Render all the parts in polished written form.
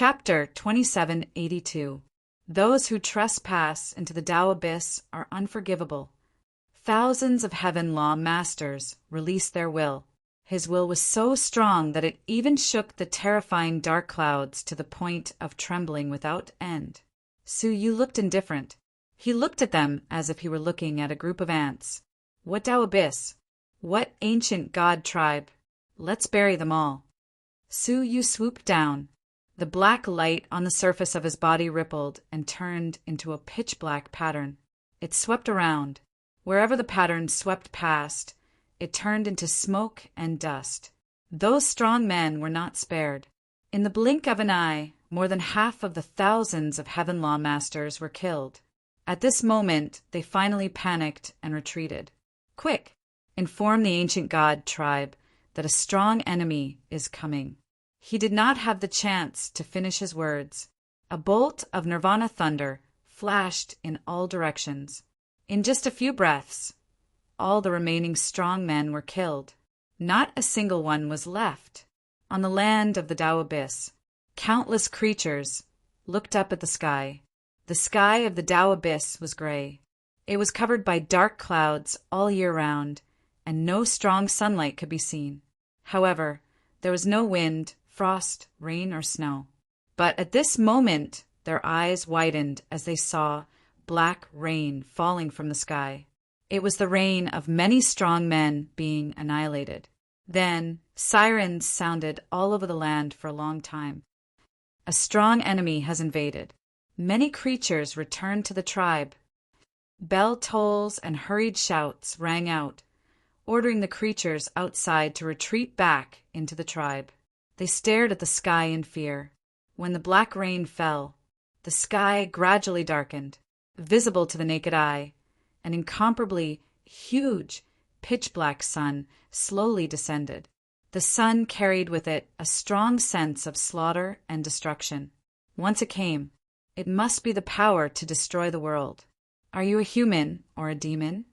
Chapter 2782. Those who trespass into the Tao abyss are unforgivable. Thousands of heaven law masters released their will. His will was so strong that it even shook the terrifying dark clouds to the point of trembling without end. Su Yu looked indifferent. He looked at them as if he were looking at a group of ants. What Tao abyss? What ancient god tribe? Let's bury them all. Su Yu swooped down. The black light on the surface of his body rippled and turned into a pitch-black pattern. It swept around. Wherever the pattern swept past, it turned into smoke and dust. Those strong men were not spared. In the blink of an eye, more than half of the thousands of heaven law masters were killed. At this moment, they finally panicked and retreated. Quick! Inform the ancient god tribe that a strong enemy is coming. He did not have the chance to finish his words. A bolt of nirvana thunder flashed in all directions. In just a few breaths, all the remaining strong men were killed. Not a single one was left. On the land of the Tao abyss, countless creatures looked up at the sky. The sky of the Tao abyss was gray. It was covered by dark clouds all year round, and no strong sunlight could be seen. However, there was no wind, frost, rain, or snow. But at this moment, their eyes widened as they saw black rain falling from the sky. It was the rain of many strong men being annihilated. Then, sirens sounded all over the land for a long time. A strong enemy has invaded. Many creatures returned to the tribe. Bell tolls and hurried shouts rang out, ordering the creatures outside to retreat back into the tribe. They stared at the sky in fear. When the black rain fell, the sky gradually darkened. Visible to the naked eye, an incomparably huge, pitch-black sun slowly descended. The sun carried with it a strong sense of slaughter and destruction. Once it came, it must be the power to destroy the world. Are you a human or a demon?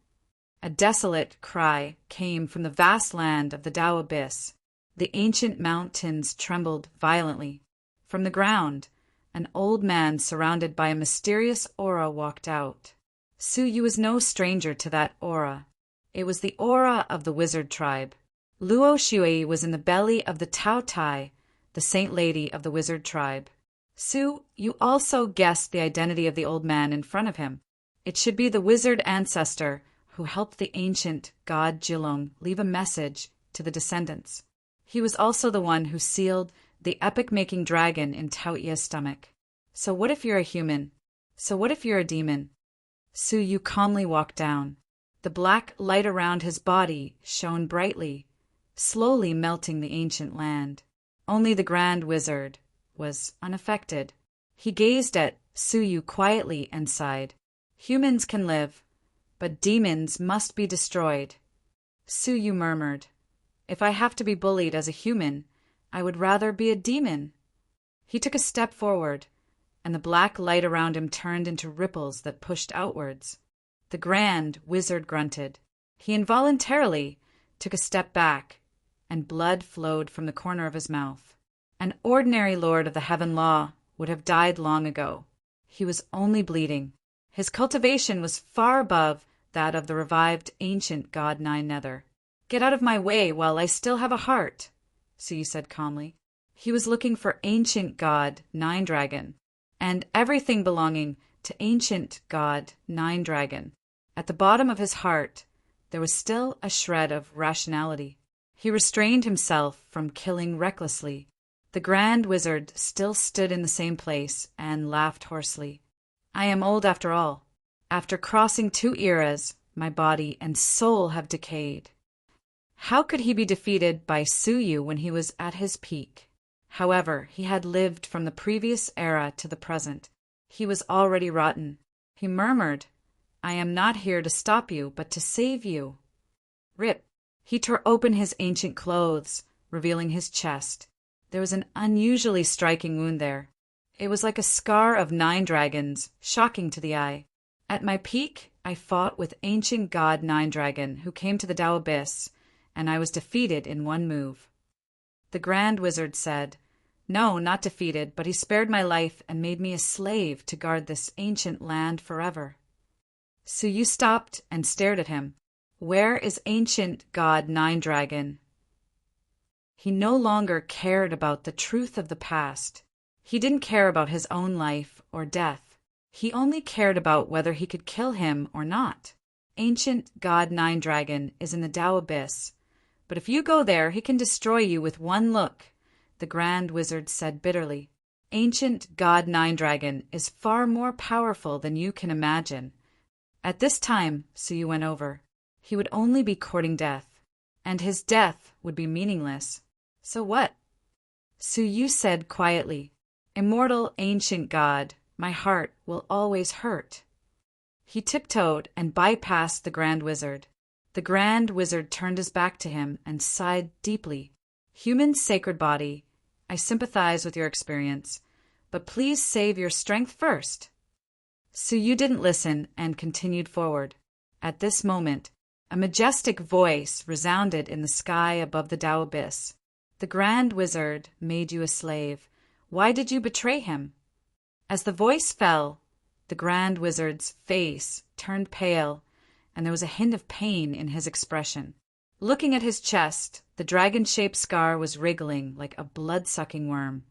A desolate cry came from the vast land of the Tao abyss. The ancient mountains trembled violently. From the ground, an old man surrounded by a mysterious aura walked out. Su Yu was no stranger to that aura. It was the aura of the wizard tribe. Luo Shui was in the belly of the Tao Tai, the saint lady of the wizard tribe. Su, you also guessed the identity of the old man in front of him. It should be the wizard ancestor who helped the ancient god Jilong leave a message to the descendants. He was also the one who sealed the epic-making dragon in Tao Ia's stomach. So what if you're a human? So what if you're a demon? Su Yu calmly walked down. The black light around his body shone brightly, slowly melting the ancient land. Only the Grand Wizard was unaffected. He gazed at Su Yu quietly and sighed. Humans can live, but demons must be destroyed. Su Yu murmured, If I have to be bullied as a human, I would rather be a demon. He took a step forward, and the black light around him turned into ripples that pushed outwards. The Grand Wizard grunted. He involuntarily took a step back, and blood flowed from the corner of his mouth. An ordinary lord of the heaven law would have died long ago. He was only bleeding. His cultivation was far above that of the revived ancient god Nine Nether. Get out of my way while I still have a heart, Su Yu said calmly. He was looking for ancient god Nine Dragon, and everything belonging to ancient god Nine Dragon. At the bottom of his heart, there was still a shred of rationality. He restrained himself from killing recklessly. The Grand Wizard still stood in the same place and laughed hoarsely. I am old after all. After crossing 2 eras, my body and soul have decayed. How could he be defeated by Su Yu when he was at his peak? However, he had lived from the previous era to the present. He was already rotten. He murmured, I am not here to stop you, but to save you. Rip. He tore open his ancient clothes, revealing his chest. There was an unusually striking wound there. It was like a scar of 9 dragons, shocking to the eye. At my peak, I fought with ancient god Nine Dragon, who came to the Tao abyss, and I was defeated in one move. The Grand Wizard said, No, not defeated, but he spared my life and made me a slave to guard this ancient land forever. Suyu stopped and stared at him. Where is ancient god Nine-Dragon? He no longer cared about the truth of the past. He didn't care about his own life or death. He only cared about whether he could kill him or not. Ancient god Nine-Dragon is in the Tao Abyss, but if you go there, he can destroy you with one look, the Grand Wizard said bitterly. Ancient god Nine-Dragon is far more powerful than you can imagine. At this time, Suyu went over, he would only be courting death, and his death would be meaningless. So what? Suyu said quietly, Immortal ancient god, my heart will always hurt. He tiptoed and bypassed the Grand Wizard. The Grand Wizard turned his back to him and sighed deeply. Human sacred body, I sympathize with your experience, but please save your strength first. Suyu didn't listen and continued forward. At this moment, a majestic voice resounded in the sky above the Tao Abyss. The Grand Wizard made you a slave. Why did you betray him? As the voice fell, the Grand Wizard's face turned pale, and there was a hint of pain in his expression. Looking at his chest, the dragon-shaped scar was wriggling like a blood-sucking worm,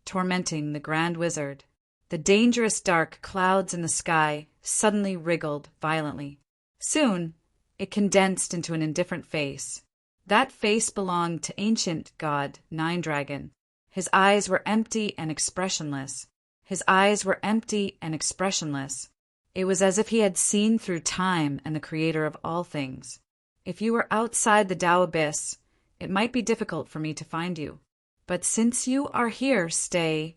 tormenting the Grand Wizard. The dangerous dark clouds in the sky suddenly wriggled violently. Soon, it condensed into an indifferent face. That face belonged to ancient god Nine-Dragon. His eyes were empty and expressionless. His eyes were empty and expressionless. It was as if he had seen through time and the creator of all things. If you were outside the Tao Abyss, it might be difficult for me to find you. But since you are here, stay,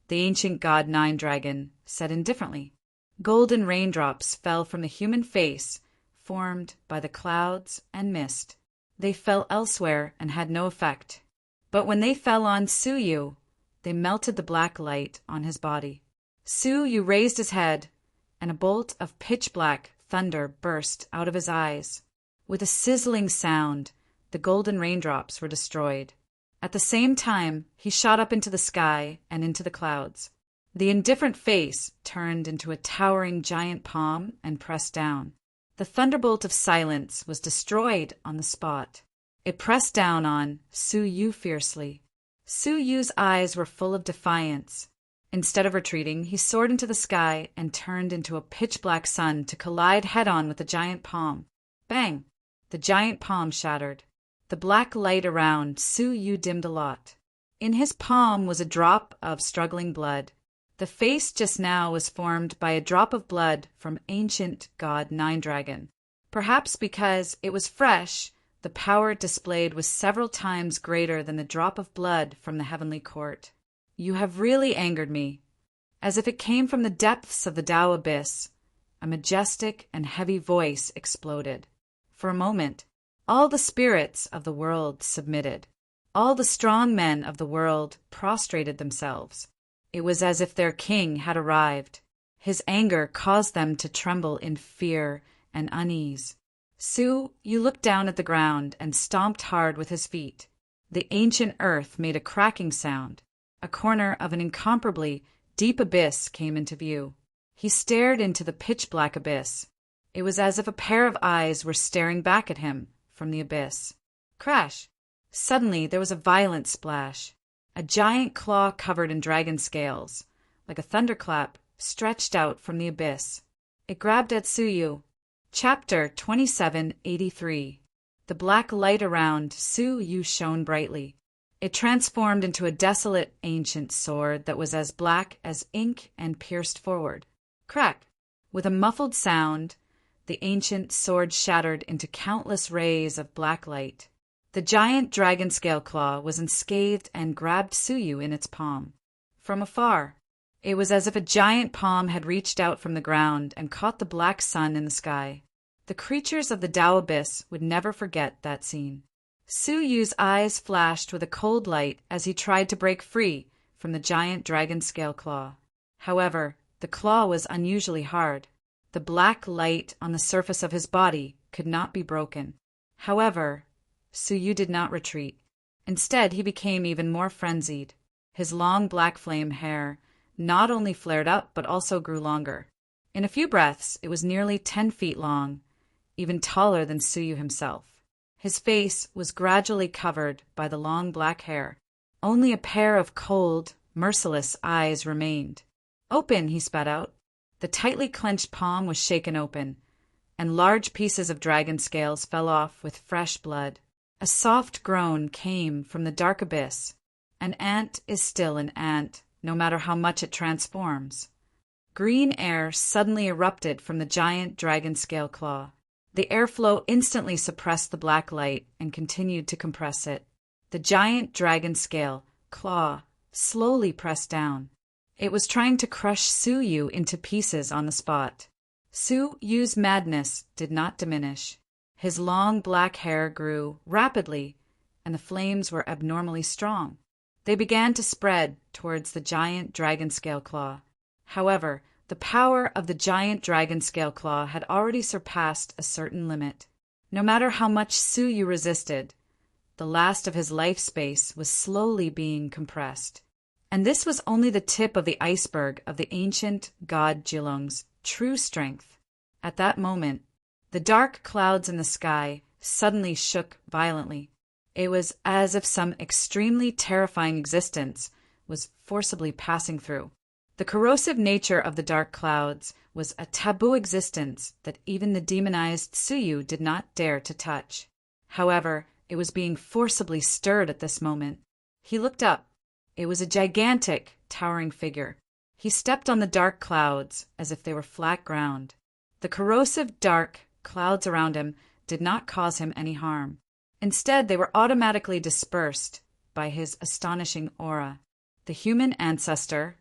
the ancient god Nine-Dragon said indifferently. Golden raindrops fell from the human face, formed by the clouds and mist. They fell elsewhere and had no effect. But when they fell on Suyu, they melted the black light on his body. Suyu raised his head, and a bolt of pitch-black thunder burst out of his eyes. With a sizzling sound, the golden raindrops were destroyed. At the same time, he shot up into the sky and into the clouds. The indifferent face turned into a towering giant palm and pressed down. The thunderbolt of silence was destroyed on the spot. It pressed down on Suyu fiercely. Suyu's eyes were full of defiance. Instead of retreating, he soared into the sky and turned into a pitch-black sun to collide head-on with the giant palm. Bang! The giant palm shattered. The black light around Suyu dimmed a lot. In his palm was a drop of struggling blood. The face just now was formed by a drop of blood from ancient god Nine-Dragon. Perhaps because it was fresh, the power it displayed was several times greater than the drop of blood from the heavenly court. You have really angered me. As if it came from the depths of the Tao Abyss, a majestic and heavy voice exploded. For a moment, all the spirits of the world submitted. All the strong men of the world prostrated themselves. It was as if their king had arrived. His anger caused them to tremble in fear and unease. Suyu looked down at the ground and stomped hard with his feet. The ancient earth made a cracking sound. A corner of an incomparably deep abyss came into view. He stared into the pitch-black abyss. It was as if a pair of eyes were staring back at him from the abyss. Crash! Suddenly there was a violent splash. A giant claw covered in dragon scales, like a thunderclap, stretched out from the abyss. It grabbed at Suyu. Chapter 2783. The black light around Suyu shone brightly. It transformed into a desolate ancient sword that was as black as ink and pierced forward. Crack! With a muffled sound, the ancient sword shattered into countless rays of black light. The giant dragon scale claw was unscathed and grabbed Suyu in its palm. From afar, it was as if a giant palm had reached out from the ground and caught the black sun in the sky. The creatures of the Tao Abyss would never forget that scene. Suyu's eyes flashed with a cold light as he tried to break free from the giant dragon scale claw. However, the claw was unusually hard. The black light on the surface of his body could not be broken. However, Suyu did not retreat. Instead, he became even more frenzied. His long black flame hair not only flared up but also grew longer. In a few breaths, it was nearly 10 feet long, even taller than Suyu himself. His face was gradually covered by the long black hair. Only a pair of cold, merciless eyes remained. "Open," he spat out. The tightly clenched palm was shaken open, and large pieces of dragon scales fell off with fresh blood. A soft groan came from the dark abyss. An ant is still an ant, no matter how much it transforms. Green air suddenly erupted from the giant dragon scale claw. The airflow instantly suppressed the black light and continued to compress it. The giant dragon scale claw slowly pressed down. It was trying to crush Suyu into pieces on the spot. Suyu's madness did not diminish. His long black hair grew rapidly, and the flames were abnormally strong. They began to spread towards the giant dragon scale claw. However, the power of the giant dragon scale claw had already surpassed a certain limit. No matter how much Suyu resisted, the last of his life space was slowly being compressed. And this was only the tip of the iceberg of the ancient god Jilong's true strength. At that moment, the dark clouds in the sky suddenly shook violently. It was as if some extremely terrifying existence was forcibly passing through. The corrosive nature of the dark clouds was a taboo existence that even the demonized Suyu did not dare to touch. However, it was being forcibly stirred at this moment. He looked up. It was a gigantic, towering figure. He stepped on the dark clouds as if they were flat ground. The corrosive, dark clouds around him did not cause him any harm. Instead, they were automatically dispersed by his astonishing aura. The human ancestor.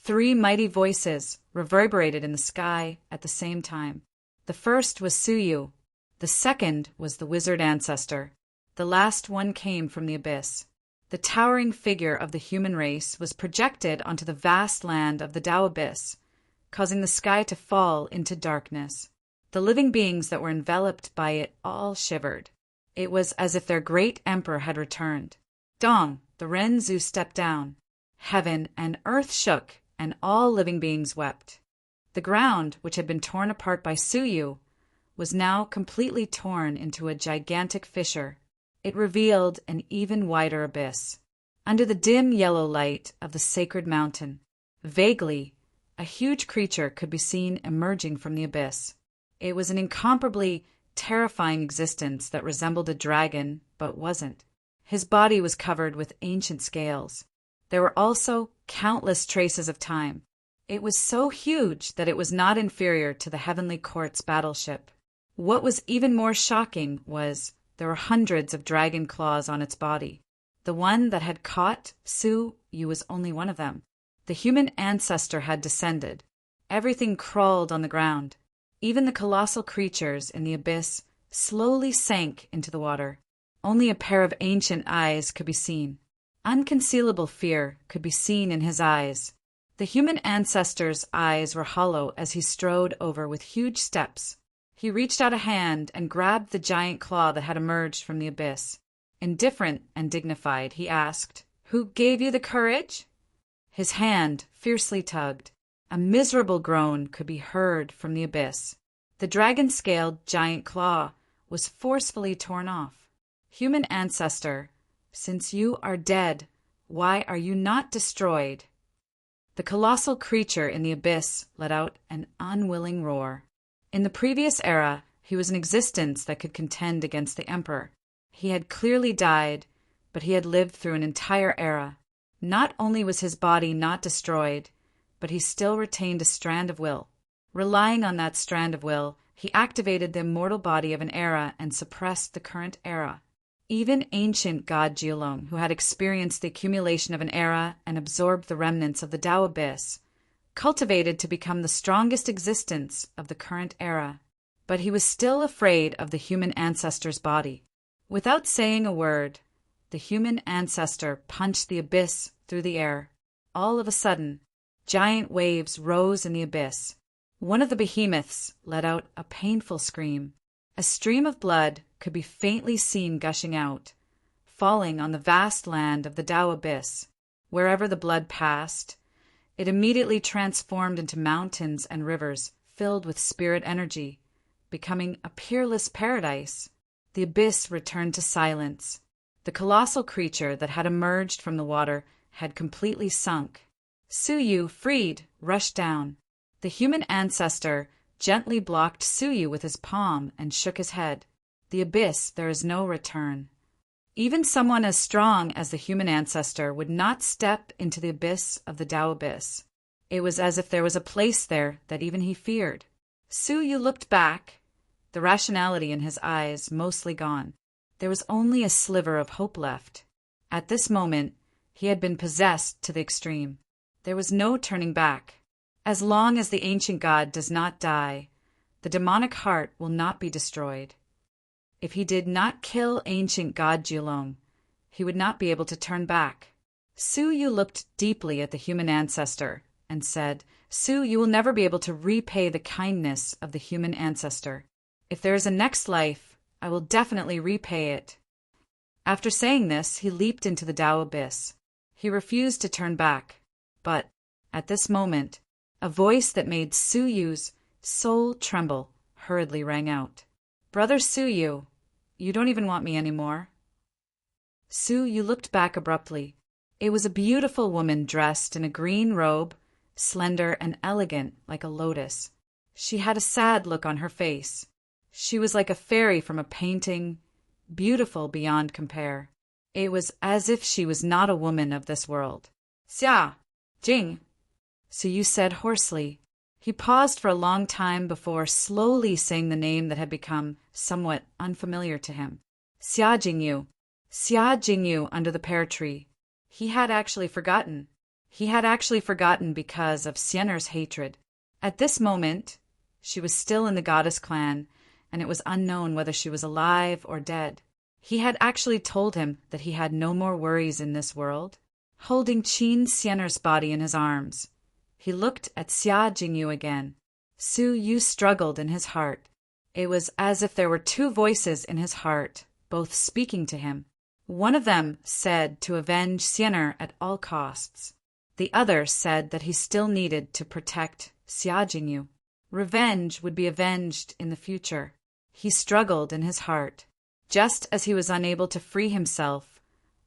3 mighty voices reverberated in the sky at the same time. The first was Suyu. The second was the wizard ancestor. The last one came from the abyss. The towering figure of the human race was projected onto the vast land of the Tao abyss, causing the sky to fall into darkness. The living beings that were enveloped by it all shivered. It was as if their great emperor had returned. Dong, the Renzu, stepped down. Heaven and earth shook, and all living beings wept. The ground, which had been torn apart by Suyu, was now completely torn into a gigantic fissure. It revealed an even wider abyss. Under the dim yellow light of the sacred mountain, vaguely, a huge creature could be seen emerging from the abyss. It was an incomparably terrifying existence that resembled a dragon, but wasn't. His body was covered with ancient scales. There were also countless traces of time. It was so huge that it was not inferior to the Heavenly Court's battleship. What was even more shocking was there were hundreds of dragon claws on its body. The one that had caught Suyu was only one of them. The human ancestor had descended. Everything crawled on the ground. Even the colossal creatures in the abyss slowly sank into the water. Only a pair of ancient eyes could be seen. Unconcealable fear could be seen in his eyes. The human ancestor's eyes were hollow as he strode over with huge steps. He reached out a hand and grabbed the giant claw that had emerged from the abyss. Indifferent and dignified, he asked, "Who gave you the courage?" His hand fiercely tugged. A miserable groan could be heard from the abyss. The dragon-scaled giant claw was forcefully torn off. Human ancestor, since you are dead, why are you not destroyed? The colossal creature in the abyss let out an unwilling roar. In the previous era, he was an existence that could contend against the Emperor. He had clearly died, but he had lived through an entire era. Not only was his body not destroyed, but he still retained a strand of will. Relying on that strand of will, he activated the immortal body of an era and suppressed the current era. Even ancient god Jilong, who had experienced the accumulation of an era and absorbed the remnants of the Tao abyss, cultivated to become the strongest existence of the current era. But he was still afraid of the human ancestor's body. Without saying a word, the human ancestor punched the abyss through the air. All of a sudden, giant waves rose in the abyss. One of the behemoths let out a painful scream. A stream of blood could be faintly seen gushing out, falling on the vast land of the Tao abyss. Wherever the blood passed, it immediately transformed into mountains and rivers filled with spirit energy, becoming a peerless paradise. The abyss returned to silence. The colossal creature that had emerged from the water had completely sunk. Suyu, freed, rushed down. The human ancestor gently blocked Suyu with his palm and shook his head. The abyss, there is no return. Even someone as strong as the human ancestor would not step into the abyss of the Tao abyss. It was as if there was a place there that even he feared. Suyu looked back, the rationality in his eyes mostly gone. There was only a sliver of hope left. At this moment, he had been possessed to the extreme. There was no turning back. As long as the ancient god does not die, the demonic heart will not be destroyed. If he did not kill ancient god Julong, he would not be able to turn back. Suyu looked deeply at the human ancestor and said, Su, you will never be able to repay the kindness of the human ancestor. If there is a next life, I will definitely repay it. After saying this, he leaped into the Tao abyss. He refused to turn back. But, at this moment, a voice that made Suyu's soul tremble hurriedly rang out. Brother Suyu, you don't even want me anymore. Suyu looked back abruptly. It was a beautiful woman dressed in a green robe, slender and elegant like a lotus. She had a sad look on her face. She was like a fairy from a painting, beautiful beyond compare. It was as if she was not a woman of this world. Xia, Jing, Suyu said hoarsely. He paused for a long time before slowly saying the name that had become somewhat unfamiliar to him. Xia Jingyu under the pear tree. He had actually forgotten. He had actually forgotten because of Xiener's hatred. At this moment, she was still in the goddess clan, and it was unknown whether she was alive or dead. He had actually told him that he had no more worries in this world. Holding Qin Xiener's body in his arms, he looked at Xia Jingyu again. Su Yu struggled in his heart. It was as if there were two voices in his heart, both speaking to him. One of them said to avenge Xiener at all costs. The other said that he still needed to protect Xia Jingyu. Revenge would be avenged in the future. He struggled in his heart. Just as he was unable to free himself,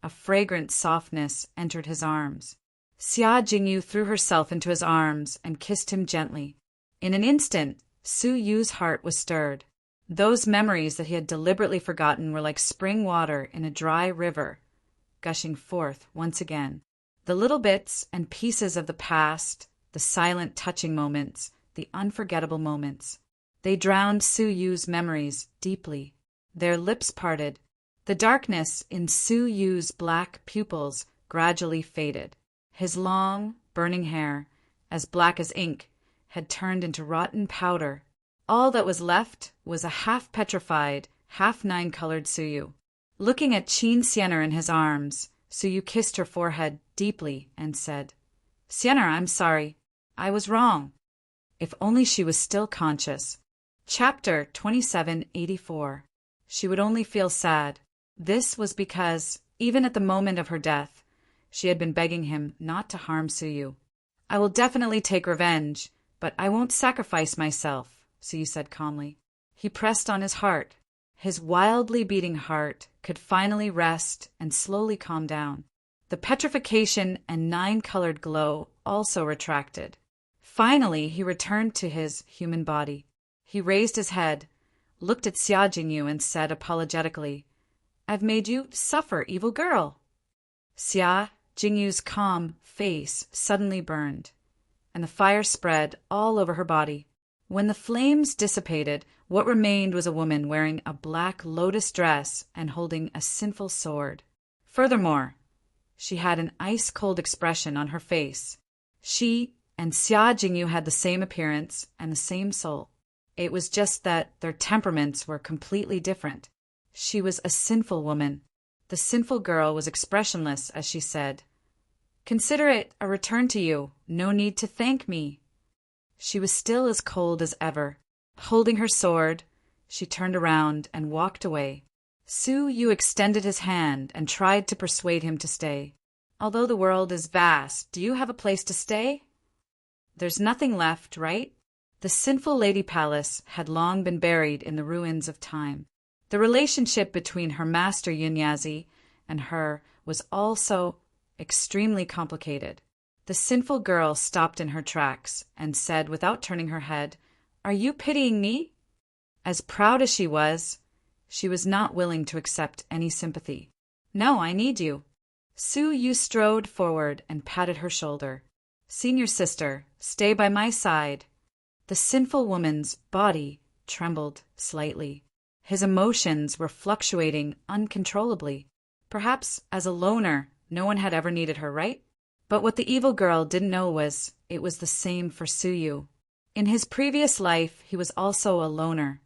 a fragrant softness entered his arms. Xia Jingyu threw herself into his arms and kissed him gently. In an instant, Su Yu's heart was stirred. Those memories that he had deliberately forgotten were like spring water in a dry river, gushing forth once again. The little bits and pieces of the past, the silent touching moments, the unforgettable moments. They drowned Su Yu's memories deeply. Their lips parted. The darkness in Su Yu's black pupils gradually faded. His long, burning hair, as black as ink, had turned into rotten powder. All that was left was a half-petrified, half-nine-colored Suyu. Looking at Qin Xiener in his arms, Suyu kissed her forehead deeply and said, Xiener, I'm sorry. I was wrong. If only she was still conscious. Chapter 2784. She would only feel sad. This was because, even at the moment of her death, she had been begging him not to harm Suyu. I will definitely take revenge, but I won't sacrifice myself, Suyu said calmly. He pressed on his heart. His wildly beating heart could finally rest and slowly calm down. The petrification and nine-colored glow also retracted. Finally, he returned to his human body. He raised his head, looked at Xia Jingyu and said apologetically, I've made you suffer, evil girl. Xia Jingyu's calm face suddenly burned, and the fire spread all over her body. When the flames dissipated, what remained was a woman wearing a black lotus dress and holding a sinful sword. Furthermore, she had an ice-cold expression on her face. She and Xia Jingyu had the same appearance and the same soul. It was just that their temperaments were completely different. She was a sinful woman. The sinful girl was expressionless as she said, Consider it a return to you. No need to thank me. She was still as cold as ever. Holding her sword, she turned around and walked away. Su Yu extended his hand and tried to persuade him to stay. Although the world is vast, do you have a place to stay? There's nothing left, right? The sinful lady palace had long been buried in the ruins of time. The relationship between her master Yunyazi and her was also extremely complicated. The sinful girl stopped in her tracks and said without turning her head, "Are you pitying me?" As proud as she was not willing to accept any sympathy. "No, I need you." Su Yu strode forward and patted her shoulder. "Senior sister, stay by my side." The sinful woman's body trembled slightly. His emotions were fluctuating uncontrollably. Perhaps as a loner, no one had ever needed her, right? But what the evil girl didn't know was it was the same for Su Yu. In his previous life, he was also a loner,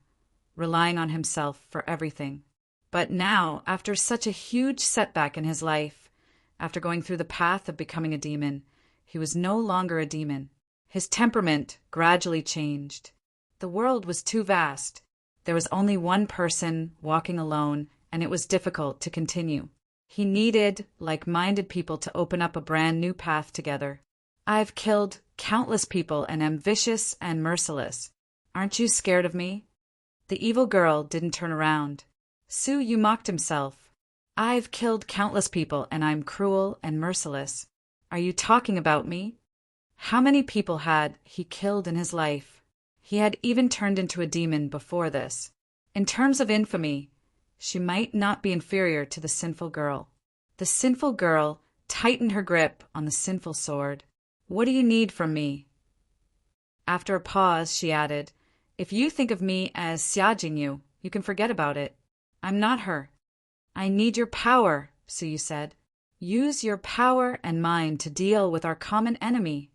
relying on himself for everything. But now, after such a huge setback in his life, after going through the path of becoming a demon, he was no longer a demon. His temperament gradually changed. The world was too vast. There was only one person walking alone, and it was difficult to continue. He needed like-minded people to open up a brand new path together. "I've killed countless people and am vicious and merciless. Aren't you scared of me?" The evil girl didn't turn around. Su Yu mocked himself. "I've killed countless people and I'm cruel and merciless. Are you talking about me?" How many people had he killed in his life? He had even turned into a demon before this. In terms of infamy, she might not be inferior to the sinful girl. The sinful girl tightened her grip on the sinful sword. "What do you need from me?" After a pause, she added, "If you think of me as Xiajing you can forget about it. I'm not her." "I need your power," Su Yu said. "Use your power and mine to deal with our common enemy."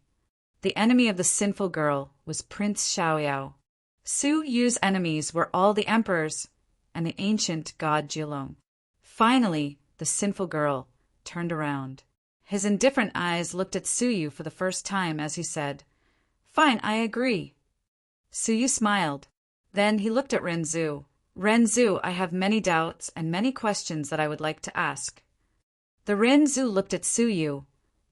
The enemy of the sinful girl was Prince Xiaoyao. Su Yu's enemies were all the emperors and the ancient god Jilong. Finally, the sinful girl turned around. His indifferent eyes looked at Su Yu for the first time as he said, "Fine, I agree." Su Yu smiled. Then he looked at Renzu. "Renzu, I have many doubts and many questions that I would like to ask." The Renzu looked at Su Yu,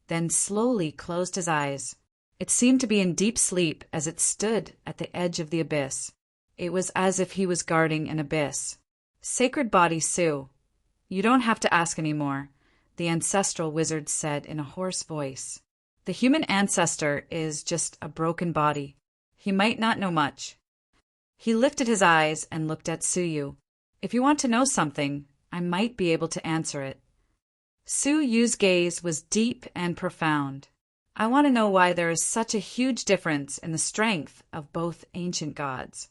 then slowly closed his eyes. It seemed to be in deep sleep as it stood at the edge of the abyss. It was as if he was guarding an abyss. "Sacred body Su, you don't have to ask any more," the ancestral wizard said in a hoarse voice. "The human ancestor is just a broken body. He might not know much." He lifted his eyes and looked at Su Yu. "If you want to know something, I might be able to answer it." Su Yu's gaze was deep and profound. "I want to know why there is such a huge difference in the strength of both ancient gods."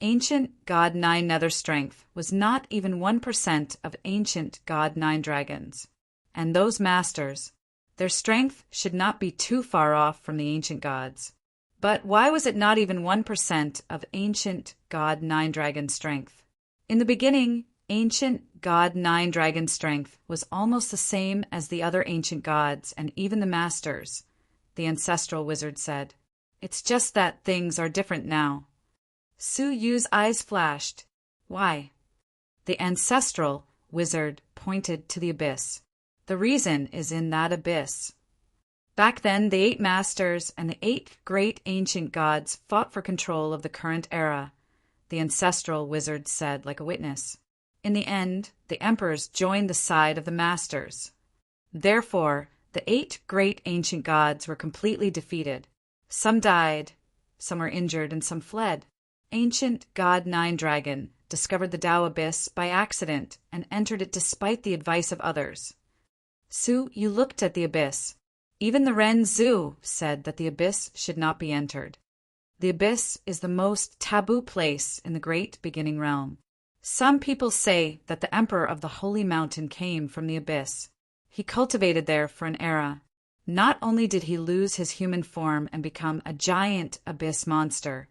Ancient God Nine Nether strength was not even 1% of ancient God Nine Dragons. And those masters, their strength should not be too far off from the ancient gods. But why was it not even 1% of ancient God Nine Dragon strength? In the beginning, ancient God Nine Dragon strength was almost the same as the other ancient gods and even the masters, the ancestral wizard said. "It's just that things are different now." Su Yu's eyes flashed. "Why?" The ancestral wizard pointed to the abyss. "The reason is in that abyss." Back then, the 8 masters and the 8 great ancient gods fought for control of the current era, the ancestral wizard said like a witness. In the end, the emperors joined the side of the masters. Therefore, the 8 great ancient gods were completely defeated. Some died, some were injured, and some fled. Ancient God Nine Dragon discovered the Tao Abyss by accident and entered it despite the advice of others. Su Yu looked at the abyss. Even the Ren Zhu said that the abyss should not be entered. The abyss is the most taboo place in the great beginning realm. Some people say that the emperor of the Holy Mountain came from the abyss. He cultivated there for an era. Not only did he lose his human form and become a giant abyss monster,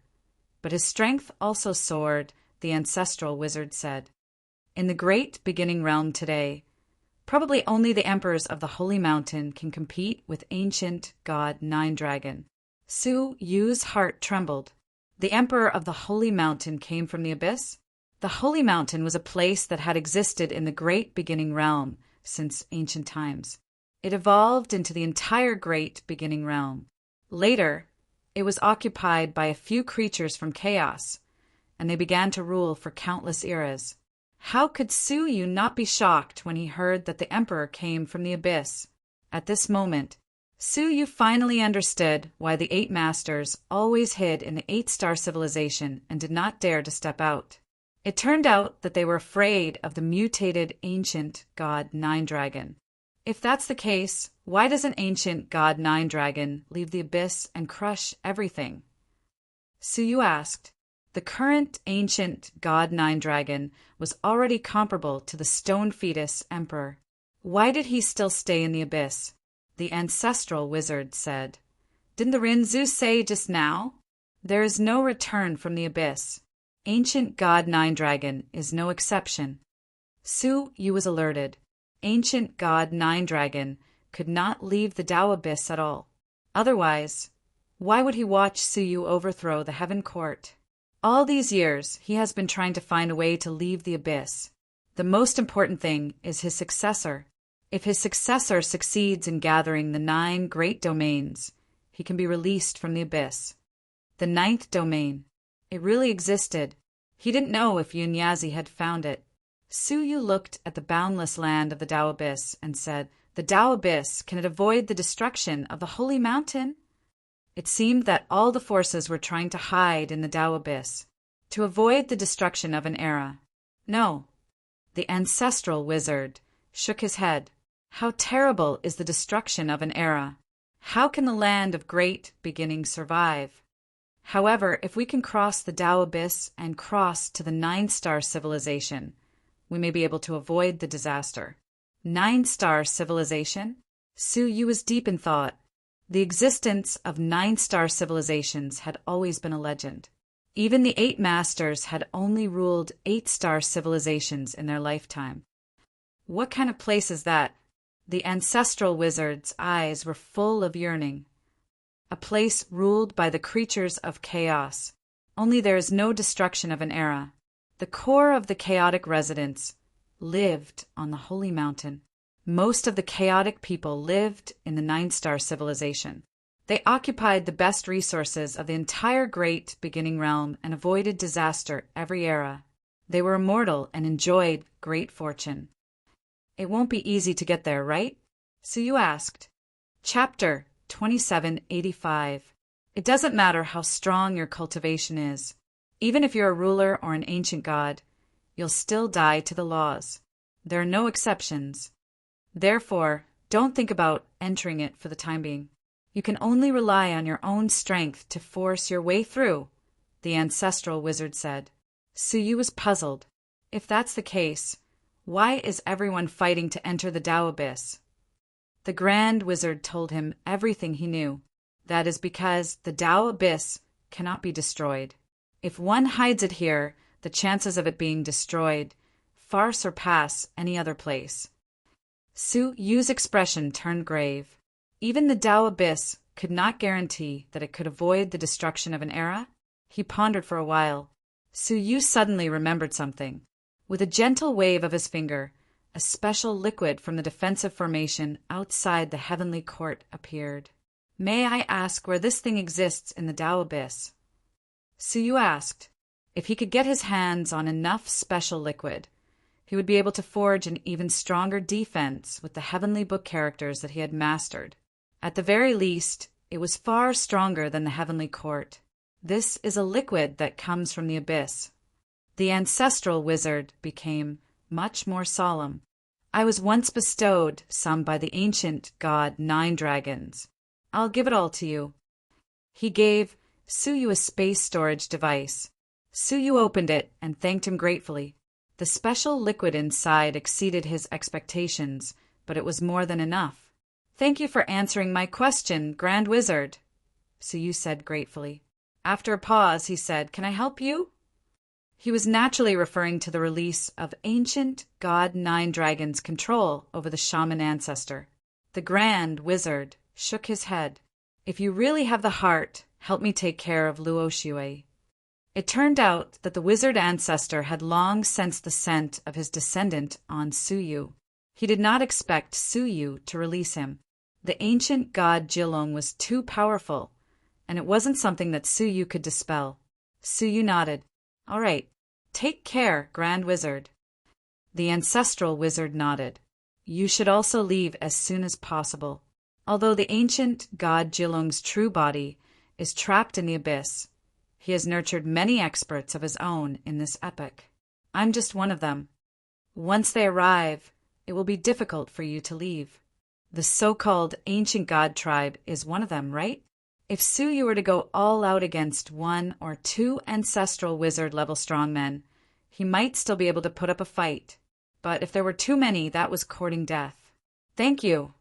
but his strength also soared, the ancestral wizard said. In the great beginning realm today, probably only the emperors of the Holy Mountain can compete with ancient God Nine Dragon. Su Yu's heart trembled. The emperor of the Holy Mountain came from the abyss? The Holy Mountain was a place that had existed in the great beginning realm since ancient times. It evolved into the entire great beginning realm. Later, it was occupied by a few creatures from chaos, and they began to rule for countless eras. How could Suyu not be shocked when he heard that the emperor came from the abyss? At this moment, Suyu finally understood why the 8 masters always hid in the 8-star civilization and did not dare to step out. It turned out that they were afraid of the mutated ancient god Nine-Dragon. If that's the case, why doesn't ancient god Nine-Dragon leave the abyss and crush everything? Suyu asked. The current ancient god Nine-Dragon was already comparable to the stone fetus emperor. Why did he still stay in the abyss? The ancestral wizard said. Didn't the Rinzu say just now? There is no return from the abyss. Ancient god Nine-Dragon is no exception. Suyu was alerted. Ancient god Nine-Dragon could not leave the Tao abyss at all. Otherwise, why would he watch Suyu overthrow the heaven court? All these years, he has been trying to find a way to leave the abyss. The most important thing is his successor. If his successor succeeds in gathering the 9 great domains, he can be released from the abyss. The 9th domain. It really existed. He didn't know if Yunyazi had found it. Suyu looked at the boundless land of the Tao abyss and said, The Tao abyss, can it avoid the destruction of the holy mountain? It seemed that all the forces were trying to hide in the Tao abyss, to avoid the destruction of an era. No. The ancestral wizard shook his head. How terrible is the destruction of an era! How can the land of great beginnings survive? However, if we can cross the Tao abyss and cross to the 9-star civilization, we may be able to avoid the disaster. 9-star civilization? Suyu was deep in thought. The existence of 9-star civilizations had always been a legend. Even the 8 masters had only ruled 8-star civilizations in their lifetime. What kind of place is that? The ancestral wizard's eyes were full of yearning. A place ruled by the creatures of chaos. Only there is no destruction of an era. The core of the chaotic residents lived on the holy mountain. Most of the chaotic people lived in the 9-star civilization. They occupied the best resources of the entire great beginning realm and avoided disaster every era. They were immortal and enjoyed great fortune. It won't be easy to get there, right? Suyu asked. Chapter 2785. It doesn't matter how strong your cultivation is. Even if you're a ruler or an ancient god, you'll still die to the laws. There are no exceptions. Therefore, don't think about entering it for the time being. You can only rely on your own strength to force your way through, the ancestral wizard said. Suyu was puzzled. If that's the case, why is everyone fighting to enter the Tao abyss? The grand wizard told him everything he knew. That is because the Tao abyss cannot be destroyed. If one hides it here, the chances of it being destroyed far surpass any other place. Suyu's expression turned grave. Even the Tao abyss could not guarantee that it could avoid the destruction of an era. He pondered for a while. Suyu suddenly remembered something. With a gentle wave of his finger, a special liquid from the defensive formation outside the heavenly court appeared. May I ask where this thing exists in the Tao abyss? Suyu asked. If he could get his hands on enough special liquid, he would be able to forge an even stronger defense with the heavenly book characters that he had mastered. At the very least, it was far stronger than the heavenly court. This is a liquid that comes from the abyss. The ancestral wizard became much more solemn. I was once bestowed some by the ancient god Nine-Dragons. I'll give it all to you. He gave Suyu a space storage device. Suyu opened it and thanked him gratefully. The special liquid inside exceeded his expectations, but it was more than enough. Thank you for answering my question, Grand Wizard, Suyu said gratefully. After a pause, he said, Can I help you? He was naturally referring to the release of ancient god Nine-Dragon's control over the shaman ancestor. The Grand Wizard shook his head. If you really have the heart, help me take care of Luo Shui. It turned out that the wizard ancestor had long sensed the scent of his descendant on Suyu. He did not expect Suyu to release him. The ancient god Jilong was too powerful, and it wasn't something that Suyu could dispel. Suyu nodded. All right. Take care, Grand Wizard. The ancestral wizard nodded. You should also leave as soon as possible. Although the ancient god Jilong's true body is trapped in the abyss, he has nurtured many experts of his own in this epoch. I'm just one of them. Once they arrive, it will be difficult for you to leave. The so-called ancient god tribe is one of them, right? If Suyu were to go all out against 1 or 2 ancestral wizard-level strongmen, he might still be able to put up a fight. But if there were too many, that was courting death. Thank you.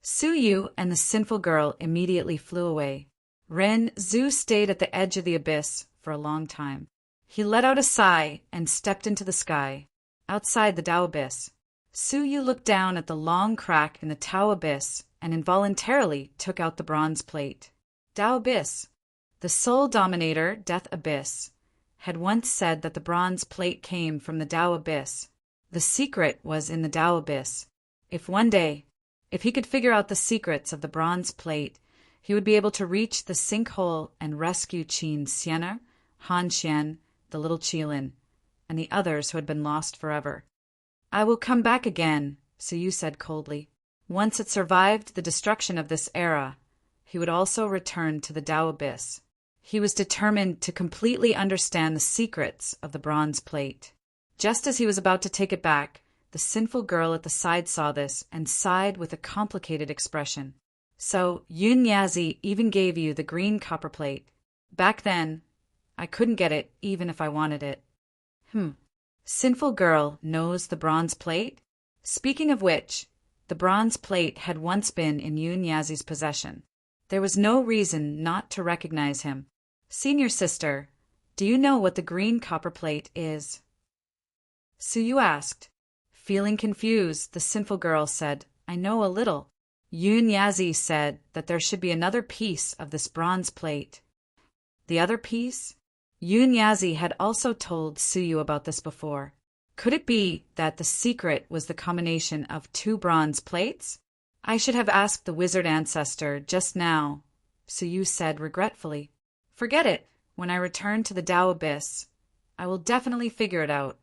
Suyu and the sinful girl immediately flew away. Ren Zhu stayed at the edge of the abyss for a long time. He let out a sigh and stepped into the sky. Outside the Tao abyss, Suyu looked down at the long crack in the Tao abyss and involuntarily took out the bronze plate. Tao abyss. The soul dominator, Death Abyss, had once said that the bronze plate came from the Tao abyss. The secret was in the Tao abyss. If he could figure out the secrets of the bronze plate, he would be able to reach the sinkhole and rescue Qin Xianer, Han Xian, the little Qilin, and the others who had been lost forever. I will come back again, Suyu said coldly. Once it survived the destruction of this era, he would also return to the Tao abyss. He was determined to completely understand the secrets of the bronze plate. Just as he was about to take it back, the sinful girl at the side saw this and sighed with a complicated expression. So, Yun Yazi even gave you the green copper plate. Back then, I couldn't get it even if I wanted it. Sinful girl knows the bronze plate? Speaking of which, the bronze plate had once been in Yun Yazi's possession. There was no reason not to recognize him. Senior sister, do you know what the green copper plate is? Suyu asked. Feeling confused, the sinful girl said, I know a little. Yun Yazi said that there should be another piece of this bronze plate. The other piece? Yun Yazi had also told Suyu about this before. Could it be that the secret was the combination of 2 bronze plates? I should have asked the wizard ancestor just now, Suyu said regretfully. Forget it. When I return to the Tao abyss, I will definitely figure it out.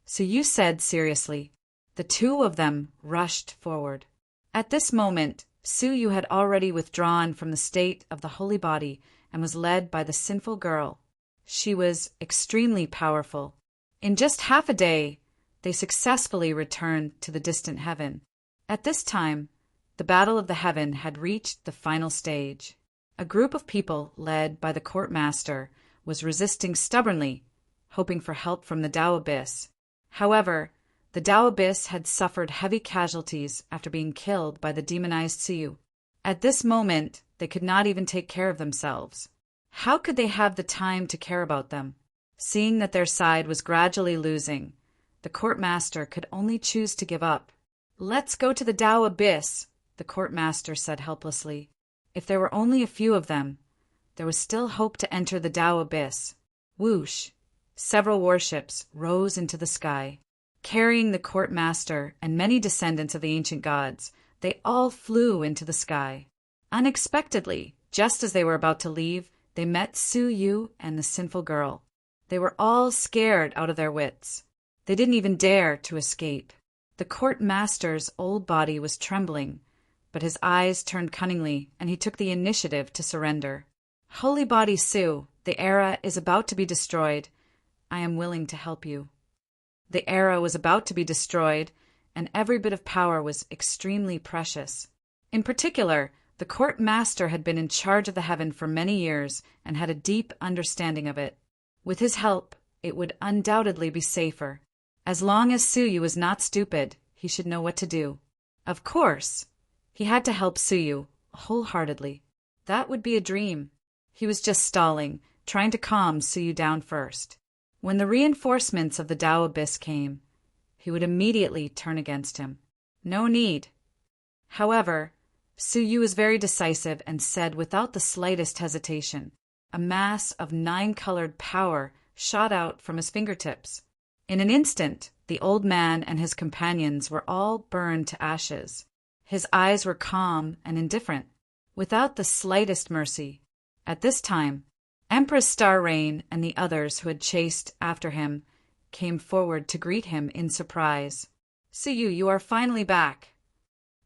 Suyu said seriously. The 2 of them rushed forward. At this moment, Suyu had already withdrawn from the state of the holy body and was led by the sinful girl. She was extremely powerful. In just half a day, they successfully returned to the distant heaven. At this time, the Battle of the Heaven had reached the final stage. A group of people, led by the court master, was resisting stubbornly, hoping for help from the Tao abyss. However, the Tao abyss had suffered heavy casualties after being killed by the demonized Suyu. At this moment, they could not even take care of themselves. How could they have the time to care about them? Seeing that their side was gradually losing, the court master could only choose to give up. Let's go to the Tao abyss, the court master said helplessly. If there were only a few of them, there was still hope to enter the Tao abyss. Whoosh! Several warships rose into the sky. Carrying the court master and many descendants of the ancient gods, they all flew into the sky. Unexpectedly, just as they were about to leave, they met Suyu and the sinful girl. They were all scared out of their wits. They didn't even dare to escape. The court master's old body was trembling, but his eyes turned cunningly, and he took the initiative to surrender. Holy body Su, the era is about to be destroyed. I am willing to help you. The era was about to be destroyed, and every bit of power was extremely precious. In particular, the court master had been in charge of the heaven for many years and had a deep understanding of it. With his help, it would undoubtedly be safer. As long as Suyu was not stupid, he should know what to do. Of course, he had to help Suyu wholeheartedly. That would be a dream. He was just stalling, trying to calm Suyu down first. When the reinforcements of the Tao abyss came, he would immediately turn against him. No need. However, Suyu was very decisive and said without the slightest hesitation. A mass of 9-colored power shot out from his fingertips. In an instant, The old man and his companions were all burned to ashes. His eyes were calm and indifferent, without the slightest mercy. At this time, Empress Star Rain and the others who had chased after him came forward to greet him in surprise. "Suyu, you are finally back."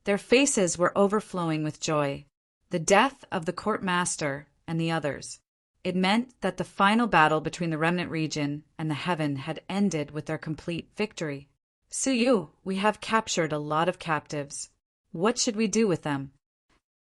Their faces were overflowing with joy. The death of the court master and the others. It meant that the final battle between the remnant region and the heaven had ended with their complete victory. "Suyu, we have captured a lot of captives. What should we do with them?"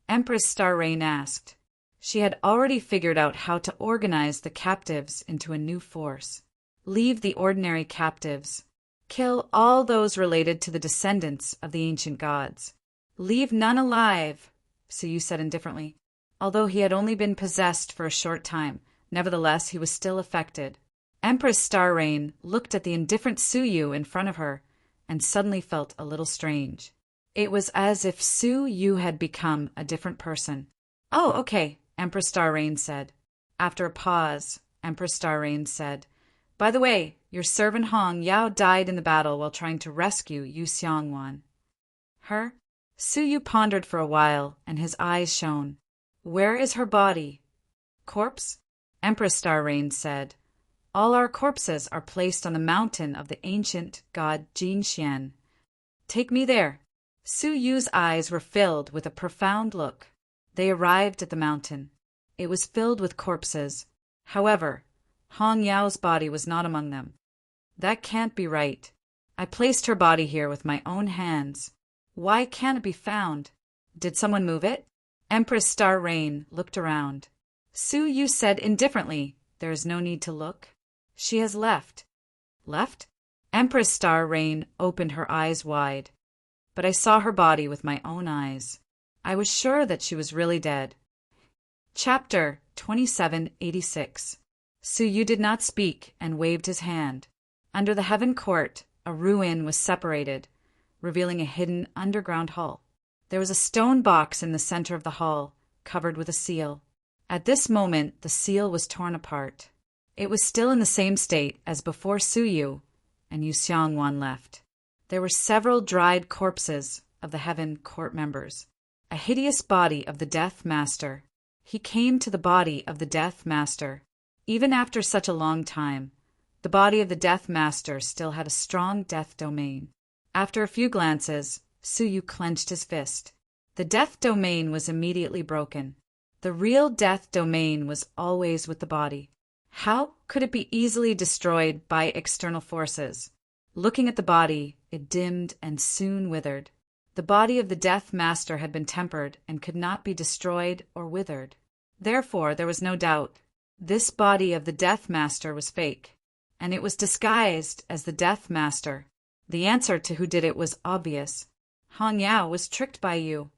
Empress Star Rain asked. She had already figured out how to organize the captives into a new force. Leave the ordinary captives. Kill all those related to the descendants of the ancient gods. Leave none alive, Suyu said indifferently. Although he had only been possessed for a short time, nevertheless he was still affected. Empress Star Rain looked at the indifferent Suyu in front of her and suddenly felt a little strange. It was as if Suyu had become a different person. "Oh, okay," Empress Star Rain said. After a pause, Empress Star Rain said, "By the way, your servant Hong Yao died in the battle while trying to rescue Yu Xiangwan." "Her?" Suyu pondered for a while, and his eyes shone. "Where is her body?" "Corpse?" Empress Star Rain said. "All our corpses are placed on the mountain of the ancient god Jin Xian. Take me there." Suyu's eyes were filled with a profound look. They arrived at the mountain. It was filled with corpses. However, Hong Yao's body was not among them. "That can't be right. I placed her body here with my own hands. Why can't it be found? Did someone move it?" Empress Star Rain looked around. Suyu said indifferently, "There is no need to look. She has left." "Left?" Empress Star Rain opened her eyes wide. "But I saw her body with my own eyes. I was sure that she was really dead." Chapter 2786. Suyu did not speak and waved his hand. Under the heaven court, a ruin was separated, revealing a hidden underground hall. There was a stone box in the center of the hall, covered with a seal. At this moment, the seal was torn apart. It was still in the same state as before Suyu and Yu Xiangwan left. There were several dried corpses of the heaven court members. A hideous body of the Death Master. He came to the body of the Death Master. Even after such a long time, the body of the Death Master still had a strong death domain. After a few glances, Suyu clenched his fist. The death domain was immediately broken. The real death domain was always with the body. How could it be easily destroyed by external forces? Looking at the body, it dimmed and soon withered. The body of the Death Master had been tempered and could not be destroyed or withered. Therefore, there was no doubt. This body of the Death Master was fake, and it was disguised as the Death Master. The answer to who did it was obvious. Hong Yao was tricked by you.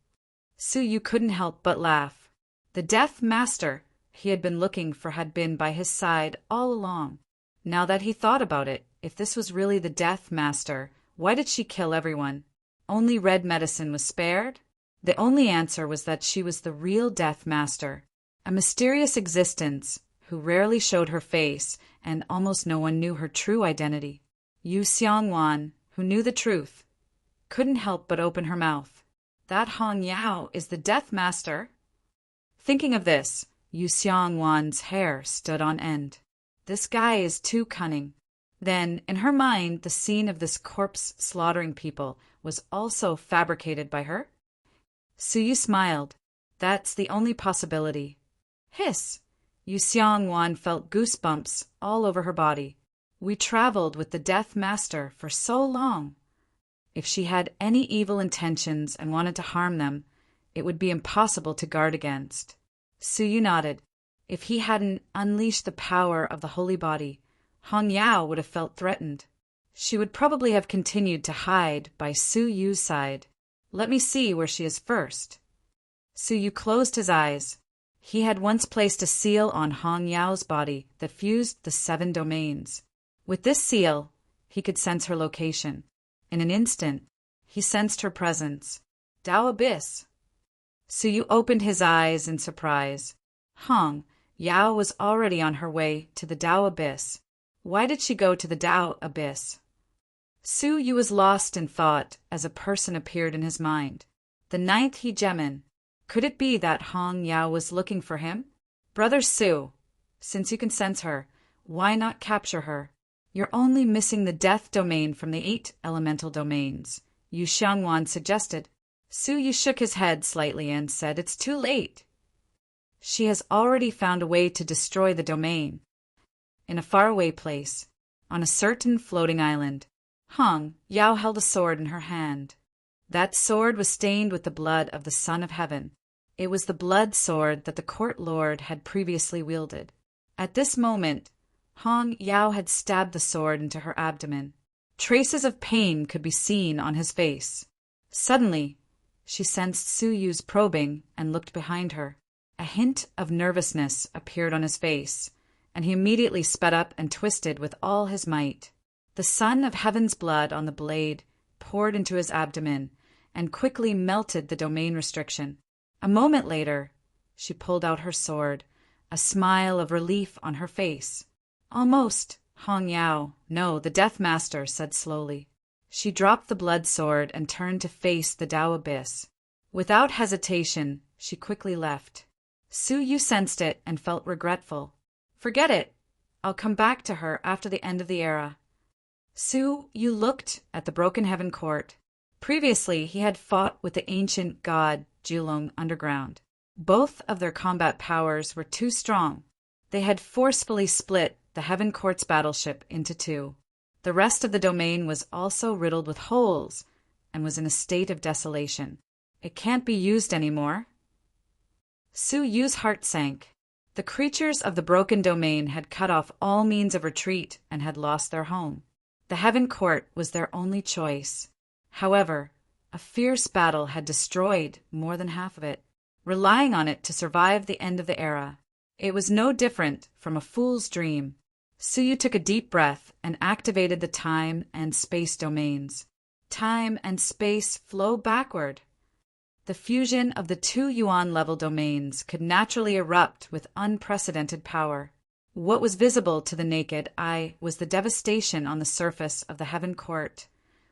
Suyu couldn't help but laugh. The Death Master he had been looking for had been by his side all along. Now that he thought about it, if this was really the Death Master, why did she kill everyone? Only Red Medicine was spared? The only answer was that she was the real Death Master, a mysterious existence who rarely showed her face, and almost no one knew her true identity. Yu Xiangwan, who knew the truth, couldn't help but open her mouth. "That Hong Yao is the Death Master." Thinking of this, Yu Xiangwan's hair stood on end. This guy is too cunning. Then, in her mind, the scene of this corpse slaughtering people was also fabricated by her? Suyu smiled. "That's the only possibility." Hiss! Yu Xiangwan felt goosebumps all over her body. "We traveled with the Death Master for so long. If she had any evil intentions and wanted to harm them, it would be impossible to guard against." Suyu nodded. If he hadn't unleashed the power of the holy body, Hong Yao would have felt threatened. She would probably have continued to hide by Suyu's side. "Let me see where she is first." Suyu closed his eyes. He had once placed a seal on Hong Yao's body that fused the 7 domains. With this seal, he could sense her location. In an instant, he sensed her presence. Dao Abyss. Suyu opened his eyes in surprise. Hong Yao was already on her way to the Dao Abyss. Why did she go to the Dao Abyss? Su Yu was lost in thought as a person appeared in his mind. The ninth hegemon. Could it be that Hong Yao was looking for him? Brother Su, since you can sense her, why not capture her? You're only missing the death domain from the 8 elemental domains, Yu Xiangwan suggested. Su Yu shook his head slightly and said, It's too late. She has already found a way to destroy the domain. In a faraway place, on a certain floating island, Hong Yao held a sword in her hand. That sword was stained with the blood of the Son of Heaven. It was the blood sword that the court lord had previously wielded. At this moment, Hong Yao had stabbed the sword into her abdomen. Traces of pain could be seen on his face. Suddenly, she sensed Su Yu's probing and looked behind her. A hint of nervousness appeared on his face, and he immediately sped up and twisted with all his might. The Son of Heaven's blood on the blade poured into his abdomen and quickly melted the domain restriction. A moment later, she pulled out her sword, a smile of relief on her face. Almost, Hong Yao, no, the Death Master said slowly. She dropped the blood sword and turned to face the Tao abyss. Without hesitation, she quickly left. Su Yu sensed it and felt regretful. Forget it. I'll come back to her after the end of the era. Su Yu looked at the Broken Heaven Court. Previously, he had fought with the ancient god Julong underground. Both of their combat powers were too strong. They had forcefully split the Heaven Court's battleship into 2. The rest of the domain was also riddled with holes and was in a state of desolation. It can't be used anymore. Su Yu's heart sank. The creatures of the broken domain had cut off all means of retreat and had lost their home. The Heaven Court was their only choice. However, a fierce battle had destroyed more than half of it, relying on it to survive the end of the era. It was no different from a fool's dream. Su Yu took a deep breath and activated the time and space domains. Time and space flow backward. The fusion of the 2 yuan-level domains could naturally erupt with unprecedented power. What was visible to the naked eye was the devastation on the surface of the Heaven Court,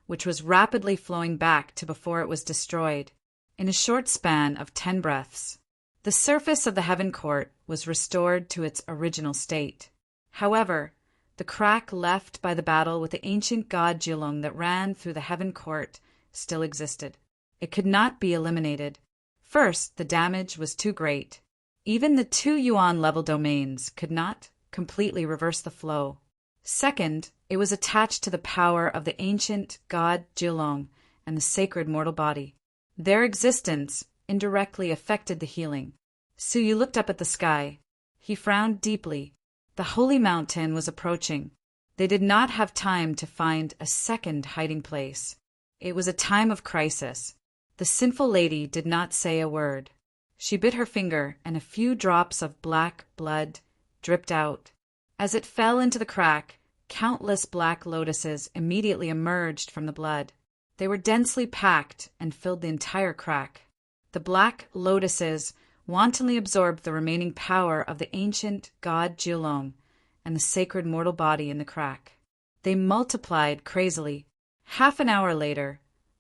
which was rapidly flowing back to before it was destroyed. In a short span of 10 breaths, the surface of the Heaven Court was restored to its original state. However, the crack left by the battle with the ancient god Julong that ran through the Heaven Court still existed. It could not be eliminated. First, the damage was too great. Even the 2 yuan-level domains could not completely reverse the flow. Second, it was attached to the power of the ancient god Julong and the sacred mortal body. Their existence indirectly affected the healing. Su Yu looked up at the sky. He frowned deeply. The holy mountain was approaching. They did not have time to find a second hiding place. It was a time of crisis. The sinful lady did not say a word. She bit her finger, and a few drops of black blood dripped out. As it fell into the crack, countless black lotuses immediately emerged from the blood. They were densely packed and filled the entire crack. The black lotuses wantonly absorbed the remaining power of the ancient god Julong and the sacred mortal body in the crack. They multiplied crazily. Half an hour later,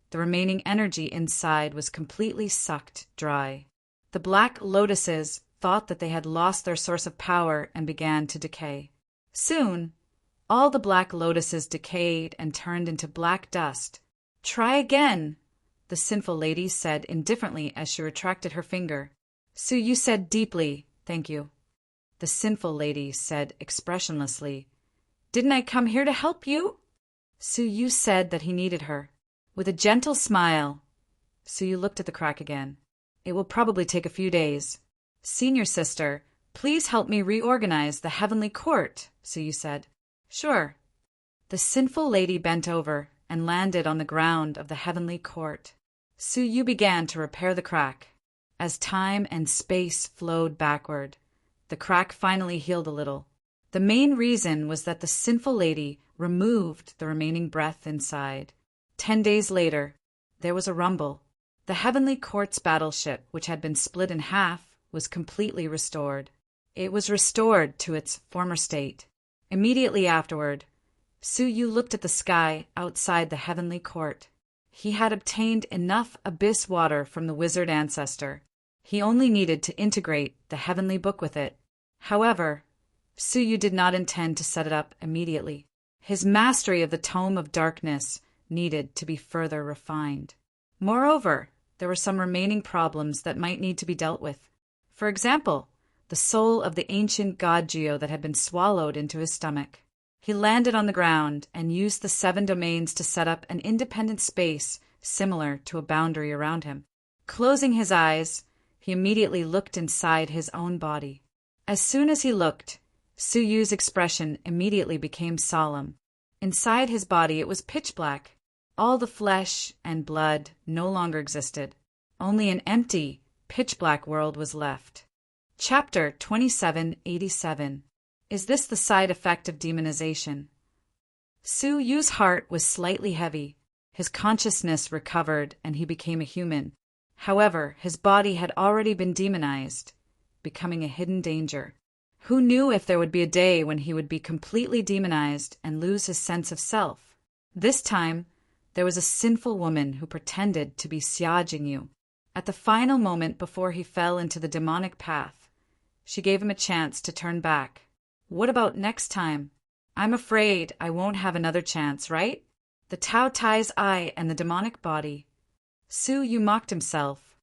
the remaining energy inside was completely sucked dry. The black lotuses thought that they had lost their source of power and began to decay. Soon, all the black lotuses decayed and turned into black dust. "Try again," the sinful lady said indifferently as she retracted her finger. Su Yu said deeply, "Thank you." The sinful lady said expressionlessly, "Didn't I come here to help you?" Su Yu said that he needed her. With a gentle smile, Su Yu looked at the crack again. "It will probably take a few days. Senior sister, please help me reorganize the heavenly court," Su Yu said. "Sure." The sinful lady bent over and landed on the ground of the heavenly court. Su Yu began to repair the crack. As time and space flowed backward, the crack finally healed a little. The main reason was that the sinful lady removed the remaining breath inside. 10 days later, there was a rumble. The heavenly court's battleship, which had been split in half, was completely restored. It was restored to its former state. Immediately afterward, Su Yu looked at the sky outside the heavenly court. He had obtained enough abyss water from the wizard ancestor. He only needed to integrate the heavenly book with it. However, Su Yu did not intend to set it up immediately. His mastery of the Tome of Darkness needed to be further refined. Moreover, there were some remaining problems that might need to be dealt with. For example, the soul of the ancient god Geo that had been swallowed into his stomach. He landed on the ground and used the 7 domains to set up an independent space similar to a boundary around him. Closing his eyes, he immediately looked inside his own body. As soon as he looked, Su Yu's expression immediately became solemn. Inside his body it was pitch black. All the flesh and blood no longer existed. Only an empty, pitch-black world was left. Chapter 2787. Is this the side effect of demonization? Su Yu's heart was slightly heavy. His consciousness recovered and he became a human. However, his body had already been demonized, becoming a hidden danger. Who knew if there would be a day when he would be completely demonized and lose his sense of self? This time, there was a sinful woman who pretended to be Xia Jingyu. At the final moment before he fell into the demonic path, she gave him a chance to turn back. What about next time? I'm afraid I won't have another chance, right? The Tao Tai's eye and the demonic body. Su Yu mocked himself.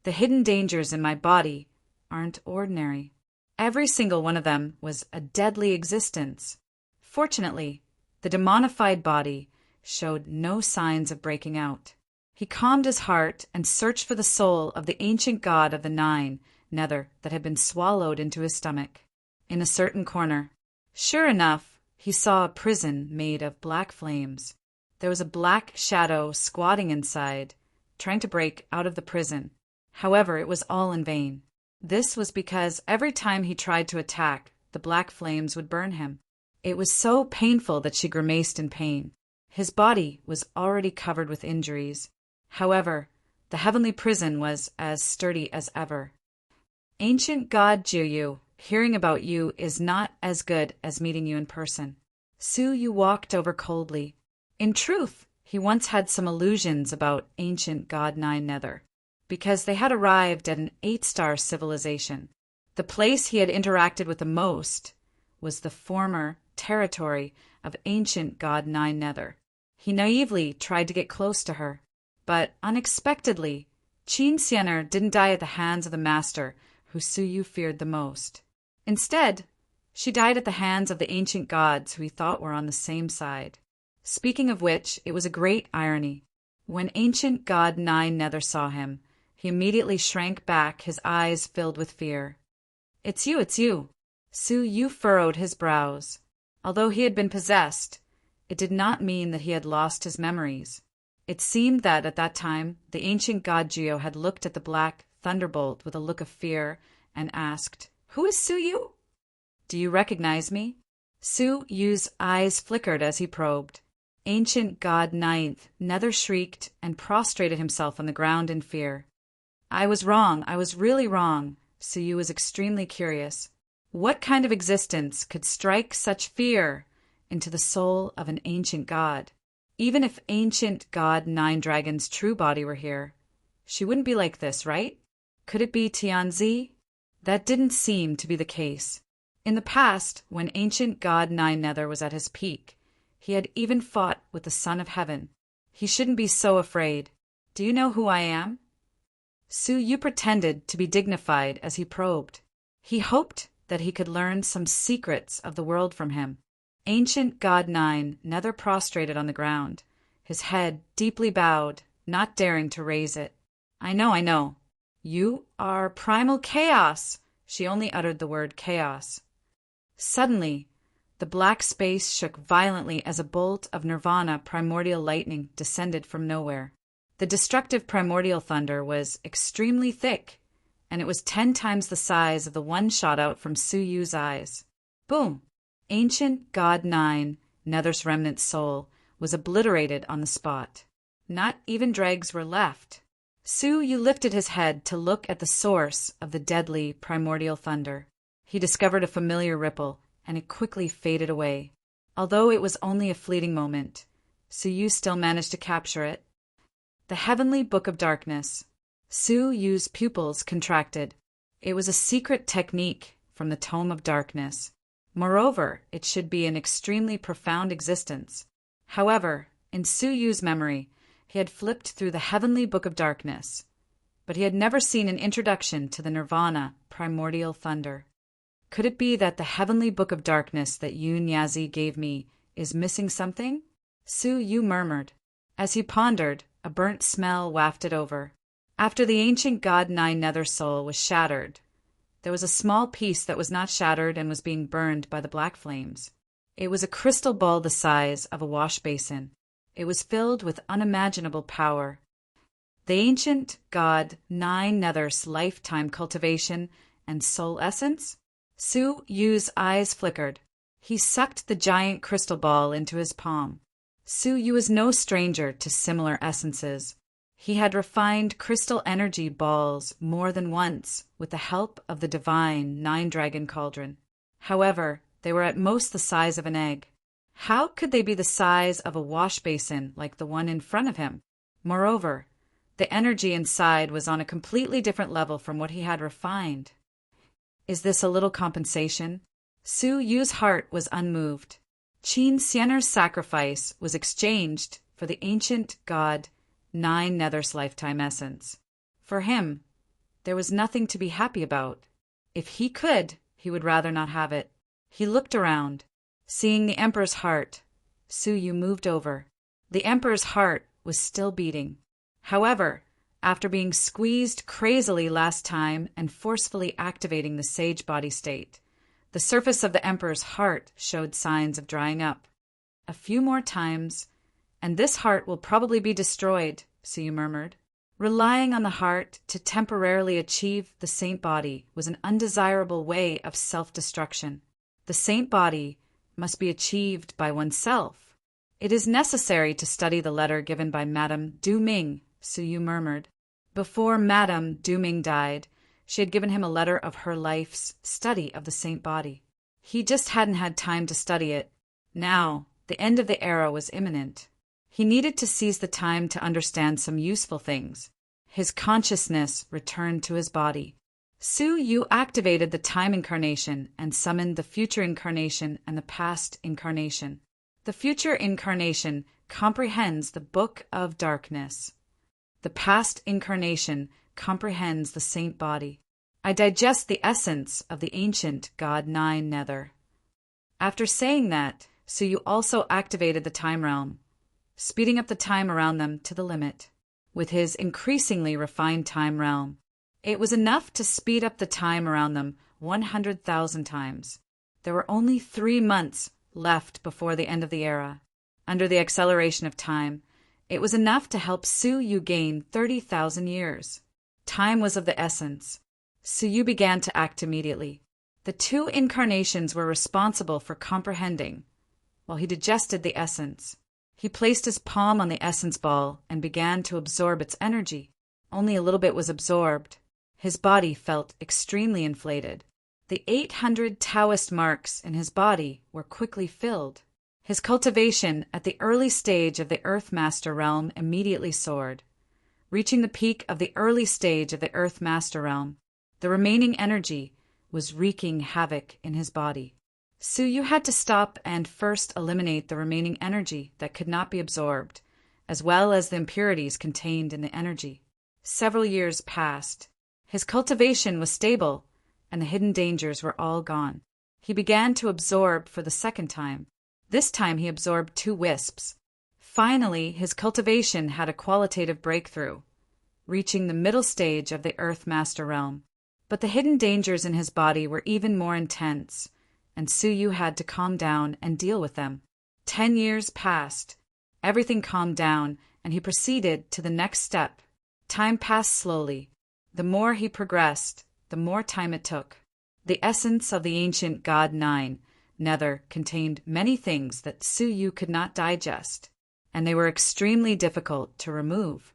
The hidden dangers in my body aren't ordinary. Every single one of them was a deadly existence. Fortunately, the demonified body showed no signs of breaking out. He calmed his heart and searched for the soul of the ancient god of the 9 nether that had been swallowed into his stomach. In a certain corner, sure enough, he saw a prison made of black flames. There was a black shadow squatting inside, trying to break out of the prison. However, it was all in vain. This was because every time he tried to attack, the black flames would burn him. It was so painful that she grimaced in pain. His body was already covered with injuries. However, the heavenly prison was as sturdy as ever. Ancient God Jiyu, hearing about you is not as good as meeting you in person. Su Yu walked over coldly. In truth, he once had some illusions about ancient God 9 Nether, because they had arrived at an 8-star civilization. The place he had interacted with the most was the former territory of ancient God 9 Nether. He naively tried to get close to her, but unexpectedly, Qin Xianer didn't die at the hands of the master who Su Yu feared the most. Instead, she died at the hands of the ancient gods who he thought were on the same side. Speaking of which, it was a great irony. When ancient God 9 Nether saw him, he immediately shrank back, his eyes filled with fear. It's you, it's you. Su Yu furrowed his brows. Although he had been possessed, it did not mean that he had lost his memories. It seemed that at that time, the ancient god Geo had looked at the black thunderbolt with a look of fear and asked, "Who is Su Yu? Do you recognize me?" Su Yu's eyes flickered as he probed. Ancient God 9th Nether shrieked and prostrated himself on the ground in fear. I was wrong. I was really wrong. Su Yu was extremely curious. What kind of existence could strike such fear into the soul of an ancient god? Even if ancient God 9 Dragon's true body were here, she wouldn't be like this, right? Could it be Tianzi? That didn't seem to be the case. In the past, when ancient God 9 Nether was at his peak, he had even fought with the Son of Heaven. He shouldn't be so afraid. Do you know who I am? Su Yu pretended to be dignified as he probed. He hoped that he could learn some secrets of the world from him. Ancient God 9 Nether prostrated on the ground, his head deeply bowed, not daring to raise it. I know. You are primal chaos. She only uttered the word chaos. Suddenly, the black space shook violently as a bolt of nirvana primordial lightning descended from nowhere. The destructive primordial thunder was extremely thick, and it was 10 times the size of the one shot out from Su Yu's eyes. Boom! Ancient God 9, Nether's remnant soul, was obliterated on the spot. Not even dregs were left. Su Yu lifted his head to look at the source of the deadly primordial thunder. He discovered a familiar ripple, and it quickly faded away. Although it was only a fleeting moment, Su still managed to capture it. The Heavenly Book of Darkness. Yu's pupils contracted. It was a secret technique from the Tome of Darkness. Moreover, it should be an extremely profound existence. However, in Yu's memory, he had flipped through the Heavenly Book of Darkness, but he had never seen an introduction to the Nirvana primordial thunder. Could it be that the Heavenly Book of Darkness that Yu Nyazi gave me is missing something? Yu murmured. As he pondered, a burnt smell wafted over. After the ancient god Nine Nether Soul was shattered, there was a small piece that was not shattered and was being burned by the black flames. It was a crystal ball the size of a wash basin. It was filled with unimaginable power. The ancient god Nine Nether's lifetime cultivation and soul essence? Yu's eyes flickered. He sucked the giant crystal ball into his palm. Yu was no stranger to similar essences. He had refined crystal energy balls more than once with the help of the divine Nine-Dragon Cauldron. However, they were at most the size of an egg. How could they be the size of a wash basin like the one in front of him? Moreover, the energy inside was on a completely different level from what he had refined. Is this a little compensation? Yu's heart was unmoved. Qin Xian'er's sacrifice was exchanged for the ancient god Nine Nether's lifetime essence. For him, there was nothing to be happy about. If he could, he would rather not have it. He looked around. Seeing the Emperor's heart, Yu moved over. The Emperor's heart was still beating. However, after being squeezed crazily last time and forcefully activating the sage body state, the surface of the Emperor's heart showed signs of drying up. A few more times, and this heart will probably be destroyed, Yu murmured. Relying on the heart to temporarily achieve the saint body was an undesirable way of self-destruction. The saint body must be achieved by oneself. It is necessary to study the letter given by Madame Du Ming, Yu murmured. Before Madame Du Ming died, she had given him a letter of her life's study of the saint body. He just hadn't had time to study it. Now, the end of the era was imminent. He needed to seize the time to understand some useful things. His consciousness returned to his body. Yu activated the time incarnation and summoned the future incarnation and the past incarnation. The future incarnation comprehends the Book of Darkness. The past incarnation comprehends the saint body. I digest the essence of the ancient god Nine Nether. After saying that, Yu also activated the time realm, speeding up the time around them to the limit. With his increasingly refined time realm, it was enough to speed up the time around them 100,000 times. There were only 3 months left before the end of the era. Under the acceleration of time, it was enough to help Yu gain 30,000 years. Time was of the essence. Yu began to act immediately. The 2 incarnations were responsible for comprehending, while he digested the essence. He placed his palm on the essence ball and began to absorb its energy. Only a little bit was absorbed. His body felt extremely inflated. The 800 Taoist marks in his body were quickly filled. His cultivation at the early stage of the Earth Master Realm immediately soared. Reaching the peak of the early stage of the Earth Master Realm, the remaining energy was wreaking havoc in his body. Yu had to stop and first eliminate the remaining energy that could not be absorbed, as well as the impurities contained in the energy. Several years passed. His cultivation was stable, and the hidden dangers were all gone. He began to absorb for the second time. This time he absorbed 2 wisps. Finally, his cultivation had a qualitative breakthrough, reaching the middle stage of the Earth Master Realm. But the hidden dangers in his body were even more intense, and Yu had to calm down and deal with them. 10 years passed. Everything calmed down, and he proceeded to the next step. Time passed slowly. The more he progressed, the more time it took. The essence of the ancient god Nine Nether contained many things that Yu could not digest, and they were extremely difficult to remove.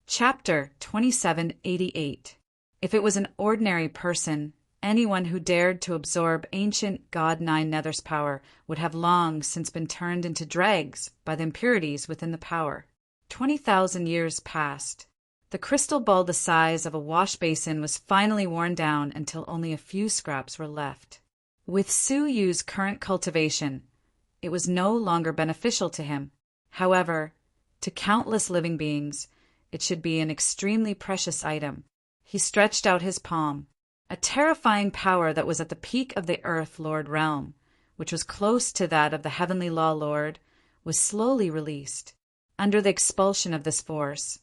Chapter 2788. If it was an ordinary person, Anyone who dared to absorb ancient God Nine Nether's power would have long since been turned into dregs by the impurities within the power. 20,000 years passed. The crystal ball the size of a wash basin was finally worn down until only a few scraps were left. With Su Yu's current cultivation, it was no longer beneficial to him. However, to countless living beings, it should be an extremely precious item. He stretched out his palm. A terrifying power that was at the peak of the Earth Lord realm, which was close to that of the Heavenly Law Lord, was slowly released. Under the expulsion of this force,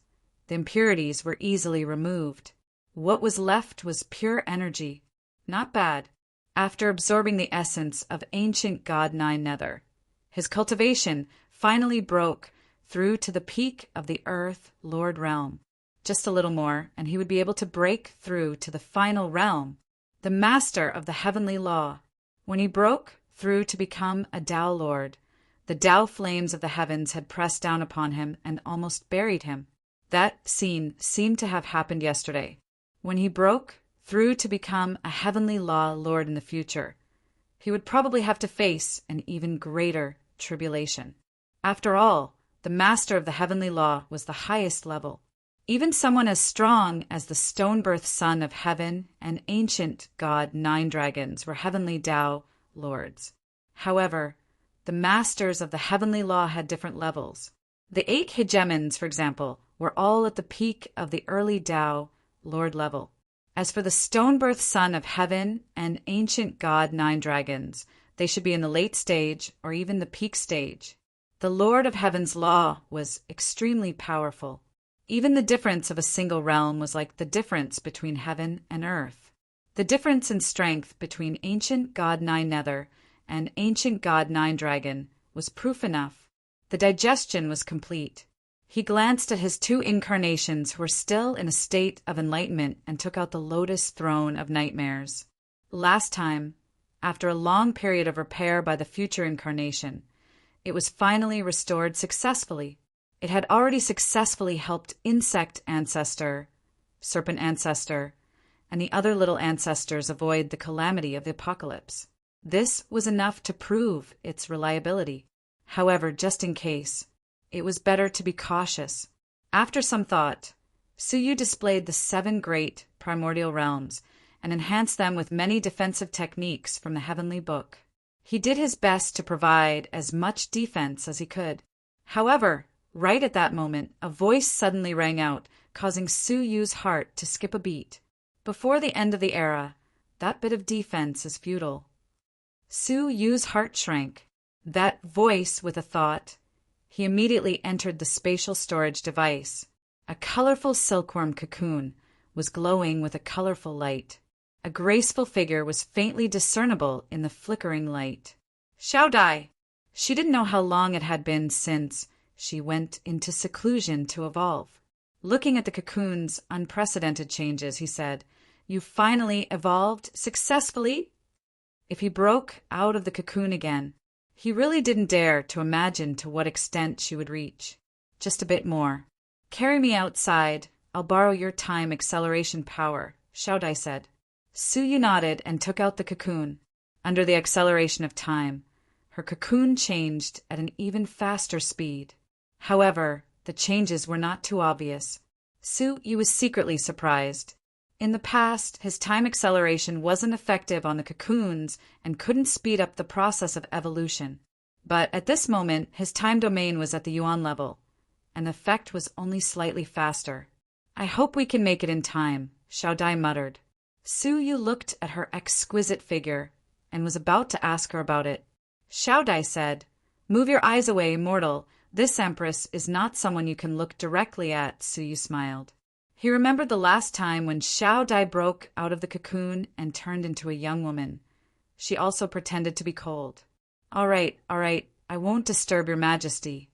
the impurities were easily removed. What was left was pure energy. Not bad. After absorbing the essence of ancient God Nine Nether, his cultivation finally broke through to the peak of the Earth Lord realm. Just a little more, and he would be able to break through to the final realm, the master of the heavenly law. When he broke through to become a Tao Lord, the Tao flames of the heavens had pressed down upon him and almost buried him. That scene seemed to have happened yesterday. When he broke through to become a heavenly law Lord in the future, he would probably have to face an even greater tribulation. After all, the master of the heavenly law was the highest level. Even someone as strong as the stone-birthed son of heaven and ancient god Nine Dragons were heavenly Tao lords. However, the masters of the heavenly law had different levels. The 8 hegemons, for example, were all at the peak of the early Tao Lord level. As for the stone-birthed son of heaven and ancient god Nine Dragons, they should be in the late stage or even the peak stage. The Lord of Heaven's law was extremely powerful. Even the difference of a single realm was like the difference between heaven and earth. The difference in strength between ancient god Nine Nether and ancient god Nine Dragon was proof enough. The digestion was complete. He glanced at his 2 incarnations who were still in a state of enlightenment and took out the lotus throne of nightmares. Last time, after a long period of repair by the future incarnation, it was finally restored successfully. It had already successfully helped Insect Ancestor, Serpent Ancestor, and the other little ancestors avoid the calamity of the apocalypse. This was enough to prove its reliability. However, just in case, it was better to be cautious. After some thought, Su Yu displayed the 7 great primordial realms and enhanced them with many defensive techniques from the heavenly book. He did his best to provide as much defense as he could. However, right at that moment, a voice suddenly rang out, causing Su Yu's heart to skip a beat. Before the end of the era, that bit of defense is futile. Su Yu's heart shrank. That voice with a thought. He immediately entered the spatial storage device. A colorful silkworm cocoon was glowing with a colorful light. A graceful figure was faintly discernible in the flickering light. Xiao Dai! She didn't know how long it had been since she went into seclusion to evolve. Looking at the cocoon's unprecedented changes, he said, "You finally evolved successfully?" If he broke out of the cocoon again, he really didn't dare to imagine to what extent she would reach. Just a bit more. "Carry me outside. I'll borrow your time acceleration power," Xiao Dai said. Su Yu nodded and took out the cocoon. Under the acceleration of time, her cocoon changed at an even faster speed. However, the changes were not too obvious. Su Yu was secretly surprised. In the past, his time acceleration wasn't effective on the cocoons and couldn't speed up the process of evolution. But at this moment, his time domain was at the Yuan level, and the effect was only slightly faster. "I hope we can make it in time," Xiao Dai muttered. Su Yu looked at her exquisite figure and was about to ask her about it. Xiao Dai said, "Move your eyes away, mortal. This empress is not someone you can look directly at." Su Yu smiled. He remembered the last time when Xiao Dai broke out of the cocoon and turned into a young woman. She also pretended to be cold. All right, I won't disturb your majesty."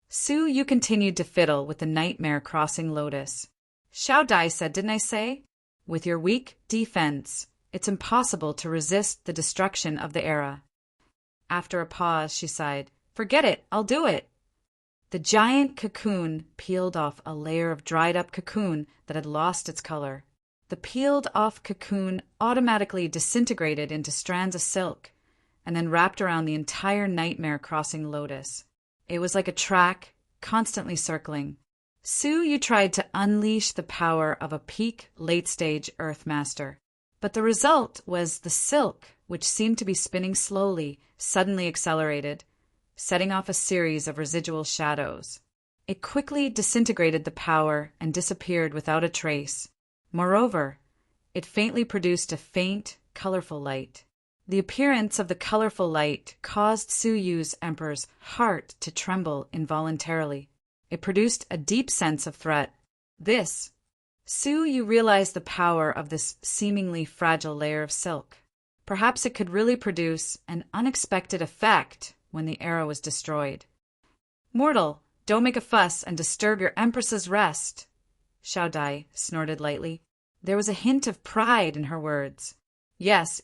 Su Yu continued to fiddle with the nightmare-crossing lotus. Xiao Dai said, "Didn't I say? With your weak defense, it's impossible to resist the destruction of the era." After a pause, she sighed, "Forget it, I'll do it." The giant cocoon peeled off a layer of dried-up cocoon that had lost its color. The peeled-off cocoon automatically disintegrated into strands of silk and then wrapped around the entire nightmare-crossing lotus. It was like a track, constantly circling. Su-yu tried to unleash the power of a peak, late-stage Earthmaster. But the result was the silk, which seemed to be spinning slowly, suddenly accelerated, setting off a series of residual shadows. It quickly disintegrated the power and disappeared without a trace. Moreover, it faintly produced a faint, colorful light. The appearance of the colorful light caused Su-yu's emperor's heart to tremble involuntarily. It produced a deep sense of threat. Su-yu realized the power of this seemingly fragile layer of silk. Perhaps it could really produce an unexpected effect when the arrow was destroyed. "Mortal, don't make a fuss and disturb your empress's rest," Xiao Dai snorted lightly. There was a hint of pride in her words. Yes,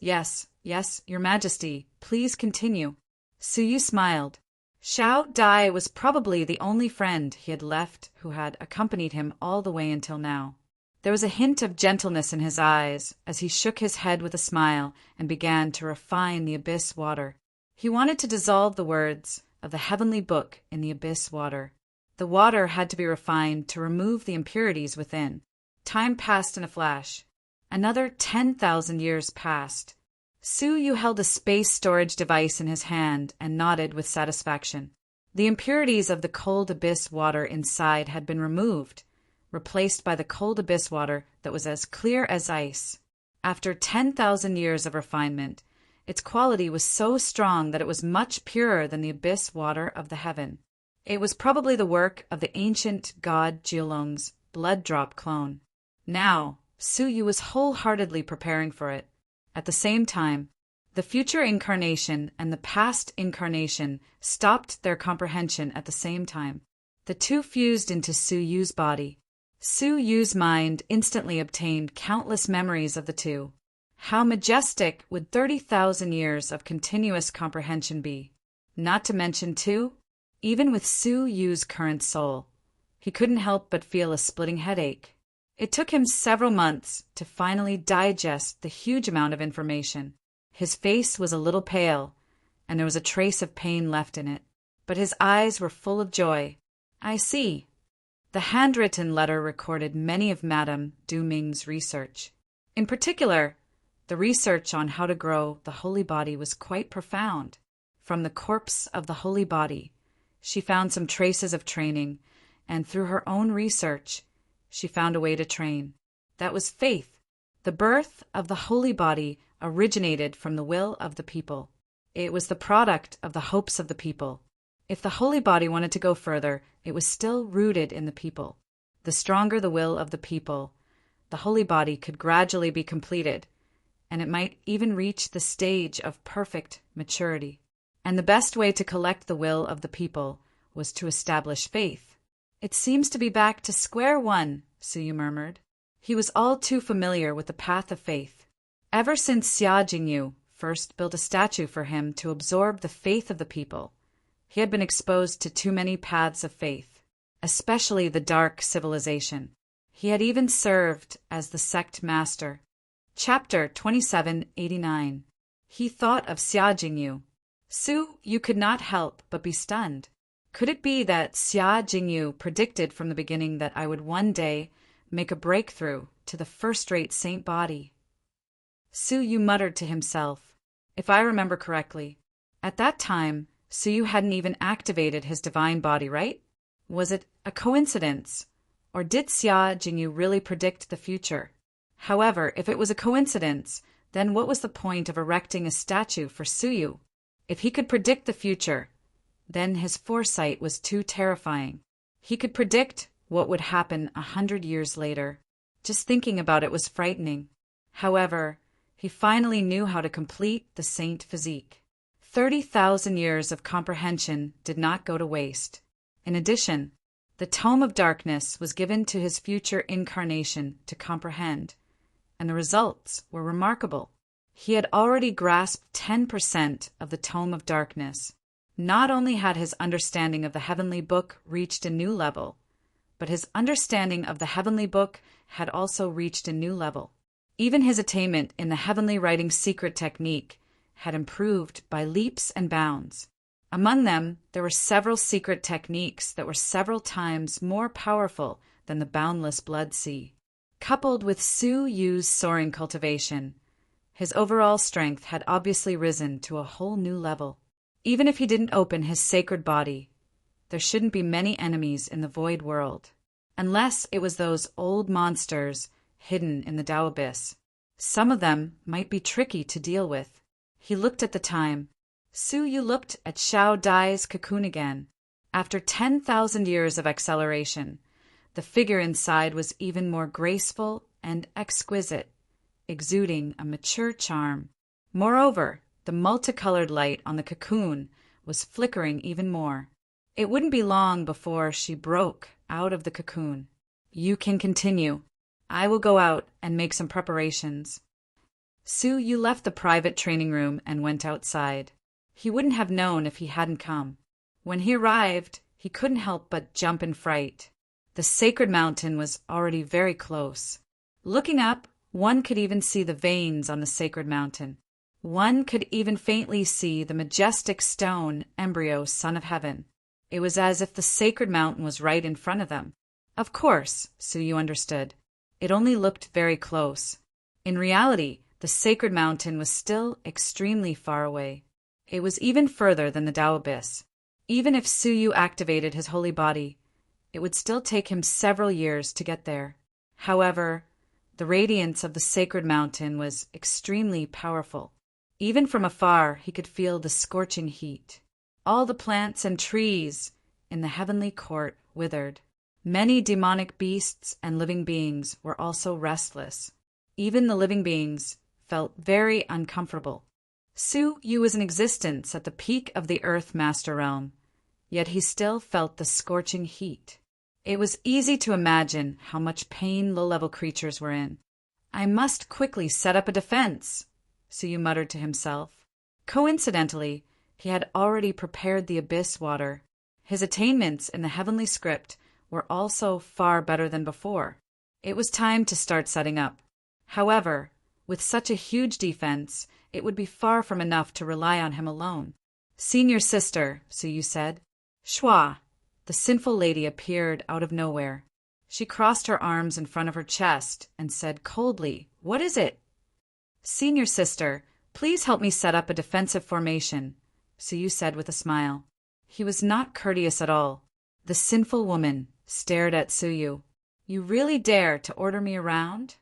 your majesty, please continue." Su-yu smiled. Xiao Dai was probably the only friend he had left who had accompanied him all the way until now. There was a hint of gentleness in his eyes as he shook his head with a smile and began to refine the abyss water. He wanted to dissolve the words of the heavenly book in the abyss water. The water had to be refined to remove the impurities within. Time passed in a flash. Another 10,000 years passed. Su-yu held a space storage device in his hand and nodded with satisfaction. The impurities of the cold abyss water inside had been removed, replaced by the cold abyss water that was as clear as ice. After 10,000 years of refinement, its quality was so strong that it was much purer than the abyss water of the heaven. It was probably the work of the ancient god Jiulong's blood drop clone. Now, Su-yu was wholeheartedly preparing for it. At the same time, the future incarnation and the past incarnation stopped their comprehension at the same time. The two fused into Su-yu's body. Su-yu's mind instantly obtained countless memories of the two. How majestic would 30,000 years of continuous comprehension be? Not to mention, too, even with Su-yu's current soul, he couldn't help but feel a splitting headache. It took him several months to finally digest the huge amount of information. His face was a little pale, and there was a trace of pain left in it, but his eyes were full of joy. "I see." The handwritten letter recorded many of Madame Du Ming's research. In particular, the research on how to grow the holy body was quite profound. From the corpse of the holy body, she found some traces of training, and through her own research, she found a way to train. That was faith. The birth of the holy body originated from the will of the people. It was the product of the hopes of the people. If the holy body wanted to go further, it was still rooted in the people. The stronger the will of the people, the holy body could gradually be completed, and it might even reach the stage of perfect maturity. And the best way to collect the will of the people was to establish faith. "It seems to be back to square one," Su-yu murmured. He was all too familiar with the path of faith. Ever since Xia Jingyu first built a statue for him to absorb the faith of the people, he had been exposed to too many paths of faith, especially the dark civilization. He had even served as the sect master. Chapter 2789. He thought of Xia Jingyu. Su-yu could not help but be stunned. Could it be that Xia Jingyu predicted from the beginning that I would one day make a breakthrough to the first-rate saint body? Su-yu muttered to himself. If I remember correctly, at that time, Su-yu hadn't even activated his divine body, right? Was it a coincidence? Or did Xia Jingyu really predict the future? However, if it was a coincidence, then what was the point of erecting a statue for Su-yu? If he could predict the future, then his foresight was too terrifying. He could predict what would happen 100 years later. Just thinking about it was frightening. However, he finally knew how to complete the saint physique. 30,000 years of comprehension did not go to waste. In addition, the Tome of Darkness was given to his future incarnation to comprehend, and the results were remarkable. He had already grasped 10% of the Tome of Darkness. Not only had his understanding of the heavenly book reached a new level, but his understanding of the heavenly book had also reached a new level. Even his attainment in the heavenly writing secret technique had improved by leaps and bounds. Among them, there were several secret techniques that were several times more powerful than the boundless blood sea. Coupled with Su Yu's soaring cultivation, his overall strength had obviously risen to a whole new level. Even if he didn't open his sacred body, there shouldn't be many enemies in the void world, unless it was those old monsters hidden in the Tao abyss. Some of them might be tricky to deal with. He looked at the time. Su Yu looked at Xiao Dai's cocoon again. After 10,000 years of acceleration, the figure inside was even more graceful and exquisite, exuding a mature charm. Moreover, the multicolored light on the cocoon was flickering even more. It wouldn't be long before she broke out of the cocoon. You can continue. I will go out and make some preparations. Su Yu left the private training room and went outside. He wouldn't have known if he hadn't come. When he arrived, he couldn't help but jump in fright. The sacred mountain was already very close. Looking up, one could even see the veins on the sacred mountain. One could even faintly see the majestic stone embryo son of heaven. It was as if the sacred mountain was right in front of them. Of course, Su Yu understood. It only looked very close. In reality, the sacred mountain was still extremely far away. It was even further than the Tao abyss. Even if Su Yu activated his holy body, it would still take him several years to get there. However, the radiance of the sacred mountain was extremely powerful. Even from afar, he could feel the scorching heat. All the plants and trees in the heavenly court withered. Many demonic beasts and living beings were also restless. Even the living beings felt very uncomfortable. Su Yu was in existence at the peak of the Earth Master Realm, yet he still felt the scorching heat. It was easy to imagine how much pain low-level creatures were in. I must quickly set up a defense, Su Yu muttered to himself. Coincidentally, he had already prepared the abyss water. His attainments in the heavenly script were also far better than before. It was time to start setting up. However, with such a huge defense, it would be far from enough to rely on him alone. Senior sister, Su Yu said. Shua, the sinful lady appeared out of nowhere. She crossed her arms in front of her chest and said coldly, What is it? Senior sister, please help me set up a defensive formation, Su Yu said with a smile. He was not courteous at all. The sinful woman stared at Su Yu. You really dare to order me around?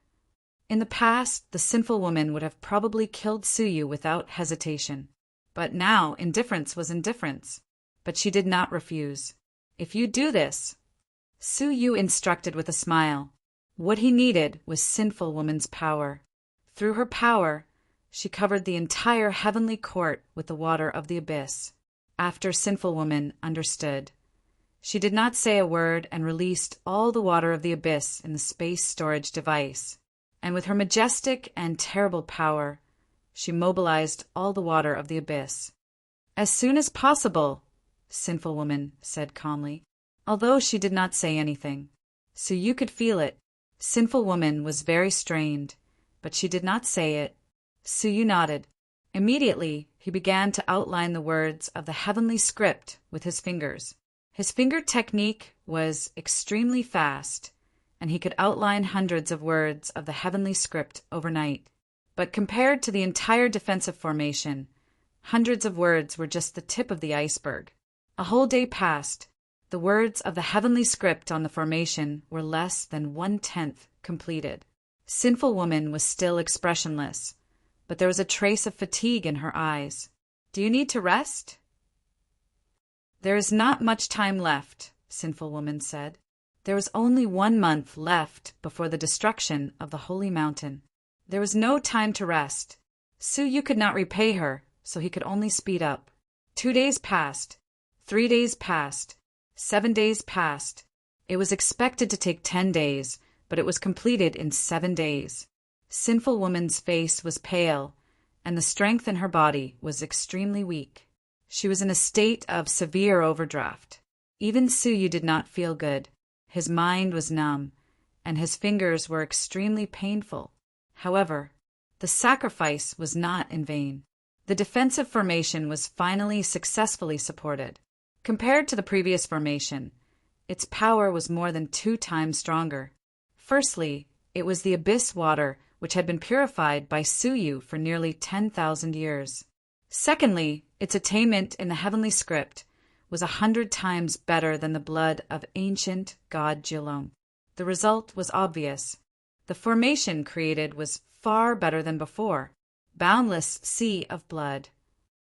In the past, the sinful woman would have probably killed Su Yu without hesitation. But now indifference was indifference. But she did not refuse. If you do this, Su Yu instructed with a smile. What he needed was sinful woman's power. Through her power, she covered the entire heavenly court with the water of the abyss. After sinful woman understood, she did not say a word and released all the water of the abyss in the space storage device. And with her majestic and terrible power, she mobilized all the water of the abyss. As soon as possible, sinful woman said calmly, although she did not say anything. So you could feel it. Sinful woman was very strained, but she did not say it. Su Yu nodded. Immediately, he began to outline the words of the heavenly script with his fingers. His finger technique was extremely fast, and he could outline hundreds of words of the heavenly script overnight. But compared to the entire defensive formation, hundreds of words were just the tip of the iceberg. A whole day passed. The words of the heavenly script on the formation were less than 1/10 completed. Sinful woman was still expressionless, but there was a trace of fatigue in her eyes. Do you need to rest? There is not much time left, sinful woman said. There was only 1 month left before the destruction of the holy mountain. There was no time to rest. Su Yu could not repay her, so he could only speed up. 2 days passed. 3 days passed. 7 days passed. It was expected to take 10 days, but it was completed in 7 days. Sinful woman's face was pale, and the strength in her body was extremely weak. She was in a state of severe overdraft. Even Su Yu did not feel good. His mind was numb, and his fingers were extremely painful. However, the sacrifice was not in vain. The defensive formation was finally successfully supported. Compared to the previous formation, its power was more than 2 times stronger. Firstly, it was the abyss water which had been purified by Suyu for nearly 10,000 years. Secondly, its attainment in the heavenly script was 100 times better than the blood of ancient god Jilong. The result was obvious. The formation created was far better than before. Boundless sea of blood.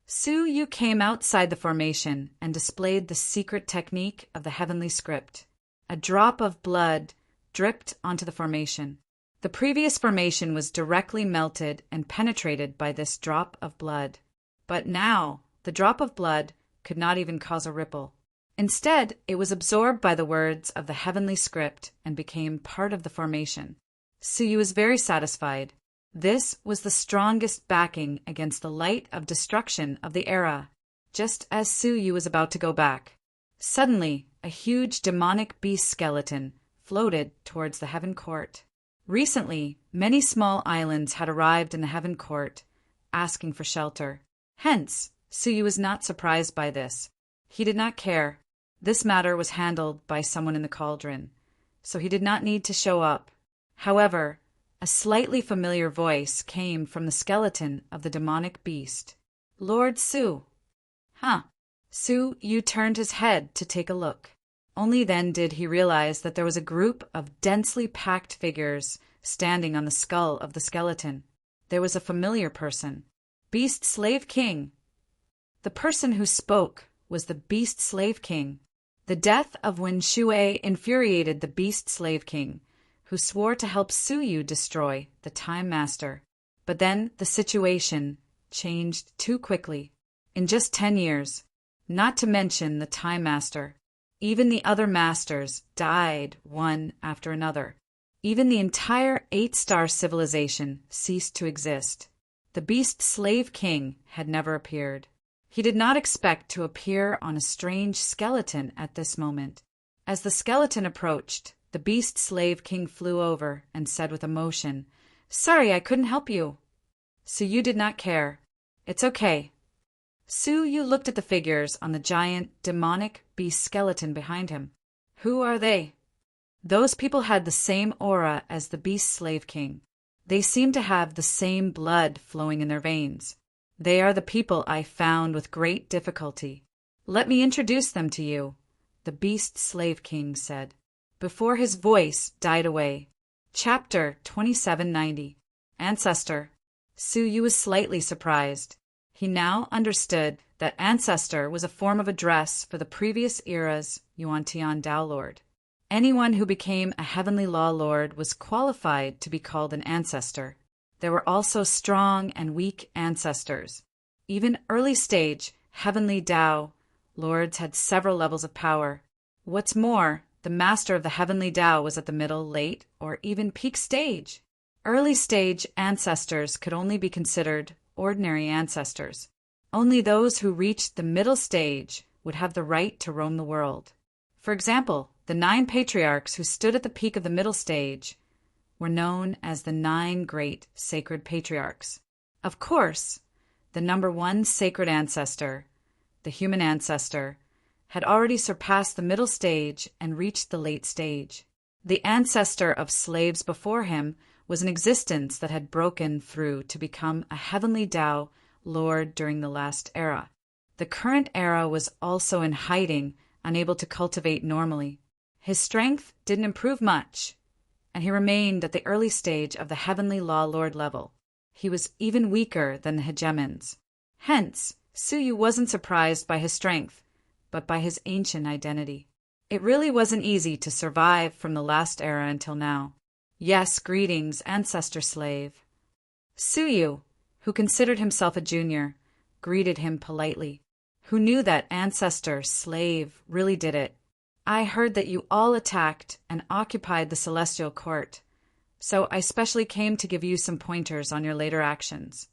Suyu came outside the formation and displayed the secret technique of the heavenly script. A drop of blood dripped onto the formation. The previous formation was directly melted and penetrated by this drop of blood. But now, the drop of blood could not even cause a ripple. Instead, it was absorbed by the words of the heavenly script and became part of the formation. Suyu was very satisfied. This was the strongest backing against the light of destruction of the era. Just as Suyu was about to go back, suddenly a huge demonic beast skeleton floated towards the heaven court. Recently, many small islands had arrived in the heaven court, asking for shelter. Hence, Suyu was not surprised by this. He did not care. This matter was handled by someone in the Cauldron, so he did not need to show up. However, a slightly familiar voice came from the skeleton of the demonic beast. Lord Su. Huh. Suyu turned his head to take a look. Only then did he realize that there was a group of densely packed figures standing on the skull of the skeleton. There was a familiar person. Beast Slave King. The person who spoke was the Beast Slave King. The death of Wen Shui infuriated the Beast Slave King, who swore to help Suyu destroy the Time Master. But then the situation changed too quickly. In just 10 years, not to mention the Time Master, even the other masters died one after another. Even the entire 8-star civilization ceased to exist. The Beast Slave King had never appeared. He did not expect to appear on a strange skeleton at this moment. As the skeleton approached, the Beast Slave King flew over and said with emotion, "Sorry, I couldn't help you." Suyu did not care. "It's okay." Suyu looked at the figures on the giant, demonic beast skeleton behind him. Who are they? Those people had the same aura as the Beast Slave King. They seemed to have the same blood flowing in their veins. They are the people I found with great difficulty. Let me introduce them to you, the Beast Slave King said, before his voice died away. Chapter 2790. Ancestor. Suyu was slightly surprised. He now understood that Ancestor was a form of address for the previous era's Yuan-Tian Tao Lord. Anyone who became a Heavenly Law Lord was qualified to be called an Ancestor. There were also strong and weak ancestors. Even early-stage Heavenly Tao Lords had several levels of power. What's more, the Master of the Heavenly Tao was at the middle, late, or even peak stage. Early-stage ancestors could only be considered ordinary ancestors. Only those who reached the middle stage would have the right to roam the world. For example, the 9 patriarchs who stood at the peak of the middle stage were known as the 9 great sacred patriarchs. Of course, the number 1 sacred ancestor, the human ancestor, had already surpassed the middle stage and reached the late stage. The ancestor of slaves before him was an existence that had broken through to become a Heavenly Tao Lord during the last era. The current era was also in hiding, unable to cultivate normally. His strength didn't improve much, and he remained at the early stage of the Heavenly Law Lord level. He was even weaker than the hegemons. Hence, Suyu wasn't surprised by his strength, but by his ancient identity. It really wasn't easy to survive from the last era until now. Yes, greetings, ancestor slave. Suyu, who considered himself a junior, greeted him politely. Who knew that ancestor slave really did it? I heard that you all attacked and occupied the celestial court, so I specially came to give you some pointers on your later actions.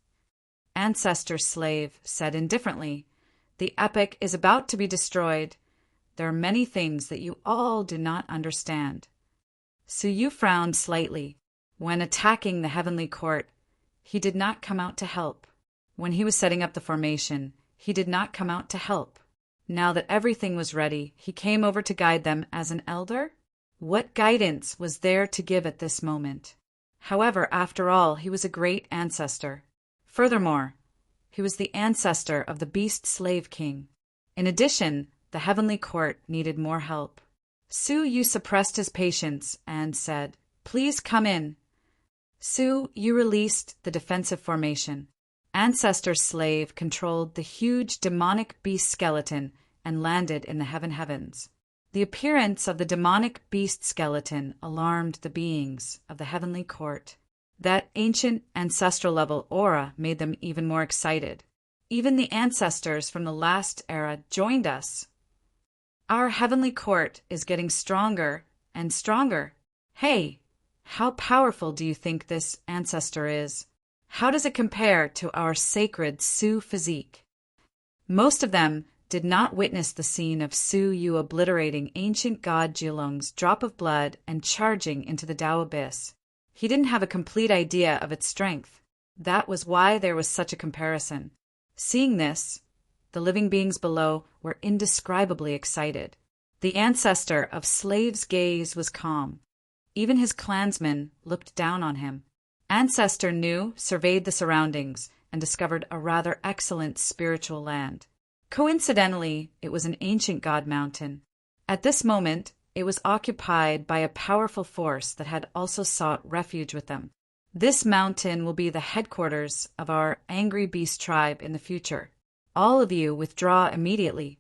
Ancestor slave said indifferently, the epic is about to be destroyed. there are many things that you all do not understand. Su Yu frowned slightly. When attacking the heavenly court, he did not come out to help. When he was setting up the formation, he did not come out to help. Now that everything was ready, he came over to guide them as an elder? What guidance was there to give at this moment? However, after all, he was a great ancestor. Furthermore, he was the ancestor of the Beast Slave King. In addition, the heavenly court needed more help. Su Yu suppressed his patience and said, "Please come in." Su Yu released the defensive formation. Ancestor Slave controlled the huge demonic beast skeleton and landed in the heavens. The appearance of the demonic beast skeleton alarmed the beings of the heavenly court. That ancient ancestral-level aura made them even more excited. Even the ancestors from the last era joined us. Our heavenly court is getting stronger and stronger. Hey, how powerful do you think this ancestor is? How does it compare to our sacred Su physique? Most of them did not witness the scene of Su Yu obliterating ancient god Jilong's drop of blood and charging into the Tao abyss. He didn't have a complete idea of its strength. That was why there was such a comparison. Seeing this, the living beings below were indescribably excited. The ancestor of Slave's gaze was calm. Even his clansmen looked down on him. Ancestor Nu surveyed the surroundings and discovered a rather excellent spiritual land. Coincidentally, it was an ancient god mountain. At this moment, it was occupied by a powerful force that had also sought refuge with them. This mountain will be the headquarters of our angry beast tribe in the future. All of you withdraw immediately.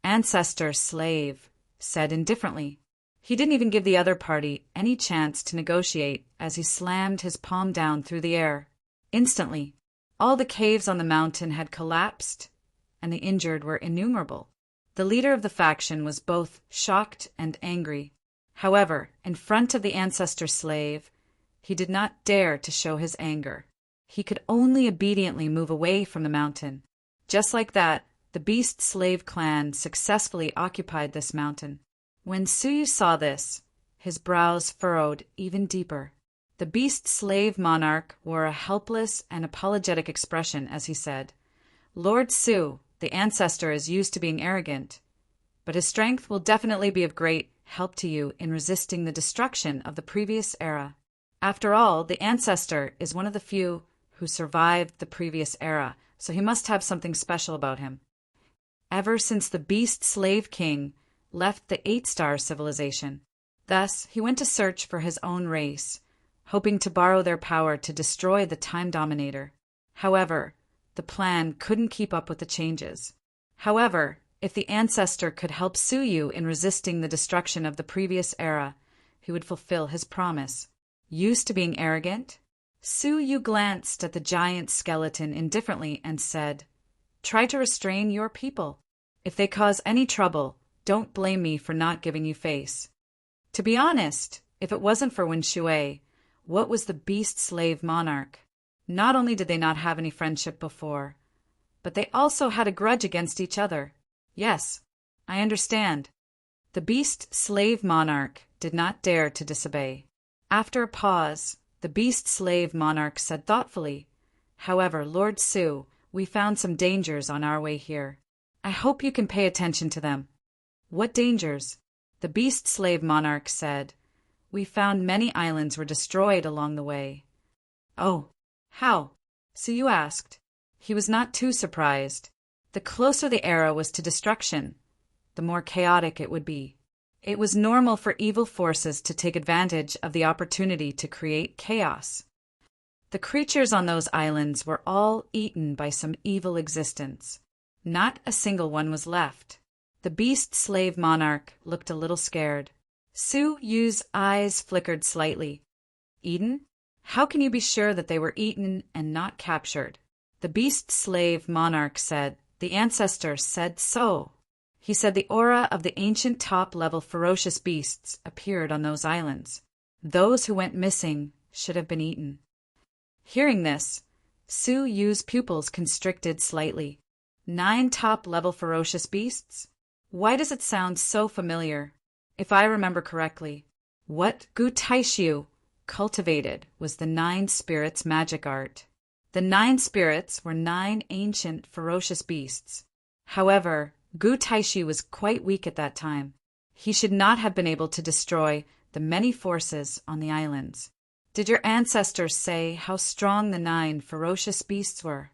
Ancestor Slave said indifferently. He didn't even give the other party any chance to negotiate as he slammed his palm down through the air. Instantly, all the caves on the mountain had collapsed, and the injured were innumerable. The leader of the faction was both shocked and angry. However, in front of the ancestor Slave, he did not dare to show his anger. He could only obediently move away from the mountain. Just like that, the Beast Slave clan successfully occupied this mountain. When Su Yu saw this, his brows furrowed even deeper. The Beast Slave monarch wore a helpless and apologetic expression as he said, "Lord Su, the ancestor is used to being arrogant, but his strength will definitely be of great help to you in resisting the destruction of the previous era. After all, the ancestor is one of the few who survived the previous era, so he must have something special about him." Ever since the Beast Slave King left the 8-star civilization, thus he went to search for his own race, hoping to borrow their power to destroy the Time Dominator. However, the plan couldn't keep up with the changes. However, if the ancestor could help Su Yu in resisting the destruction of the previous era, he would fulfill his promise. Used to being arrogant, Su Yu glanced at the giant skeleton indifferently and said, "Try to restrain your people. If they cause any trouble, don't blame me for not giving you face." To be honest, if it wasn't for Wen Shui, what was the Beast Slave monarch? Not only did they not have any friendship before, but they also had a grudge against each other. Yes, I understand. The Beast Slave monarch did not dare to disobey. After a pause, the Beast Slave monarch said thoughtfully, "However, Lord Su, we found some dangers on our way here. I hope you can pay attention to them." "What dangers?" The Beast Slave monarch said, "We found many islands were destroyed along the way." "Oh, how?" Su Yu asked. He was not too surprised. The closer the era was to destruction, the more chaotic it would be. It was normal for evil forces to take advantage of the opportunity to create chaos. The creatures on those islands were all eaten by some evil existence. Not a single one was left. The Beast Slave monarch looked a little scared. Su Yu's eyes flickered slightly. "Eaten? How can you be sure that they were eaten and not captured?" The Beast Slave monarch said, "The ancestor said so." He said the aura of the ancient top-level ferocious beasts appeared on those islands. Those who went missing should have been eaten. Hearing this, Su Yu's pupils constricted slightly. 9 top-level ferocious beasts? Why does it sound so familiar? If I remember correctly, what Gu Taishu cultivated was the 9 spirits magic art. The 9 spirits were 9 ancient, ferocious beasts. However, Gu Taishu was quite weak at that time. He should not have been able to destroy the many forces on the islands. Did your ancestors say how strong the 9 ferocious beasts were?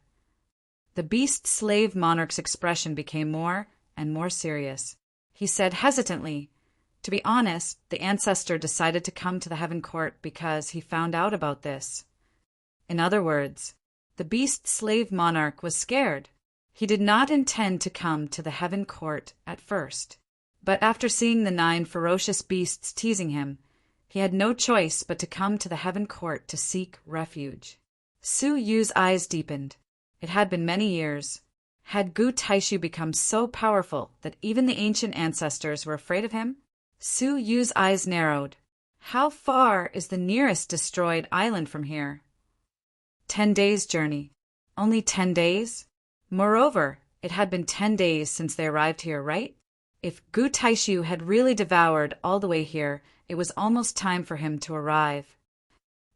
The beast slave monarch's expression became more and more serious. He said hesitantly, to be honest, the ancestor decided to come to the Heaven Court because he found out about this. In other words, the beast slave monarch was scared. He did not intend to come to the Heaven Court at first. But after seeing the 9 ferocious beasts teasing him, he had no choice but to come to the Heaven Court to seek refuge. Su Yu's eyes deepened. It had been many years. Had Gu Taishu become so powerful that even the ancient ancestors were afraid of him? Su Yu's eyes narrowed. How far is the nearest destroyed island from here? 10 days' journey. Only 10 days? Moreover, it had been 10 days since they arrived here, right? If Gu Taishu had really devoured all the way here, it was almost time for him to arrive.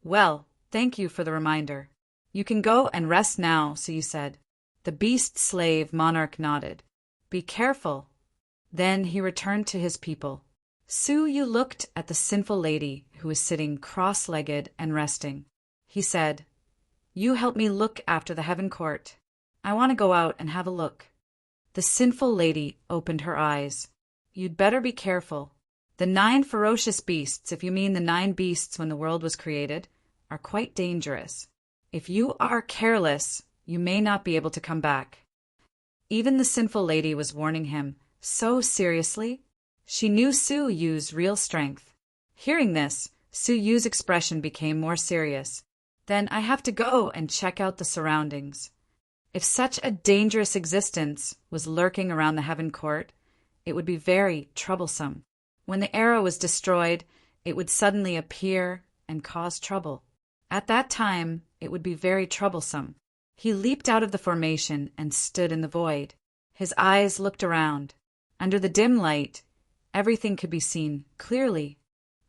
Well, thank you for the reminder. You can go and rest now, Su Yu said. The beast slave monarch nodded. Be careful. Then he returned to his people. Su Yu looked at the sinful lady who was sitting cross-legged and resting. He said, You help me look after the Heaven Court. I want to go out and have a look. The sinful lady opened her eyes. You'd better be careful. The 9 ferocious beasts, if you mean the 9 beasts when the world was created, are quite dangerous. If you are careless, you may not be able to come back. Even the sinful lady was warning him, so seriously. She knew Su Yu's real strength. Hearing this, Su Yu's expression became more serious. Then I have to go and check out the surroundings. If such a dangerous existence was lurking around the Heaven Court, it would be very troublesome. When the arrow was destroyed, it would suddenly appear and cause trouble. At that time, it would be very troublesome. He leaped out of the formation and stood in the void. His eyes looked around. Under the dim light, everything could be seen clearly.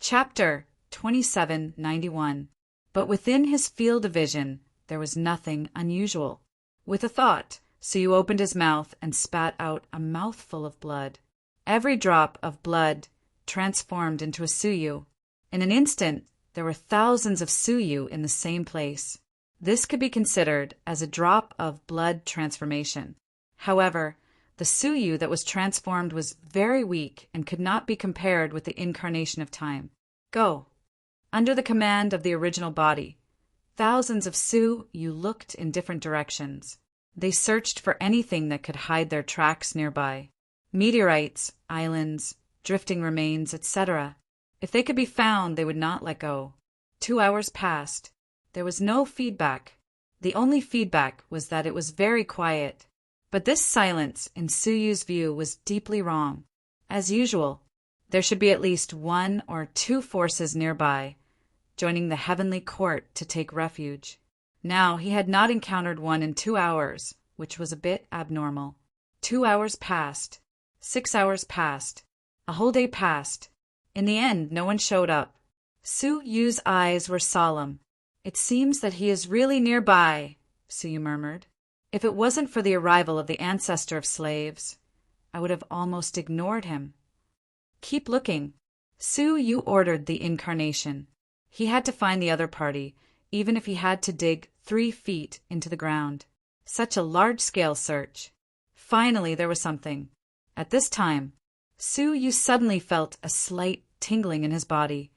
Chapter 2791. But within his field of vision, there was nothing unusual. With a thought, Su Yu opened his mouth and spat out a mouthful of blood. Every drop of blood transformed into a Su Yu. In an instant, there were thousands of Su Yu in the same place. This could be considered as a drop of blood transformation. However, the Su Yu that was transformed was very weak and could not be compared with the incarnation of time. Go. Under the command of the original body, thousands of Su Yu looked in different directions. They searched for anything that could hide their tracks nearby. Meteorites, islands, drifting remains, etc. If they could be found, they would not let go. 2 hours passed. There was no feedback. The only feedback was that it was very quiet. But this silence, in Su Yu's view, was deeply wrong. As usual, there should be at least 1 or 2 forces nearby, joining the heavenly court to take refuge. Now he had not encountered one in 2 hours, which was a bit abnormal. 2 hours passed. 6 hours passed. A whole day passed. In the end, no one showed up. Su Yu's eyes were solemn. It seems that he is really nearby, Su Yu murmured. If it wasn't for the arrival of the ancestor of slaves, I would have almost ignored him. Keep looking. Su Yu ordered the incarnation. He had to find the other party, even if he had to dig 3 feet into the ground. Such a large-scale search. Finally, there was something. At this time, Su Yu suddenly felt a slight tingling in his body,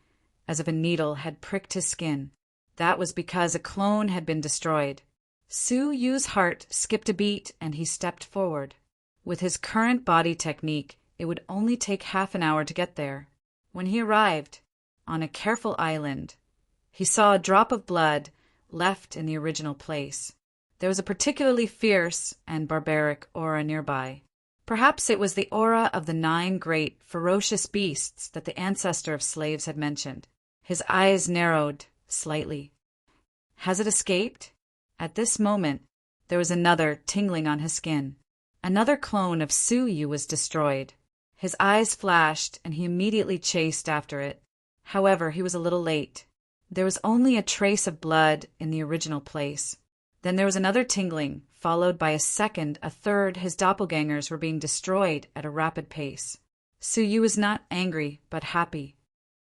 as if a needle had pricked his skin. That was because a clone had been destroyed. Su Yu's heart skipped a beat and he stepped forward. With his current body technique, it would only take half an hour to get there. When he arrived, on a careful island, he saw a drop of blood left in the original place. There was a particularly fierce and barbaric aura nearby. Perhaps it was the aura of the 9 great, ferocious beasts that the ancestor of slaves had mentioned. His eyes narrowed slightly. Has it escaped? At this moment, there was another tingling on his skin. Another clone of Su Yu was destroyed. His eyes flashed, and he immediately chased after it. However, he was a little late. There was only a trace of blood in the original place. Then there was another tingling, followed by a second, a third. His doppelgangers were being destroyed at a rapid pace. Su Yu was not angry, but happy.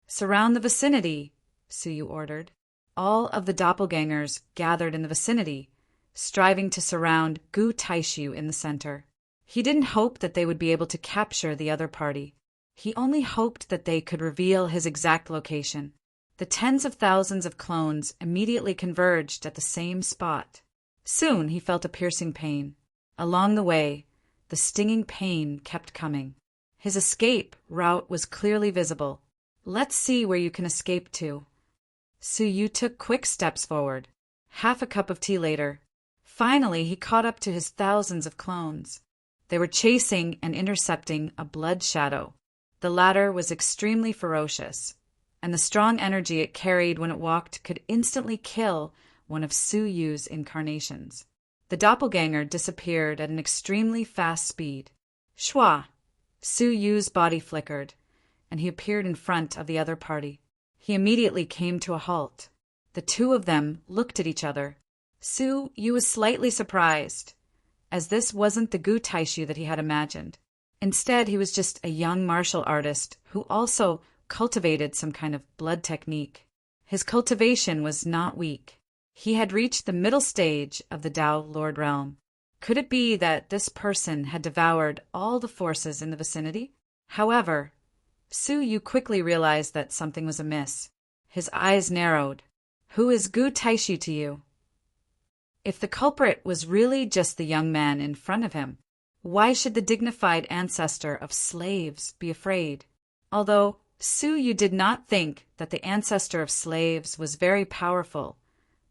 "Surround the vicinity," Su Yu ordered. All of the doppelgangers gathered in the vicinity, striving to surround Gu Taishu in the center. He didn't hope that they would be able to capture the other party. He only hoped that they could reveal his exact location. The tens of thousands of clones immediately converged at the same spot. Soon he felt a piercing pain. Along the way, the stinging pain kept coming. His escape route was clearly visible. "Let's see where you can escape to." Su Yu took quick steps forward. Half a cup of tea later, finally he caught up to his thousands of clones. They were chasing and intercepting a blood shadow. The latter was extremely ferocious, and the strong energy it carried when it walked could instantly kill one of Su Yu's incarnations. The doppelganger disappeared at an extremely fast speed. Shwa! Su Yu's body flickered, and he appeared in front of the other party. He immediately came to a halt. The two of them looked at each other. Su Yu was slightly surprised, as this wasn't the Gu Taishu that he had imagined. Instead, he was just a young martial artist who also cultivated some kind of blood technique. His cultivation was not weak. He had reached the middle stage of the Tao Lord Realm. Could it be that this person had devoured all the forces in the vicinity? However, Su Yu quickly realized that something was amiss. His eyes narrowed. "Who is Gu Taishu to you?" If the culprit was really just the young man in front of him, why should the dignified ancestor of slaves be afraid? Although Su Yu did not think that the ancestor of slaves was very powerful,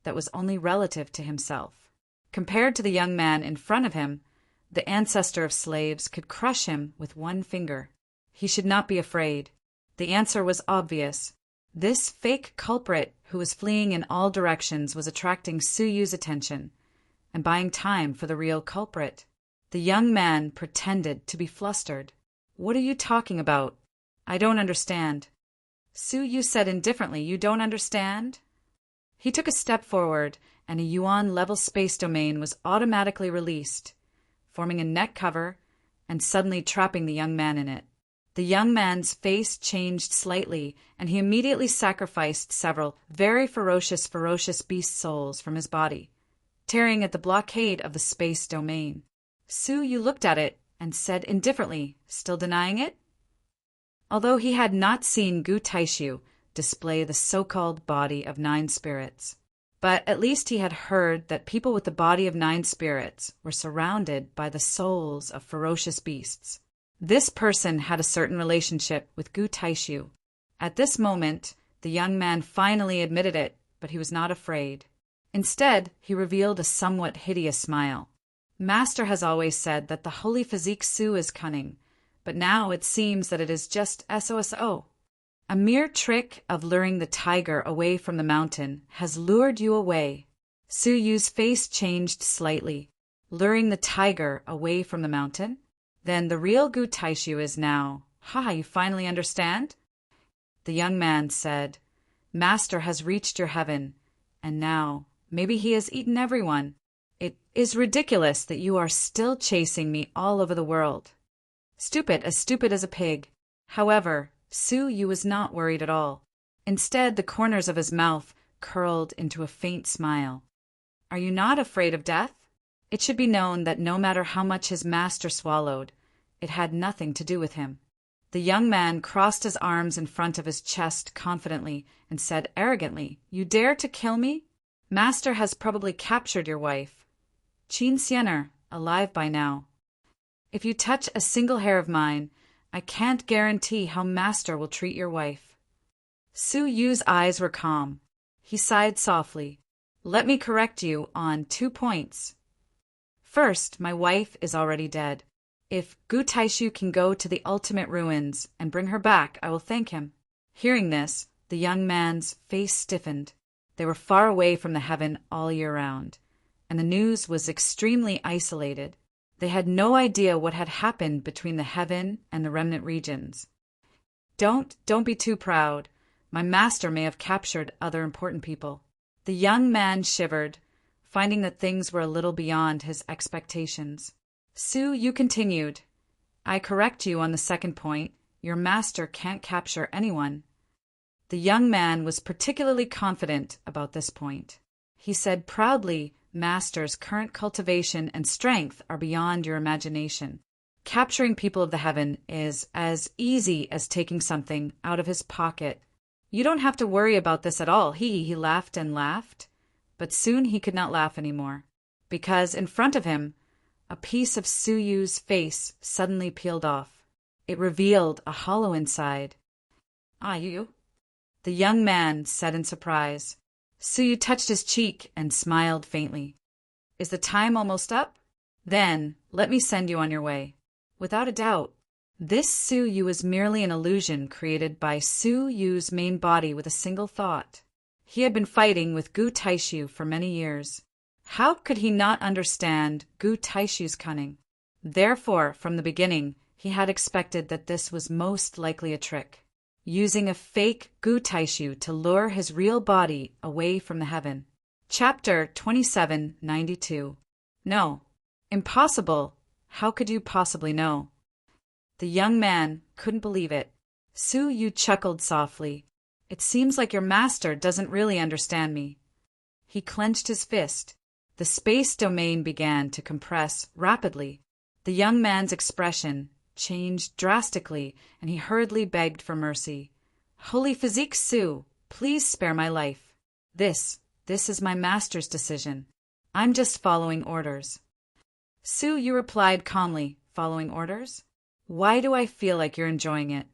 that was only relative to himself. Compared to the young man in front of him, the ancestor of slaves could crush him with one finger. He should not be afraid. The answer was obvious. This fake culprit who was fleeing in all directions was attracting Su Yu's attention and buying time for the real culprit. The young man pretended to be flustered. "What are you talking about? I don't understand." Su Yu said indifferently, "You don't understand?" He took a step forward, and a Yuan-level space domain was automatically released, forming a net cover and suddenly trapping the young man in it. The young man's face changed slightly, and he immediately sacrificed several very ferocious beast souls from his body, tearing at the blockade of the space domain. Su Yu looked at it and said indifferently, still denying it? Although he had not seen Gu Taishu display the so-called body of 9 spirits, but at least he had heard that people with the body of 9 spirits were surrounded by the souls of ferocious beasts. This person had a certain relationship with Gu Taishu. At this moment, the young man finally admitted it, but he was not afraid. Instead, he revealed a somewhat hideous smile. "Master has always said that the holy physique Su is cunning, but now it seems that it is just SOSO. A mere trick of luring the tiger away from the mountain has lured you away." Su Yu's face changed slightly. "Luring the tiger away from the mountain? Then the real Gu Taishu is now... Ha, you finally understand?" The young man said, "Master has reached your heaven, and now maybe he has eaten everyone. It is ridiculous that you are still chasing me all over the world. Stupid as a pig." However, Su Yu was not worried at all. Instead, the corners of his mouth curled into a faint smile. "Are you not afraid of death?" It should be known that no matter how much his master swallowed, it had nothing to do with him. The young man crossed his arms in front of his chest confidently and said arrogantly, "You dare to kill me? Master has probably captured your wife, Qin Xiener, alive by now. If you touch a single hair of mine, I can't guarantee how Master will treat your wife." Su Yu's eyes were calm. He sighed softly. "Let me correct you on 2 points. First, my wife is already dead. If Gu Taishu can go to the ultimate ruins and bring her back, I will thank him." Hearing this, the young man's face stiffened. They were far away from the heaven all year round, and the news was extremely isolated. They had no idea what had happened between the heaven and the remnant regions. Don't be too proud. My master may have captured other important people. The young man shivered, finding that things were a little beyond his expectations. Su Yu continued, I correct you on the second point. Your master can't capture anyone. The young man was particularly confident about this point. He said proudly, Master's current cultivation and strength are beyond your imagination. Capturing people of the heaven is as easy as taking something out of his pocket. You don't have to worry about this at all. He laughed and laughed, but soon he could not laugh anymore, because in front of him, a piece of Su Yu's face suddenly peeled off. It revealed a hollow inside. Ah, you? The young man said in surprise. Su Yu touched his cheek and smiled faintly. Is the time almost up? Then let me send you on your way. Without a doubt, this Su Yu is merely an illusion created by Su Yu's main body with a single thought. He had been fighting with Gu Taishu for many years. How could he not understand Gu Taishu's cunning? Therefore, from the beginning, he had expected that this was most likely a trick, using a fake Gu Taishu to lure his real body away from the heaven. Chapter 2792. No. Impossible. How could you possibly know? The young man couldn't believe it. Su Yu chuckled softly. It seems like your master doesn't really understand me. He clenched his fist. The space domain began to compress rapidly. The young man's expression changed drastically, and he hurriedly begged for mercy. Holy Physique Su, please spare my life. This is my master's decision. I'm just following orders. Su Yu replied calmly, following orders? Why do I feel like you're enjoying it?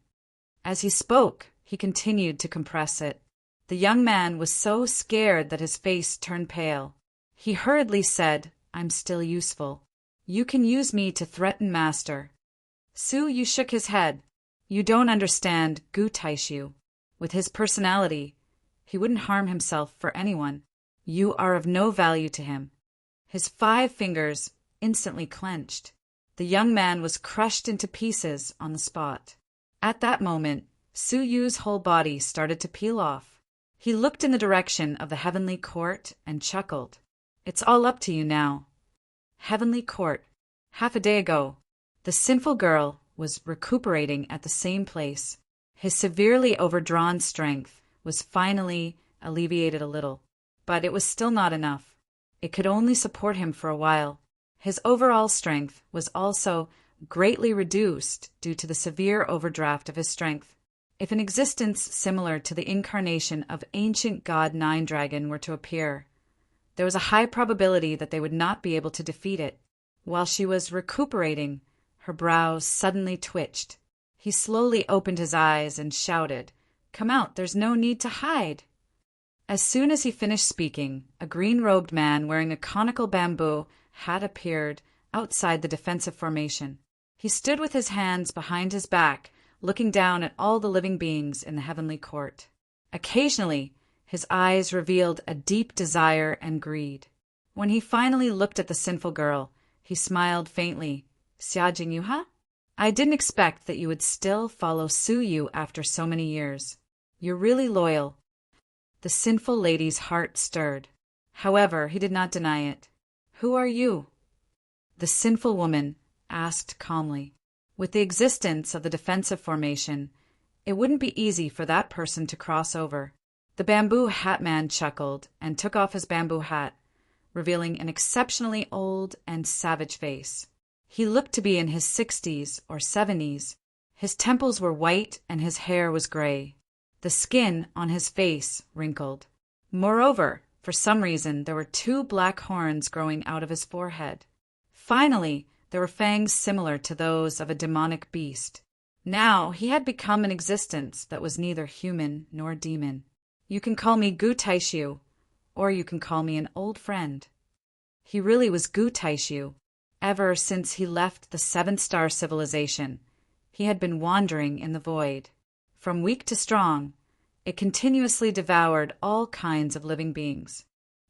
As he spoke, he continued to compress it. The young man was so scared that his face turned pale. He hurriedly said, I'm still useful. You can use me to threaten master. Su Yu shook his head. You don't understand Gu Taishu. With his personality, he wouldn't harm himself for anyone. You are of no value to him. His 5 fingers instantly clenched. The young man was crushed into pieces on the spot. At that moment, Su Yu's whole body started to peel off. He looked in the direction of the heavenly court and chuckled. It's all up to you now. Heavenly court. Half a day ago, the sinful girl was recuperating at the same place. His severely overdrawn strength was finally alleviated a little, but it was still not enough. It could only support him for a while. His overall strength was also greatly reduced due to the severe overdraft of his strength. If an existence similar to the incarnation of ancient god Nine Dragon were to appear, there was a high probability that they would not be able to defeat it. While she was recuperating, her brows suddenly twitched. He slowly opened his eyes and shouted, Come out, there's no need to hide. As soon as he finished speaking, a green-robed man wearing a conical bamboo hat appeared outside the defensive formation. He stood with his hands behind his back, looking down at all the living beings in the heavenly court. Occasionally, his eyes revealed a deep desire and greed. When he finally looked at the sinful girl, he smiled faintly. Xia Jingyuha? I didn't expect that you would still follow Su Yu after so many years. You're really loyal. The sinful lady's heart stirred. However, he did not deny it. Who are you? The sinful woman asked calmly. With the existence of the defensive formation, it wouldn't be easy for that person to cross over. The bamboo hat man chuckled and took off his bamboo hat, revealing an exceptionally old and savage face. He looked to be in his 60s or 70s. His temples were white and his hair was gray. The skin on his face wrinkled. Moreover, for some reason, there were 2 black horns growing out of his forehead. Finally, there were fangs similar to those of a demonic beast. Now he had become an existence that was neither human nor demon. You can call me Gu Taishu, or you can call me an old friend. He really was Gu Taishu. Ever since he left the 7-star civilization, he had been wandering in the void. From weak to strong, it continuously devoured all kinds of living beings.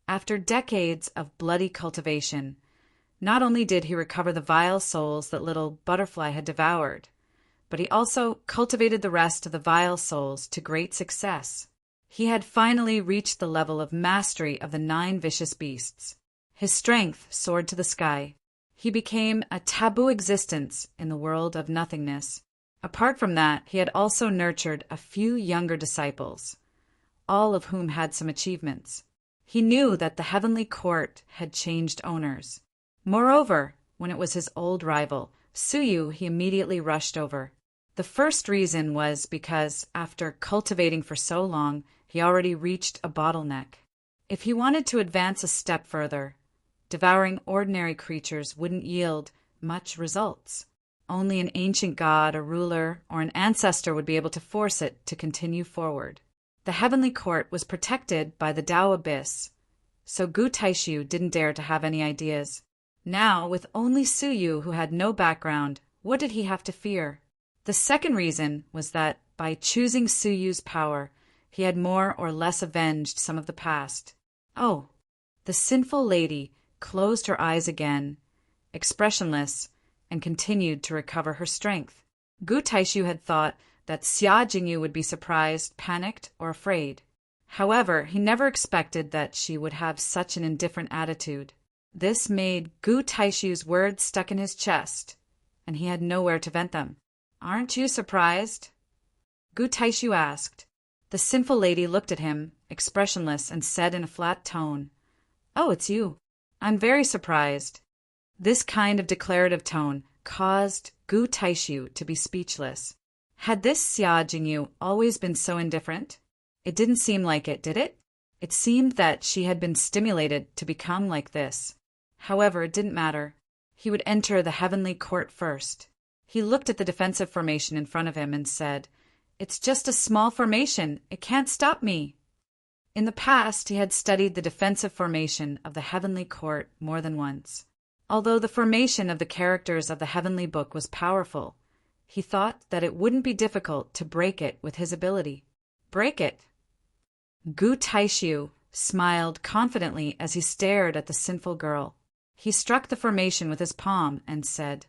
After decades of bloody cultivation, Not only did he recover the vile souls that little butterfly had devoured, but he also cultivated the rest of the vile souls to great success. He had finally reached the level of mastery of the 9 vicious beasts. His strength soared to the sky. He became a taboo existence in the world of nothingness. Apart from that, he had also nurtured a few younger disciples, all of whom had some achievements. He knew that the heavenly court had changed owners. Moreover, when it was his old rival, Suyu, he immediately rushed over. The first reason was because, after cultivating for so long, he already reached a bottleneck. If he wanted to advance a step further, devouring ordinary creatures wouldn't yield much results. Only an ancient god, a ruler, or an ancestor would be able to force it to continue forward. The heavenly court was protected by the Tao Abyss, so Gu Taishu didn't dare to have any ideas. Now, with only Suyu, who had no background, what did he have to fear? The second reason was that, by choosing Suyu's power, he had more or less avenged some of the past. Oh, the sinful lady closed her eyes again, expressionless, and continued to recover her strength. Gu Taishu had thought that Xia Jingyu would be surprised, panicked, or afraid. However, he never expected that she would have such an indifferent attitude. This made Gu Taishu's words stuck in his chest, and he had nowhere to vent them. "Aren't you surprised?" Gu Taishu asked. The sinful lady looked at him, expressionless, and said in a flat tone, "Oh, it's you. I'm very surprised." This kind of declarative tone caused Gu Taishu to be speechless. Had this Xia Jingyu always been so indifferent? It didn't seem like it, did it? It seemed that she had been stimulated to become like this. However, it didn't matter. He would enter the heavenly court first. He looked at the defensive formation in front of him and said, "It's just a small formation. It can't stop me." In the past, he had studied the defensive formation of the heavenly court more than once. Although the formation of the characters of the heavenly book was powerful, he thought that it wouldn't be difficult to break it with his ability. Break it? Gu Taishu smiled confidently as he stared at the sinful girl. He struck the formation with his palm and said,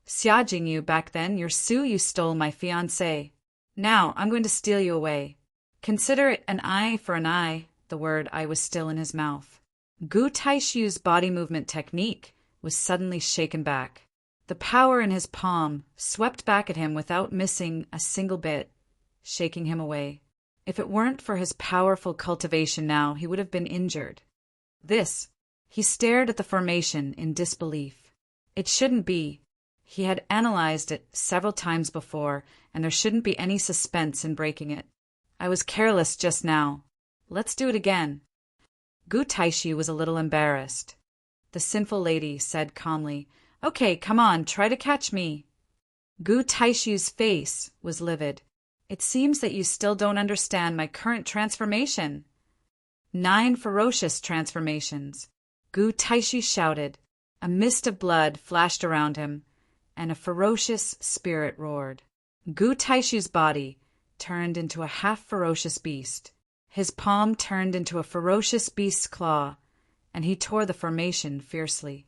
"Xia Jingyu, back then, you're you stole my fiancé. Now I'm going to steal you away. Consider it an eye for an eye." The word "eye" was still in his mouth. Gu Taishu's body movement technique was suddenly shaken back. The power in his palm swept back at him without missing a single bit, shaking him away. If it weren't for his powerful cultivation now, he would have been injured. He stared at the formation in disbelief. It shouldn't be. He had analyzed it several times before, and there shouldn't be any suspense in breaking it. "I was careless just now. Let's do it again." Gu Taishu was a little embarrassed. The sinful lady said calmly, "Okay, come on, try to catch me." Gu Taishu's face was livid. "It seems that you still don't understand my current transformation." 9 ferocious transformations. Gu Taishu shouted. A mist of blood flashed around him, and a ferocious spirit roared. Gu Taishu's body turned into a half-ferocious beast. His palm turned into a ferocious beast's claw, and he tore the formation fiercely.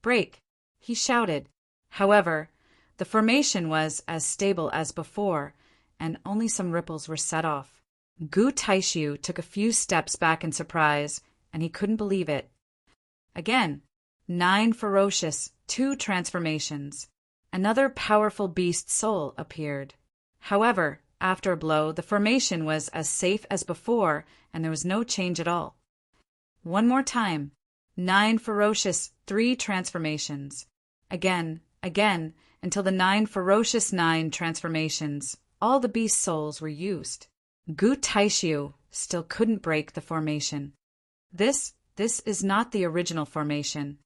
"Break!" he shouted. However, the formation was as stable as before, and only some ripples were set off. Gu Taishu took a few steps back in surprise, and he couldn't believe it. Again, 9 ferocious, 2 transformations. Another powerful beast soul appeared. However, after a blow, the formation was as safe as before, and there was no change at all. One more time. 9 ferocious, 3 transformations. Again, until the 9 ferocious 9 transformations, all the beast souls were used. Gu Taishu still couldn't break the formation. This is not the original formation.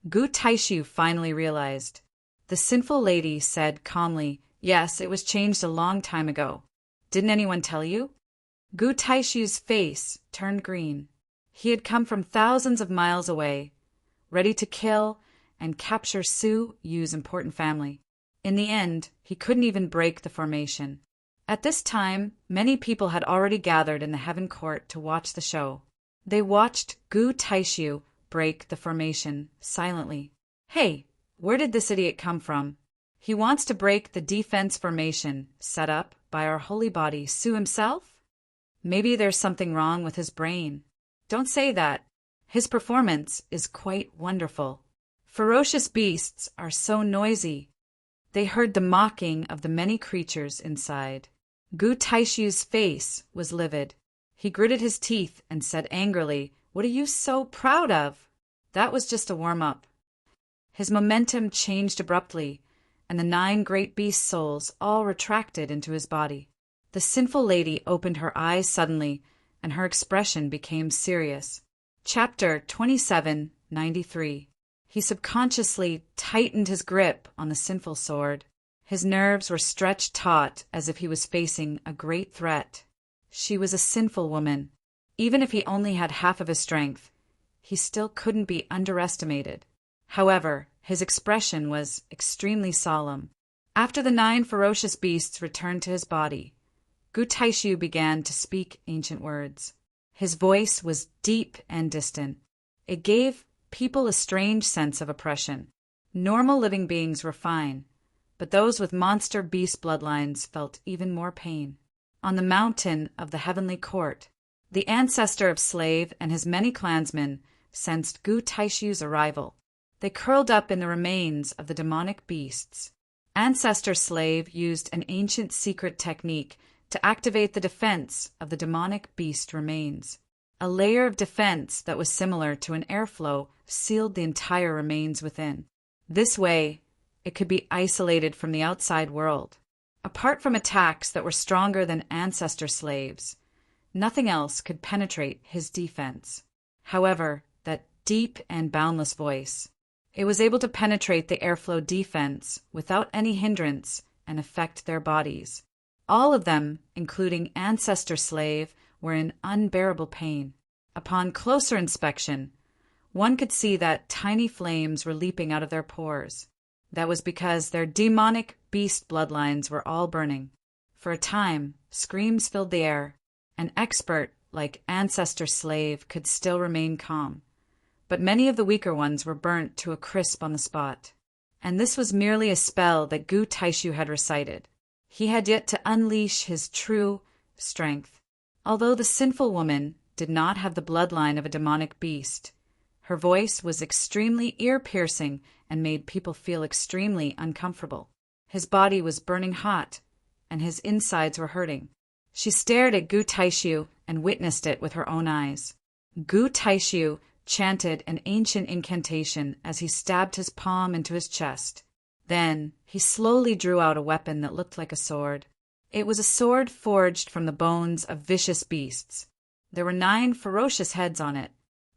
Gu Taishu finally realized. The sinful lady said calmly, "Yes, it was changed a long time ago. Didn't anyone tell you?" Gu Taishu's face turned green. He had come from thousands of miles away, ready to kill and capture Su Yu's important family. In the end, he couldn't even break the formation. At this time, many people had already gathered in the heaven court to watch the show. They watched Gu Taishu break the formation silently. "Hey, where did this idiot come from? He wants to break the defense formation set up by our holy body Su himself? Maybe there's something wrong with his brain." "Don't say that. His performance is quite wonderful." Ferocious beasts are so noisy. They heard the mocking of the many creatures inside. Gu Taishu's face was livid. He gritted his teeth and said angrily, "What are you so proud of? That was just a warm-up." His momentum changed abruptly, and the 9 great beast souls all retracted into his body. The sinful lady opened her eyes suddenly, and her expression became serious. Chapter 2793. He subconsciously tightened his grip on the sinful sword. His nerves were stretched taut as if he was facing a great threat. She was a sinful woman. Even if he only had half of his strength, he still couldn't be underestimated. However, his expression was extremely solemn. After the 9 ferocious beasts returned to his body, Gu Taishu began to speak ancient words. His voice was deep and distant. It gave people a strange sense of oppression. Normal living beings were fine, but those with monster beast bloodlines felt even more pain. On the mountain of the heavenly court, the ancestor of Slave and his many clansmen sensed Gu Taishu's arrival. They curled up in the remains of the demonic beasts. Ancestor Slave used an ancient secret technique to activate the defense of the demonic beast remains. A layer of defense that was similar to an airflow sealed the entire remains within. This way, it could be isolated from the outside world. Apart from attacks that were stronger than ancestor slaves, nothing else could penetrate his defense. However, that deep and boundless voice, it was able to penetrate the airflow defense without any hindrance and affect their bodies. All of them, including ancestor slave, were in unbearable pain. Upon closer inspection, one could see that tiny flames were leaping out of their pores. That was because their demonic beast bloodlines were all burning. For a time, screams filled the air. An expert like ancestor slave could still remain calm, but many of the weaker ones were burnt to a crisp on the spot. And this was merely a spell that Gu Taishu had recited. He had yet to unleash his true strength. Although the sinful woman did not have the bloodline of a demonic beast, her voice was extremely ear-piercing and made people feel extremely uncomfortable. His body was burning hot, and his insides were hurting. She stared at Gu Taishu and witnessed it with her own eyes. Gu Taishu chanted an ancient incantation as he stabbed his palm into his chest. Then he slowly drew out a weapon that looked like a sword. It was a sword forged from the bones of vicious beasts. There were 9 ferocious heads on it.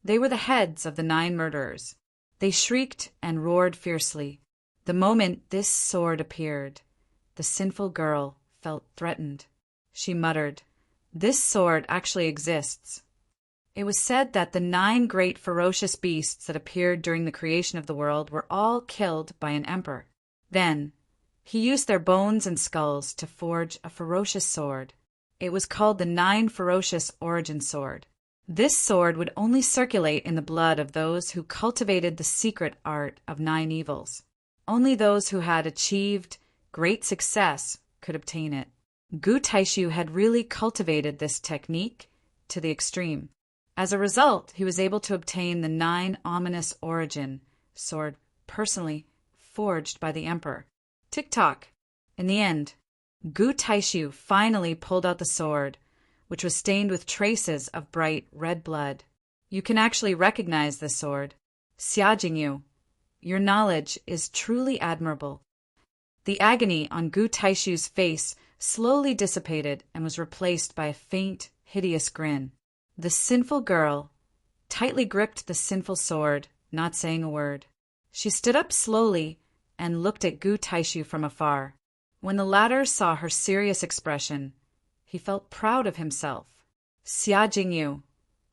They were the heads of the 9 murderers. They shrieked and roared fiercely. The moment this sword appeared, the sinful girl felt threatened. She muttered, "This sword actually exists." It was said that the 9 great ferocious beasts that appeared during the creation of the world were all killed by an emperor. Then, he used their bones and skulls to forge a ferocious sword. It was called the 9 Ferocious Origin Sword. This sword would only circulate in the blood of those who cultivated the secret art of 9 evils. Only those who had achieved great success could obtain it. Gu Taishu had really cultivated this technique to the extreme. As a result, he was able to obtain the 9 Ominous Origin sword personally forged by the emperor. Tick-tock. In the end, Gu Taishu finally pulled out the sword, which was stained with traces of bright red blood. You can actually recognize this sword. Xia Jingyu, your knowledge is truly admirable. The agony on Gu Taishu's face slowly dissipated and was replaced by a faint, hideous grin. The sinful girl tightly gripped the sinful sword, not saying a word. She stood up slowly and looked at Gu Taishu from afar. When the latter saw her serious expression, he felt proud of himself. Xia Jingyu,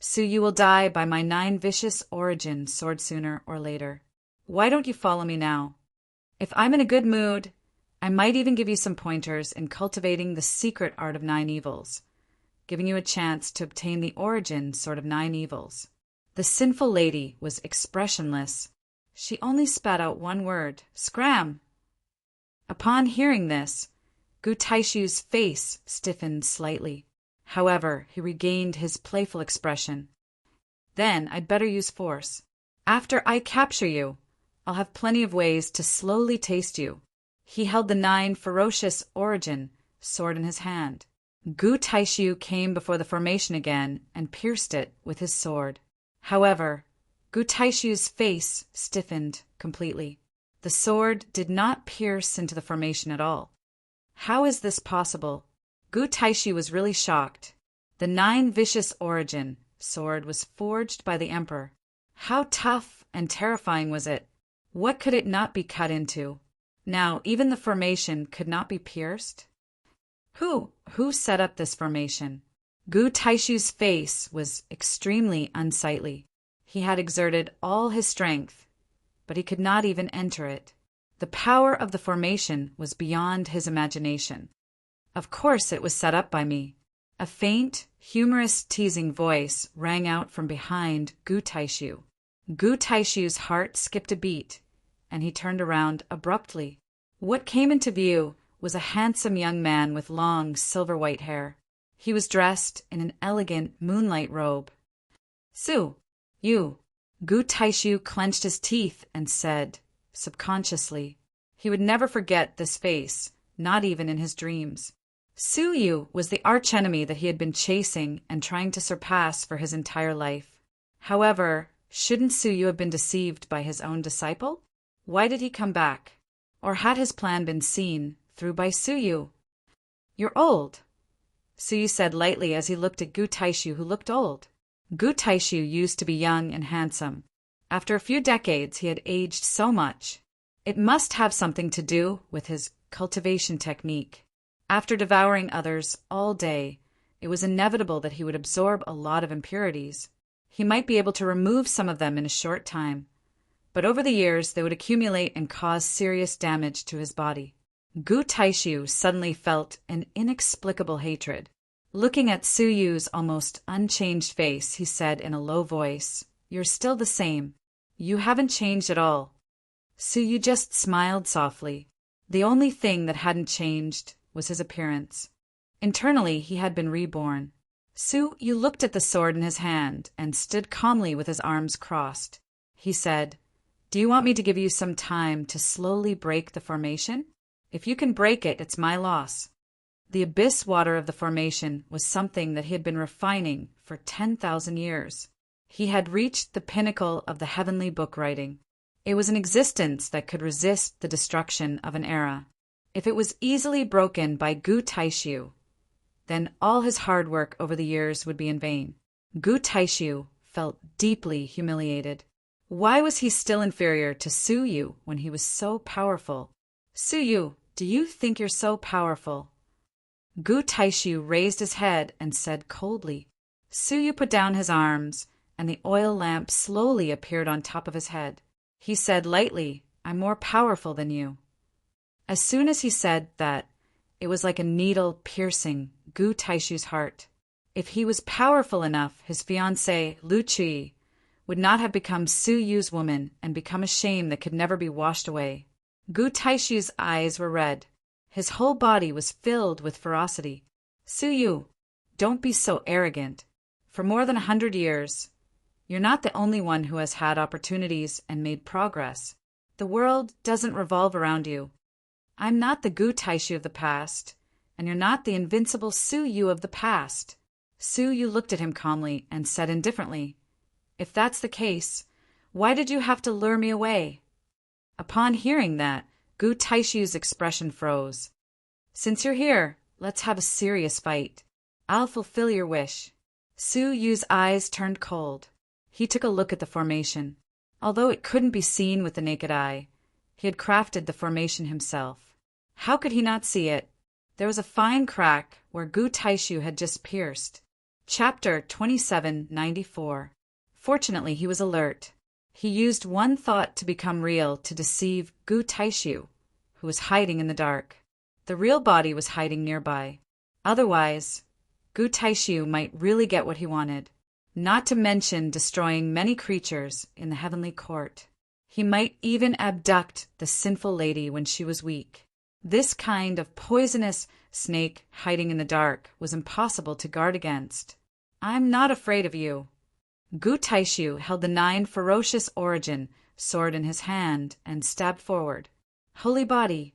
so you will die by my 9 vicious origin sword sooner or later. Why don't you follow me now? If I'm in a good mood, I might even give you some pointers in cultivating the secret art of 9 evils, giving you a chance to obtain the origin sword of 9 evils. The sinful lady was expressionless. She only spat out one word, "Scram!" Upon hearing this, Gu Taishu's face stiffened slightly. However, he regained his playful expression. "Then I'd better use force. After I capture you, I'll have plenty of ways to slowly taste you." He held the 9 ferocious origin sword in his hand. Gu Taishu came before the formation again and pierced it with his sword. However, Gu Taishu's face stiffened completely. The sword did not pierce into the formation at all. How is this possible? Gu Taishu was really shocked. The 9 vicious origin sword was forged by the emperor. How tough and terrifying was it? What could it not be cut into? Now, even the formation could not be pierced? Who set up this formation? Gu Taishu's face was extremely unsightly. He had exerted all his strength, but he could not even enter it. The power of the formation was beyond his imagination. Of course it was set up by me. A faint, humorous, teasing voice rang out from behind Gu Taishu. Gu Taishu's heart skipped a beat, and he turned around abruptly. What came into view was a handsome young man with long, silver-white hair. He was dressed in an elegant moonlight robe. "Su, you." Gu Taishu clenched his teeth and said, subconsciously. He would never forget this face, not even in his dreams. Su Yu was the archenemy that he had been chasing and trying to surpass for his entire life. However, shouldn't Su Yu have been deceived by his own disciple? Why did he come back? Or had his plan been seen through by Su Yu? "You're old," Su Yu said lightly as he looked at Gu Taishu, who looked old. Gu Taishu used to be young and handsome. After a few decades, he had aged so much. It must have something to do with his cultivation technique. After devouring others all day, it was inevitable that he would absorb a lot of impurities. He might be able to remove some of them in a short time, but over the years they would accumulate and cause serious damage to his body. Gu Taishu suddenly felt an inexplicable hatred. Looking at Su Yu's almost unchanged face, he said in a low voice, "You're still the same. You haven't changed at all." Su Yu just smiled softly. The only thing that hadn't changed was his appearance. Internally, he had been reborn. Su Yu looked at the sword in his hand and stood calmly with his arms crossed. He said, "Do you want me to give you some time to slowly break the formation? If you can break it, it's my loss." The abyss water of the formation was something that he had been refining for 10,000 years. He had reached the pinnacle of the heavenly book writing. It was an existence that could resist the destruction of an era. If it was easily broken by Gu Taishu, then all his hard work over the years would be in vain. Gu Taishu felt deeply humiliated. Why was he still inferior to Su Yu when he was so powerful? "Su Yu, do you think you're so powerful?" Gu Taishu raised his head and said coldly. Su Yu put down his arms, and the oil lamp slowly appeared on top of his head. He said lightly, "I'm more powerful than you." As soon as he said that, it was like a needle piercing Gu Taishu's heart. If he was powerful enough, his fiancée, Lu Chui, would not have become Su Yu's woman and become a shame that could never be washed away. Gu Taishu's eyes were red. His whole body was filled with ferocity. "Su Yu, don't be so arrogant. For more than 100 years, you're not the only one who has had opportunities and made progress. The world doesn't revolve around you. I'm not the Gu Taishu of the past, and you're not the invincible Su Yu of the past." Su Yu looked at him calmly and said indifferently, "If that's the case, why did you have to lure me away?" Upon hearing that, Gu Taishu's expression froze. "Since you're here, let's have a serious fight. I'll fulfill your wish." Su Yu's eyes turned cold. He took a look at the formation. Although it couldn't be seen with the naked eye, he had crafted the formation himself. How could he not see it? There was a fine crack where Gu Taishu had just pierced. Chapter 2794. Fortunately, he was alert. He used one thought to become real to deceive Gu Taishu, who was hiding in the dark. The real body was hiding nearby. Otherwise, Gu Taishu might really get what he wanted. not to mention destroying many creatures in the heavenly court. He might even abduct the sinful lady when she was weak. This kind of poisonous snake hiding in the dark was impossible to guard against. I'm not afraid of you. Gu Taishu held the 9 ferocious origin sword in his hand and stabbed forward. Holy body,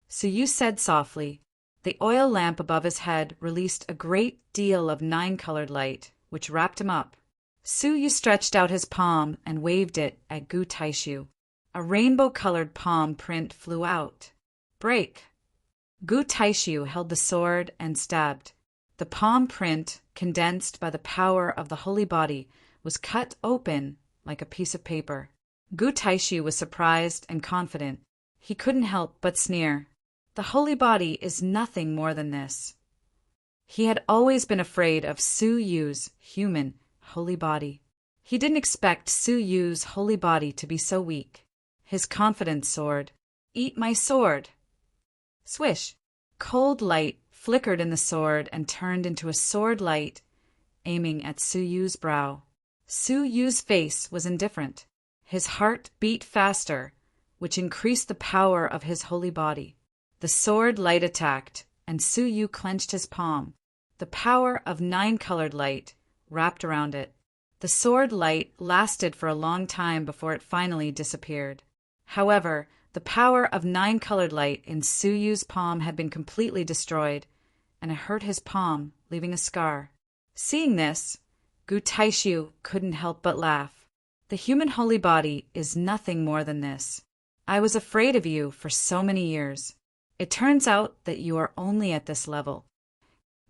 Suyu said softly. The oil lamp above his head released a great deal of 9-colored light, which wrapped him up. Suyu stretched out his palm and waved it at Gu Taishu. A rainbow-colored palm print flew out. Break! Gu Taishu held the sword and stabbed. The palm print, condensed by the power of the holy body, was cut open like a piece of paper. Gu Taishu was surprised and confident. He couldn't help but sneer. The holy body is nothing more than this. He had always been afraid of Su Yu's human holy body. He didn't expect Su Yu's holy body to be so weak. His confidence soared. Eat my sword! Swish! Cold light flickered in the sword and turned into a sword light, aiming at Su Yu's brow. Su Yu's face was indifferent. His heart beat faster, which increased the power of his holy body. The sword light attacked, and Su Yu clenched his palm. The power of 9-colored light wrapped around it. The sword light lasted for a long time before it finally disappeared. However, the power of 9-colored light in Su Yu's palm had been completely destroyed, and it hurt his palm, leaving a scar. Seeing this, Gu Taishu couldn't help but laugh. The human holy body is nothing more than this. I was afraid of you for so many years. It turns out that you are only at this level.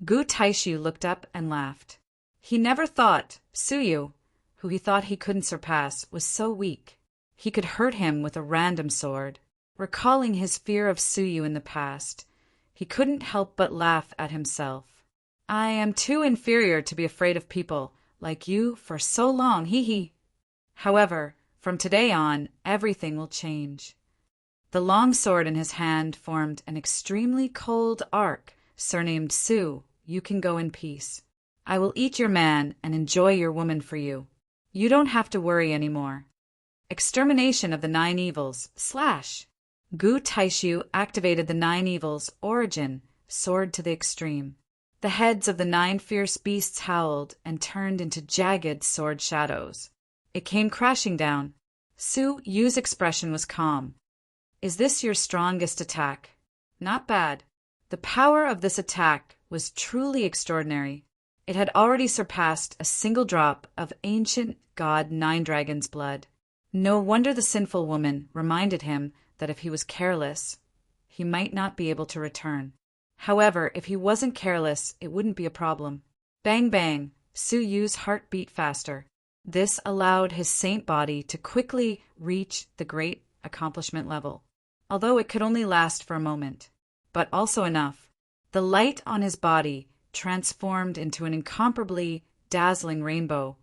Gu Taishu looked up and laughed. He never thought Suyu, who he thought he couldn't surpass, was so weak. He could hurt him with a random sword. Recalling his fear of Suyu in the past, he couldn't help but laugh at himself. I am too inferior to be afraid of people like you for so long, hee. However, from today on, everything will change. The long sword in his hand formed an extremely cold arc, surnamed Su. You can go in peace. I will eat your man and enjoy your woman for you. You don't have to worry anymore. Extermination of the 9 evils, / Gu Taishu activated the 9 evils, origin, soared to the extreme. The heads of the 9 fierce beasts howled and turned into jagged sword shadows. It came crashing down. Su Yu's expression was calm. Is this your strongest attack? Not bad. The power of this attack was truly extraordinary. It had already surpassed a single drop of ancient god 9 Dragon's blood. No wonder the sinful woman reminded him that if he was careless, he might not be able to return. However, if he wasn't careless, it wouldn't be a problem. Bang bang, Su Yu's heart beat faster. This allowed his saint body to quickly reach the great accomplishment level, although it could only last for a moment, but also enough. The light on his body transformed into an incomparably dazzling rainbow,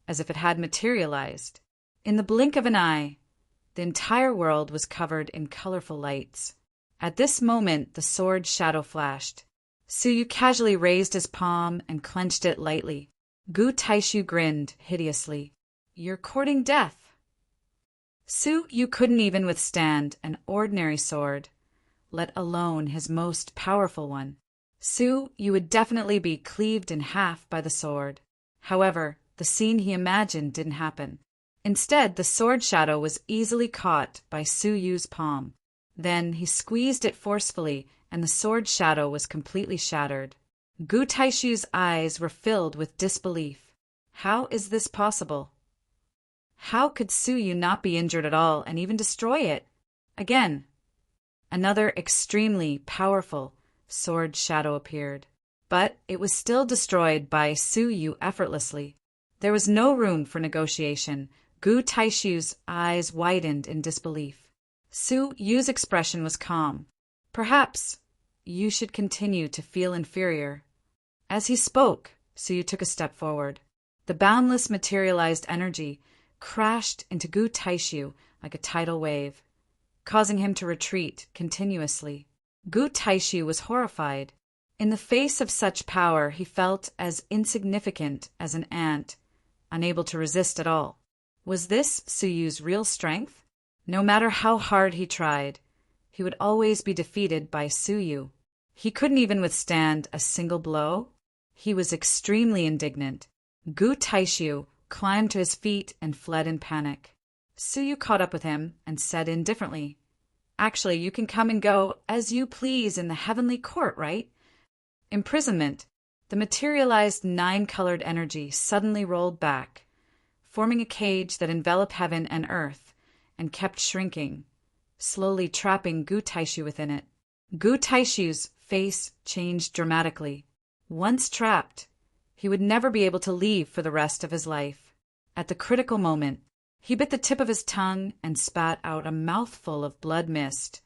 as if it had materialized. In the blink of an eye, the entire world was covered in colorful lights. At this moment, the sword shadow flashed. Suyu casually raised his palm and clenched it lightly. Gu Taishu grinned hideously. You're courting death. Suyu couldn't even withstand an ordinary sword, let alone his most powerful one. Suyu would definitely be cleaved in half by the sword. However, the scene he imagined didn't happen. Instead, the sword shadow was easily caught by Suyu's palm. Then he squeezed it forcefully, and the sword shadow was completely shattered. Gu Taishu's eyes were filled with disbelief. How is this possible? How could Suyu not be injured at all and even destroy it? Again, another extremely powerful sword shadow appeared, but it was still destroyed by Suyu effortlessly. There was no room for negotiation. Gu Taishu's eyes widened in disbelief. Suyu's expression was calm. Perhaps you should continue to feel inferior. As he spoke, Suyu took a step forward. The boundless materialized energy crashed into Gu Taishu like a tidal wave, causing him to retreat continuously. Gu Taishu was horrified. In the face of such power, he felt as insignificant as an ant unable to resist at all. Was this Suyu's real strength? No matter how hard he tried, he would always be defeated by Suyu. He couldn't even withstand a single blow. He was extremely indignant. Gu Taishu climbed to his feet and fled in panic. Suyu caught up with him and said indifferently, "Actually, you can come and go as you please in the heavenly court, right?" Imprisonment. The materialized nine-colored energy suddenly rolled back, forming a cage that enveloped heaven and earth, and kept shrinking, slowly trapping Gu Taishu within it. Gu Taishu's face changed dramatically. Once trapped, he would never be able to leave for the rest of his life. At the critical moment, he bit the tip of his tongue and spat out a mouthful of blood mist,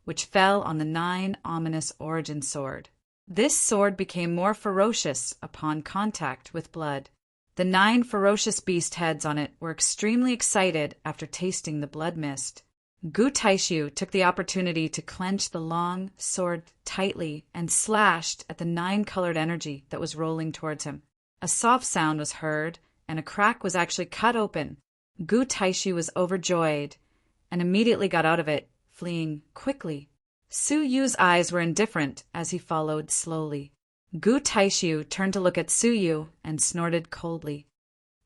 which fell on the 9 ominous origin sword. This sword became more ferocious upon contact with blood. The 9 ferocious beast heads on it were extremely excited after tasting the blood mist. Gu Taishu took the opportunity to clench the long sword tightly and slashed at the 9-colored energy that was rolling towards him. A soft sound was heard, and a crack was actually cut open. Gu Taishu was overjoyed and immediately got out of it, fleeing quickly. Suyu's eyes were indifferent as he followed slowly. Gu Taishu turned to look at Suyu and snorted coldly.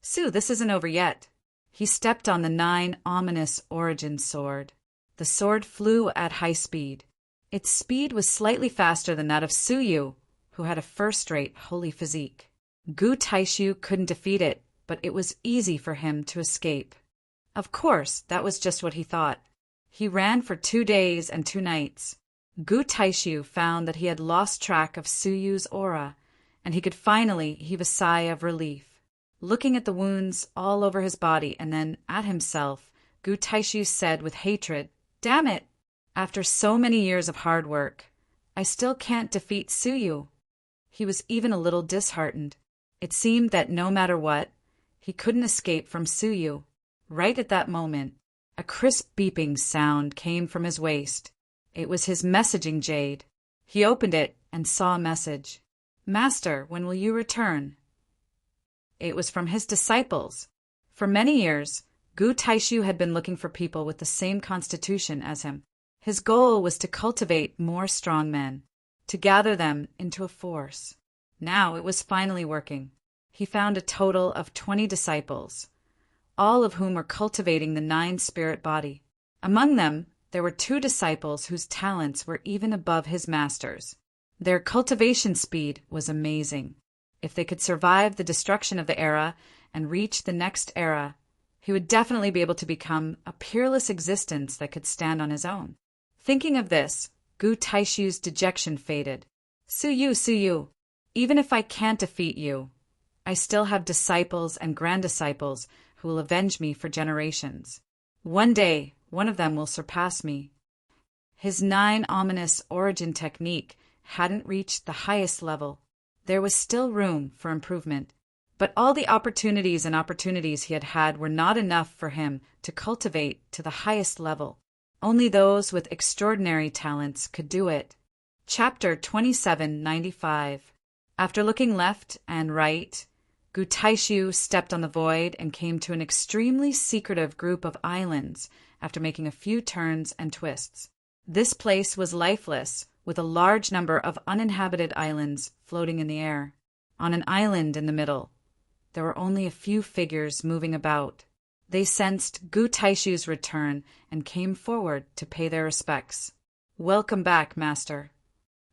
"Su, this isn't over yet." He stepped on the 9 ominous origin sword. The sword flew at high speed. Its speed was slightly faster than that of Suyu, who had a first-rate holy physique. Gu Taishu couldn't defeat it, but it was easy for him to escape. Of course, that was just what he thought. He ran for 2 days and 2 nights. Gu Taishu found that he had lost track of Suyu's aura, and he could finally heave a sigh of relief. Looking at the wounds all over his body and then at himself, Gu Taishu said with hatred, "Damn it! After so many years of hard work, I still can't defeat Suyu." He was even a little disheartened. It seemed that no matter what, he couldn't escape from Suyu. Right at that moment, a crisp beeping sound came from his waist. It was his messaging jade. He opened it and saw a message. "Master, when will you return?" It was from his disciples. For many years, Gu Taishu had been looking for people with the same constitution as him. His goal was to cultivate more strong men, to gather them into a force. Now it was finally working. He found a total of 20 disciples, all of whom were cultivating the 9-spirit body. Among them, there were 2 disciples whose talents were even above his master's. Their cultivation speed was amazing. If they could survive the destruction of the era and reach the next era, he would definitely be able to become a peerless existence that could stand on his own. Thinking of this, Gu Taishu's dejection faded. Suyu, even if I can't defeat you, I still have disciples and grand-disciples who will avenge me for generations. One day, one of them will surpass me." His 9 ominous origin technique hadn't reached the highest level. There was still room for improvement. But all the opportunities he had had were not enough for him to cultivate to the highest level. Only those with extraordinary talents could do it. Chapter 2795. After looking left and right, Gu Taishu stepped on the void and came to an extremely secretive group of islands after making a few turns and twists. This place was lifeless, with a large number of uninhabited islands floating in the air. On an island in the middle, there were only a few figures moving about. They sensed Gu Taishu's return and came forward to pay their respects. "Welcome back, Master."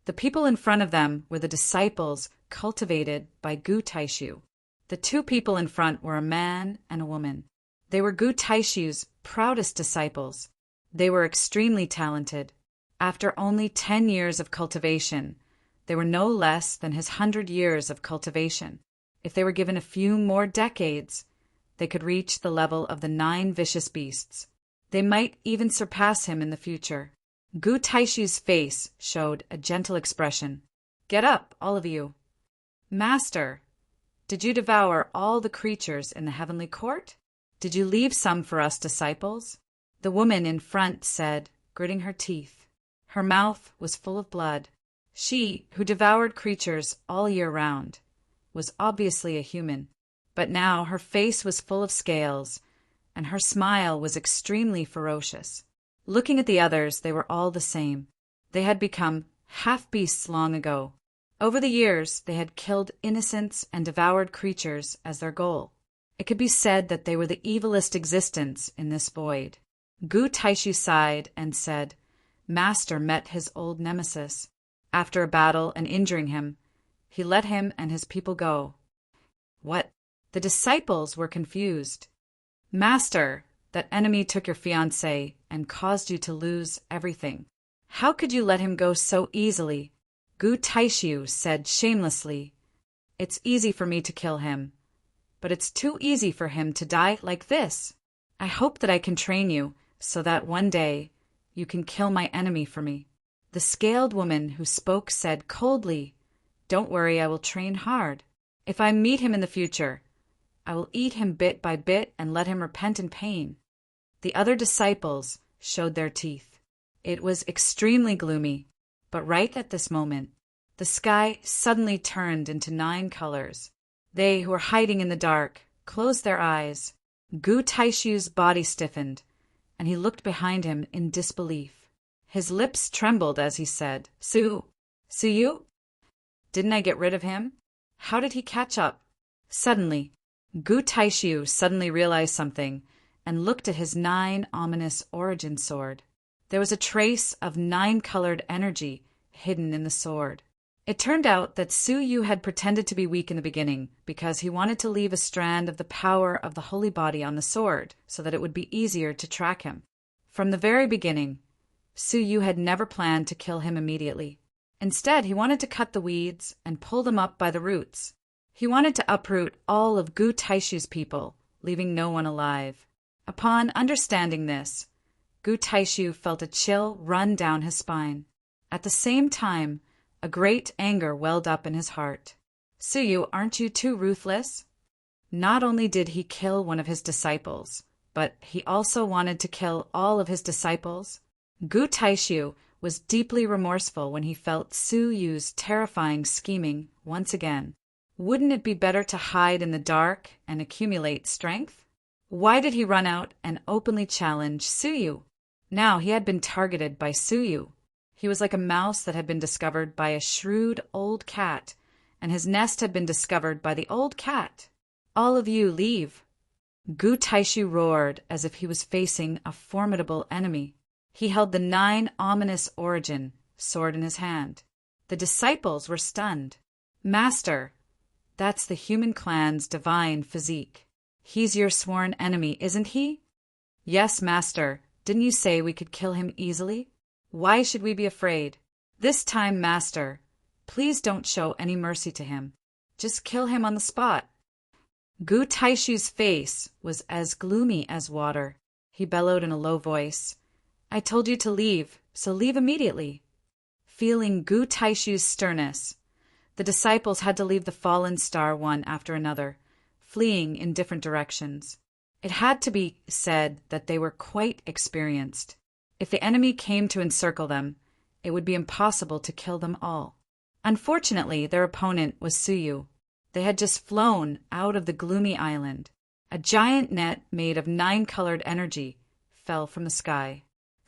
The people in front of them were the disciples cultivated by Gu Taishu. The 2 people in front were a man and a woman. They were Gu Taishu's proudest disciples. They were extremely talented. After only 10 years of cultivation, they were no less than his 100 years of cultivation. If they were given a few more decades, they could reach the level of the 9 vicious beasts. They might even surpass him in the future. Gu Taishu's face showed a gentle expression. "Get up, all of you." "Master, did you devour all the creatures in the heavenly court? Did you leave some for us disciples?" The woman in front said, gritting her teeth. Her mouth was full of blood. She, who devoured creatures all year round, was obviously a human, But now her face was full of scales, and her smile was extremely ferocious. Looking at the others, they were all the same. They had become half-beasts long ago. Over the years, they had killed innocents and devoured creatures as their goal. It could be said that they were the evilest existence in this void. Gu Taishu sighed and said, Master met his old nemesis. After a battle and injuring him, he let him and his people go. What? The disciples were confused. Master, that enemy took your fiancée and caused you to lose everything. How could you let him go so easily? Gu Taishu said shamelessly, It's easy for me to kill him, but it's too easy for him to die like this. I hope that I can train you so that one day you can kill my enemy for me. The scaled woman who spoke said coldly, Don't worry, I will train hard. If I meet him in the future, I will eat him bit by bit and let him repent in pain. The other disciples showed their teeth. It was extremely gloomy, but right at this moment, the sky suddenly turned into 9 colors. They who were hiding in the dark closed their eyes. Gu Taishu's body stiffened, and he looked behind him in disbelief. His lips trembled as he said, Suyu? Didn't I get rid of him? How did he catch up? Suddenly, Gu Taishu suddenly realized something and looked at his 9 ominous origin sword. There was a trace of 9-colored energy hidden in the sword. It turned out that Suyu had pretended to be weak in the beginning because he wanted to leave a strand of the power of the holy body on the sword so that it would be easier to track him. From the very beginning, Suyu had never planned to kill him immediately. Instead, he wanted to cut the weeds and pull them up by the roots. He wanted to uproot all of Gu Taishu's people, leaving no one alive. Upon understanding this, Gu Taishu felt a chill run down his spine. At the same time, a great anger welled up in his heart. Suyu, aren't you too ruthless? Not only did he kill one of his disciples, but he also wanted to kill all of his disciples. Gu Taishu was deeply remorseful when he felt Suyu's terrifying scheming once again. Wouldn't it be better to hide in the dark and accumulate strength? Why did he run out and openly challenge Suyu? Now he had been targeted by Suyu. He was like a mouse that had been discovered by a shrewd old cat, and his nest had been discovered by the old cat. All of you leave. Gu Taishu roared as if he was facing a formidable enemy. He held the 9 ominous origin sword in his hand. The disciples were stunned. Master, that's the human clan's divine physique. He's your sworn enemy, isn't he? Yes, Master. Didn't you say we could kill him easily? Why should we be afraid? This time, Master, please don't show any mercy to him. Just kill him on the spot. Gu Taishu's face was as gloomy as water. He bellowed in a low voice, I told you to leave, so leave immediately. Feeling Gu Taishu's sternness, the disciples had to leave the fallen star one after another, fleeing in different directions. It had to be said that they were quite experienced. If the enemy came to encircle them, it would be impossible to kill them all. Unfortunately, their opponent was Suyu. They had just flown out of the gloomy island. A giant net made of 9-colored energy fell from the sky.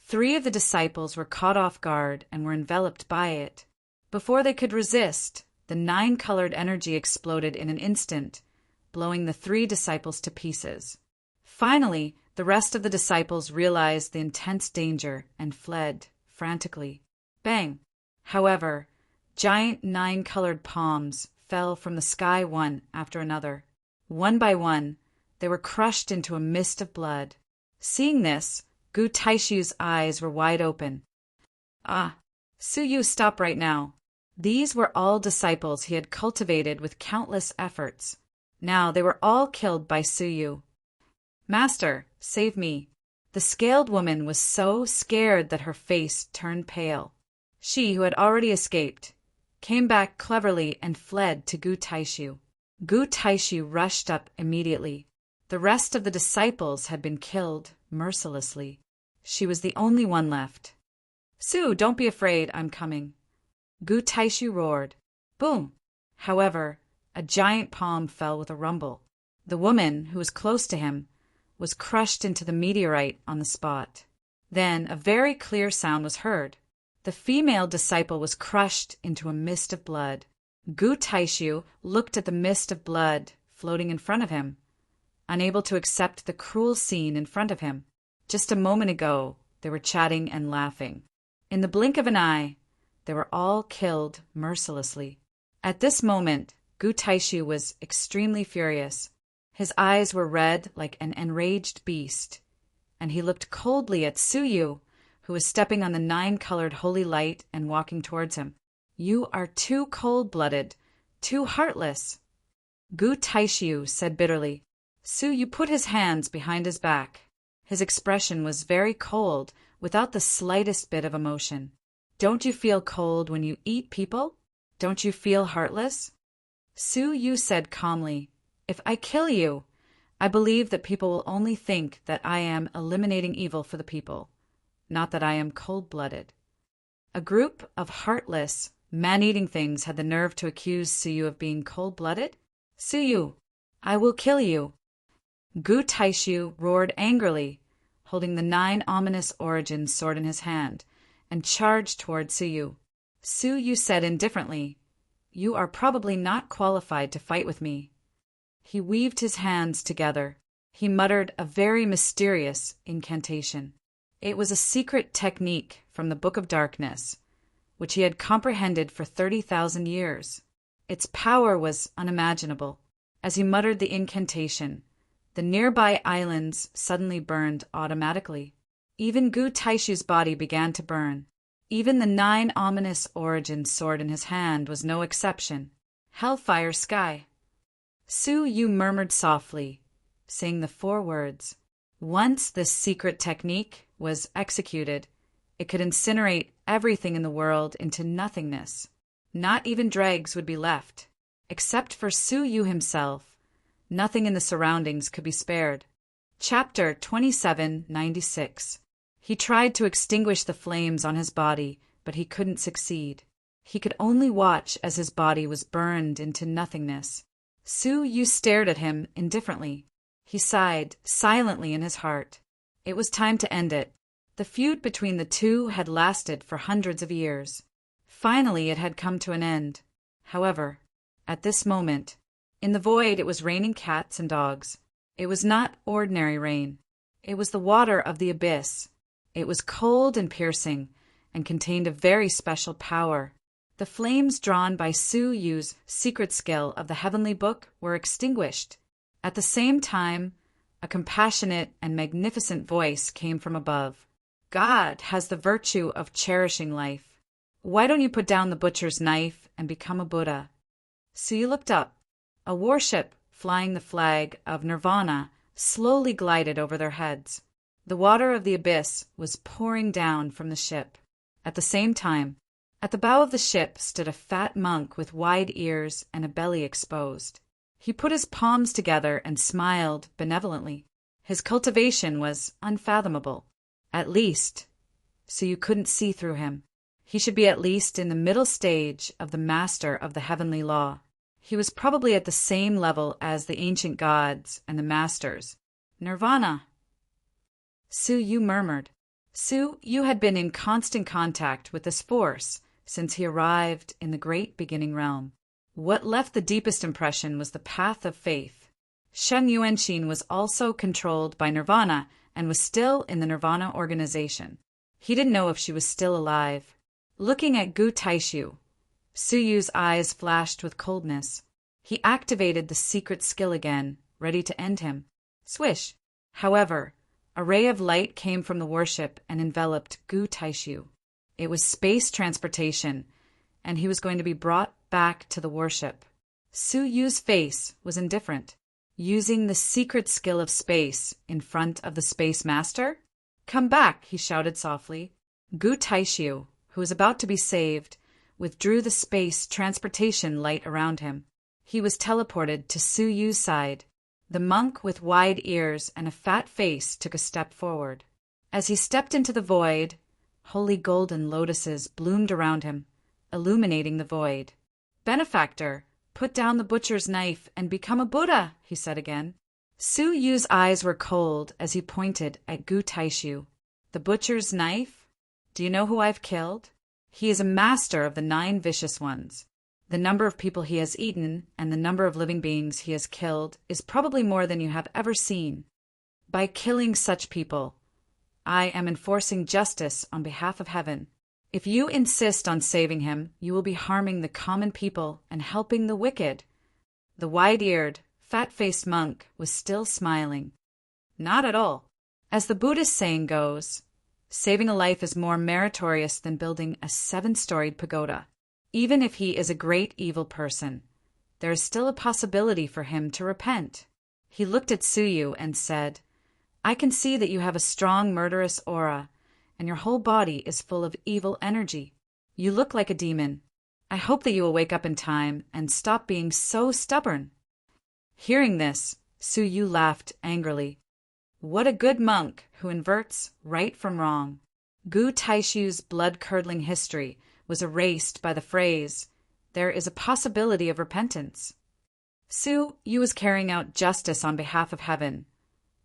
3 of the disciples were caught off guard and were enveloped by it. Before they could resist, the 9-colored energy exploded in an instant, blowing the 3 disciples to pieces. Finally, the rest of the disciples realized the intense danger and fled frantically. Bang! However, giant 9-colored palms fell from the sky one after another. One by one, they were crushed into a mist of blood. Seeing this, Gu Taishu's eyes were wide open. Ah, Suyu, stop right now. These were all disciples he had cultivated with countless efforts. Now they were all killed by Suyu. Master, save me. The scaled woman was so scared that her face turned pale. She, who had already escaped, came back cleverly and fled to Gu Taishu. Gu Taishu rushed up immediately. The rest of the disciples had been killed mercilessly. She was the only one left. Su, don't be afraid, I'm coming. Gu Taishu roared. Boom! However, a giant palm fell with a rumble. The woman, who was close to him, was crushed into the meteorite on the spot. Then a very clear sound was heard. The female disciple was crushed into a mist of blood. Gu Taishu looked at the mist of blood floating in front of him, unable to accept the cruel scene in front of him. Just a moment ago, they were chatting and laughing. In the blink of an eye, they were all killed mercilessly. At this moment, Gu Taishu was extremely furious. His eyes were red like an enraged beast, and he looked coldly at Suyu, who was stepping on the 9-colored holy light and walking towards him. "You are too cold-blooded, too heartless," Gu Taishu said bitterly. Suyu put his hands behind his back. His expression was very cold, without the slightest bit of emotion. "Don't you feel cold when you eat people? Don't you feel heartless?" Suyu said calmly, "If I kill you, I believe that people will only think that I am eliminating evil for the people, not that I am cold-blooded." A group of heartless, man-eating things had the nerve to accuse Suyu of being cold-blooded? "Suyu, I will kill you." Gu Taishu roared angrily, holding the 9 ominous origins sword in his hand, and charged toward Suyu. Suyu said indifferently, "You are probably not qualified to fight with me." He weaved his hands together. He muttered a very mysterious incantation. It was a secret technique from the Book of Darkness, which he had comprehended for 30,000 years. Its power was unimaginable. As he muttered the incantation, the nearby islands suddenly burned automatically. Even Gu Taishu's body began to burn. Even the 9 ominous origins sword in his hand was no exception. Hellfire sky. Suyu murmured softly, saying the 4 words. Once this secret technique was executed, it could incinerate everything in the world into nothingness. Not even dregs would be left. Except for Suyu himself, nothing in the surroundings could be spared. Chapter 2796. He tried to extinguish the flames on his body, but he couldn't succeed. He could only watch as his body was burned into nothingness. Suyu stared at him indifferently. He sighed silently in his heart. It was time to end it. The feud between the two had lasted for hundreds of years. Finally, it had come to an end. However, at this moment, in the void it was raining cats and dogs. It was not ordinary rain. It was the water of the abyss. It was cold and piercing, and contained a very special power. The flames drawn by Suyu's secret skill of the heavenly book were extinguished. At the same time, a compassionate and magnificent voice came from above. God has the virtue of cherishing life. Why don't you put down the butcher's knife and become a Buddha? Suyu looked up. A warship flying the flag of Nirvana slowly glided over their heads. The water of the abyss was pouring down from the ship. At the same time, at the bow of the ship stood a fat monk with wide ears and a belly exposed. He put his palms together and smiled benevolently. His cultivation was unfathomable. At least, so you couldn't see through him. He should be at least in the middle stage of the master of the heavenly law. He was probably at the same level as the ancient gods and the masters. Nirvana. Suyu murmured. Suyu had been in constant contact with this force since he arrived in the great beginning realm. What left the deepest impression was the path of faith. Shen Yuanxin was also controlled by Nirvana and was still in the Nirvana organization. He didn't know if she was still alive. Looking at Gu Taishu, Suyu's eyes flashed with coldness. He activated the secret skill again, ready to end him. Swish! However, a ray of light came from the warship and enveloped Gu Taishu. It was space transportation, and he was going to be brought back to the warship. Suyu's face was indifferent. Using the secret skill of space in front of the space master? Come back, he shouted softly. Gu Taishu, who was about to be saved, withdrew the space transportation light around him. He was teleported to Suyu's side. The monk with wide ears and a fat face took a step forward. As he stepped into the void, holy golden lotuses bloomed around him, illuminating the void. Benefactor, Put down the butcher's knife and become a Buddha, he said again. Su Yu's eyes were cold as he pointed at Gu Taishu. The butcher's knife? Do you know who I've killed? He is a master of the 9 vicious ones. The number of people he has eaten and the number of living beings he has killed is probably more than you have ever seen. By killing such people, I am enforcing justice on behalf of heaven. If you insist on saving him, you will be harming the common people and helping the wicked. The wide-eared, fat-faced monk was still smiling. Not at all. As the Buddhist saying goes, saving a life is more meritorious than building a 7-storied pagoda. Even if he is a great evil person, there is still a possibility for him to repent. He looked at Su Yu and said, I can see that you have a strong murderous aura, and your whole body is full of evil energy. You look like a demon. I hope that you will wake up in time and stop being so stubborn. Hearing this, Su Yu laughed angrily. What a good monk who inverts right from wrong. Gu Taishu's blood-curdling history was erased by the phrase, there is a possibility of repentance. Su Yu was carrying out justice on behalf of heaven,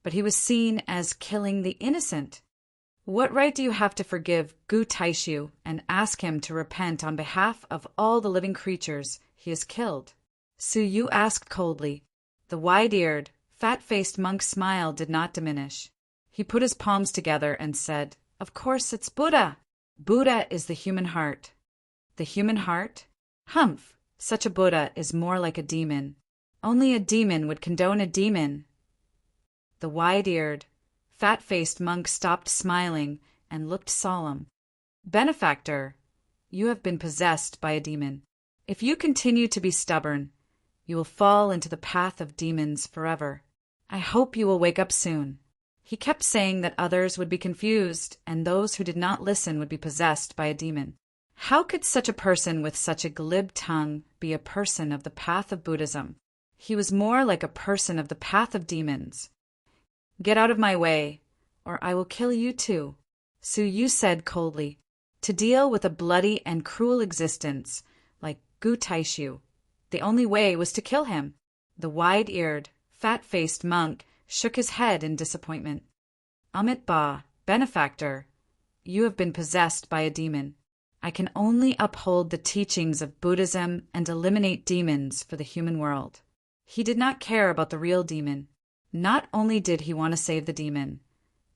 but he was seen as killing the innocent. What right do you have to forgive Gu Taishu and ask him to repent on behalf of all the living creatures he has killed? Su Yu asked coldly. The wide-eared, fat-faced monk's smile did not diminish. He put his palms together and said, Of course it's Buddha. Buddha is the human heart. The human heart? Humph! Such a Buddha is more like a demon. Only a demon would condone a demon. The wide-eared, fat-faced monk stopped smiling and looked solemn. Benefactor, you have been possessed by a demon. If you continue to be stubborn, you will fall into the path of demons forever. I hope you will wake up soon. He kept saying that others would be confused and those who did not listen would be possessed by a demon. How could such a person with such a glib tongue be a person of the path of Buddhism? He was more like a person of the path of demons. Get out of my way, or I will kill you too, Su Yu said coldly. To deal with a bloody and cruel existence like Gu Taishu, the only way was to kill him. The wide-eared, fat-faced monk shook his head in disappointment. Amit Ba, benefactor, you have been possessed by a demon. I can only uphold the teachings of Buddhism and eliminate demons for the human world. He did not care about the real demon. Not only did he want to save the demon,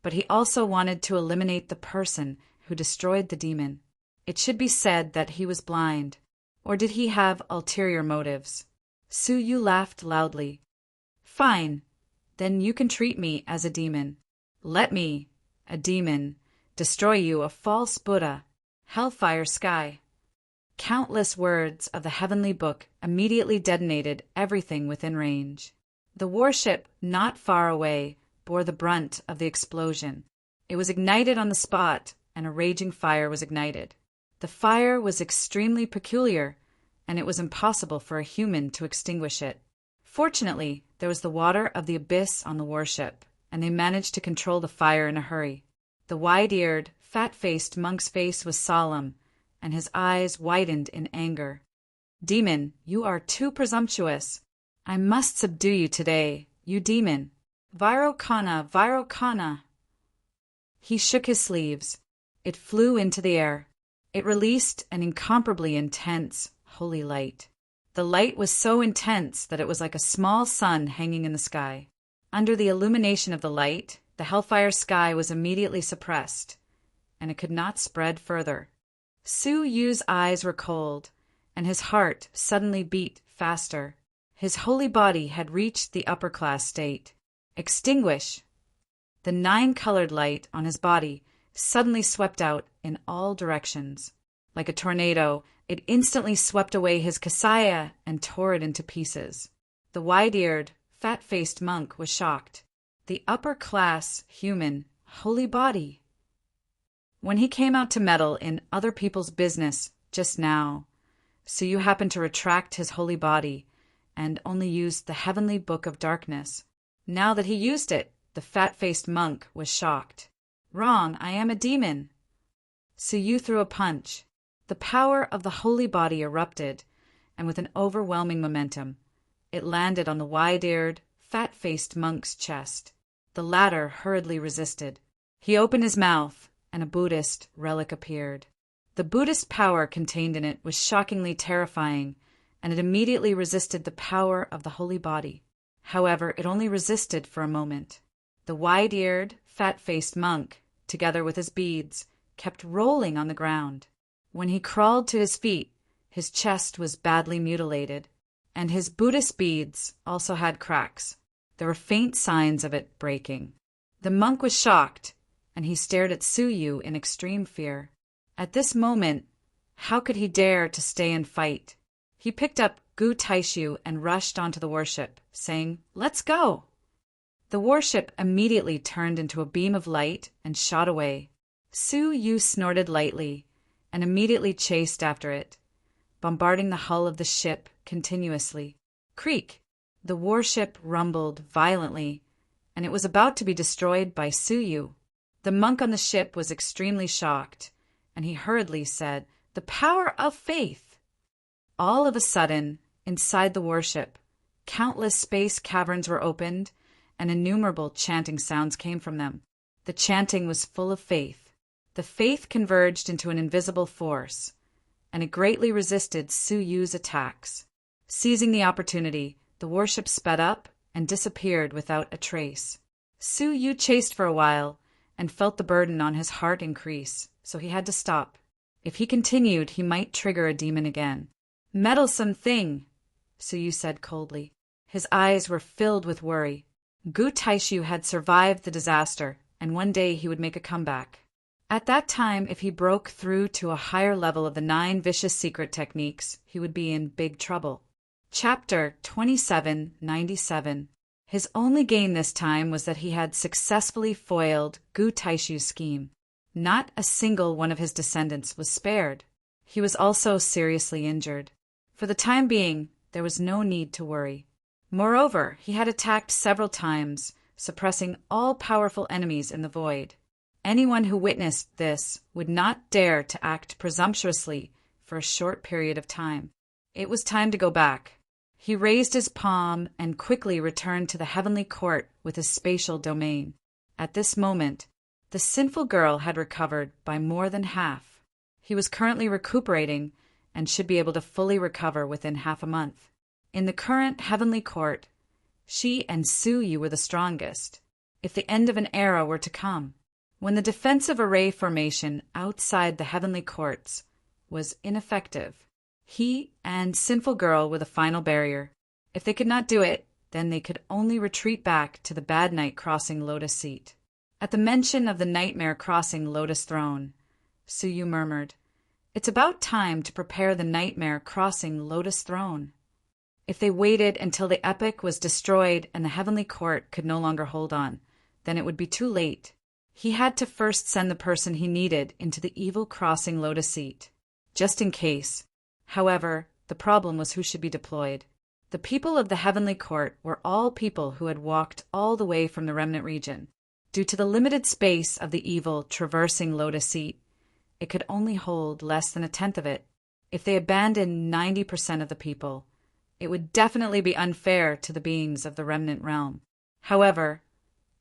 but he also wanted to eliminate the person who destroyed the demon. It should be said that he was blind, or did he have ulterior motives? Su Yu laughed loudly. Fine, then you can treat me as a demon. Let me, a demon, destroy you, a false Buddha. Hellfire sky. Countless words of the heavenly book immediately detonated everything within range. The warship, not far away, bore the brunt of the explosion. It was ignited on the spot, and a raging fire was ignited. The fire was extremely peculiar, and it was impossible for a human to extinguish it. Fortunately, there was the water of the abyss on the warship, and they managed to control the fire in a hurry. The wide-eared, fat-faced monk's face was solemn, and his eyes widened in anger. Demon, you are too presumptuous. I must subdue you today, you demon. Vairocana, Vairocana. He shook his sleeves. It flew into the air. It released an incomparably intense, holy light. The light was so intense that it was like a small sun hanging in the sky. Under the illumination of the light, the hellfire sky was immediately suppressed, and it could not spread further. Su Yu's eyes were cold, and his heart suddenly beat faster. His holy body had reached the upper-class state. Extinguish! The 9-colored light on his body suddenly swept out in all directions. Like a tornado, it instantly swept away his kasaya and tore it into pieces. The wide-eared, fat-faced monk was shocked. The upper-class, human, holy body. When he came out to meddle in other people's business just now, Su Yu happened to retract his holy body and only used the heavenly book of darkness. Now that he used it, the fat-faced monk was shocked. Wrong, I am a demon. Su Yu threw a punch. The power of the holy body erupted, and with an overwhelming momentum, it landed on the wide-eared, fat-faced monk's chest. The latter hurriedly resisted. He opened his mouth, and a Buddhist relic appeared. The Buddhist power contained in it was shockingly terrifying, and it immediately resisted the power of the holy body. However, it only resisted for a moment. The wide-eared, fat-faced monk, together with his beads, kept rolling on the ground. When he crawled to his feet, his chest was badly mutilated, and his Buddhist beads also had cracks. There were faint signs of it breaking. The monk was shocked, and he stared at Suyu in extreme fear. At this moment, how could he dare to stay and fight? He picked up Gu Taishu and rushed onto the warship, saying, "Let's go!" The warship immediately turned into a beam of light and shot away. Suyu snorted lightly and immediately chased after it, bombarding the hull of the ship continuously. Creak! The warship rumbled violently, and it was about to be destroyed by Suyu. The monk on the ship was extremely shocked, and he hurriedly said, "The power of faith!" All of a sudden, inside the warship, countless space caverns were opened, and innumerable chanting sounds came from them. The chanting was full of faith. The faith converged into an invisible force, and it greatly resisted Suyu's attacks. Seizing the opportunity, the warship sped up and disappeared without a trace. Suyu chased for a while and felt the burden on his heart increase, so he had to stop. If he continued, he might trigger a demon again. "Meddlesome thing," Suyu said coldly. His eyes were filled with worry. Gu Taishu had survived the disaster, and one day he would make a comeback. At that time, if he broke through to a higher level of the 9 vicious secret techniques, he would be in big trouble. Chapter 2797. His only gain this time was that he had successfully foiled Gu Taishu's scheme. Not a single one of his descendants was spared. He was also seriously injured. For the time being, there was no need to worry. Moreover, he had attacked several times, suppressing all powerful enemies in the void. Anyone who witnessed this would not dare to act presumptuously for a short period of time. It was time to go back. He raised his palm and quickly returned to the heavenly court with his spatial domain. At this moment, the sinful girl had recovered by more than half. He was currently recuperating and should be able to fully recover within half a month. In the current heavenly court, she and Suyu were the strongest, if the end of an era were to come, when the defensive array formation outside the heavenly courts was ineffective. He and Sinful Girl were the final barrier. If they could not do it, then they could only retreat back to the Bad Night Crossing Lotus Seat. At the mention of the Nightmare Crossing Lotus Throne, Suyu murmured, "It's about time to prepare the Nightmare Crossing Lotus Throne." If they waited until the epic was destroyed and the heavenly court could no longer hold on, then it would be too late. He had to first send the person he needed into the evil Crossing Lotus Seat, just in case. However, the problem was who should be deployed. The people of the heavenly court were all people who had walked all the way from the remnant region. Due to the limited space of the evil traversing Lotus Seat, it could only hold less than 1/10 of it. If they abandoned 90% of the people, it would definitely be unfair to the beings of the remnant realm. However,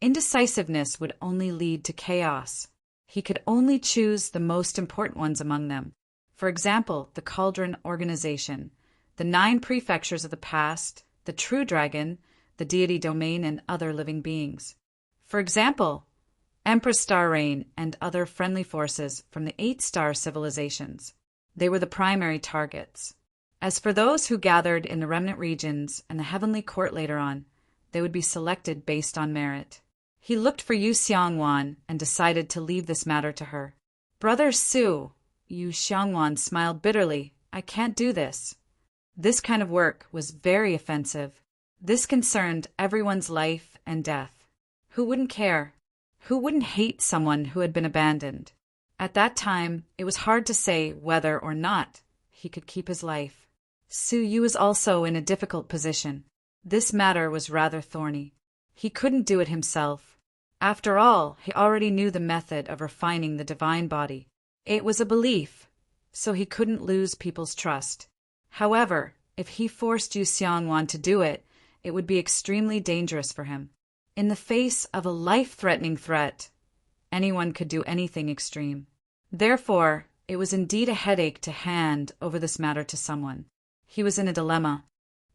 indecisiveness would only lead to chaos. He could only choose the most important ones among them. For example, the Cauldron organization, the 9 prefectures of the past, the True Dragon, the deity domain, and other living beings. For example, Empress Star Reign and other friendly forces from the 8-star civilizations. They were the primary targets. As for those who gathered in the remnant regions and the heavenly court later on, they would be selected based on merit. He looked for Yu Xiangwan and decided to leave this matter to her. "Brother Su," Yu Xiangwan smiled bitterly, "I can't do this." This kind of work was very offensive. This concerned everyone's life and death. Who wouldn't care? Who wouldn't hate someone who had been abandoned? At that time, it was hard to say whether or not he could keep his life. Suyu was also in a difficult position. This matter was rather thorny. He couldn't do it himself. After all, he already knew the method of refining the divine body. It was a belief, so he couldn't lose people's trust. However, If he forced Yu Xiongwan to do it, it would be extremely dangerous for him. In the face of a life-threatening threat, anyone could do anything extreme. Therefore, it was indeed a headache to hand over this matter to someone. He was in a dilemma.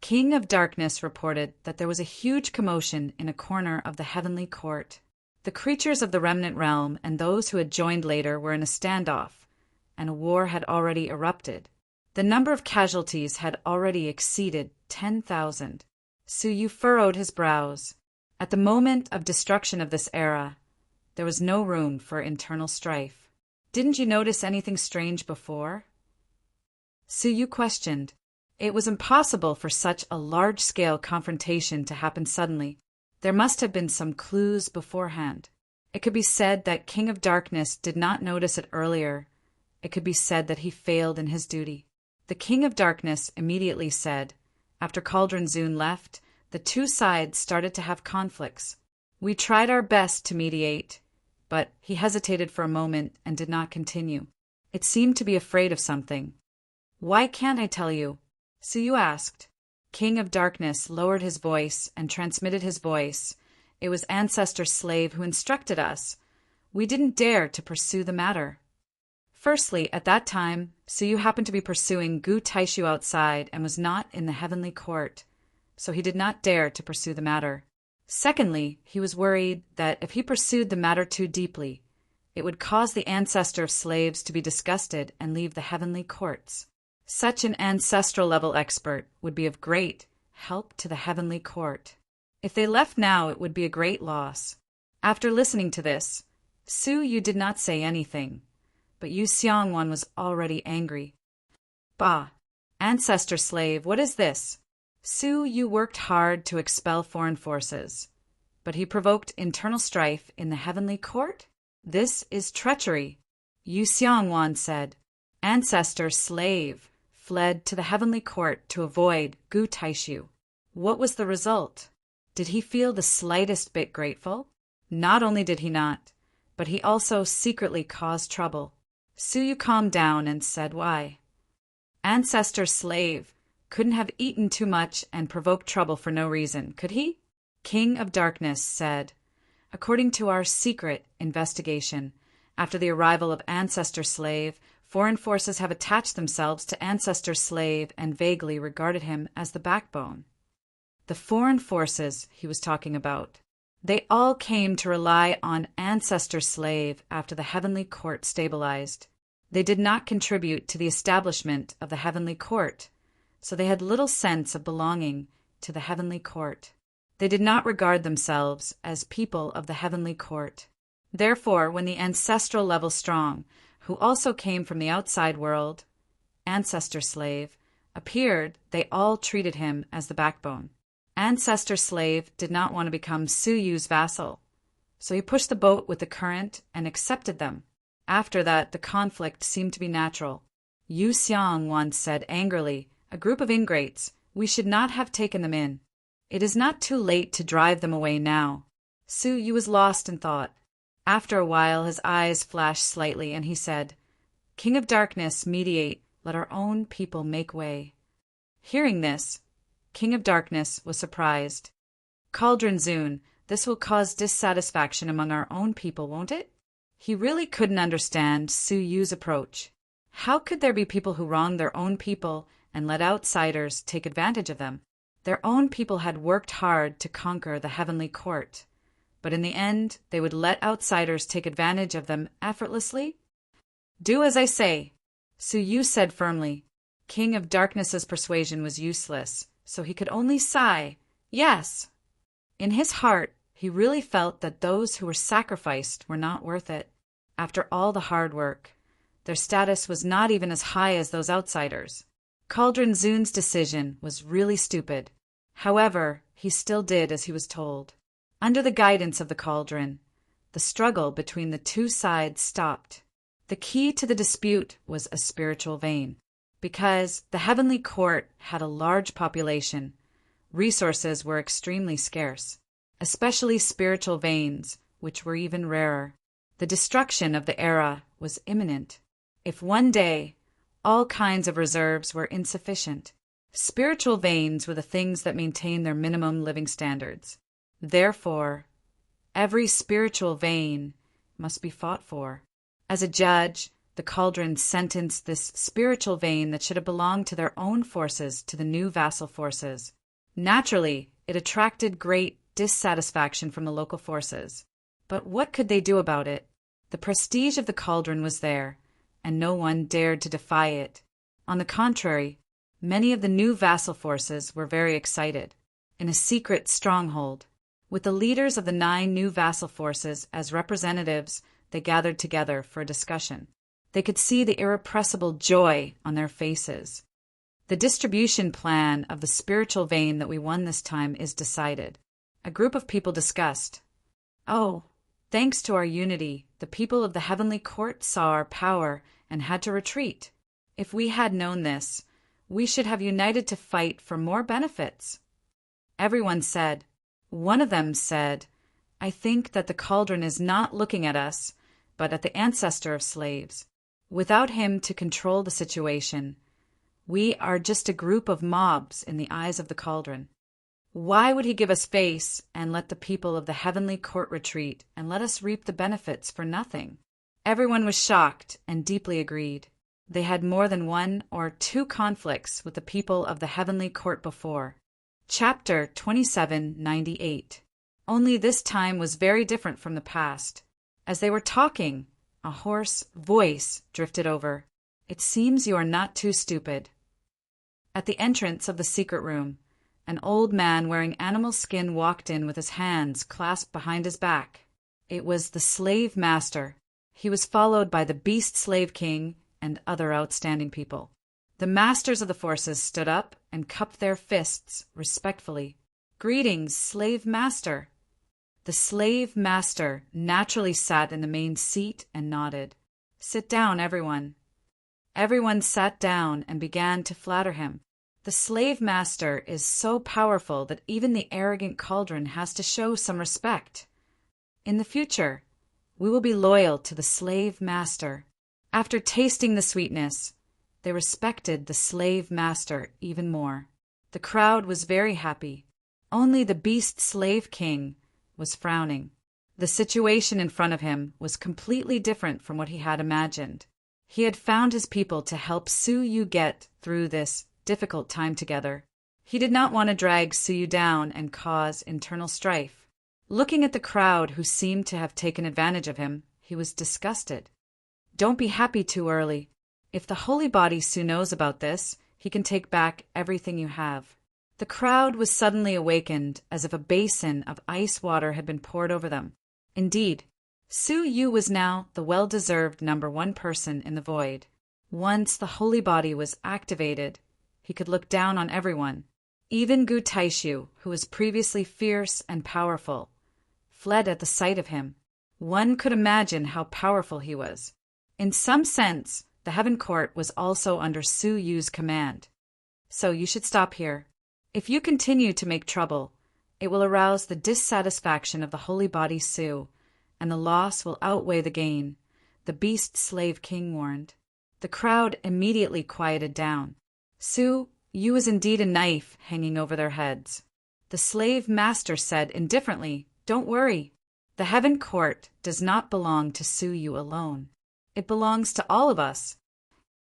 King of Darkness reported that there was a huge commotion in a corner of the heavenly court. The creatures of the remnant realm and those who had joined later were in a standoff, and a war had already erupted. The number of casualties had already exceeded 10,000. Su Yu furrowed his brows. At the moment of destruction of this era, there was no room for internal strife. Didn't you notice anything strange before? Su Yu questioned. It was impossible for such a large-scale confrontation to happen suddenly. There must have been some clues beforehand. It could be said that King of Darkness did not notice it earlier. It could be said that he failed in his duty. The King of Darkness immediately said, after Cauldron Zun left, the two sides started to have conflicts. We tried our best to mediate, but he hesitated for a moment and did not continue. It seemed to be afraid of something. Why can't I tell you? Su Yu asked. King of Darkness lowered his voice and transmitted his voice. It was Ancestor Slave who instructed us. We didn't dare to pursue the matter. Firstly, at that time, Su Yu happened to be pursuing Gu Taishu outside and was not in the heavenly court, so he did not dare to pursue the matter. Secondly, he was worried that if he pursued the matter too deeply, it would cause the ancestor of slaves to be disgusted and leave the heavenly courts. Such an ancestral-level expert would be of great help to the heavenly court. If they left now, it would be a great loss. After listening to this, Su Yu did not say anything, but Yu Xiongwan was already angry. Bah! Ancestor Slave, what is this? Su Yu worked hard to expel foreign forces, but he provoked internal strife in the heavenly court? This is treachery. Yu Xiongwan said. Ancestor Slave fled to the heavenly court to avoid Gu Taishu. What was the result? Did he feel the slightest bit grateful? Not only did he not, but he also secretly caused trouble. Su Yu calmed down and said why. Ancestor Slave couldn't have eaten too much and provoked trouble for no reason, could he? King of Darkness said, according to our secret investigation, after the arrival of Ancestor Slave, foreign forces have attached themselves to Ancestor Slave and vaguely regarded him as the backbone. The foreign forces he was talking about. They all came to rely on Ancestor Slave after the heavenly court stabilized. They did not contribute to the establishment of the heavenly court, so they had little sense of belonging to the heavenly court. They did not regard themselves as people of the heavenly court. Therefore, when the ancestral level strong, who also came from the outside world, Ancestor Slave, appeared, they all treated him as the backbone. Ancestor Slave did not want to become Su Yu's vassal, so he pushed the boat with the current and accepted them. After that, the conflict seemed to be natural. Yu Xiong once said angrily, a group of ingrates, we should not have taken them in. It is not too late to drive them away now. Su Yu was lost in thought. After a while, his eyes flashed slightly, and he said, King of Darkness, mediate, let our own people make way. Hearing this, King of Darkness was surprised. Cauldron Zun, this will cause dissatisfaction among our own people, won't it? He really couldn't understand Su Yu's approach. How could there be people who wronged their own people and let outsiders take advantage of them? Their own people had worked hard to conquer the heavenly court, but in the end they would let outsiders take advantage of them effortlessly? Do as I say, Su Yu said firmly. King of Darkness's persuasion was useless, so he could only sigh, yes. In his heart, he really felt that those who were sacrificed were not worth it. After all the hard work, their status was not even as high as those outsiders. Cauldron Zun's decision was really stupid. However, he still did as he was told. Under the guidance of the Cauldron, the struggle between the two sides stopped. The key to the dispute was a spiritual vein. Because the heavenly court had a large population, resources were extremely scarce, especially spiritual veins, which were even rarer. The destruction of the era was imminent. If one day all kinds of reserves were insufficient, Spiritual veins were the things that maintain their minimum living standards. Therefore, every spiritual vein must be fought for. As a judge, the Cauldron sentenced this spiritual vein that should have belonged to their own forces to the new vassal forces. Naturally, it attracted great dissatisfaction from the local forces. But what could they do about it? The prestige of the Cauldron was there, and no one dared to defy it. On the contrary, many of the new vassal forces were very excited. In a secret stronghold, with the leaders of the 9 new vassal forces as representatives, they gathered together for a discussion. They could see the irrepressible joy on their faces. The distribution plan of the spiritual vein that we won this time is decided. A group of people discussed. Oh, thanks to our unity, the people of the heavenly court saw our power and had to retreat. If we had known this, we should have united to fight for more benefits. Everyone said. One of them said, I think that the Cauldron is not looking at us, but at the ancestor of slaves. Without him to control the situation, we are just a group of mobs in the eyes of the Cauldron. Why would he give us face and let the people of the heavenly court retreat and let us reap the benefits for nothing? Everyone was shocked and deeply agreed. They had more than 1 or 2 conflicts with the people of the heavenly court before. Chapter 2798. Only this time was very different from the past. As they were talking, a hoarse voice drifted over. It seems you are not too stupid. At the entrance of the secret room, an old man wearing animal skin walked in with his hands clasped behind his back. It was the slave master. He was followed by the beast slave king and other outstanding people. The masters of the forces stood up and cupped their fists respectfully. Greetings, slave master. The slave master naturally sat in the main seat and nodded. Sit down, everyone. Everyone sat down and began to flatter him. The slave master is so powerful that even the arrogant Cauldron has to show some respect. In the future, we will be loyal to the slave master. After tasting the sweetness, they respected the slave master even more. The crowd was very happy. Only the beast slave king was frowning. The situation in front of him was completely different from what he had imagined. He had found his people to help Suyu get through this difficult time together. He did not want to drag Suyu down and cause internal strife. Looking at the crowd who seemed to have taken advantage of him, he was disgusted. Don't be happy too early. If the holy body Su knows about this, he can take back everything you have. The crowd was suddenly awakened as if a basin of ice water had been poured over them. Indeed, Su Yu was now the well-deserved #1 person in the void. Once the holy body was activated, he could look down on everyone. Even Gu Taishu, who was previously fierce and powerful, fled at the sight of him. One could imagine how powerful he was. In some sense, the Heaven Court was also under Su Yu's command. So you should stop here. If you continue to make trouble, it will arouse the dissatisfaction of the holy body Su, and the loss will outweigh the gain, the beast slave king warned. The crowd immediately quieted down. Su Yu is indeed a knife hanging over their heads. The slave master said indifferently, Don't worry. The Heaven Court does not belong to Su Yu alone. It belongs to all of us.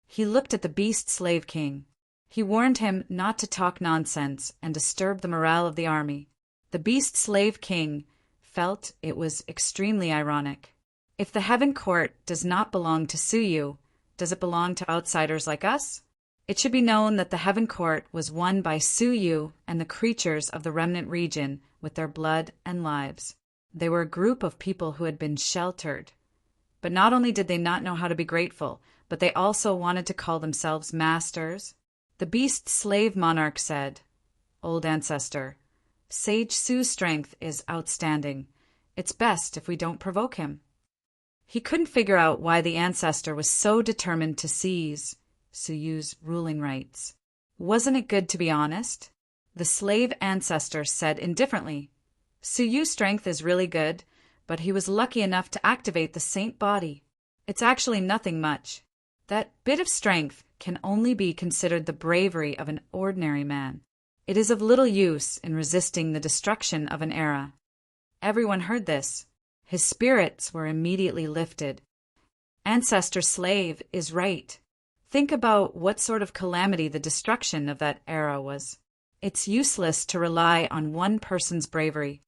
He looked at the beast slave king. He warned him not to talk nonsense and disturb the morale of the army. The beast slave king felt it was extremely ironic. If the Heaven Court does not belong to Su Yu, does it belong to outsiders like us? It should be known that the Heaven Court was won by Su Yu and the creatures of the remnant region with their blood and lives. They were a group of people who had been sheltered. But not only did they not know how to be grateful, but they also wanted to call themselves masters. The beast slave monarch said, Old ancestor, Sage Su's strength is outstanding. It's best if we don't provoke him. He couldn't figure out why the ancestor was so determined to seize Su Yu's ruling rights. Wasn't it good to be honest? The slave ancestor said indifferently, Su Yu's strength is really good, but he was lucky enough to activate the saint body. It's actually nothing much. That bit of strength can only be considered the bravery of an ordinary man. It is of little use in resisting the destruction of an era. Everyone heard this. His spirits were immediately lifted. Ancestor Slave is right. Think about what sort of calamity the destruction of that era was. It's useless to rely on one person's bravery.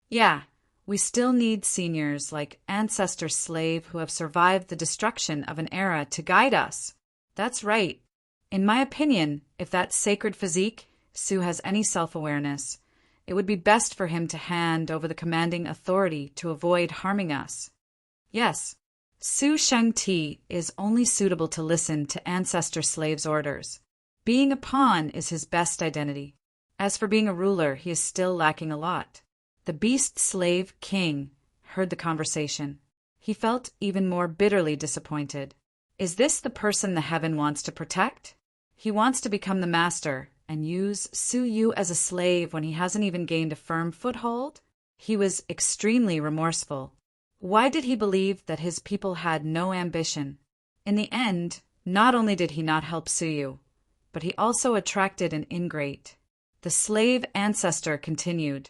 Yeah, we still need seniors like Ancestor Slave who have survived the destruction of an era to guide us. That's right. In my opinion, if that sacred physique, Su, has any self-awareness, it would be best for him to hand over the commanding authority to avoid harming us. Yes, Su Shangti is only suitable to listen to Ancestor Slave's orders. Being a pawn is his best identity. As for being a ruler, he is still lacking a lot. The beast slave king heard the conversation. He felt even more bitterly disappointed. Is this the person the heaven wants to protect? He wants to become the master and use Su Yu as a slave when he hasn't even gained a firm foothold? He was extremely remorseful. Why did he believe that his people had no ambition? In the end, not only did he not help Su Yu, but he also attracted an ingrate. The slave ancestor continued.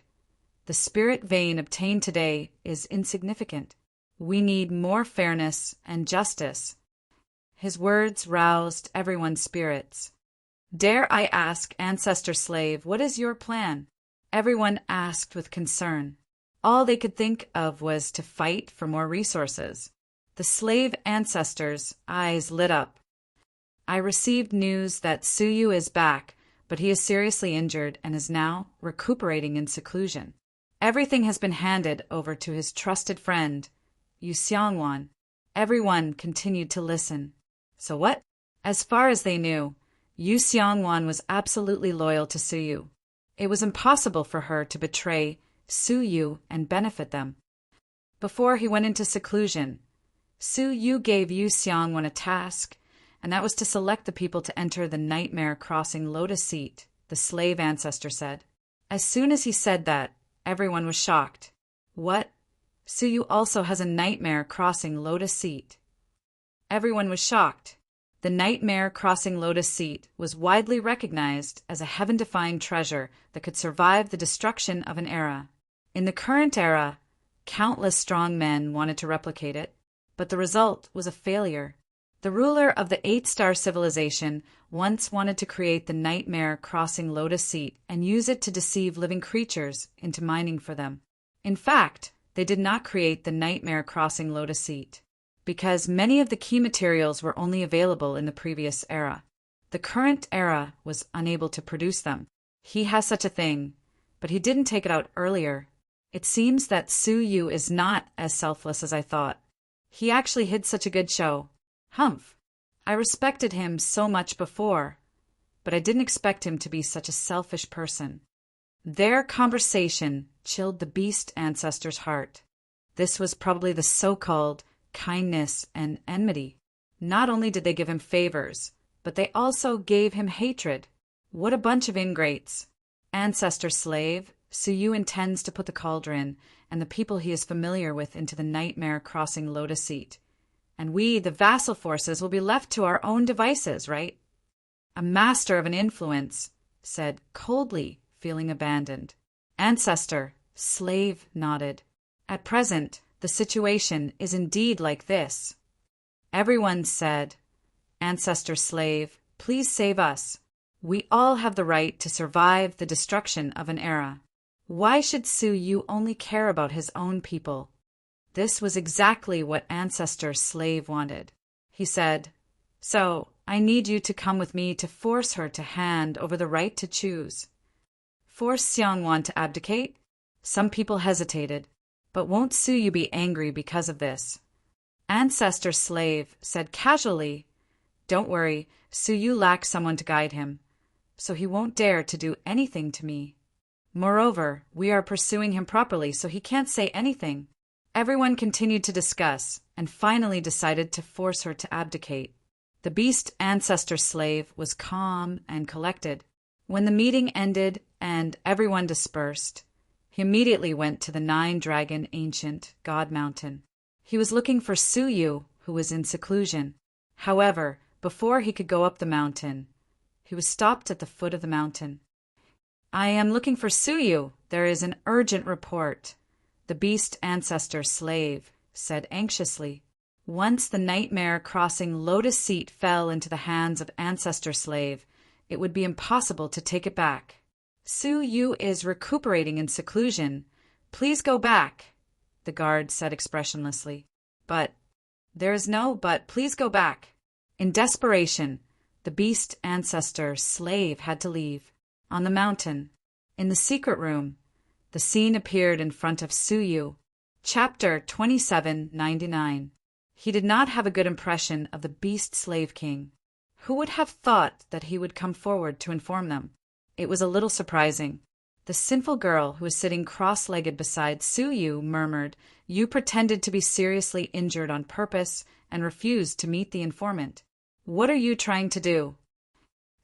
The spirit vein obtained today is insignificant. We need more fairness and justice. His words roused everyone's spirits. Dare I ask, Ancestor Slave, what is your plan? Everyone asked with concern. All they could think of was to fight for more resources. The slave ancestor's eyes lit up. I received news that Su Yu is back, but he is seriously injured and is now recuperating in seclusion. Everything has been handed over to his trusted friend, Yu Xiangwan. Everyone continued to listen. So what? As far as they knew, Yu Xiangwan was absolutely loyal to Su Yu. It was impossible for her to betray Su Yu and benefit them. Before he went into seclusion, Su Yu gave Yu Xiangwan a task, and that was to select the people to enter the Nightmare Crossing Lotus Seat, the slave ancestor said. As soon as he said that, everyone was shocked. What? Su Yu also has a Nightmare Crossing Lotus Seat. Everyone was shocked. The Nightmare Crossing Lotus Seat was widely recognized as a heaven-defying treasure that could survive the destruction of an era. In the current era, countless strong men wanted to replicate it, but the result was a failure. The ruler of the 8-star civilization once wanted to create the Nightmare Crossing Lotus Seat and use it to deceive living creatures into mining for them. In fact, they did not create the Nightmare Crossing Lotus Seat, because many of the key materials were only available in the previous era. The current era was unable to produce them. He has such a thing, but he didn't take it out earlier. It seems that Su Yu is not as selfless as I thought. He actually hid such a good show. Humph. I respected him so much before, but I didn't expect him to be such a selfish person. Their conversation chilled the beast ancestor's heart. This was probably the so-called kindness and enmity. Not only did they give him favors, but they also gave him hatred. What a bunch of ingrates. Ancestor Slave, Su Yu intends to put the Cauldron and the people he is familiar with into the Nightmare Crossing Lotus Seat. And we, the vassal forces, will be left to our own devices, right? A master of an influence said coldly, feeling abandoned. Ancestor Slave nodded. At present, the situation is indeed like this. Everyone said, Ancestor Slave, please save us. We all have the right to survive the destruction of an era. Why should Su Yu only care about his own people? This was exactly what Ancestor Slave wanted. He said, So, I need you to come with me to force her to hand over the right to choose. Force Xiangwan to abdicate? Some people hesitated. But won't Su Yu be angry because of this? Ancestor Slave said casually, Don't worry, Su Yu lacks someone to guide him, so he won't dare to do anything to me. Moreover, we are pursuing him properly, so he can't say anything. Everyone continued to discuss, and finally decided to force her to abdicate. The beast Ancestor Slave was calm and collected. When the meeting ended and everyone dispersed, he immediately went to the 9-dragon ancient God Mountain. He was looking for Su Yu, who was in seclusion. However, before he could go up the mountain, he was stopped at the foot of the mountain. "I am looking for Suyu. There is an urgent report," the beast ancestor slave said anxiously. Once the nightmare crossing Lotus Seat fell into the hands of ancestor slave, it would be impossible to take it back. "Suyu is recuperating in seclusion. Please go back," the guard said expressionlessly. "But there is no but. Please go back." In desperation, the beast ancestor slave had to leave. On the mountain, in the secret room, the scene appeared in front of Suyu. Chapter 2799. He did not have a good impression of the beast slave king. Who would have thought that he would come forward to inform them? It was a little surprising. The sinful girl who was sitting cross-legged beside Suyu murmured, "You pretended to be seriously injured on purpose and refused to meet the informant. What are you trying to do?"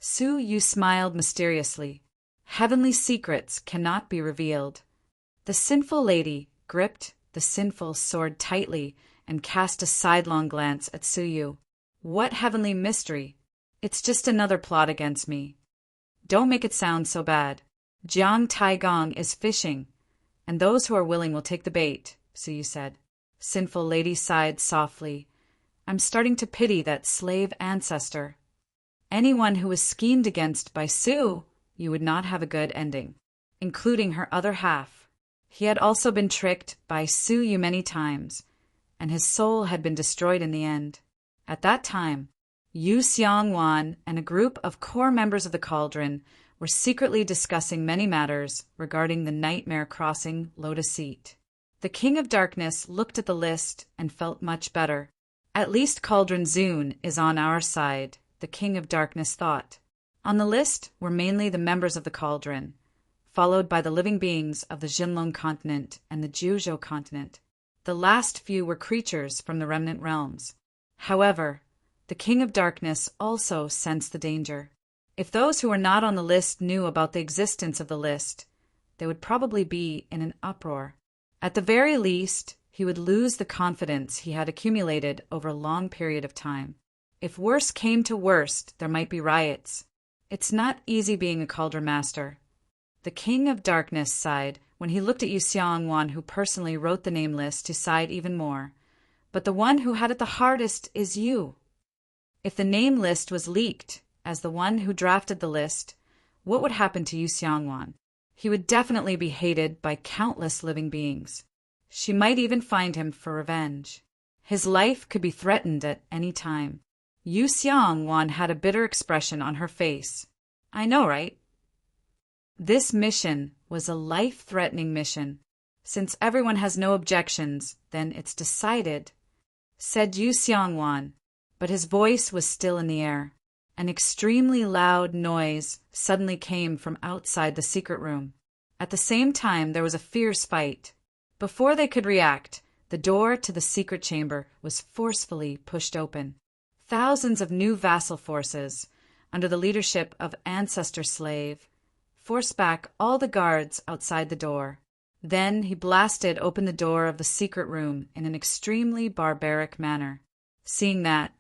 Suyu smiled mysteriously. Heavenly secrets cannot be revealed. The sinful lady gripped the sinful sword tightly and cast a sidelong glance at Suyu. "What heavenly mystery? It's just another plot against me. Don't make it sound so bad. Jiang Taigong is fishing, and those who are willing will take the bait," Suyu said. Sinful lady sighed softly. "I'm starting to pity that slave ancestor. Anyone who was schemed against by Su, you would not have a good ending, including her other half. He had also been tricked by Suyu many times, and his soul had been destroyed in the end. At that time, Yu Xiangwan and a group of core members of the Cauldron were secretly discussing many matters regarding the nightmare crossing Lotus Seat. The King of Darkness looked at the list and felt much better. At least Cauldron Zune is on our side, the King of Darkness thought. On the list were mainly the members of the Cauldron, followed by the living beings of the Jinlong continent and the Juzhou continent. The last few were creatures from the remnant realms. However, the King of Darkness also sensed the danger. If those who were not on the list knew about the existence of the list, they would probably be in an uproar. At the very least, he would lose the confidence he had accumulated over a long period of time. If worse came to worst, there might be riots. It's not easy being a Cauldron Master. The King of Darkness sighed when he looked at Yu Xiangwan, who personally wrote the name list, to sigh even more. But the one who had it the hardest is you. If the name list was leaked as the one who drafted the list, what would happen to Yu Xiangwan? He would definitely be hated by countless living beings. She might even find him for revenge. His life could be threatened at any time. Yu Xiangwan had a bitter expression on her face. "I know, right?" This mission was a life-threatening mission. "Since everyone has no objections, then it's decided," said Yu Xiangwan, but his voice was still in the air. An extremely loud noise suddenly came from outside the secret room. At the same time, there was a fierce fight. Before they could react, the door to the secret chamber was forcefully pushed open. Thousands of new vassal forces, under the leadership of Ancestor Slave, forced back all the guards outside the door. Then he blasted open the door of the secret room in an extremely barbaric manner. Seeing that,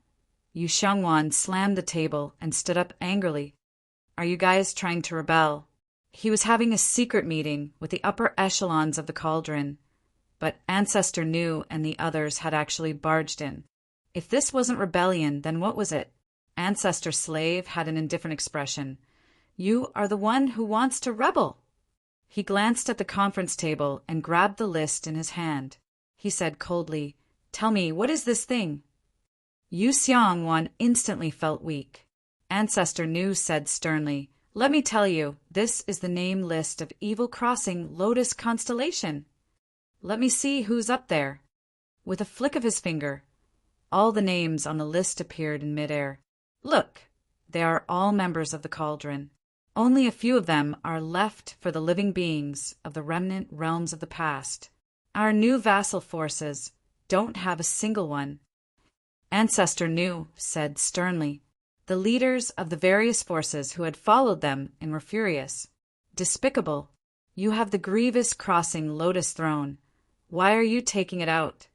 Yu Xiangwan slammed the table and stood up angrily. "Are you guys trying to rebel?" He was having a secret meeting with the upper echelons of the Cauldron, but Ancestor Nu and the others had actually barged in. If this wasn't rebellion, then what was it? Ancestor Slave had an indifferent expression. "You are the one who wants to rebel." He glanced at the conference table and grabbed the list in his hand. He said coldly, "Tell me, what is this thing?" Yu Xiangwan instantly felt weak. Ancestor Nu said sternly, "Let me tell you, this is the name list of Evil Crossing Lotus Constellation. Let me see who's up there." With a flick of his finger, all the names on the list appeared in midair. "Look, they are all members of the Cauldron. Only a few of them are left for the living beings of the remnant realms of the past. Our new vassal forces don't have a single one." Ancestor Nu said sternly. The leaders of the various forces who had followed them and were furious. "Despicable. You have the grievous crossing Lotus Throne. Why are you taking it out?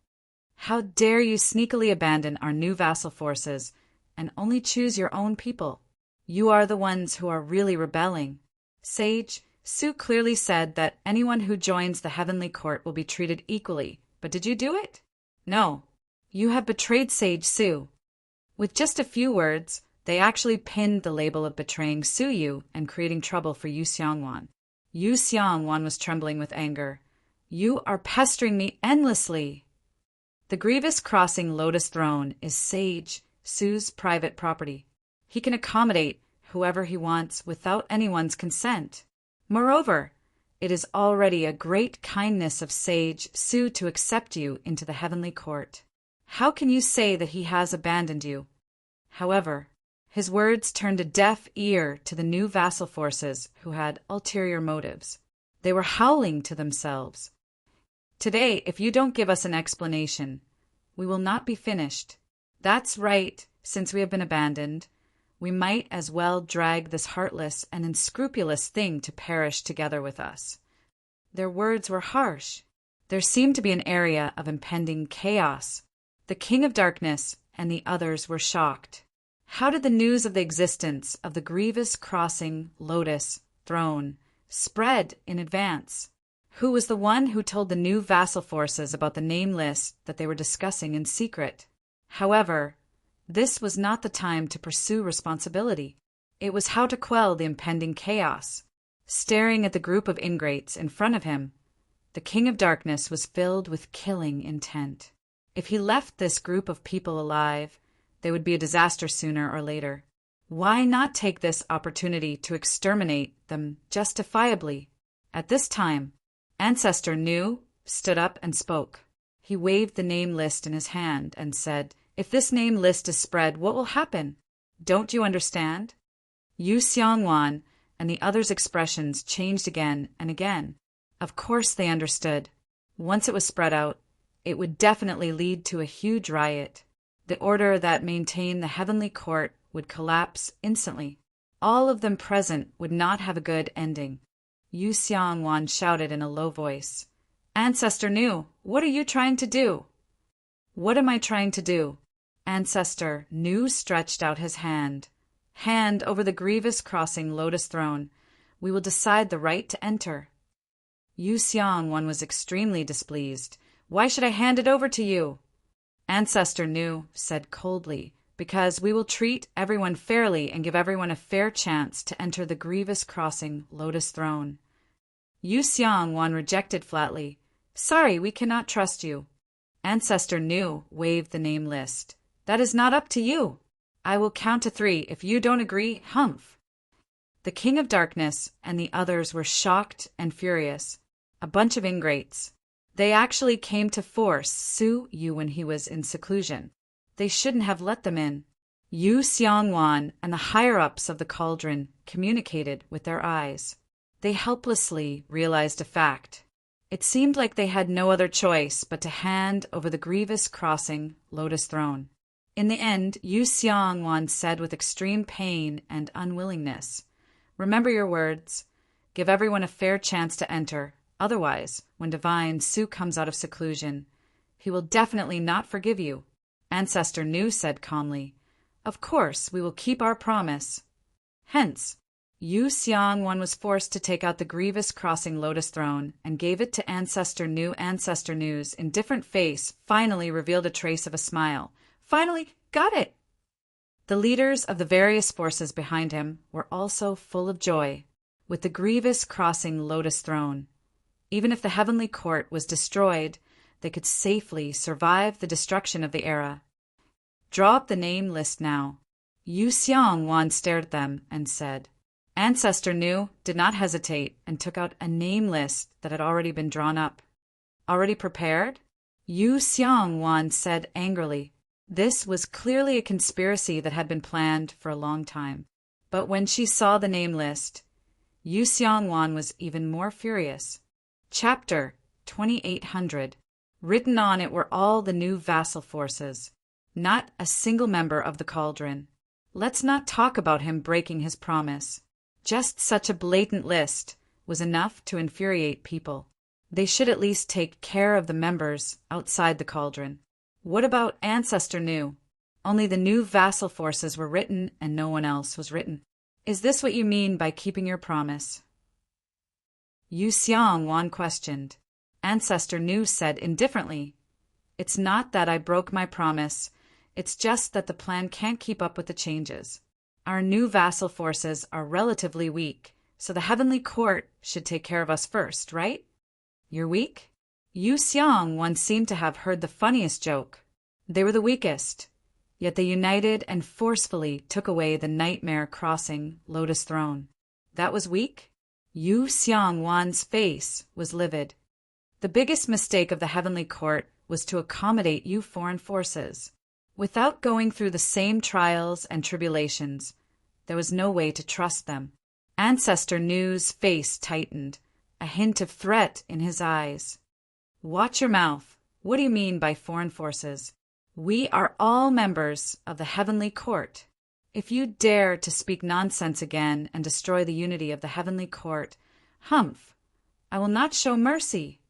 How dare you sneakily abandon our new vassal forces and only choose your own people. You are the ones who are really rebelling. Sage, Su clearly said that anyone who joins the heavenly court will be treated equally, but did you do it? No. You have betrayed Sage Su. With just a few words, they actually pinned the label of betraying Su Yu and creating trouble for Yu Xiongwan. Yu Xiongwan was trembling with anger. You are pestering me endlessly. The Grievous Crossing Lotus Throne is Sage Su's private property. He can accommodate whoever he wants without anyone's consent. Moreover, it is already a great kindness of Sage Su to accept you into the heavenly court. How can you say that he has abandoned you? However, his words turned a deaf ear to the new vassal forces who had ulterior motives. They were howling to themselves. Today, if you don't give us an explanation, we will not be finished. That's right, since we have been abandoned, we might as well drag this heartless and unscrupulous thing to perish together with us. Their words were harsh. There seemed to be an area of impending chaos. The King of Darkness and the others were shocked. How did the news of the existence of the Grievous Crossing Lotus Throne spread in advance? Who was the one who told the new vassal forces about the name list that they were discussing in secret? However, this was not the time to pursue responsibility. It was how to quell the impending chaos. Staring at the group of ingrates in front of him, the King of Darkness was filled with killing intent. If he left this group of people alive, they would be a disaster sooner or later. Why not take this opportunity to exterminate them justifiably? At this time, Ancestor Nu stood up and spoke. He waved the name list in his hand and said, "If this name list is spread, what will happen? Don't you understand?" Yu Xiongwan and the others' expressions changed again and again. Of course they understood. Once it was spread out, it would definitely lead to a huge riot. The order that maintained the heavenly court would collapse instantly. All of them present would not have a good ending. Yu Xiongwan shouted in a low voice, "Ancestor Nu, what are you trying to do?" "What am I trying to do?" Ancestor Nu stretched out his hand. "Hand over the Grievous Crossing Lotus Throne. We will decide the right to enter." Yu Xiongwan was extremely displeased. "Why should I hand it over to you?" Ancestor Nu said coldly, "Because we will treat everyone fairly and give everyone a fair chance to enter the Grievous Crossing Lotus Throne." Yu Xiongwan rejected flatly, "Sorry, we cannot trust you." Ancestor Nu waved the name list. "That is not up to you. I will count to 3. If you don't agree, humph." The King of Darkness and the others were shocked and furious. A bunch of ingrates. They actually came to force Su Yu when he was in seclusion. They shouldn't have let them in. Yu Xiongwan and the higher-ups of the Cauldron communicated with their eyes. They helplessly realized a fact. It seemed like they had no other choice but to hand over the Grievous Crossing Lotus Throne. In the end, Yu Xiongwan said with extreme pain and unwillingness, "Remember your words. Give everyone a fair chance to enter. Otherwise, when Divine Su comes out of seclusion, he will definitely not forgive you." Ancestor Nu said calmly, "Of course, we will keep our promise." Hence, Yu Xiongwan was forced to take out the Grievous Crossing Lotus Throne and gave it to Ancestor Nu. Ancestor Nu's indifferent face finally revealed a trace of a smile. "Finally, got it!" The leaders of the various forces behind him were also full of joy. With the Grievous Crossing Lotus Throne, even if the heavenly court was destroyed, they could safely survive the destruction of the era. "Draw up the name list now." Yu Xiongwan stared at them and said. Ancestor Nu did not hesitate and took out a name list that had already been drawn up. "Already prepared?" Yu Xiongwan said angrily. This was clearly a conspiracy that had been planned for a long time. But when she saw the name list, Yu Xiongwan was even more furious. Chapter 2800. Written on it were all the new vassal forces. Not a single member of the Cauldron. Let's not talk about him breaking his promise. Just such a blatant list was enough to infuriate people. They should at least take care of the members outside the Cauldron. What about Ancestor Nu? Only the new vassal forces were written and no one else was written. Is this what you mean by keeping your promise? Yu Xiang Wan questioned. Ancestor Nu said indifferently, It's not that I broke my promise, it's just that the plan can't keep up with the changes. Our new vassal forces are relatively weak, so the heavenly court should take care of us first, right? You're weak? Yu Xiang Wan seemed to have heard the funniest joke. They were the weakest, yet they united and forcefully took away the Nightmare Crossing Lotus Throne. That was weak? Yu Xiang Wan's face was livid. The biggest mistake of the heavenly court was to accommodate you foreign forces. Without going through the same trials and tribulations, there was no way to trust them. Ancestor Nu's face tightened, a hint of threat in his eyes. Watch your mouth. What do you mean by foreign forces? We are all members of the heavenly court. If you dare to speak nonsense again and destroy the unity of the heavenly court, humph, I will not show mercy.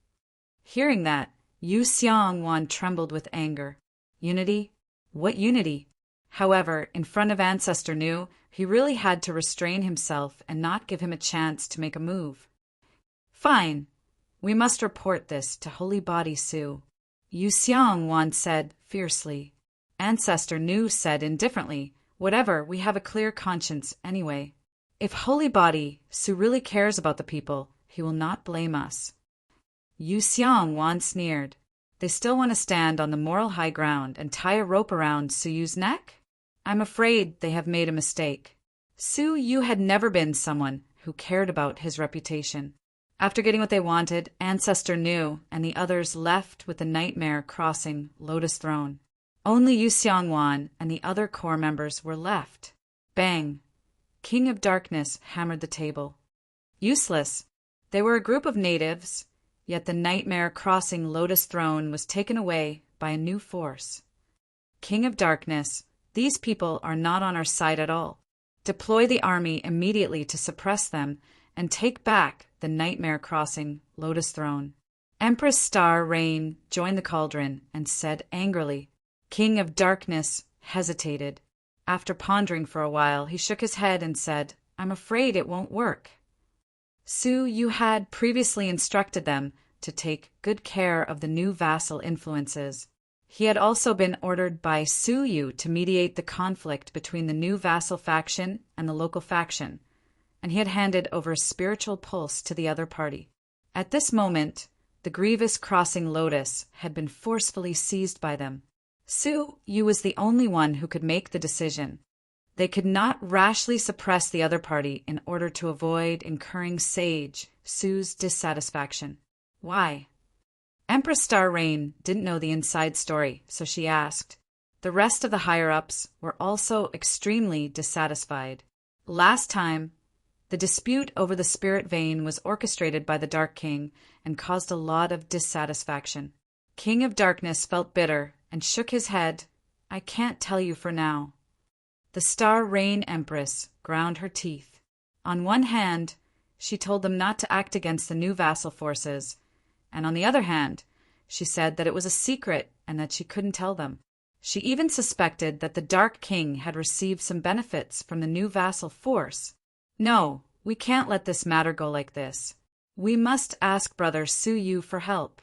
Hearing that, Yu Xiang Wan trembled with anger. Unity? What unity? However, in front of Ancestor Nu, he really had to restrain himself and not give him a chance to make a move. Fine. We must report this to Holy Body Su. Yu Xiang Wan said fiercely. Ancestor Nu said indifferently, Whatever, we have a clear conscience anyway. If Holy Body Su really cares about the people, he will not blame us. Yu Xiang Wan sneered. They still want to stand on the moral high ground and tie a rope around Su Yu's neck? I'm afraid they have made a mistake. Su Yu had never been someone who cared about his reputation. After getting what they wanted, Ancestor Nu and the others left with the Nightmare Crossing Lotus Throne. Only Yu Xiang Wan and the other core members were left. Bang! King of Darkness hammered the table. Useless. They were a group of natives, yet the Nightmare Crossing Lotus Throne was taken away by a new force. King of Darkness, these people are not on our side at all. Deploy the army immediately to suppress them and take back the Nightmare Crossing Lotus Throne. Empress Star Rain joined the Cauldron and said angrily. King of Darkness hesitated. After pondering for a while, he shook his head and said, I'm afraid it won't work. Su Yu had previously instructed them to take good care of the new vassal influences. He had also been ordered by Su Yu to mediate the conflict between the new vassal faction and the local faction, and he had handed over a spiritual pulse to the other party. At this moment, the grievous Crossing Lotus had been forcefully seized by them. Su Yu was the only one who could make the decision. They could not rashly suppress the other party in order to avoid incurring Sage Su's dissatisfaction. Why? Empress Star Rain didn't know the inside story, so she asked. The rest of the higher-ups were also extremely dissatisfied. Last time, the dispute over the spirit vein was orchestrated by the Dark King and caused a lot of dissatisfaction. King of Darkness felt bitter and shook his head. I can't tell you for now. The Star Rain Empress ground her teeth. On one hand, she told them not to act against the new vassal forces, and on the other hand, she said that it was a secret and that she couldn't tell them. She even suspected that the Dark King had received some benefits from the new vassal force. No, we can't let this matter go like this. We must ask Brother Su Yu for help.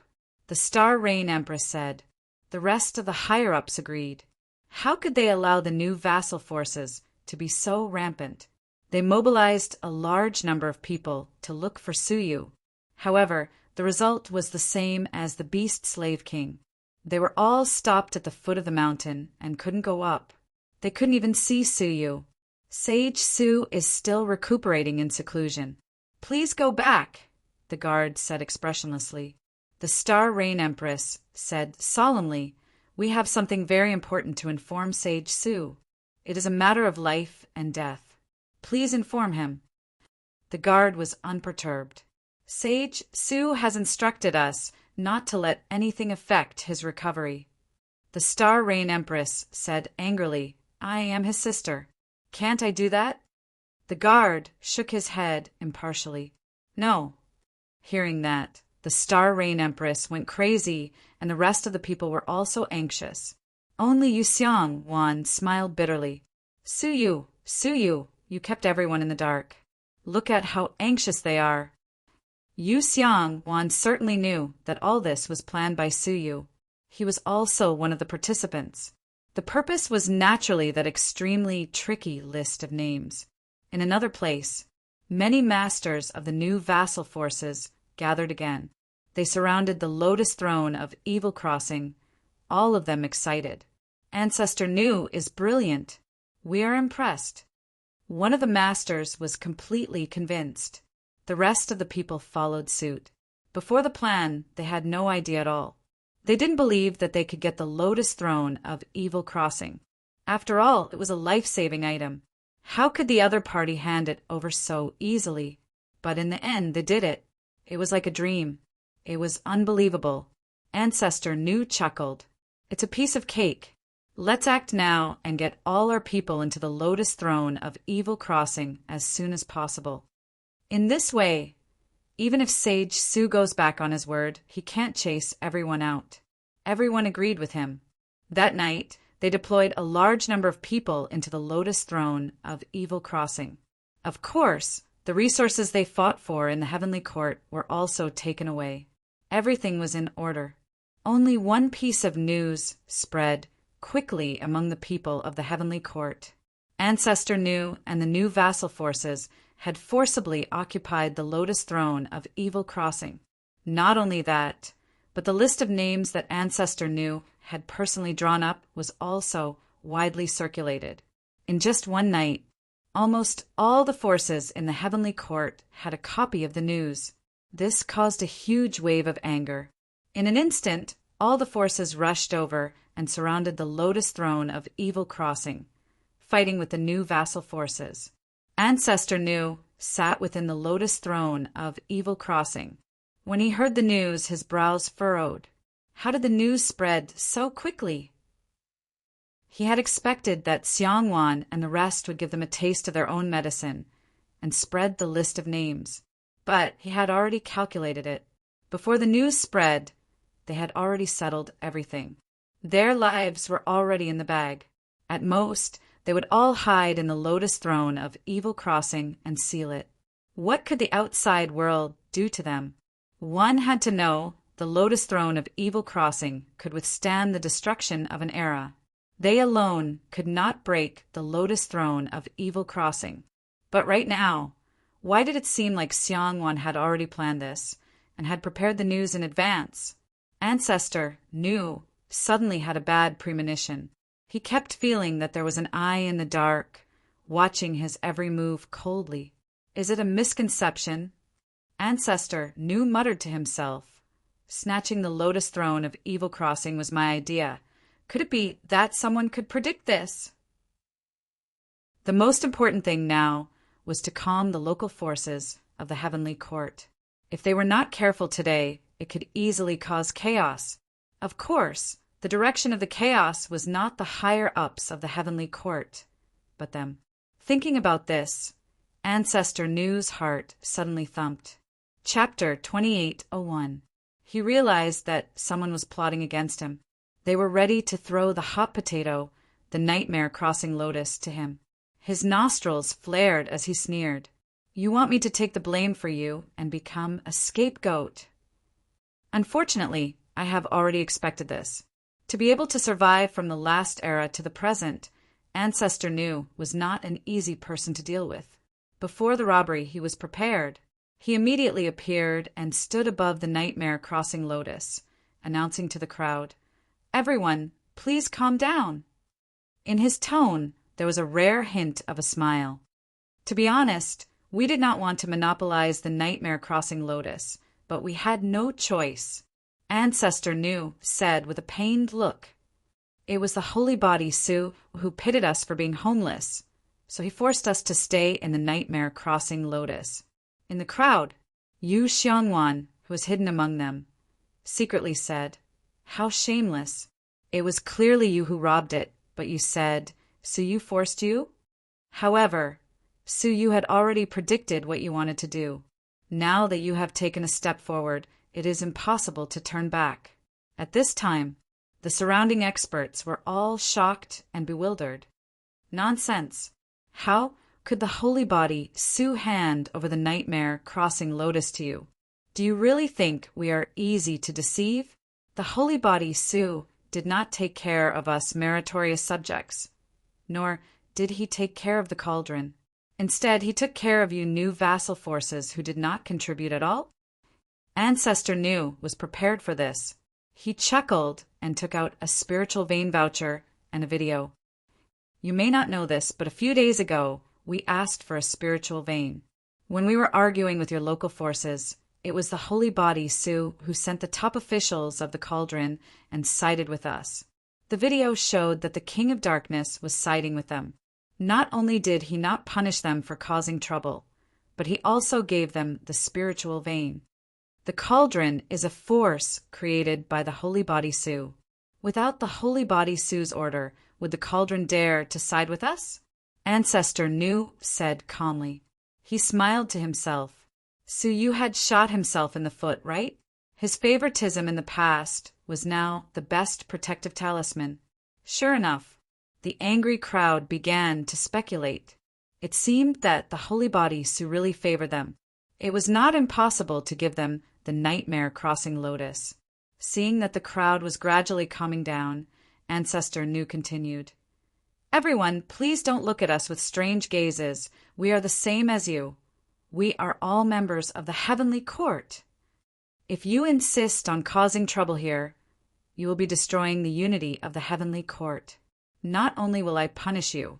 The Star Rain Empress said. The rest of the higher-ups agreed. How could they allow the new vassal forces to be so rampant? They mobilized a large number of people to look for Su Yu. However, the result was the same as the Beast Slave King. They were all stopped at the foot of the mountain and couldn't go up. They couldn't even see Su Yu. Sage Su is still recuperating in seclusion. Please go back, the guard said expressionlessly. The Star Rain Empress said solemnly, We have something very important to inform Sage Su. It is a matter of life and death. Please inform him. The guard was unperturbed. Sage Su has instructed us not to let anything affect his recovery. The Star Rain Empress said angrily, I am his sister. Can't I do that? The guard shook his head impartially. No. Hearing that, the Star Rain Empress went crazy, and the rest of the people were also anxious. Only Yu Xiangwan smiled bitterly. Su Yu, you kept everyone in the dark. Look at how anxious they are. Yu Xiangwan certainly knew that all this was planned by Su Yu. He was also one of the participants. The purpose was naturally that extremely tricky list of names. In another place, many masters of the new vassal forces gathered again. They surrounded the lotus throne of Evil Crossing, all of them excited. Ancestor Nu is brilliant. We are impressed. One of the masters was completely convinced. The rest of the people followed suit. Before the plan, they had no idea at all. They didn't believe that they could get the lotus throne of Evil Crossing. After all, it was a life-saving item. How could the other party hand it over so easily? But in the end, they did it. It was like a dream. It was unbelievable. Ancestor Nu chuckled. It's a piece of cake. Let's act now and get all our people into the lotus throne of Evil Crossing as soon as possible. In this way, even if Sage Su goes back on his word, he can't chase everyone out. Everyone agreed with him. That night, they deployed a large number of people into the lotus throne of Evil Crossing. Of course, the resources they fought for in the Heavenly Court were also taken away. Everything was in order. Only one piece of news spread quickly among the people of the Heavenly Court. Ancestor Nu and the new vassal forces had forcibly occupied the lotus throne of Evil Crossing. Not only that, but the list of names that Ancestor Nu had personally drawn up was also widely circulated. In just one night, almost all the forces in the Heavenly Court had a copy of the news. This caused a huge wave of anger. In an instant, all the forces rushed over and surrounded the lotus throne of Evil Crossing, fighting with the new vassal forces. Ancestor Nu sat within the lotus throne of Evil Crossing. When he heard the news, his brows furrowed. How did the news spread so quickly? He had expected that Xiangwan and the rest would give them a taste of their own medicine and spread the list of names. But he had already calculated it. Before the news spread, they had already settled everything. Their lives were already in the bag. At most, they would all hide in the lotus throne of Evil Crossing and seal it. What could the outside world do to them? One had to know the lotus throne of Evil Crossing could withstand the destruction of an era. They alone could not break the lotus throne of Evil Crossing. But right now, why did it seem like Xiangwan had already planned this and had prepared the news in advance? Ancestor Nu suddenly had a bad premonition. He kept feeling that there was an eye in the dark, watching his every move coldly. Is it a misconception? Ancestor Nu muttered to himself. Snatching the lotus throne of Evil Crossing was my idea. Could it be that someone could predict this? The most important thing now was to calm the local forces of the Heavenly Court. If they were not careful today, it could easily cause chaos. Of course, the direction of the chaos was not the higher-ups of the Heavenly Court, but them. Thinking about this, Ancestor Nu's heart suddenly thumped. Chapter 2801. He realized that someone was plotting against him. They were ready to throw the hot potato, the nightmare crossing lotus, to him. His nostrils flared as he sneered. You want me to take the blame for you and become a scapegoat. Unfortunately, I have already expected this. To be able to survive from the last era to the present, Ancestor Nu was not an easy person to deal with. Before the robbery, he was prepared. He immediately appeared and stood above the nightmare crossing lotus, announcing to the crowd, "Everyone, please calm down." In his tone, there was a rare hint of a smile. To be honest, we did not want to monopolize the nightmare crossing lotus, but we had no choice. Ancestor Nu said with a pained look. It was the holy body, Su, who pitted us for being homeless, so he forced us to stay in the nightmare crossing lotus. In the crowd, Yu Xiangwan, who was hidden among them, secretly said, "How shameless. It was clearly you who robbed it, but you said, Su Yu forced you?" However, Su Yu had already predicted what you wanted to do. Now that you have taken a step forward, it is impossible to turn back. At this time, The surrounding experts were all shocked and bewildered. Nonsense! How could the holy body Su hand over the nightmare crossing lotus to you? Do you really think we are easy to deceive? The holy body Su did not take care of us meritorious subjects, nor did he take care of the cauldron. Instead, he took care of you new vassal forces who did not contribute at all. Ancestor Nu was prepared for this. He chuckled and took out a spiritual vein voucher and a video. You may not know this, but a few days ago, we asked for a spiritual vein. When we were arguing with your local forces, it was the holy body Su who sent the top officials of the cauldron and sided with us. The video showed that the King of Darkness was siding with them. Not only did he not punish them for causing trouble, but he also gave them the spiritual vein. The cauldron is a force created by the holy body Su. Without the holy body Su's order, would the cauldron dare to side with us? Ancestor Nu said calmly. He smiled to himself. Su Yu had shot himself in the foot, right? His favoritism in the past was now the best protective talisman. Sure enough, the angry crowd began to speculate. It seemed that the holy body Su really favored them. It was not impossible to give them the nightmare crossing lotus. Seeing that the crowd was gradually calming down, Ancestor Nu continued. Everyone, please don't look at us with strange gazes. We are the same as you. We are all members of the heavenly court. If you insist on causing trouble here, you will be destroying the unity of the heavenly court. Not only will I punish you,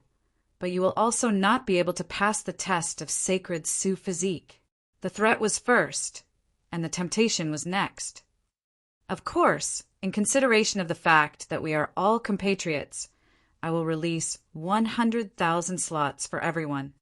but you will also not be able to pass the test of sacred Su physique. The threat was first, and the temptation was next. Of course, in consideration of the fact that we are all compatriots, I will release 100,000 slots for everyone.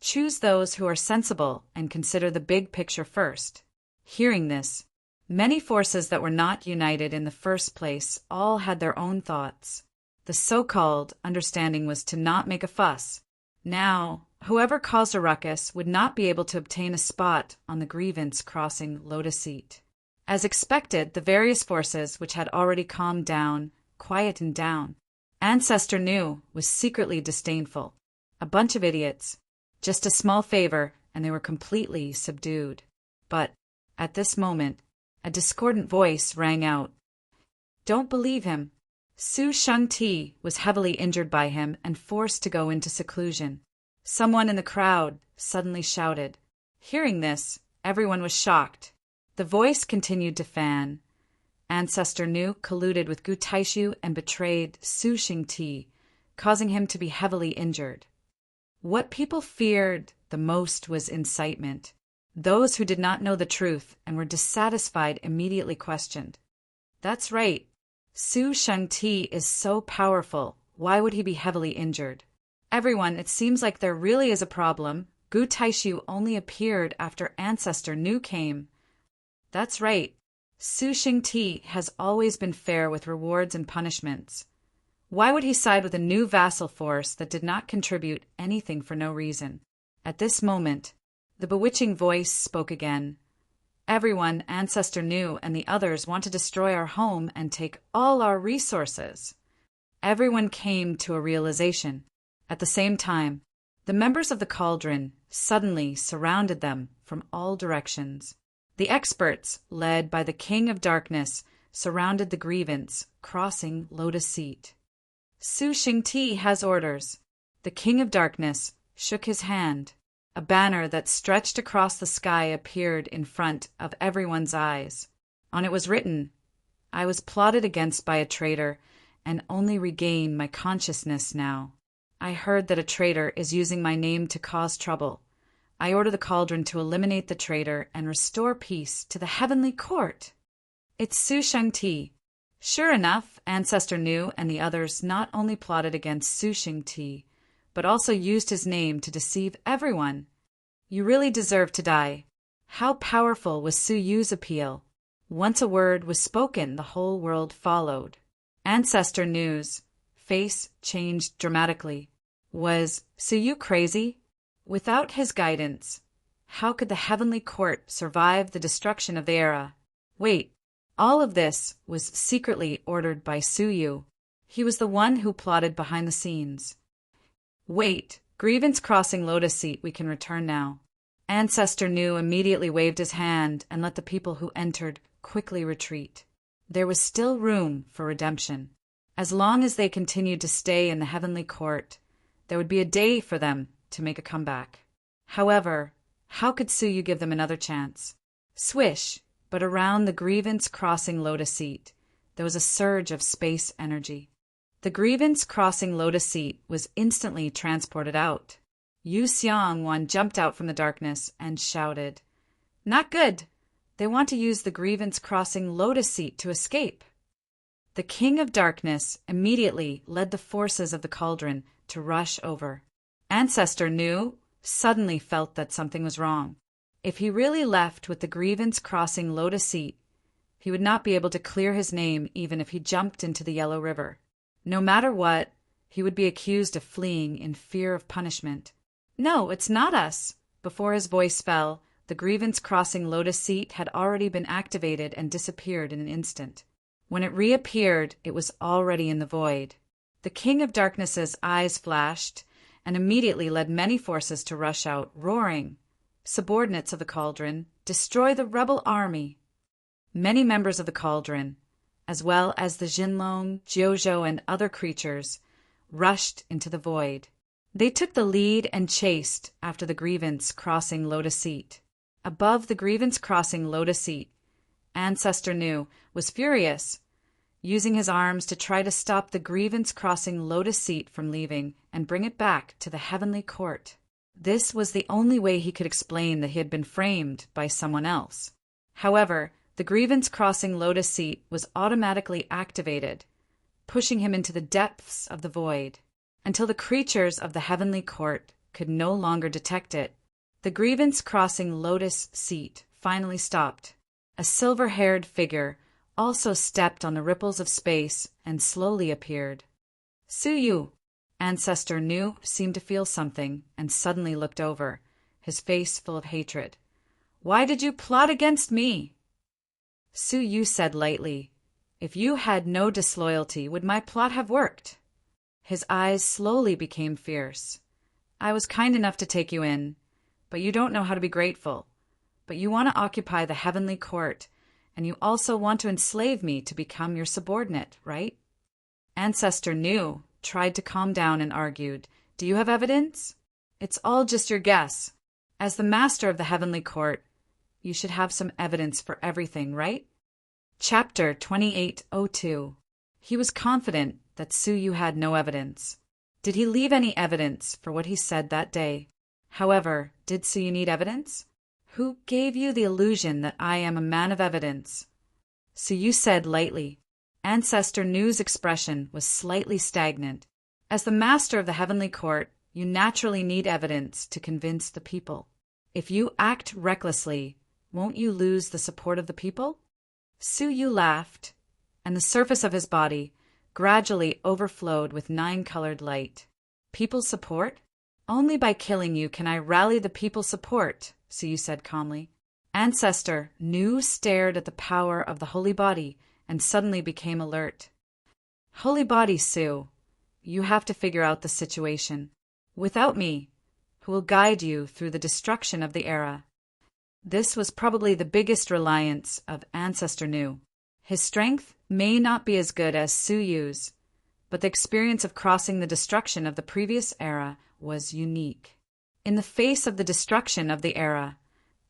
Choose those who are sensible and consider the big picture first. Hearing this, many forces that were not united in the first place all had their own thoughts. The so-called understanding was to not make a fuss. Now, whoever caused a ruckus would not be able to obtain a spot on the grievance crossing lotus seat. As expected, the various forces which had already calmed down quietened down. Ancestor Nu was secretly disdainful. A bunch of idiots. Just a small favor, and they were completely subdued. But, at this moment, a discordant voice rang out. Don't believe him. Su Shengti was heavily injured by him and forced to go into seclusion. Someone in the crowd suddenly shouted. Hearing this, everyone was shocked. The voice continued to fan. Ancestor Nu colluded with Gu Taishu and betrayed Su Shengti, causing him to be heavily injured. What people feared the most was incitement. Those who did not know the truth and were dissatisfied immediately questioned. That's right. Su Shengti is so powerful. Why would he be heavily injured? Everyone, it seems like there really is a problem. Gu Taishu only appeared after Ancestor Nu came. That's right. Su Shengti has always been fair with rewards and punishments. Why would he side with a new vassal force that did not contribute anything for no reason? At this moment, the bewitching voice spoke again. Everyone, Ancestor Nu and the others want to destroy our home and take all our resources. Everyone came to a realization. At the same time, the members of the cauldron suddenly surrounded them from all directions. The experts, led by the King of Darkness, surrounded the grievance, crossing lotus seat. Su Shengti has orders. The King of Darkness shook his hand. A banner that stretched across the sky appeared in front of everyone's eyes. On it was written, I was plotted against by a traitor and only regain my consciousness now. I heard that a traitor is using my name to cause trouble. I order the cauldron to eliminate the traitor and restore peace to the heavenly court. It's Su Shengti. Sure enough, Ancestor Nu and the others not only plotted against Su Shengti, but also used his name to deceive everyone. You really deserve to die. How powerful was Su Yu's appeal? Once a word was spoken, the whole world followed. Ancestor Nu's face changed dramatically. Was Su Yu crazy? Without his guidance, how could the heavenly court survive the destruction of the era? Wait, All of this was secretly ordered by Suyu. He was the one who plotted behind the scenes. Wait, grievance crossing Lotus Seat, we can return now. Ancestor Nu immediately waved his hand and let the people who entered quickly retreat. There was still room for redemption. As long as they continued to stay in the heavenly court, there would be a day for them to make a comeback. However, how could Suyu give them another chance? Swish, but around the grievance crossing Lotus Seat, there was a surge of space energy. The grievance crossing Lotus Seat was instantly transported out. Yu Xiangwan jumped out from the darkness and shouted, "Not good! They want to use the grievance crossing Lotus Seat to escape." The King of Darkness immediately led the forces of the Cauldron to rush over. Ancestor Nu suddenly felt that something was wrong. If he really left with the grievance crossing Lotus Seat, he would not be able to clear his name even if he jumped into the Yellow River. No matter what, he would be accused of fleeing in fear of punishment. "No, it's not us." Before his voice fell, the grievance crossing Lotus Seat had already been activated and disappeared in an instant. When it reappeared, it was already in the void. The King of Darkness's eyes flashed and immediately led many forces to rush out, roaring, "Subordinates of the Cauldron, destroy the rebel army!" Many members of the Cauldron, as well as the Jinlong, Jiuzhou, and other creatures, rushed into the void. They took the lead and chased after the grievance crossing Lotus Seat. Above the grievance crossing Lotus Seat, Ancestor Nu was furious, using his arms to try to stop the grievance crossing Lotus Seat from leaving and bring it back to the heavenly court. This was the only way he could explain that he had been framed by someone else. However, the grievance crossing Lotus Seat was automatically activated, pushing him into the depths of the void. Until the creatures of the heavenly court could no longer detect it, the grievance crossing Lotus Seat finally stopped. A silver-haired figure also stepped on the ripples of space and slowly appeared. "Suyu!" Ancestor Nu seemed to feel something and suddenly looked over, his face full of hatred. "Why did you plot against me?" Suyu said lightly, "If you had no disloyalty, would my plot have worked?" His eyes slowly became fierce. "I was kind enough to take you in, but you don't know how to be grateful. But you want to occupy the heavenly court, and you also want to enslave me to become your subordinate, right?" Ancestor Nu tried to calm down and argued, "Do you have evidence?" "It's all just your guess. As the master of the heavenly court, you should have some evidence for everything, right?" Chapter 2802. He was confident that Suyu had no evidence. Did he leave any evidence for what he said that day? However, did Suyu need evidence? "Who gave you the illusion that I am a man of evidence?" Suyu said lightly. Ancestor Nu's expression was slightly stagnant. As the master of the heavenly court, you naturally need evidence to convince the people. If you act recklessly, won't you lose the support of the people? Suyu laughed, and the surface of his body gradually overflowed with 9-colored light. "People's support? Only by killing you can I rally the people's support," Suyu said calmly. Ancestor Nu stared at the power of the holy body and suddenly became alert. "Holy body, Su, you have to figure out the situation. Without me, who will guide you through the destruction of the era." This was probably the biggest reliance of Ancestor Nu. His strength may not be as good as Suyu's, but the experience of crossing the destruction of the previous era was unique. In the face of the destruction of the era,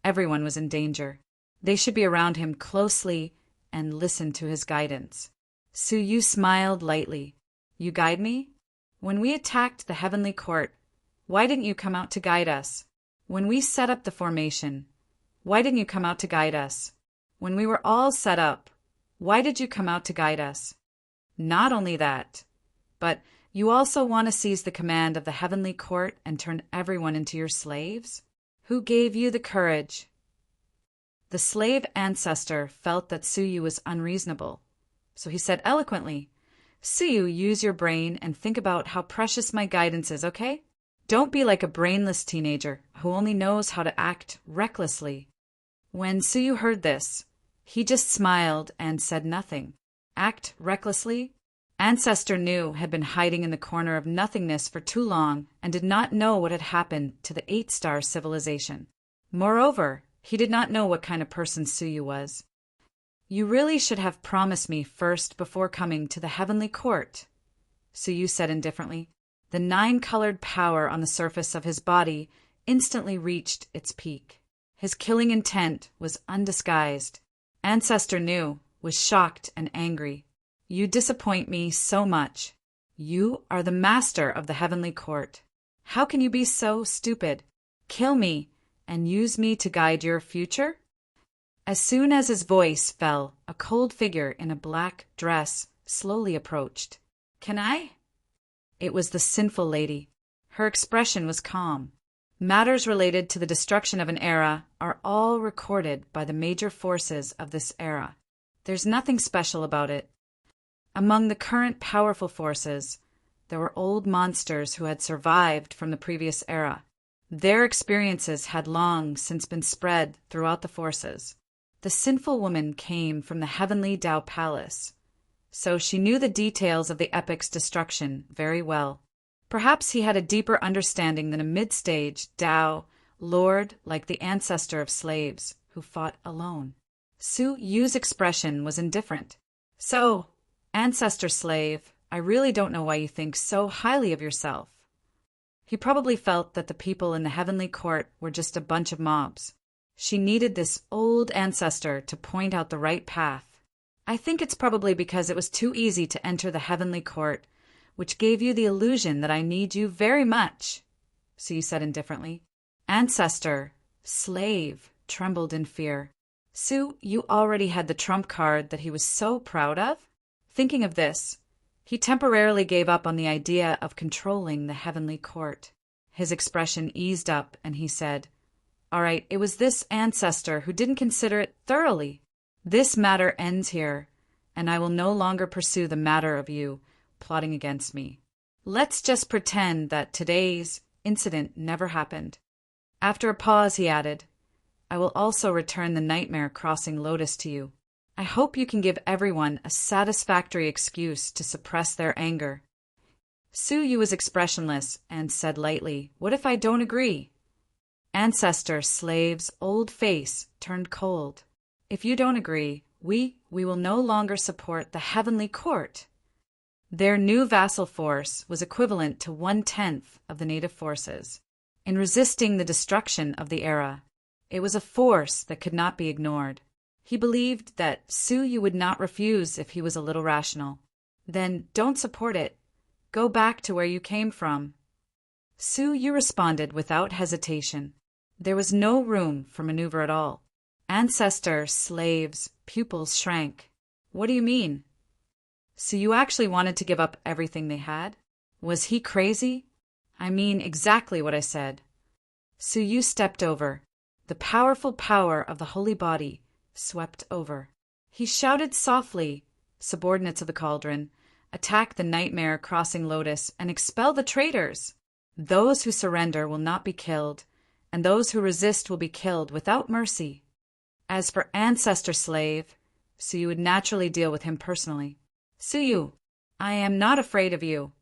everyone was in danger. They should be around him closely and listen to his guidance. Suyu smiled lightly. "You guide me? When we attacked the heavenly court, why didn't you come out to guide us? When we set up the formation, why didn't you come out to guide us? When we were all set up, why did you come out to guide us? Not only that, but you also want to seize the command of the heavenly court and turn everyone into your slaves? Who gave you the courage?" The slave ancestor felt that Suyu was unreasonable, so he said eloquently, "Suyu, use your brain and think about how precious my guidance is, okay? Don't be like a brainless teenager who only knows how to act recklessly." When Suyu heard this, He just smiled and said nothing. Act recklessly? Ancestor Nu had been hiding in the corner of nothingness for too long and did not know what had happened to the 8-star civilization. Moreover, he did not know what kind of person Suyu was. You really should have promised me first before coming to the heavenly court, Suyu said indifferently. The 9-colored power on the surface of his body instantly reached its peak. His killing intent was undisguised. Ancestor Nu was shocked and angry. You disappoint me so much. You are the master of the heavenly court. How can you be so stupid? Kill me and use me to guide your future? As soon as his voice fell, a cold figure in a black dress slowly approached. Can I? It was the sinful lady. Her expression was calm. Matters related to the destruction of an era are all recorded by the major forces of this era. There's nothing special about it. Among the current powerful forces, there were old monsters who had survived from the previous era. Their experiences had long since been spread throughout the forces. The sinful woman came from the heavenly Tao Palace, so she knew the details of the epic's destruction very well. Perhaps he had a deeper understanding than a mid-stage Tao lord like the ancestor of slaves who fought alone. Su Yu's expression was indifferent. So, ancestor slave, I really don't know why you think so highly of yourself. He probably felt that the people in the heavenly court were just a bunch of mobs. She needed this old ancestor to point out the right path. I think it's probably because it was too easy to enter the heavenly court, which gave you the illusion that I need you very much, Su said indifferently. Ancestor, slave, trembled in fear. Su, you already had the trump card that he was so proud of? Thinking of this, he temporarily gave up on the idea of controlling the heavenly court. His expression eased up and he said, All right, it was this ancestor who didn't consider it thoroughly. This matter ends here, and I will no longer pursue the matter of you plotting against me. Let's just pretend that today's incident never happened. After a pause, he added, I will also return the nightmare crossing Lotus to you. I hope you can give everyone a satisfactory excuse to suppress their anger. Su Yu was expressionless and said lightly, What if I don't agree? Ancestor slave's old face turned cold. If you don't agree, we will no longer support the heavenly court. Their new vassal force was equivalent to 1/10 of the native forces. In resisting the destruction of the era, it was a force that could not be ignored. He believed that Su Yu would not refuse if he was a little rational. Then don't support it. Go back to where you came from. Su Yu responded without hesitation. There was no room for maneuver at all. Ancestor slave's pupils shrank. What do you mean? So you actually wanted to give up everything they had? Was he crazy? I mean exactly what I said. Su Yu stepped over. The powerful power of the holy body swept over. He shouted softly, Subordinates of the Cauldron, attack the nightmare crossing Lotus and expel the traitors. Those who surrender will not be killed, and those who resist will be killed without mercy. As for Ancestor Slave, Suyu would naturally deal with him personally. Suyu, I am not afraid of you.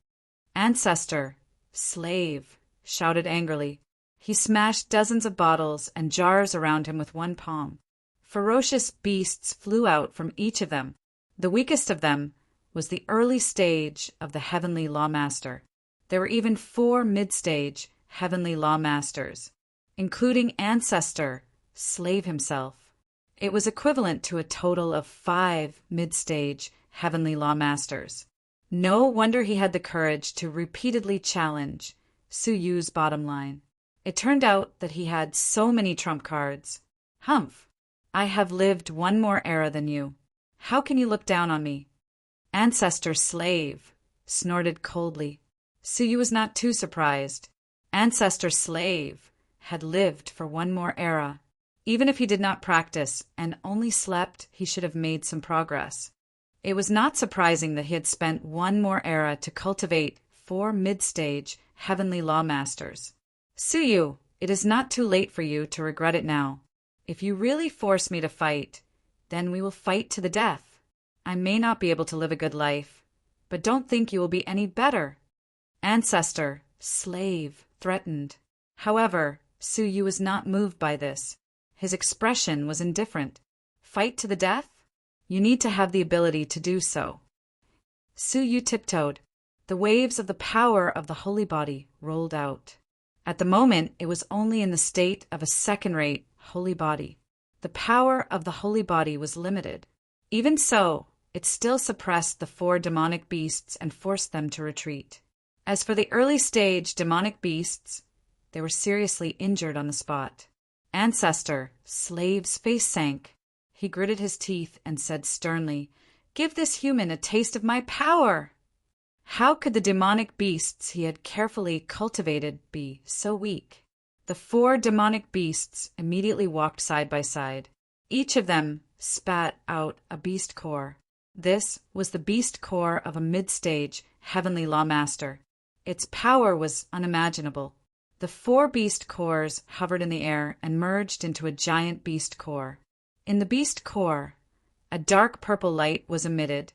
Ancestor, Slave, shouted angrily. He smashed dozens of bottles and jars around him with one palm. Ferocious beasts flew out from each of them. The weakest of them was the early stage of the Heavenly Lawmaster. There were even 4 mid-stage Heavenly Lawmasters, including Ancestor, Slave himself. It was equivalent to a total of 5 mid-stage Heavenly Lawmasters. No wonder he had the courage to repeatedly challenge Suyu's bottom line. It turned out that he had so many trump cards. Humph! I have lived one more era than you. How can you look down on me? Ancestor Slave snorted coldly. Suyu was not too surprised. Ancestor Slave had lived for one more era. Even if he did not practice and only slept, he should have made some progress. It was not surprising that he had spent one more era to cultivate 4 mid-stage Heavenly Lawmasters. Suyu, it is not too late for you to regret it now. If you really force me to fight, Then we will fight to the death. I may not be able to live a good life, but don't think you will be any better." Ancestor, slave, threatened. However, Su Yu was not moved by this. His expression was indifferent. Fight to the death? You need to have the ability to do so. Su Yu tiptoed. The waves of the power of the holy body rolled out. At the moment, it was only in the state of a second-rate holy body. The power of the holy body was limited. Even so, it still suppressed the 4 demonic beasts and forced them to retreat. As for the early-stage demonic beasts, they were seriously injured on the spot. Ancestor, slave's face sank. He gritted his teeth and said sternly, "Give this human a taste of my power!" How could the demonic beasts he had carefully cultivated be so weak? The 4 demonic beasts immediately walked side by side. Each of them spat out a beast core. This was the beast core of a mid-stage heavenly lawmaster. Its power was unimaginable. The 4 beast cores hovered in the air and merged into a giant beast core. In the beast core, a dark purple light was emitted,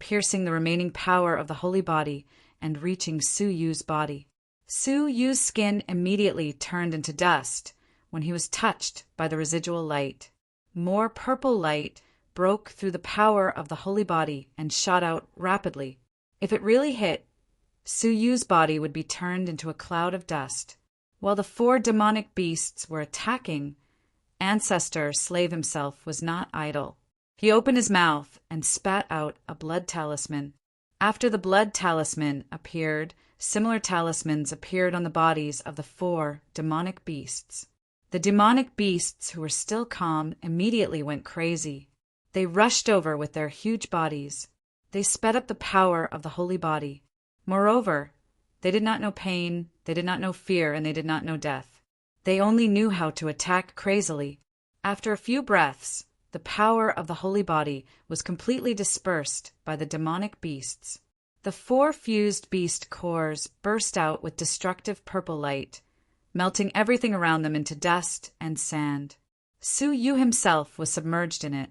piercing the remaining power of the holy body and reaching Su Yu's body. Su Yu's skin immediately turned into dust when he was touched by the residual light. More purple light broke through the power of the holy body and shot out rapidly. If it really hit, Su Yu's body would be turned into a cloud of dust. While the 4 demonic beasts were attacking, Ancestor Slave himself was not idle. He opened his mouth and spat out a blood talisman. After the blood talisman appeared, similar talismans appeared on the bodies of the 4 demonic beasts. The demonic beasts, who were still calm, immediately went crazy. They rushed over with their huge bodies. They sped up the power of the holy body. Moreover, they did not know pain, they did not know fear, and they did not know death. They only knew how to attack crazily. After a few breaths, the power of the holy body was completely dispersed by the demonic beasts. The 4 fused beast cores burst out with destructive purple light, melting everything around them into dust and sand. Su Yu himself was submerged in it.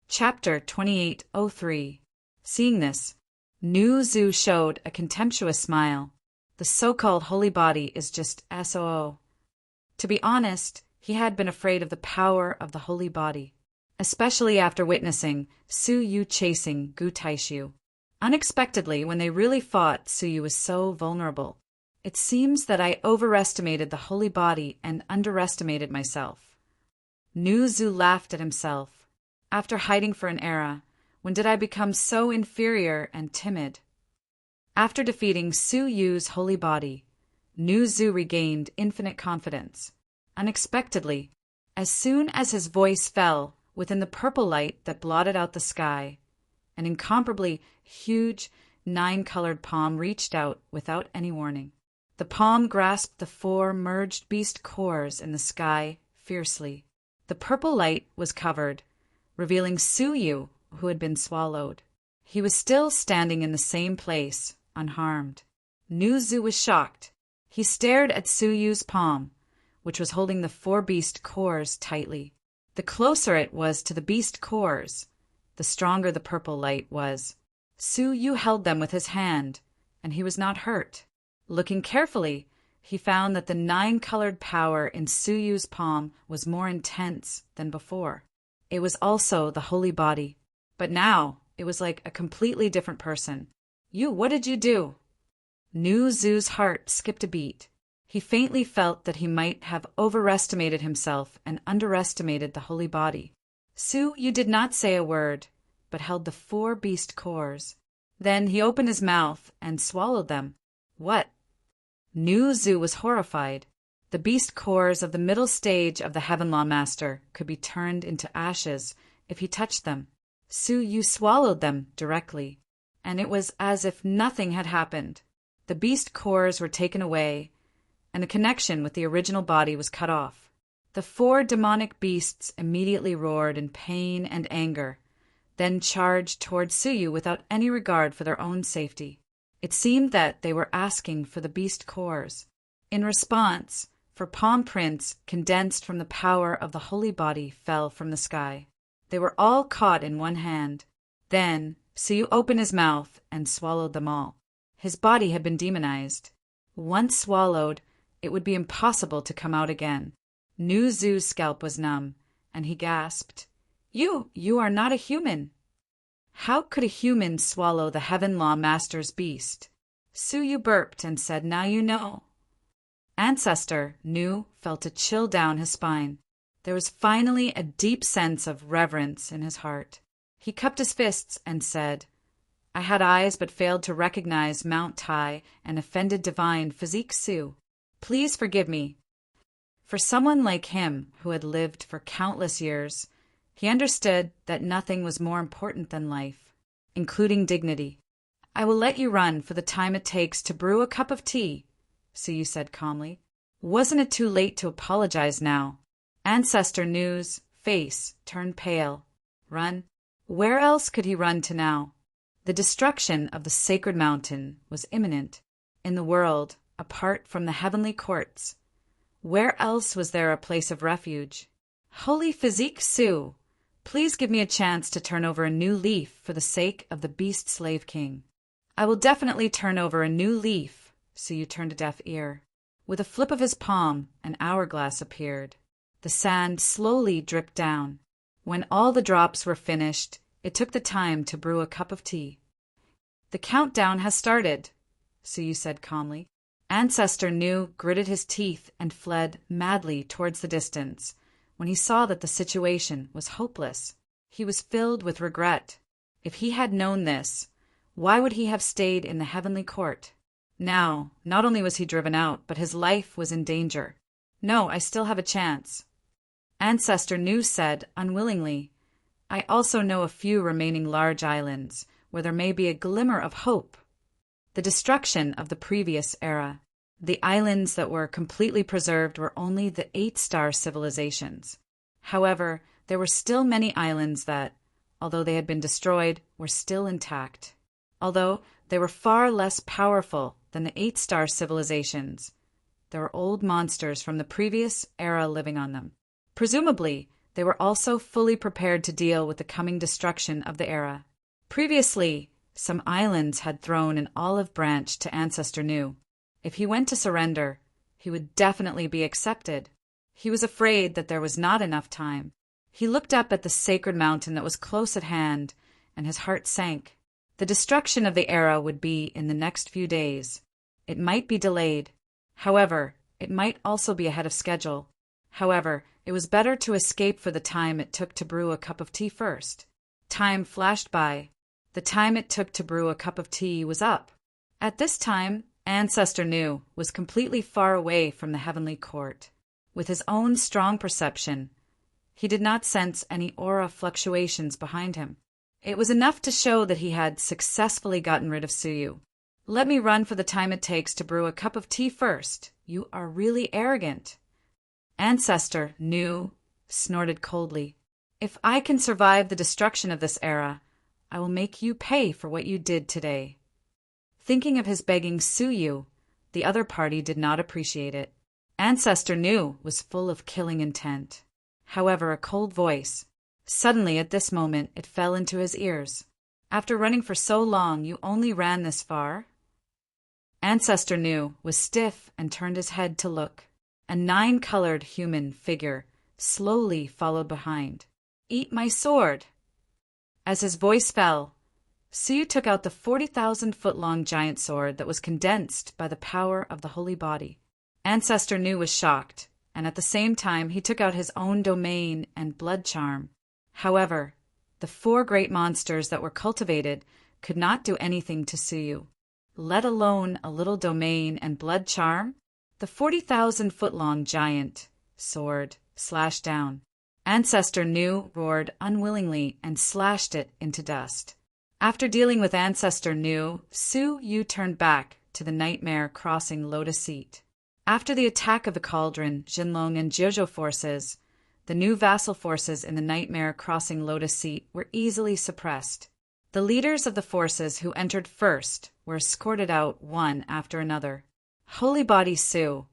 Chapter 2803. Seeing this, Nu Zu showed a contemptuous smile. The so-called holy body is just SOO. To be honest, he had been afraid of the power of the holy body, especially after witnessing Su Yu chasing Gu Taishu. Unexpectedly, when they really fought, Su Yu was so vulnerable. It seems that I overestimated the holy body and underestimated myself. Nu Zu laughed at himself. After hiding for an era, when did I become so inferior and timid? After defeating Su Yu's holy body, Nu Zu regained infinite confidence. Unexpectedly, as soon as his voice fell within the purple light that blotted out the sky, an incomparably huge 9-colored palm reached out without any warning. The palm grasped the 4 merged beast cores in the sky fiercely. The purple light was covered, revealing Su Yu, who had been swallowed. He was still standing in the same place, unharmed. Nu Zu was shocked. He stared at Su Yu's palm, which was holding the 4 beast cores tightly. The closer it was to the beast cores, the stronger the purple light was. Su Yu held them with his hand, and he was not hurt. Looking carefully, he found that the 9-colored power in Su Yu's palm was more intense than before. It was also the holy body. But now, it was like a completely different person. "You, what did you do?" Nu Zu's heart skipped a beat. He faintly felt that he might have overestimated himself and underestimated the holy body. Su Yu did not say a word, but held the 4 beast cores. Then he opened his mouth and swallowed them. What? Nu Zu was horrified. The beast cores of the middle stage of the Heaven Law Master could be turned into ashes if he touched them. Su Yu swallowed them directly, and it was as if nothing had happened. The beast cores were taken away, and the connection with the original body was cut off. The 4 demonic beasts immediately roared in pain and anger, then charged toward Su Yu without any regard for their own safety. It seemed that they were asking for the beast cores. In response, 4 palm prints condensed from the power of the holy body fell from the sky. They were all caught in one hand. Then Suyu opened his mouth and swallowed them all. His body had been demonized. Once swallowed, it would be impossible to come out again. Nu Zu's scalp was numb, and he gasped, You are not a human. How could a human swallow the Heaven Law Master's beast? Suyu burped and said, Now you know. Ancestor Nu felt a chill down his spine. There was finally a deep sense of reverence in his heart. He cupped his fists and said, I had eyes but failed to recognize Mount Tai and offended divine Physique Su. Please forgive me. For someone like him who had lived for countless years, he understood that nothing was more important than life, including dignity. I will let you run for the time it takes to brew a cup of tea, Suyu said calmly. Wasn't it too late to apologize now? Ancestor Nu's face turned pale. Run? Where else could he run to now? The destruction of the sacred mountain was imminent. In the world, apart from the heavenly courts, where else was there a place of refuge? Holy Physique Su, please give me a chance to turn over a new leaf for the sake of the Beast Slave King. I will definitely turn over a new leaf, Suyu turned a deaf ear. With a flip of his palm, an hourglass appeared. The sand slowly dripped down. When all the drops were finished, it took the time to brew a cup of tea. The countdown has started, Suyu said calmly. Ancestor Nu gritted his teeth and fled madly towards the distance. When he saw that the situation was hopeless, he was filled with regret. If he had known this, why would he have stayed in the heavenly court? Now, not only was he driven out, but his life was in danger. No, I still have a chance. Ancestor Nu said unwillingly, I also know a few remaining large islands where there may be a glimmer of hope. The destruction of the previous era. The islands that were completely preserved were only the 8-star civilizations. However, there were still many islands that, although they had been destroyed, were still intact. Although they were far less powerful than the 8-star civilizations, there were old monsters from the previous era living on them. Presumably, they were also fully prepared to deal with the coming destruction of the era. Previously, some islands had thrown an olive branch to Ancestor Nu. If he went to surrender, he would definitely be accepted. He was afraid that there was not enough time. He looked up at the sacred mountain that was close at hand, and his heart sank. The destruction of the era would be in the next few days. It might be delayed. However, it might also be ahead of schedule. However, it was better to escape for the time it took to brew a cup of tea first. Time flashed by. The time it took to brew a cup of tea was up. At this time, Ancestor Nu was completely far away from the heavenly court. With his own strong perception, he did not sense any aura fluctuations behind him. It was enough to show that he had successfully gotten rid of Suyu. Let me run for the time it takes to brew a cup of tea first. You are really arrogant. Ancestor Nu snorted coldly. If I can survive the destruction of this era, I will make you pay for what you did today. Thinking of his begging Suyu, the other party did not appreciate it. Ancestor Nu was full of killing intent. However, a cold voice. Suddenly, at this moment, it fell into his ears. After running for so long, you only ran this far? Ancestor Nu was stiff and turned his head to look. A 9-colored human figure slowly followed behind. Eat my sword! As his voice fell, Suyu took out the 40,000-foot-long giant sword that was condensed by the power of the holy body. Ancestor Nu was shocked, and at the same time he took out his own domain and blood charm. However, the 4 great monsters that were cultivated could not do anything to Suyu, let alone a little domain and blood charm. The 40,000-foot-long giant sword slashed down. Ancestor Nu roared unwillingly and slashed it into dust. After dealing with Ancestor Nu, Suyu turned back to the Nightmare Crossing Lotus Seat. After the attack of the Cauldron, Jinlong, and Jojo forces, the new vassal forces in the Nightmare Crossing Lotus Seat were easily suppressed. The leaders of the forces who entered first were escorted out one after another. Holy Body Su,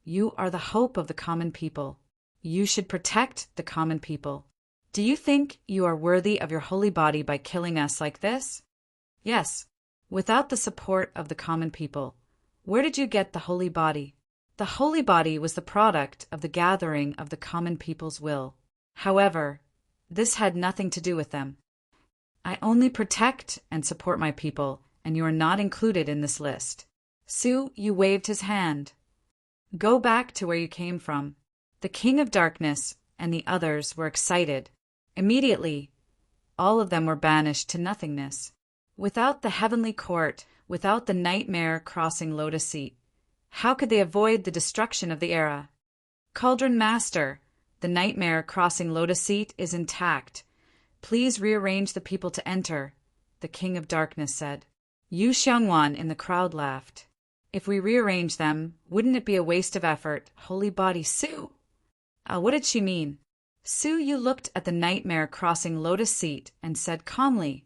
you are the hope of the common people. You should protect the common people. Do you think you are worthy of your holy body by killing us like this? Yes, without the support of the common people. Where did you get the holy body? The holy body was the product of the gathering of the common people's will. However, this had nothing to do with them. I only protect and support my people, and you are not included in this list. Su Yu waved his hand. Go back to where you came from. The King of Darkness and the others were excited. Immediately, all of them were banished to nothingness. Without the heavenly court, without the nightmare crossing Lotus Seat, how could they avoid the destruction of the era? Cauldron Master, the nightmare crossing Lotus Seat is intact. Please rearrange the people to enter, the King of Darkness said. Yu Xiangwan in the crowd laughed. If we rearrange them, wouldn't it be a waste of effort? Holy body, Su! What did she mean? Su Yu looked at the nightmare crossing Lotus Seat and said calmly,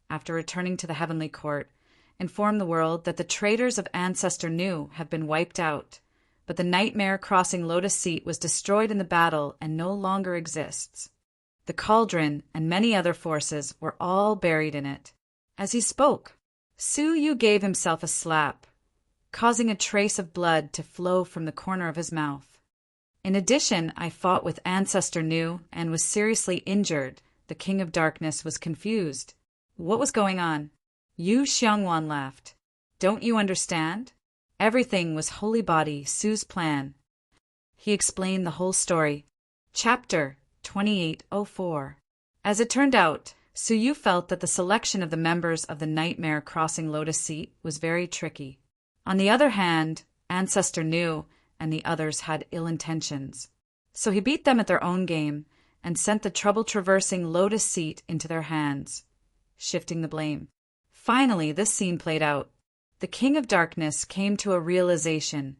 after returning to the heavenly court, inform the world that the traitors of Ancestor Nu have been wiped out, but the nightmare crossing Lotus Seat was destroyed in the battle and no longer exists. The cauldron and many other forces were all buried in it. As he spoke, Su Yu gave himself a slap, causing a trace of blood to flow from the corner of his mouth. In addition, I fought with Ancestor Nu and was seriously injured. The King of Darkness was confused. What was going on? Yu Xiangwan laughed. Don't you understand? Everything was Holy Body Su's plan. He explained the whole story. Chapter 2804. As it turned out, Su Yu felt that the selection of the members of the Nightmare Crossing Lotus Seat was very tricky. On the other hand, Ancestor Nu and the others had ill intentions. So he beat them at their own game and sent the trouble-traversing Lotus Seat into their hands, shifting the blame. Finally, this scene played out. The King of Darkness came to a realization.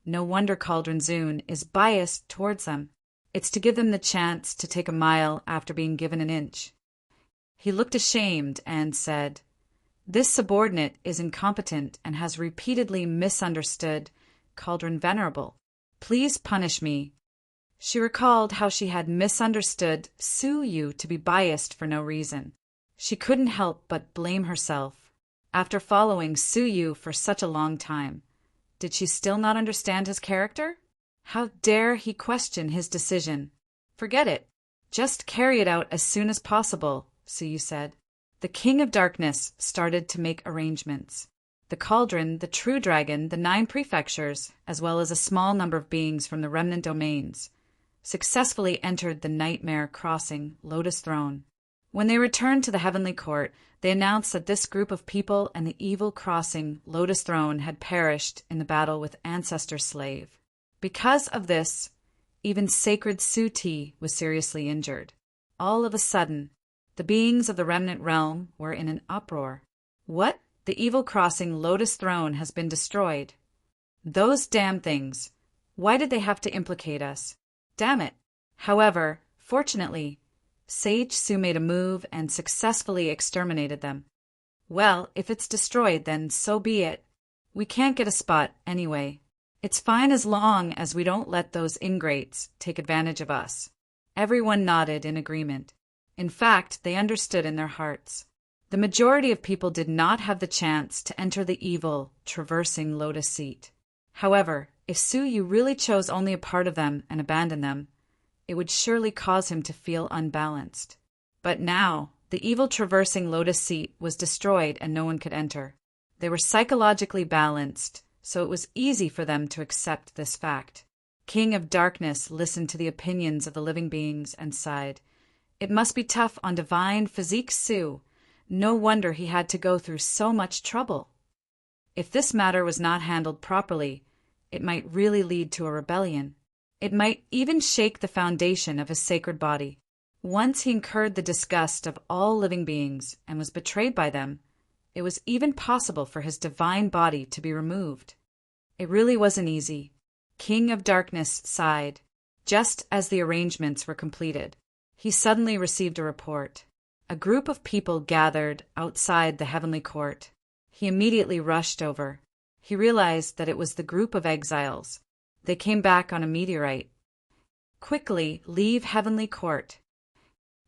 No wonder Cauldron Zune is biased towards them. It's to give them the chance to take a mile after being given an inch. He looked ashamed and said, This subordinate is incompetent and has repeatedly misunderstood Cauldron Venerable. Please punish me. She recalled how she had misunderstood Su Yu to be biased for no reason. She couldn't help but blame herself. After following Su Yu for such a long time, did she still not understand his character? How dare he question his decision? Forget it. Just carry it out as soon as possible, Su Yu said. The King of Darkness started to make arrangements. The Cauldron, the True Dragon, the 9 prefectures, as well as a small number of beings from the remnant domains, successfully entered the Nightmare Crossing Lotus Throne. When they returned to the Heavenly Court, they announced that this group of people and the evil crossing Lotus Throne had perished in the battle with Ancestor Slave. Because of this, even Sacred Su Ti was seriously injured. All of a sudden, the beings of the Remnant Realm were in an uproar. What? The evil crossing Lotus Throne has been destroyed. Those damn things. Why did they have to implicate us? Damn it. However, fortunately, Sage Su made a move and successfully exterminated them. Well, if it's destroyed, then so be it. We can't get a spot anyway. It's fine as long as we don't let those ingrates take advantage of us. Everyone nodded in agreement. In fact, they understood in their hearts. The majority of people did not have the chance to enter the evil, traversing Lotus Seat. However, if Su Yu really chose only a part of them and abandoned them, it would surely cause him to feel unbalanced. But now, the evil traversing Lotus Seat was destroyed and no one could enter. They were psychologically balanced, so it was easy for them to accept this fact. King of Darkness listened to the opinions of the living beings and sighed. It must be tough on divine physique Su. No wonder he had to go through so much trouble. If this matter was not handled properly, it might really lead to a rebellion. It might even shake the foundation of his sacred body. Once he incurred the disgust of all living beings and was betrayed by them, it was even possible for his divine body to be removed. It really wasn't easy. King of Darkness sighed. Just as the arrangements were completed, he suddenly received a report. A group of people gathered outside the heavenly court. He immediately rushed over. He realized that it was the group of exiles. They came back on a meteorite. Quickly leave heavenly court.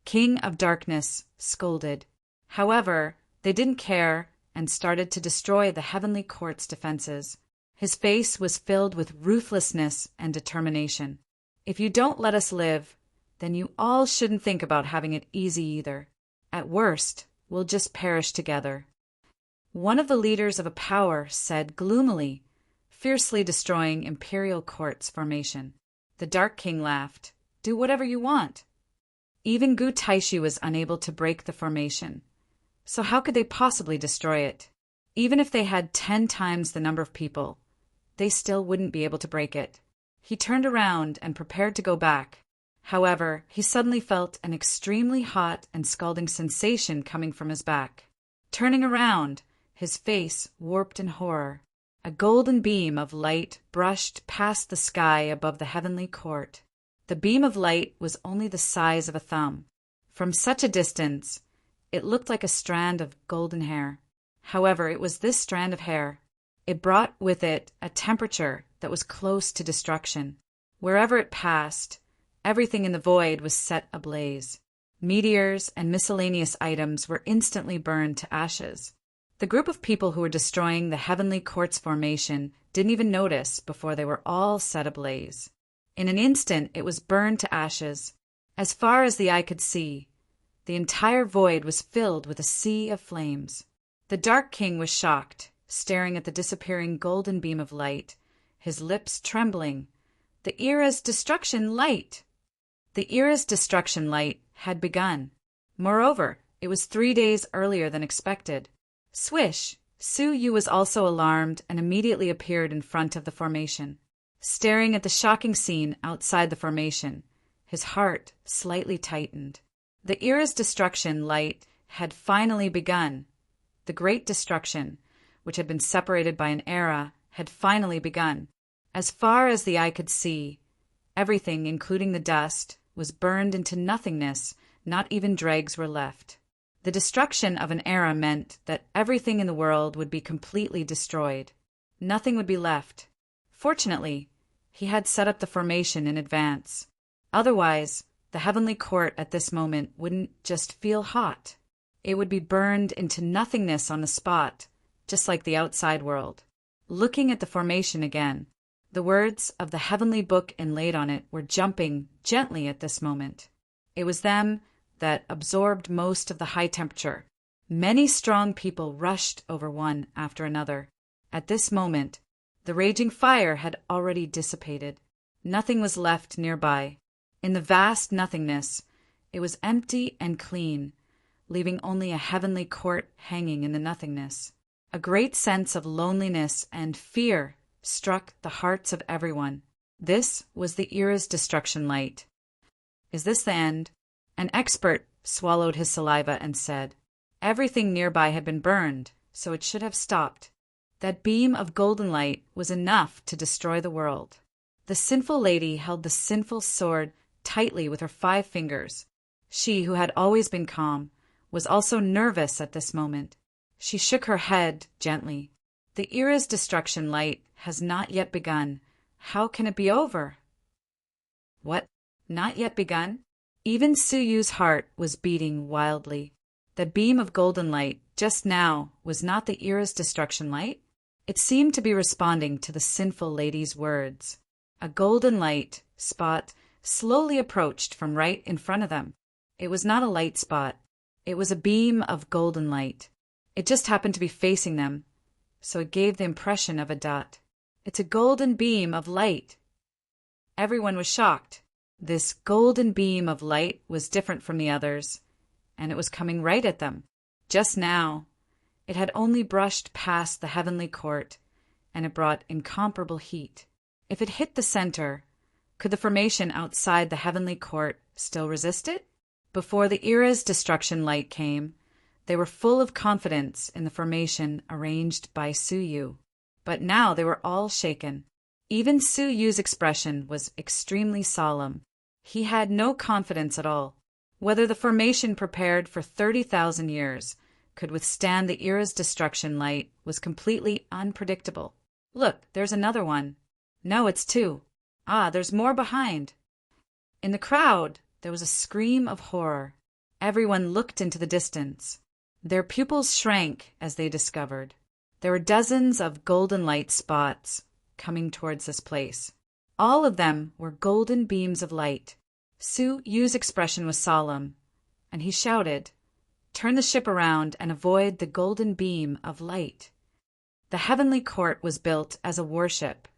King of Darkness, scolded. However, they didn't care and started to destroy the heavenly court's defenses. His face was filled with ruthlessness and determination. If you don't let us live, then you all shouldn't think about having it easy either. At worst, we'll just perish together. One of the leaders of a power said gloomily, fiercely destroying Imperial Court's formation. The Dark King laughed. Do whatever you want. Even Gu Taishi was unable to break the formation. So how could they possibly destroy it? Even if they had 10 times the number of people, they still wouldn't be able to break it. He turned around and prepared to go back. However, he suddenly felt an extremely hot and scalding sensation coming from his back. Turning around, his face warped in horror. A golden beam of light brushed past the sky above the heavenly court. The beam of light was only the size of a thumb. From such a distance, it looked like a strand of golden hair. However, it was this strand of hair. It brought with it a temperature that was close to destruction. Wherever it passed, everything in the void was set ablaze. Meteors and miscellaneous items were instantly burned to ashes. The group of people who were destroying the heavenly court's formation didn't even notice before they were all set ablaze. In an instant, it was burned to ashes. As far as the eye could see, the entire void was filled with a sea of flames. The Dark King was shocked, staring at the disappearing golden beam of light, his lips trembling. The era's destruction light! The era's destruction light had begun. Moreover, it was 3 days earlier than expected. Swish! Su Yu was also alarmed and immediately appeared in front of the formation. Staring at the shocking scene outside the formation, his heart slightly tightened. The era's destruction light had finally begun. The great destruction, which had been separated by an era, had finally begun. As far as the eye could see, everything, including the dust, was burned into nothingness. Not even dregs were left. The destruction of an era meant that everything in the world would be completely destroyed. Nothing would be left. Fortunately, he had set up the formation in advance. Otherwise, the heavenly court at this moment wouldn't just feel hot. It would be burned into nothingness on the spot, just like the outside world. Looking at the formation again, the words of the heavenly book inlaid on it were jumping gently at this moment. It was them that absorbed most of the high temperature. Many strong people rushed over one after another. At this moment, the raging fire had already dissipated. Nothing was left nearby. In the vast nothingness, it was empty and clean, leaving only a heavenly court hanging in the nothingness. A great sense of loneliness and fear struck the hearts of everyone. This was the era's destruction light. Is this the end? An expert swallowed his saliva and said, everything nearby had been burned, so it should have stopped. That beam of golden light was enough to destroy the world. The sinful lady held the sinful sword tightly with her 5 fingers. She, who had always been calm, was also nervous at this moment. She shook her head gently. The era's destruction light has not yet begun. How can it be over? What? Not yet begun? Even Su Yu's heart was beating wildly. The beam of golden light just now was not the era's destruction light. It seemed to be responding to the sinful lady's words. A golden light spot slowly approached from right in front of them. It was not a light spot. It was a beam of golden light. It just happened to be facing them, so it gave the impression of a dot. It's a golden beam of light. Everyone was shocked. This golden beam of light was different from the others, and it was coming right at them. Just now, it had only brushed past the heavenly court, and it brought incomparable heat. If it hit the center, could the formation outside the heavenly court still resist it? Before the era's destruction light came, they were full of confidence in the formation arranged by Su Yu. But now they were all shaken. Even Su Yu's expression was extremely solemn. He had no confidence at all. Whether the formation prepared for 30,000 years could withstand the era's destruction light was completely unpredictable. Look, there's another one. No, it's 2. Ah, there's more behind. In the crowd, there was a scream of horror. Everyone looked into the distance. Their pupils shrank as they discovered there were dozens of golden light spots coming towards this place. All of them were golden beams of light. Su Yu's expression was solemn, and he shouted, "Turn the ship around and avoid the golden beam of light." The heavenly court was built as a warship,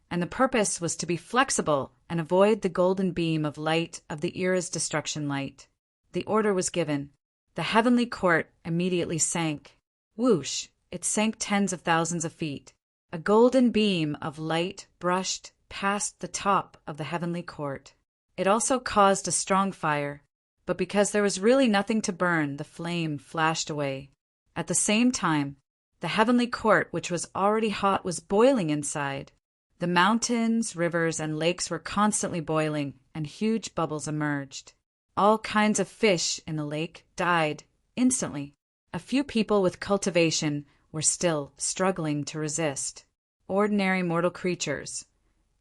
and the purpose was to be flexible and avoid the golden beam of light of the era's destruction light. The order was given. The heavenly court immediately sank. Whoosh! It sank tens of thousands of feet. A golden beam of light brushed past the top of the heavenly court. It also caused a strong fire, but because there was really nothing to burn, the flame flashed away. At the same time, the heavenly court, which was already hot, was boiling inside. The mountains, rivers, and lakes were constantly boiling, and huge bubbles emerged. All kinds of fish in the lake died instantly. A few people with cultivation were still struggling to resist. Ordinary mortal creatures,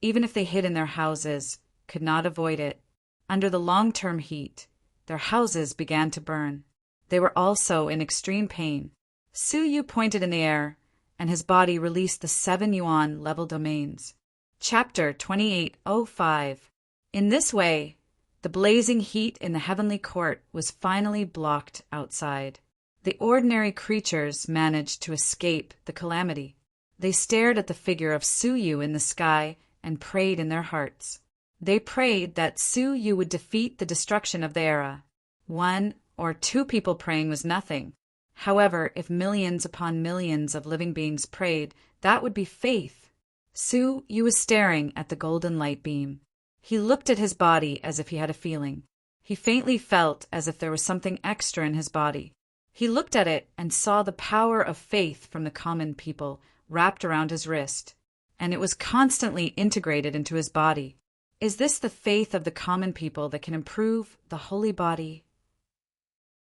even if they hid in their houses, could not avoid it. Under the long-term heat, their houses began to burn. They were also in extreme pain. Su Yu pointed in the air, and his body released the 7 yuan level domains. Chapter 2805. In this way, the blazing heat in the heavenly court was finally blocked outside. The ordinary creatures managed to escape the calamity. They stared at the figure of Su Yu in the sky and prayed in their hearts. They prayed that Su Yu would defeat the destruction of the era. 1 or 2 people praying was nothing. However, if millions upon millions of living beings prayed, that would be faith. Su Yu was staring at the golden light beam. He looked at his body as if he had a feeling. He faintly felt as if there was something extra in his body. He looked at it and saw the power of faith from the common people wrapped around his wrist, and it was constantly integrated into his body. Is this the faith of the common people that can improve the holy body?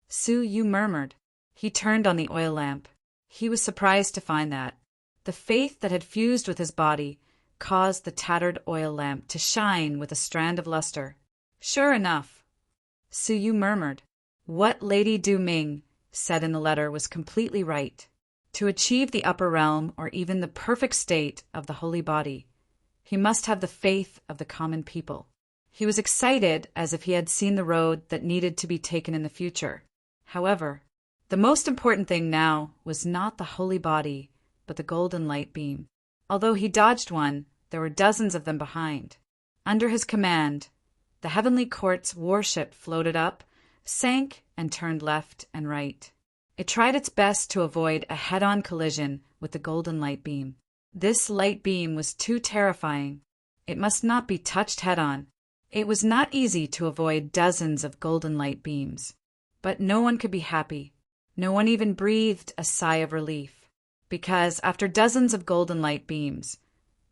Su Yu murmured. He turned on the oil lamp. He was surprised to find that the faith that had fused with his body caused the tattered oil lamp to shine with a strand of luster. Sure enough, Su Yu murmured. What Lady Du Ming said in the letter was completely right. To achieve the upper realm or even the perfect state of the holy body, he must have the faith of the common people. He was excited as if he had seen the road that needed to be taken in the future. However, the most important thing now was not the holy body, but the golden light beam. Although he dodged one, there were dozens of them behind. Under his command, the heavenly court's warship floated up, sank, and turned left and right. It tried its best to avoid a head-on collision with the golden light beam. This light beam was too terrifying. It must not be touched head-on. It was not easy to avoid dozens of golden light beams. But no one could be happy. No one even breathed a sigh of relief. Because after dozens of golden light beams,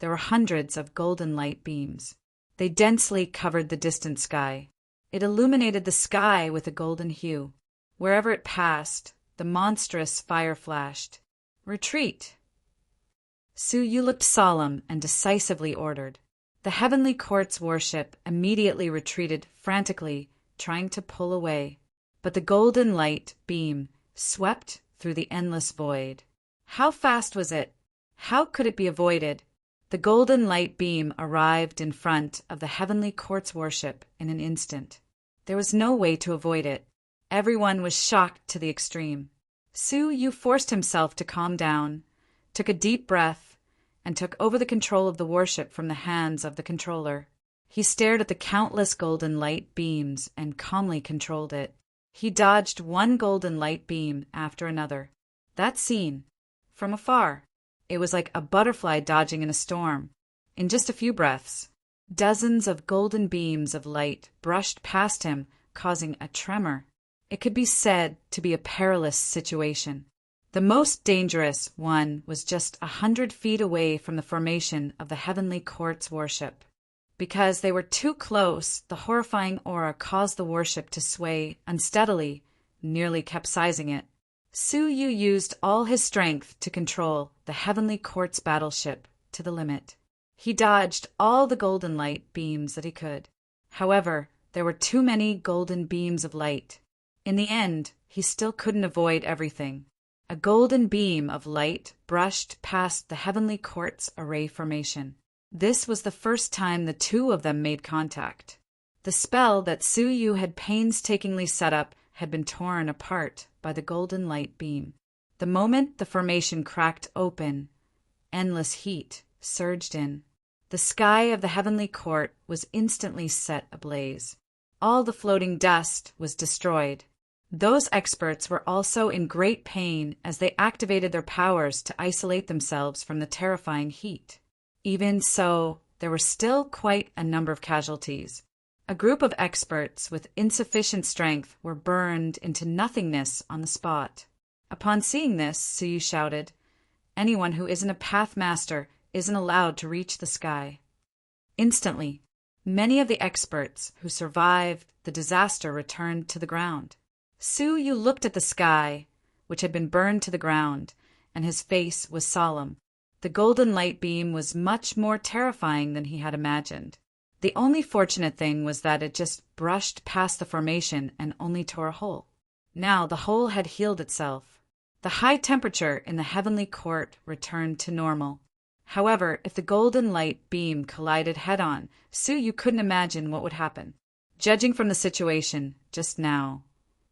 there were hundreds of golden light beams. They densely covered the distant sky. It illuminated the sky with a golden hue. Wherever it passed, the monstrous fire flashed. Retreat! Su Yu looked solemn and decisively ordered. The heavenly court's warship immediately retreated frantically, trying to pull away. But the golden light beam swept through the endless void. How fast was it? How could it be avoided? The golden light beam arrived in front of the heavenly court's warship in an instant. There was no way to avoid it. Everyone was shocked to the extreme. Su Yu forced himself to calm down, took a deep breath, and took over the control of the warship from the hands of the controller. He stared at the countless golden light beams and calmly controlled it. He dodged one golden light beam after another. That scene, from afar, it was like a butterfly dodging in a storm. In just a few breaths, dozens of golden beams of light brushed past him, causing a tremor. It could be said to be a perilous situation. The most dangerous one was just 100 feet away from the formation of the heavenly court's warship. Because they were too close, the horrifying aura caused the warship to sway unsteadily, nearly capsizing it. Su Yu used all his strength to control the heavenly court's battleship to the limit. He dodged all the golden light beams that he could. However, there were too many golden beams of light. In the end, he still couldn't avoid everything. A golden beam of light brushed past the heavenly court's array formation. This was the first time the two of them made contact. The spell that Su Yu had painstakingly set up had been torn apart by the golden light beam. The moment the formation cracked open, endless heat surged in. The sky of the heavenly court was instantly set ablaze. All the floating dust was destroyed. Those experts were also in great pain as they activated their powers to isolate themselves from the terrifying heat. Even so, there were still quite a number of casualties. A group of experts with insufficient strength were burned into nothingness on the spot. Upon seeing this, Su Yu shouted, "Anyone who isn't a path master isn't allowed to reach the sky." Instantly, many of the experts who survived the disaster returned to the ground. Su Yu looked at the sky, which had been burned to the ground, and his face was solemn. The golden light beam was much more terrifying than he had imagined. The only fortunate thing was that it just brushed past the formation and only tore a hole. Now the hole had healed itself. The high temperature in the heavenly court returned to normal. However, if the golden light beam collided head-on, Su Yu couldn't imagine what would happen. Judging from the situation just now,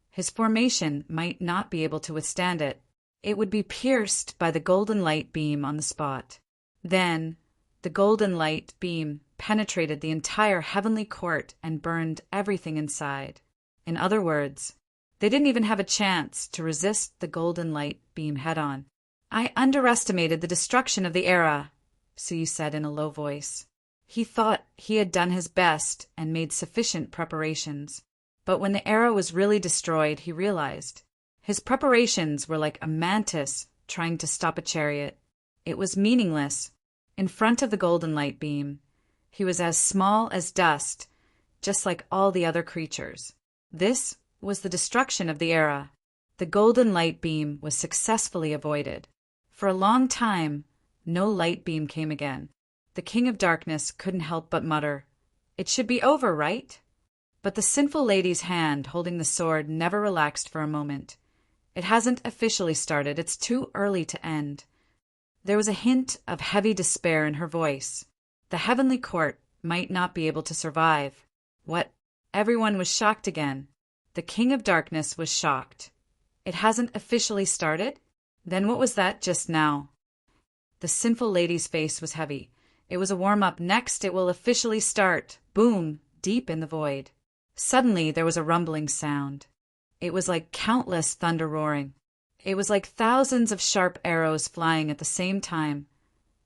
his formation might not be able to withstand it. It would be pierced by the golden light beam on the spot. Then, the golden light beam penetrated the entire heavenly court and burned everything inside. In other words, they didn't even have a chance to resist the golden light beam head-on. "I underestimated the destruction of the era," Su Yu said in a low voice. He thought he had done his best and made sufficient preparations. But when the era was really destroyed, he realized his preparations were like a mantis trying to stop a chariot. It was meaningless. In front of the golden light beam, he was as small as dust, just like all the other creatures. This was the destruction of the era. The golden light beam was successfully avoided. For a long time, no light beam came again. The King of Darkness couldn't help but mutter, "It should be over, right?" But the sinful lady's hand holding the sword never relaxed for a moment. "It hasn't officially started. It's too early to end." There was a hint of heavy despair in her voice. The heavenly court might not be able to survive. What? Everyone was shocked again. The King of Darkness was shocked. "It hasn't officially started? Then what was that just now?" The sinful lady's face was heavy. "It was a warm-up. Next it will officially start." Boom! Deep in the void. Suddenly there was a rumbling sound. It was like countless thunder roaring. It was like thousands of sharp arrows flying at the same time,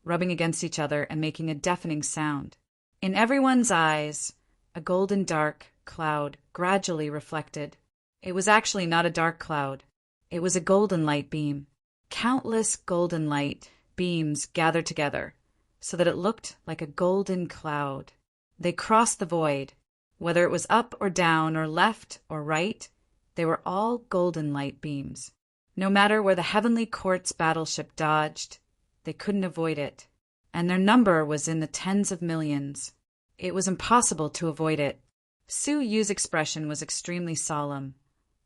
rubbing against each other and making a deafening sound. In everyone's eyes, a golden dark cloud gradually reflected. It was actually not a dark cloud. It was a golden light beam. Countless golden light beams gathered together, so that it looked like a golden cloud. They crossed the void. Whether it was up or down or left or right, they were all golden light beams. No matter where the heavenly court's battleship dodged, they couldn't avoid it. And their number was in the tens of millions. It was impossible to avoid it. Su Yu's expression was extremely solemn.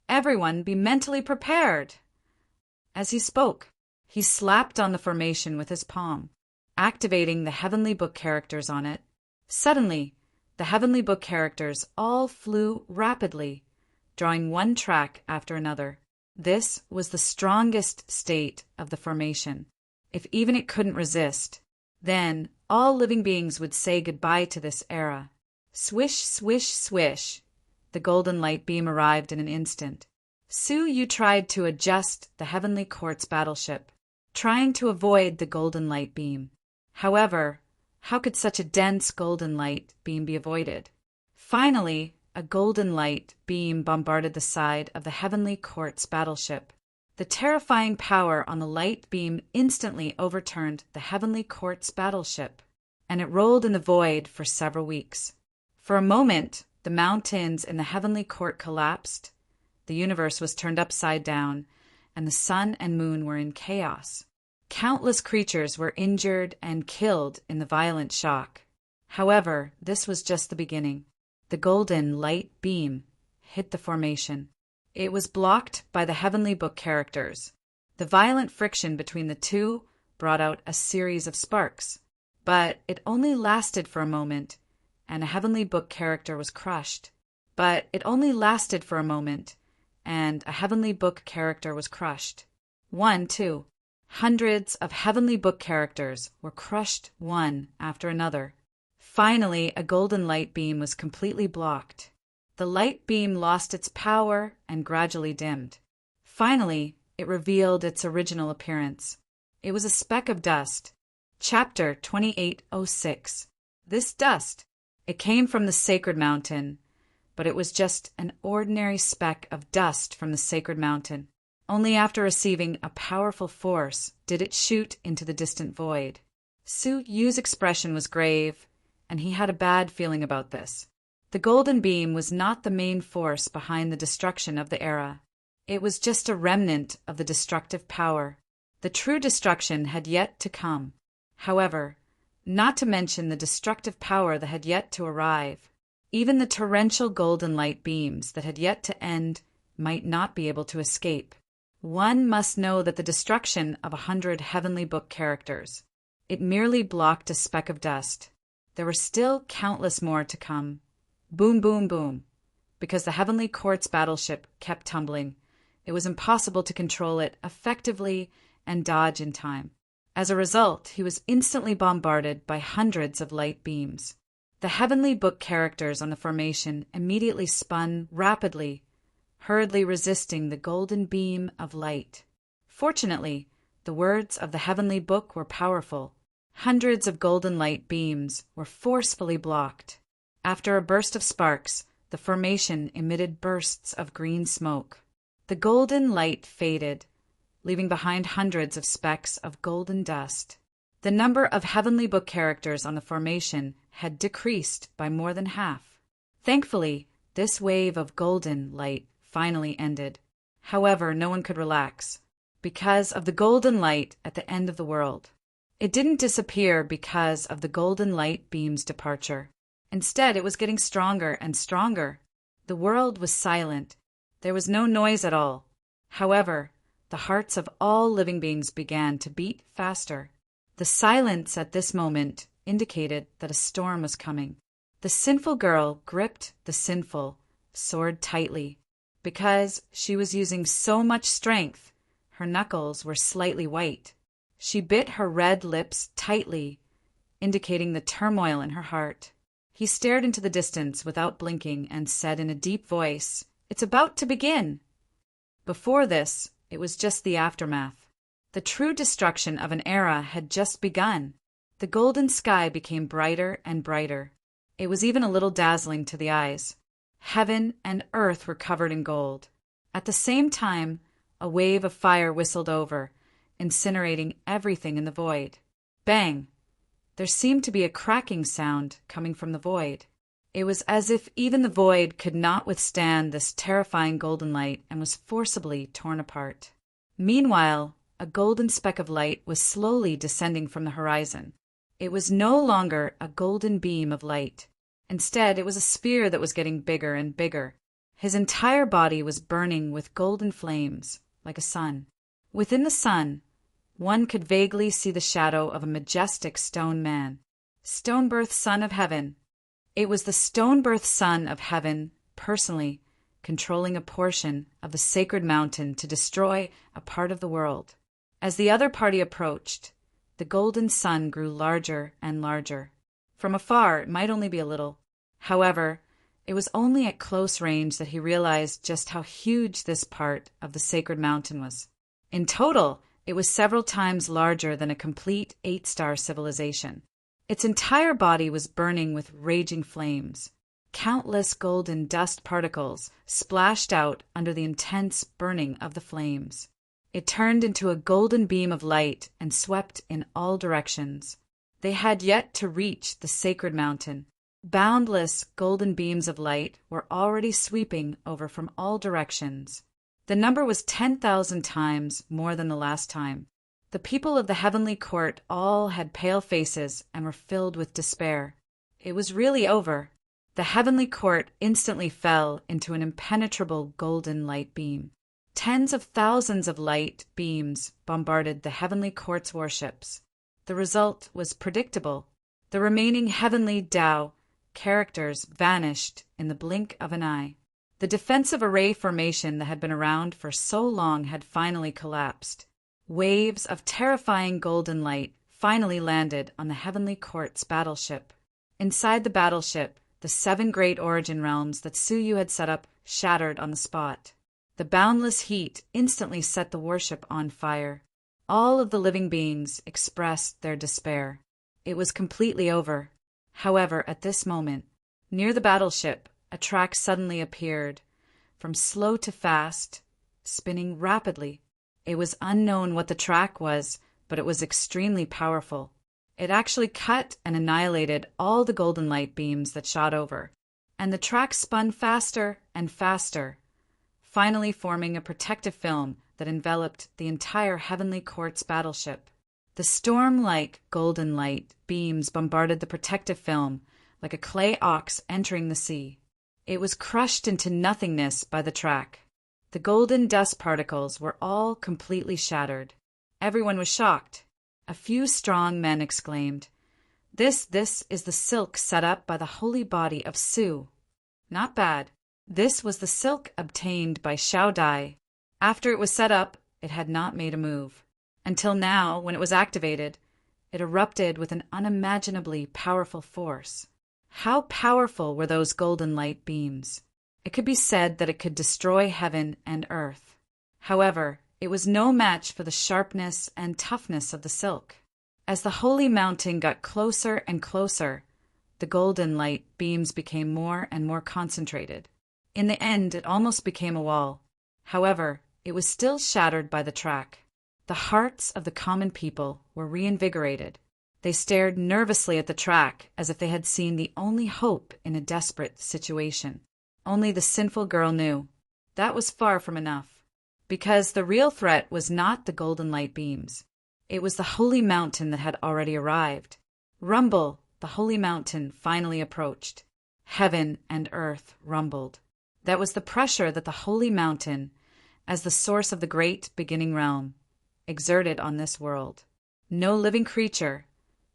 "Everyone be mentally prepared!" As he spoke, he slapped on the formation with his palm, activating the heavenly book characters on it. Suddenly, the heavenly book characters all flew rapidly, drawing one track after another. This was the strongest state of the formation. If even it couldn't resist, then all living beings would say goodbye to this era. Swish, swish, swish. The golden light beam arrived in an instant. Su Yu tried to adjust the heavenly court's battleship, trying to avoid the golden light beam. However, how could such a dense golden light beam be avoided? Finally, a golden light beam bombarded the side of the heavenly court's battleship. The terrifying power on the light beam instantly overturned the heavenly court's battleship, and it rolled in the void for several weeks. For a moment, the mountains in the heavenly court collapsed, the universe was turned upside down, and the sun and moon were in chaos. Countless creatures were injured and killed in the violent shock. However, this was just the beginning. The golden light beam hit the formation. It was blocked by the Heavenly Book characters. The violent friction between the two brought out a series of sparks, but it only lasted for a moment, and a Heavenly Book character was crushed. But it only lasted for a moment, and a Heavenly Book character was crushed. One, two. Hundreds of Heavenly Book characters were crushed one after another. Finally, a golden light beam was completely blocked. The light beam lost its power and gradually dimmed. Finally, it revealed its original appearance. It was a speck of dust. Chapter 2806. This dust. It came from the sacred mountain, but it was just an ordinary speck of dust from the sacred mountain. Only after receiving a powerful force did it shoot into the distant void. Su Yu's expression was grave, and he had a bad feeling about this. The golden beam was not the main force behind the destruction of the era. It was just a remnant of the destructive power. The true destruction had yet to come. However, not to mention the destructive power that had yet to arrive. Even the torrential golden light beams that had yet to end might not be able to escape. One must know that the destruction of 100 Heavenly Book characters. It merely blocked a speck of dust. There were still countless more to come. Boom, boom, boom. Because the Heavenly Court's battleship kept tumbling, it was impossible to control it effectively and dodge in time. As a result, he was instantly bombarded by hundreds of light beams. The Heavenly Book characters on the formation immediately spun rapidly, hurriedly resisting the golden beam of light. Fortunately, the words of the Heavenly Book were powerful. Hundreds of golden light beams were forcefully blocked. After a burst of sparks, the formation emitted bursts of green smoke. The golden light faded, leaving behind hundreds of specks of golden dust. The number of Heavenly Book characters on the formation had decreased by more than half. Thankfully, this wave of golden light finally ended. However, no one could relax, because of the golden light at the end of the world. It didn't disappear because of the golden light beam's departure. Instead, it was getting stronger and stronger. The world was silent. There was no noise at all. However, the hearts of all living beings began to beat faster. The silence at this moment indicated that a storm was coming. The sinful girl gripped the sinful sword tightly. Because she was using so much strength, her knuckles were slightly white. She bit her red lips tightly, indicating the turmoil in her heart. He stared into the distance without blinking and said in a deep voice, "It's about to begin." Before this, it was just the aftermath. The true destruction of an era had just begun. The golden sky became brighter and brighter. It was even a little dazzling to the eyes. Heaven and earth were covered in gold. At the same time, a wave of fire whistled over, incinerating everything in the void. Bang! There seemed to be a cracking sound coming from the void. It was as if even the void could not withstand this terrifying golden light and was forcibly torn apart. Meanwhile, a golden speck of light was slowly descending from the horizon. It was no longer a golden beam of light. Instead, it was a sphere that was getting bigger and bigger. His entire body was burning with golden flames, like a sun. Within the sun, one could vaguely see the shadow of a majestic stone man. Stonebirth Son of Heaven. It was the Stonebirth Son of Heaven, personally, controlling a portion of the sacred mountain to destroy a part of the world. As the other party approached, the golden sun grew larger and larger. From afar, it might only be a little. However, it was only at close range that he realized just how huge this part of the sacred mountain was. In total, it was several times larger than a complete 8-star civilization. Its entire body was burning with raging flames. Countless golden dust particles splashed out under the intense burning of the flames. It turned into a golden beam of light and swept in all directions. They had yet to reach the sacred mountain. Boundless golden beams of light were already sweeping over from all directions. The number was 10,000 times more than the last time. The people of the heavenly court all had pale faces and were filled with despair. It was really over. The heavenly court instantly fell into an impenetrable golden light beam. Tens of thousands of light beams bombarded the heavenly court's warships. The result was predictable. The remaining heavenly Tao characters vanished in the blink of an eye. The defensive array formation that had been around for so long had finally collapsed. Waves of terrifying golden light finally landed on the heavenly court's battleship. Inside the battleship, the 7 great origin realms that Suyu had set up shattered on the spot. The boundless heat instantly set the warship on fire. All of the living beings expressed their despair. It was completely over. However, at this moment, near the battleship, a track suddenly appeared, from slow to fast, spinning rapidly. It was unknown what the track was, but it was extremely powerful. It actually cut and annihilated all the golden light beams that shot over, and the track spun faster and faster, finally forming a protective film that enveloped the entire heavenly court's battleship. The storm-like golden light beams bombarded the protective film like a clay ox entering the sea. It was crushed into nothingness by the track. The golden dust particles were all completely shattered. Everyone was shocked. A few strong men exclaimed, This is the silk set up by the holy body of Su. Not bad. This was the silk obtained by Xiao Dai. After it was set up, it had not made a move. Until now, when it was activated, it erupted with an unimaginably powerful force. How powerful were those golden light beams? It could be said that it could destroy heaven and earth. However, it was no match for the sharpness and toughness of the silk. As the holy mountain got closer and closer, the golden light beams became more and more concentrated. In the end, it almost became a wall. However, it was still shattered by the track. The hearts of the common people were reinvigorated. They stared nervously at the track as if they had seen the only hope in a desperate situation. Only the sinful girl knew. That was far from enough. Because the real threat was not the golden light beams. It was the holy mountain that had already arrived. Rumble, the holy mountain, finally approached. Heaven and earth rumbled. That was the pressure that the holy mountain, as the source of the great beginning realm, exerted on this world. No living creature,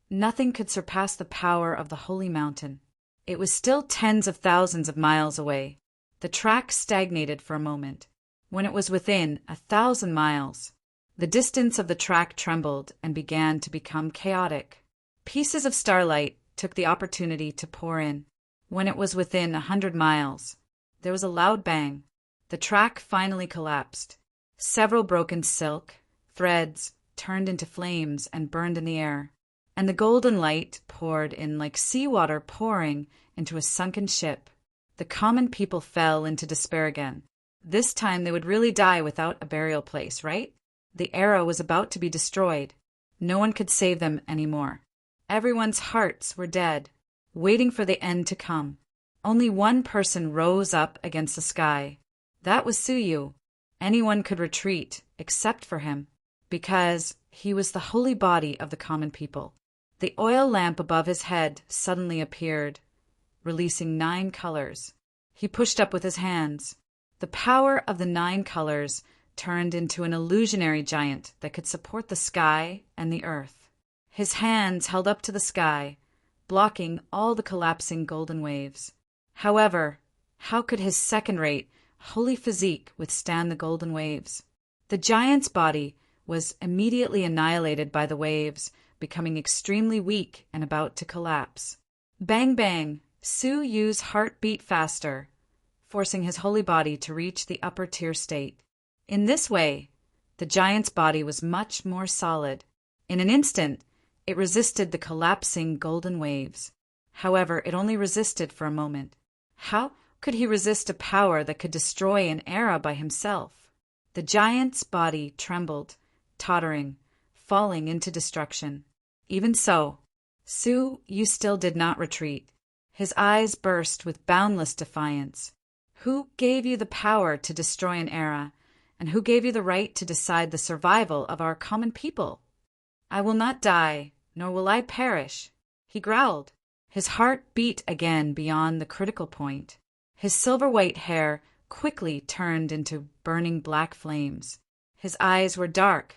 nothing could surpass the power of the holy mountain. It was still tens of thousands of miles away. The track stagnated for a moment. When it was within 1,000 miles, the distance of the track trembled and began to become chaotic. Pieces of starlight took the opportunity to pour in. When it was within 100 miles, there was a loud bang. The track finally collapsed. Several broken silk threads turned into flames and burned in the air, and the golden light poured in like seawater pouring into a sunken ship. The common people fell into despair again. This time they would really die without a burial place, right? The era was about to be destroyed. No one could save them anymore. Everyone's hearts were dead, waiting for the end to come. Only one person rose up against the sky. That was Suyu. Anyone could retreat except for him, because he was the holy body of the common people. The oil lamp above his head suddenly appeared, releasing 9 colors. He pushed up with his hands. The power of the 9 colors turned into an illusionary giant that could support the sky and the earth. His hands held up to the sky, blocking all the collapsing golden waves. However, how could his second-rate, holy physique withstand the golden waves? The giant's body was immediately annihilated by the waves, becoming extremely weak and about to collapse. Bang bang! Suyu's heart beat faster, forcing his holy body to reach the upper tier state. In this way, the giant's body was much more solid. In an instant, it resisted the collapsing golden waves. However, it only resisted for a moment. How could he resist a power that could destroy an era by himself? The giant's body trembled, tottering, falling into destruction. Even so, Suyu still did not retreat. His eyes burst with boundless defiance. Who gave you the power to destroy an era, and who gave you the right to decide the survival of our common people? I will not die, nor will I perish, he growled. His heart beat again beyond the critical point. His silver-white hair quickly turned into burning black flames. His eyes were dark.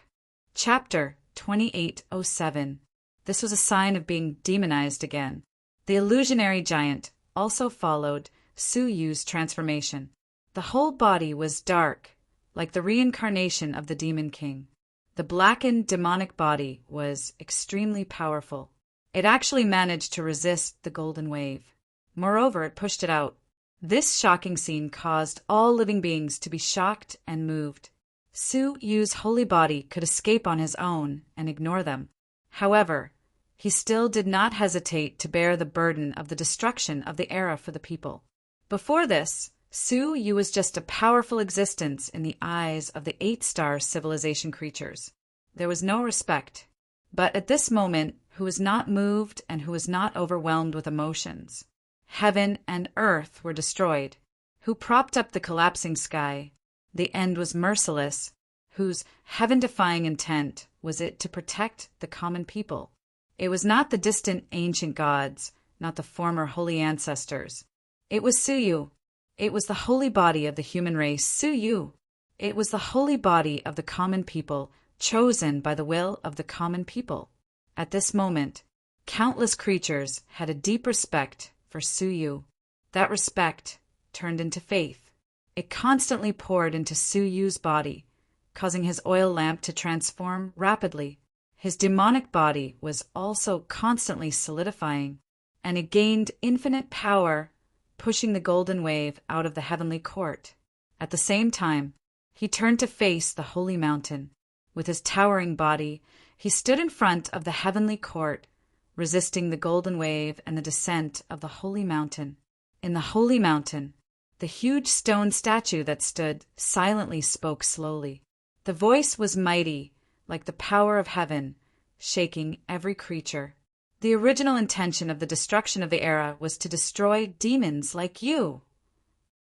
Chapter 2807. This was a sign of being demonized again. The illusionary giant also followed Su Yu's transformation. The whole body was dark, like the reincarnation of the Demon King. The blackened demonic body was extremely powerful. It actually managed to resist the golden wave. Moreover, it pushed it out. This shocking scene caused all living beings to be shocked and moved. Su Yu's holy body could escape on his own and ignore them. However, he still did not hesitate to bear the burden of the destruction of the era for the people. Before this, Su Yu was just a powerful existence in the eyes of the 8-star civilization creatures. There was no respect. But at this moment, who was not moved and who was not overwhelmed with emotions? Heaven and earth were destroyed. Who propped up the collapsing sky? The end was merciless. Whose heaven-defying intent was it to protect the common people? It was not the distant ancient gods, not the former holy ancestors. It was Su Yu. It was the holy body of the human race, Su Yu. It was the holy body of the common people, chosen by the will of the common people. At this moment, countless creatures had a deep respect for Su Yu. That respect turned into faith. It constantly poured into Su Yu's body, causing his oil lamp to transform rapidly. His demonic body was also constantly solidifying, and it gained infinite power, pushing the golden wave out of the heavenly court. At the same time, he turned to face the holy mountain. With his towering body, he stood in front of the heavenly court, resisting the golden wave and the descent of the holy mountain. In the holy mountain, the huge stone statue that stood silently spoke slowly. The voice was mighty, like the power of heaven, shaking every creature. The original intention of the destruction of the era was to destroy demons like you.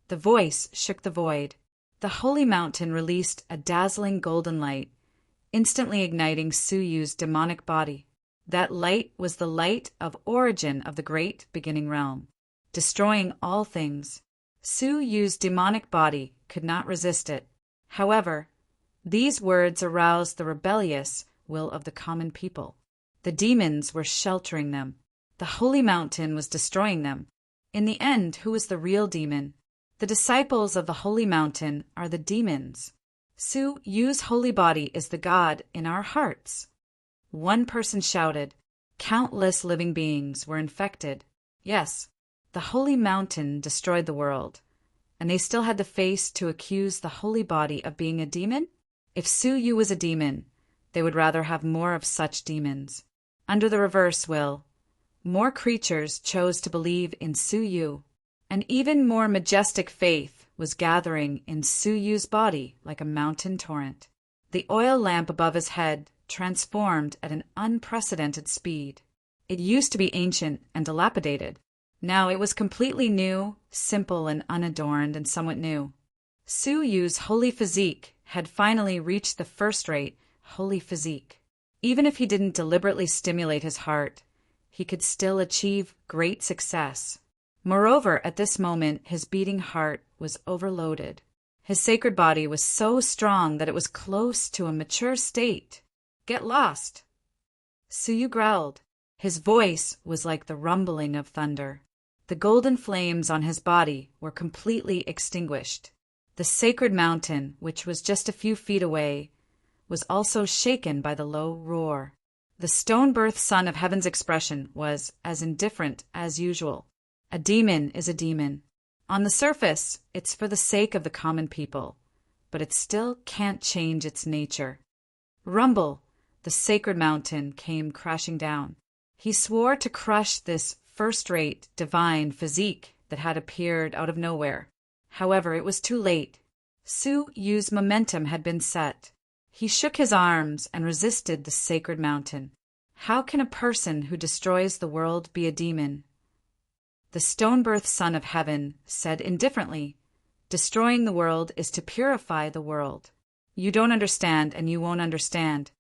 The voice shook the void. The holy mountain released a dazzling golden light, instantly igniting Su Yu's demonic body. That light was the light of origin of the great beginning realm, destroying all things. Su Yu's demonic body could not resist it. However, these words aroused the rebellious will of the common people. The demons were sheltering them. The holy mountain was destroying them. In the end, who is the real demon? The disciples of the holy mountain are the demons. Su Yu's holy body is the God in our hearts. One person shouted. Countless living beings were infected. Yes, the holy mountain destroyed the world. And they still had the face to accuse the holy body of being a demon? If Su Yu was a demon, they would rather have more of such demons. Under the reverse will, more creatures chose to believe in Su Yu. An even more majestic faith was gathering in Su Yu's body like a mountain torrent. The oil lamp above his head transformed at an unprecedented speed. It used to be ancient and dilapidated. Now it was completely new, simple and unadorned, and somewhat new. Su Yu's holy physique had finally reached the first-rate holy physique. Even if he didn't deliberately stimulate his heart, he could still achieve great success. Moreover, at this moment, his beating heart was overloaded. His sacred body was so strong that it was close to a mature state. Get lost! Su Yu growled. His voice was like the rumbling of thunder. The golden flames on his body were completely extinguished. The sacred mountain, which was just a few feet away, was also shaken by the low roar. The stone-birth son of heaven's expression was as indifferent as usual. A demon is a demon. On the surface, it's for the sake of the common people, but it still can't change its nature. Rumble, the sacred mountain came crashing down. He swore to crush this first-rate, divine physique that had appeared out of nowhere. However, it was too late. Su Yu's momentum had been set. He shook his arms and resisted the sacred mountain. How can a person who destroys the world be a demon? The stone-birth son of heaven said indifferently, destroying the world is to purify the world. You don't understand, and you won't understand.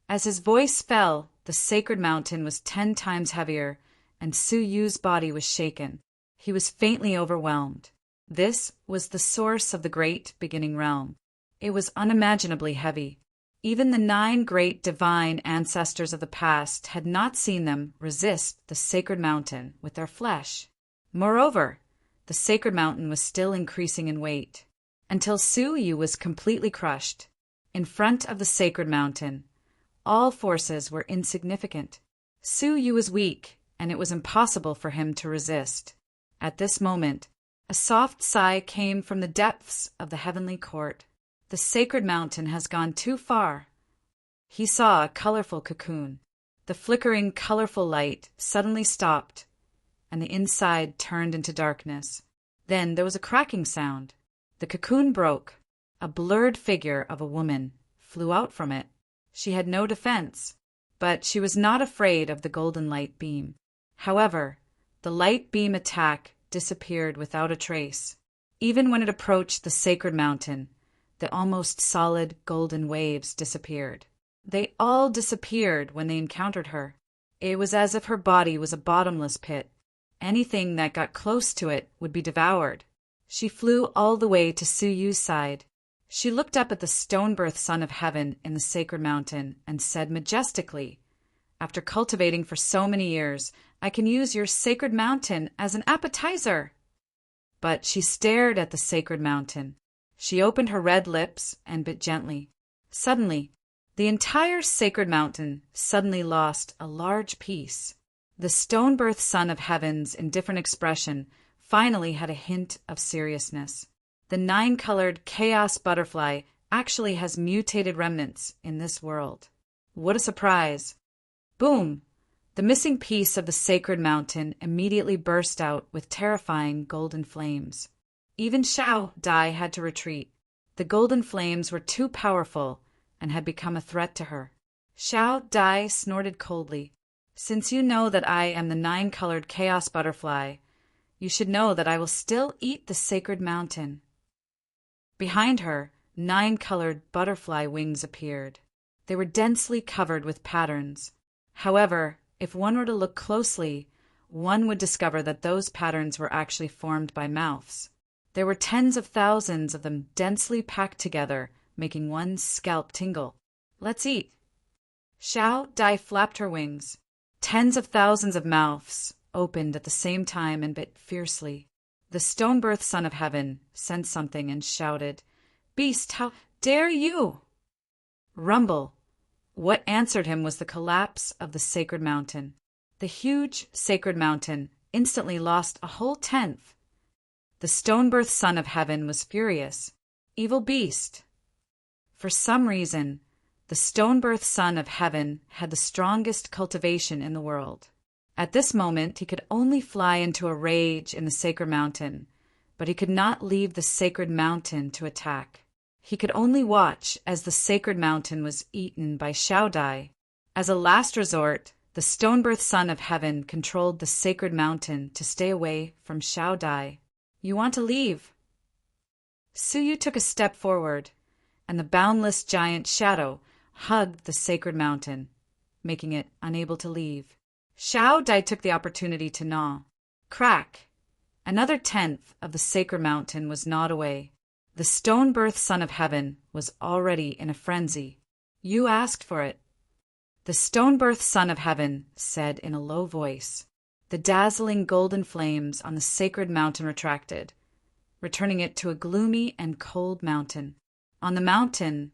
As his voice fell, the sacred mountain was 10 times heavier and Su Yu's body was shaken. He was faintly overwhelmed. This was the source of the great beginning realm. It was unimaginably heavy. Even the 9 great divine ancestors of the past had not seen them resist the sacred mountain with their flesh. Moreover, the sacred mountain was still increasing in weight, until Su Yu was completely crushed. In front of the sacred mountain, all forces were insignificant. Su Yu was weak, and it was impossible for him to resist. At this moment, a soft sigh came from the depths of the heavenly court. The sacred mountain has gone too far. He saw a colorful cocoon. The flickering, colorful light suddenly stopped, and the inside turned into darkness. Then there was a cracking sound. The cocoon broke. A blurred figure of a woman flew out from it. She had no defense, but she was not afraid of the golden light beam. However, the light beam attack disappeared without a trace. Even when it approached the sacred mountain, the almost solid golden waves disappeared. They all disappeared when they encountered her. It was as if her body was a bottomless pit. Anything that got close to it would be devoured. She flew all the way to Su Yu's side. She looked up at the stone-birth Son of Heaven in the sacred mountain and said majestically, "After cultivating for so many years, I can use your sacred mountain as an appetizer." But she stared at the sacred mountain. She opened her red lips and bit gently. Suddenly, the entire sacred mountain suddenly lost a large piece. The stone-birth Son of Heaven's indifferent expression finally had a hint of seriousness. The 9-colored chaos butterfly actually has mutated remnants in this world. What a surprise! Boom! The missing piece of the sacred mountain immediately burst out with terrifying golden flames. Even Xiao Dai had to retreat. The golden flames were too powerful and had become a threat to her. Xiao Dai snorted coldly. "Since you know that I am the 9-colored chaos butterfly, you should know that I will still eat the sacred mountain." Behind her, 9-colored butterfly wings appeared. They were densely covered with patterns. However, if one were to look closely, one would discover that those patterns were actually formed by mouths. There were tens of thousands of them densely packed together, making one's scalp tingle. "Let's eat." Xiao Dai flapped her wings. Tens of thousands of mouths opened at the same time and bit fiercely. The stone-birth Son of Heaven sensed something and shouted, "Beast, how dare you!" Rumble. What answered him was the collapse of the sacred mountain. The huge sacred mountain instantly lost a whole tenth. The stone-birth Son of Heaven was furious. "Evil beast!" For some reason, the stone-birth Son of Heaven had the strongest cultivation in the world. At this moment, he could only fly into a rage in the sacred mountain, but he could not leave the sacred mountain to attack. He could only watch as the sacred mountain was eaten by Xiao Dai. As a last resort, the stone-birth Son of Heaven controlled the sacred mountain to stay away from Xiao Dai. "You want to leave?" Su Yu took a step forward, and the boundless giant shadow hugged the sacred mountain, making it unable to leave. Xiao Dai took the opportunity to gnaw. Crack! Another tenth of the sacred mountain was gnawed away. The stone-birth Son of Heaven was already in a frenzy. "You asked for it." The stone-birth Son of Heaven said in a low voice. The dazzling golden flames on the sacred mountain retracted, returning it to a gloomy and cold mountain. On the mountain,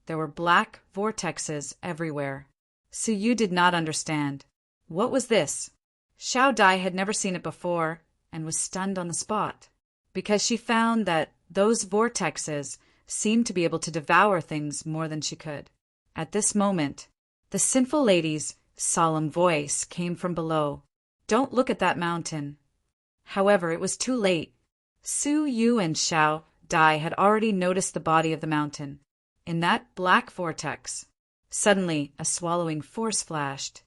there were black vortexes everywhere. Su Yu did not understand. What was this? Xiao Dai had never seen it before and was stunned on the spot, because she found that those vortexes seemed to be able to devour things more than she could. At this moment, the sinful lady's solemn voice came from below. "Don't look at that mountain." However, it was too late. Su Yu and Xiao Dai had already noticed the body of the mountain. In that black vortex, suddenly a swallowing force flashed.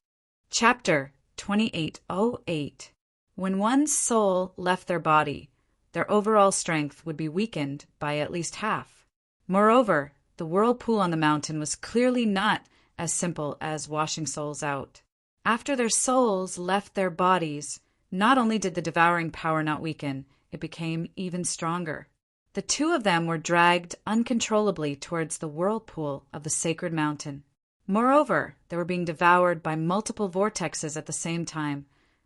Chapter 2808. When one's soul left their body, their overall strength would be weakened by at least half. Moreover, the whirlpool on the mountain was clearly not as simple as washing souls out. After their souls left their bodies, not only did the devouring power not weaken, it became even stronger. The two of them were dragged uncontrollably towards the whirlpool of the sacred mountain. Moreover, they were being devoured by multiple vortexes at the same time,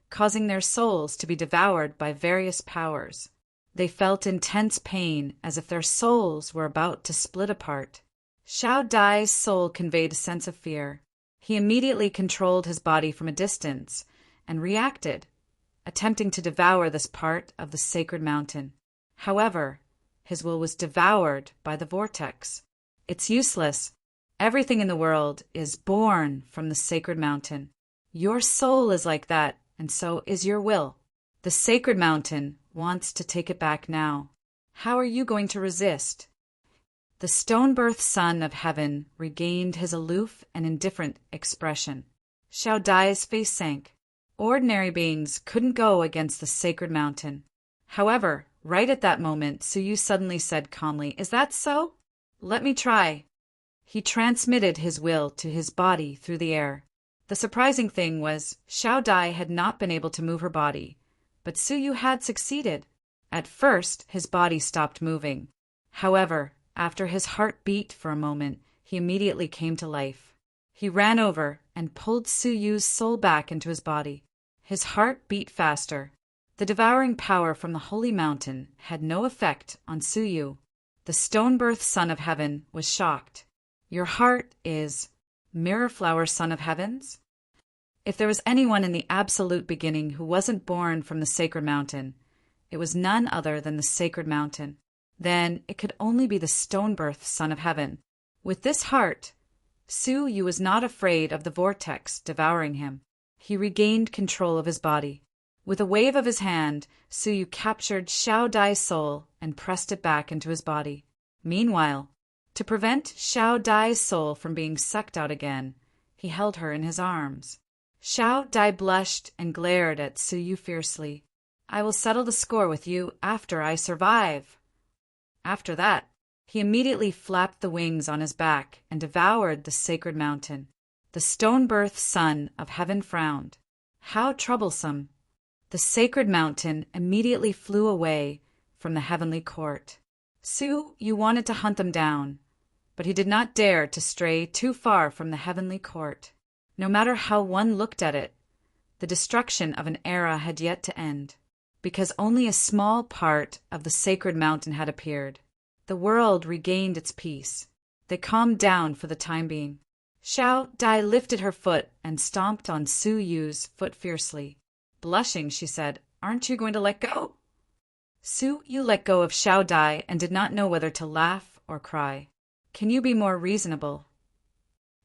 causing their souls to be devoured by various powers. They felt intense pain, as if their souls were about to split apart. Xiao Dai's soul conveyed a sense of fear. He immediately controlled his body from a distance and reacted, attempting to devour this part of the sacred mountain. However, his will was devoured by the vortex. It's useless. Everything in the world is born from the sacred mountain. Your soul is like that, and so is your will. The sacred mountain wants to take it back now. How are you going to resist? The stone-birthed son of heaven regained his aloof and indifferent expression. Xiao Dai's face sank. Ordinary beings couldn't go against the sacred mountain. However, right at that moment, Suyu suddenly said calmly, "Is that so? Let me try." He transmitted his will to his body through the air. The surprising thing was, Xiao Dai had not been able to move her body, but Suyu had succeeded. At first, his body stopped moving. However, after his heart beat for a moment, he immediately came to life. He ran over and pulled Suyu's soul back into his body. His heart beat faster. The devouring power from the holy mountain had no effect on Suyu. The stone-birthed son of heaven was shocked. "Your heart is Mirror Flower Son of Heavens?" If there was anyone in the absolute beginning who wasn't born from the sacred mountain, it was none other than the sacred mountain. Then it could only be the stone-birthed son of heaven. With this heart, Suyu was not afraid of the vortex devouring him. He regained control of his body. With a wave of his hand, Suyu captured Xiao Dai's soul and pressed it back into his body. Meanwhile, to prevent Xiao Dai's soul from being sucked out again, he held her in his arms. Xiao Dai blushed and glared at Suyu fiercely. "I will settle the score with you after I survive." After that, he immediately flapped the wings on his back and devoured the sacred mountain. The stone-birthed son of heaven frowned. How troublesome! The sacred mountain immediately flew away from the heavenly court. Suyu wanted to hunt them down, but he did not dare to stray too far from the heavenly court. No matter how one looked at it, the destruction of an era had yet to end, because only a small part of the sacred mountain had appeared. The world regained its peace. They calmed down for the time being. Xiao Dai lifted her foot and stomped on Suyu's foot fiercely. Blushing, she said, "Aren't you going to let go?" Suyu let go of Xiao Dai and did not know whether to laugh or cry. "Can you be more reasonable?"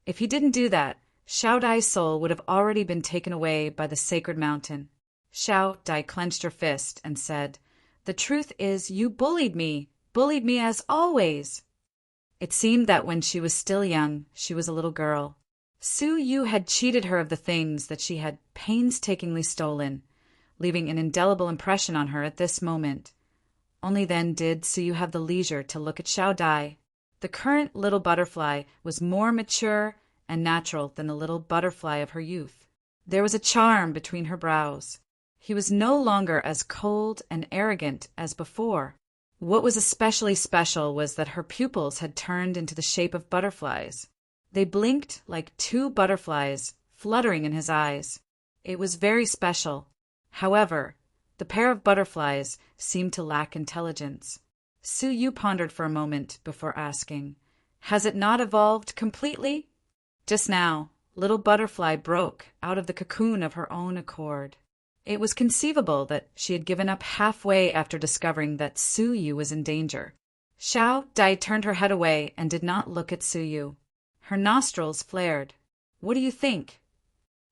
If he didn't do that, Xiao Dai's soul would have already been taken away by the sacred mountain. Xiao Dai clenched her fist and said, "The truth is, you bullied me as always." It seemed that when she was still young, she was a little girl. Suyu had cheated her of the things that she had painstakingly stolen, leaving an indelible impression on her at this moment. Only then did Suyu have the leisure to look at Xiao Dai. The current little butterfly was more mature and natural than the little butterfly of her youth. There was a charm between her brows. He was no longer as cold and arrogant as before. What was especially special was that her pupils had turned into the shape of butterflies. They blinked like two butterflies fluttering in his eyes. It was very special. However, the pair of butterflies seemed to lack intelligence. Suyu pondered for a moment before asking, "Has it not evolved completely?" Just now, little butterfly broke out of the cocoon of her own accord. It was conceivable that she had given up halfway after discovering that Suyu was in danger. Xiao Dai turned her head away and did not look at Suyu. Her nostrils flared. "What do you think?"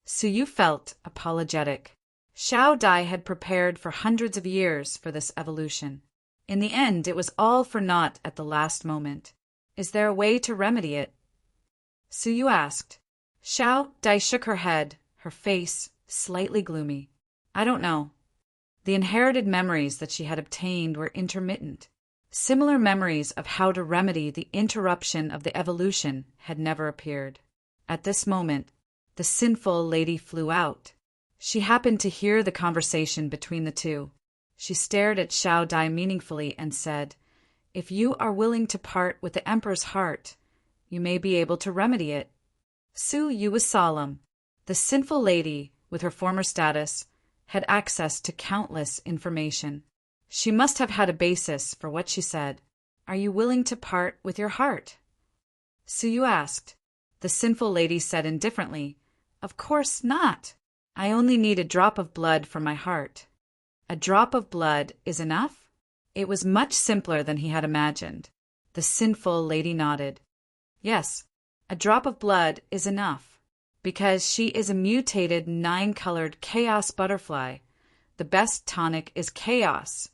Suyu felt apologetic. Xiao Dai had prepared for hundreds of years for this evolution. In the end, it was all for naught at the last moment. "Is there a way to remedy it?" Suyu asked. Xiao Dai shook her head, her face slightly gloomy. "I don't know." The inherited memories that she had obtained were intermittent. Similar memories of how to remedy the interruption of the evolution had never appeared. At this moment, The sinful lady flew out. She happened to hear the conversation between the two. She stared at Xiao Dai meaningfully and said, "If you are willing to part with the emperor's heart, you may be able to remedy it." Su Yu was solemn. The sinful lady, with her former status, had access to countless information. She must have had a basis for what she said. "Are you willing to part with your heart?" Su Yu asked. The sinful lady said indifferently, "Of course not. I only need a drop of blood from my heart." "A drop of blood is enough?" It was much simpler than he had imagined. The sinful lady nodded. "Yes, a drop of blood is enough, because she is a mutated 9-colored chaos butterfly. The best tonic is chaos,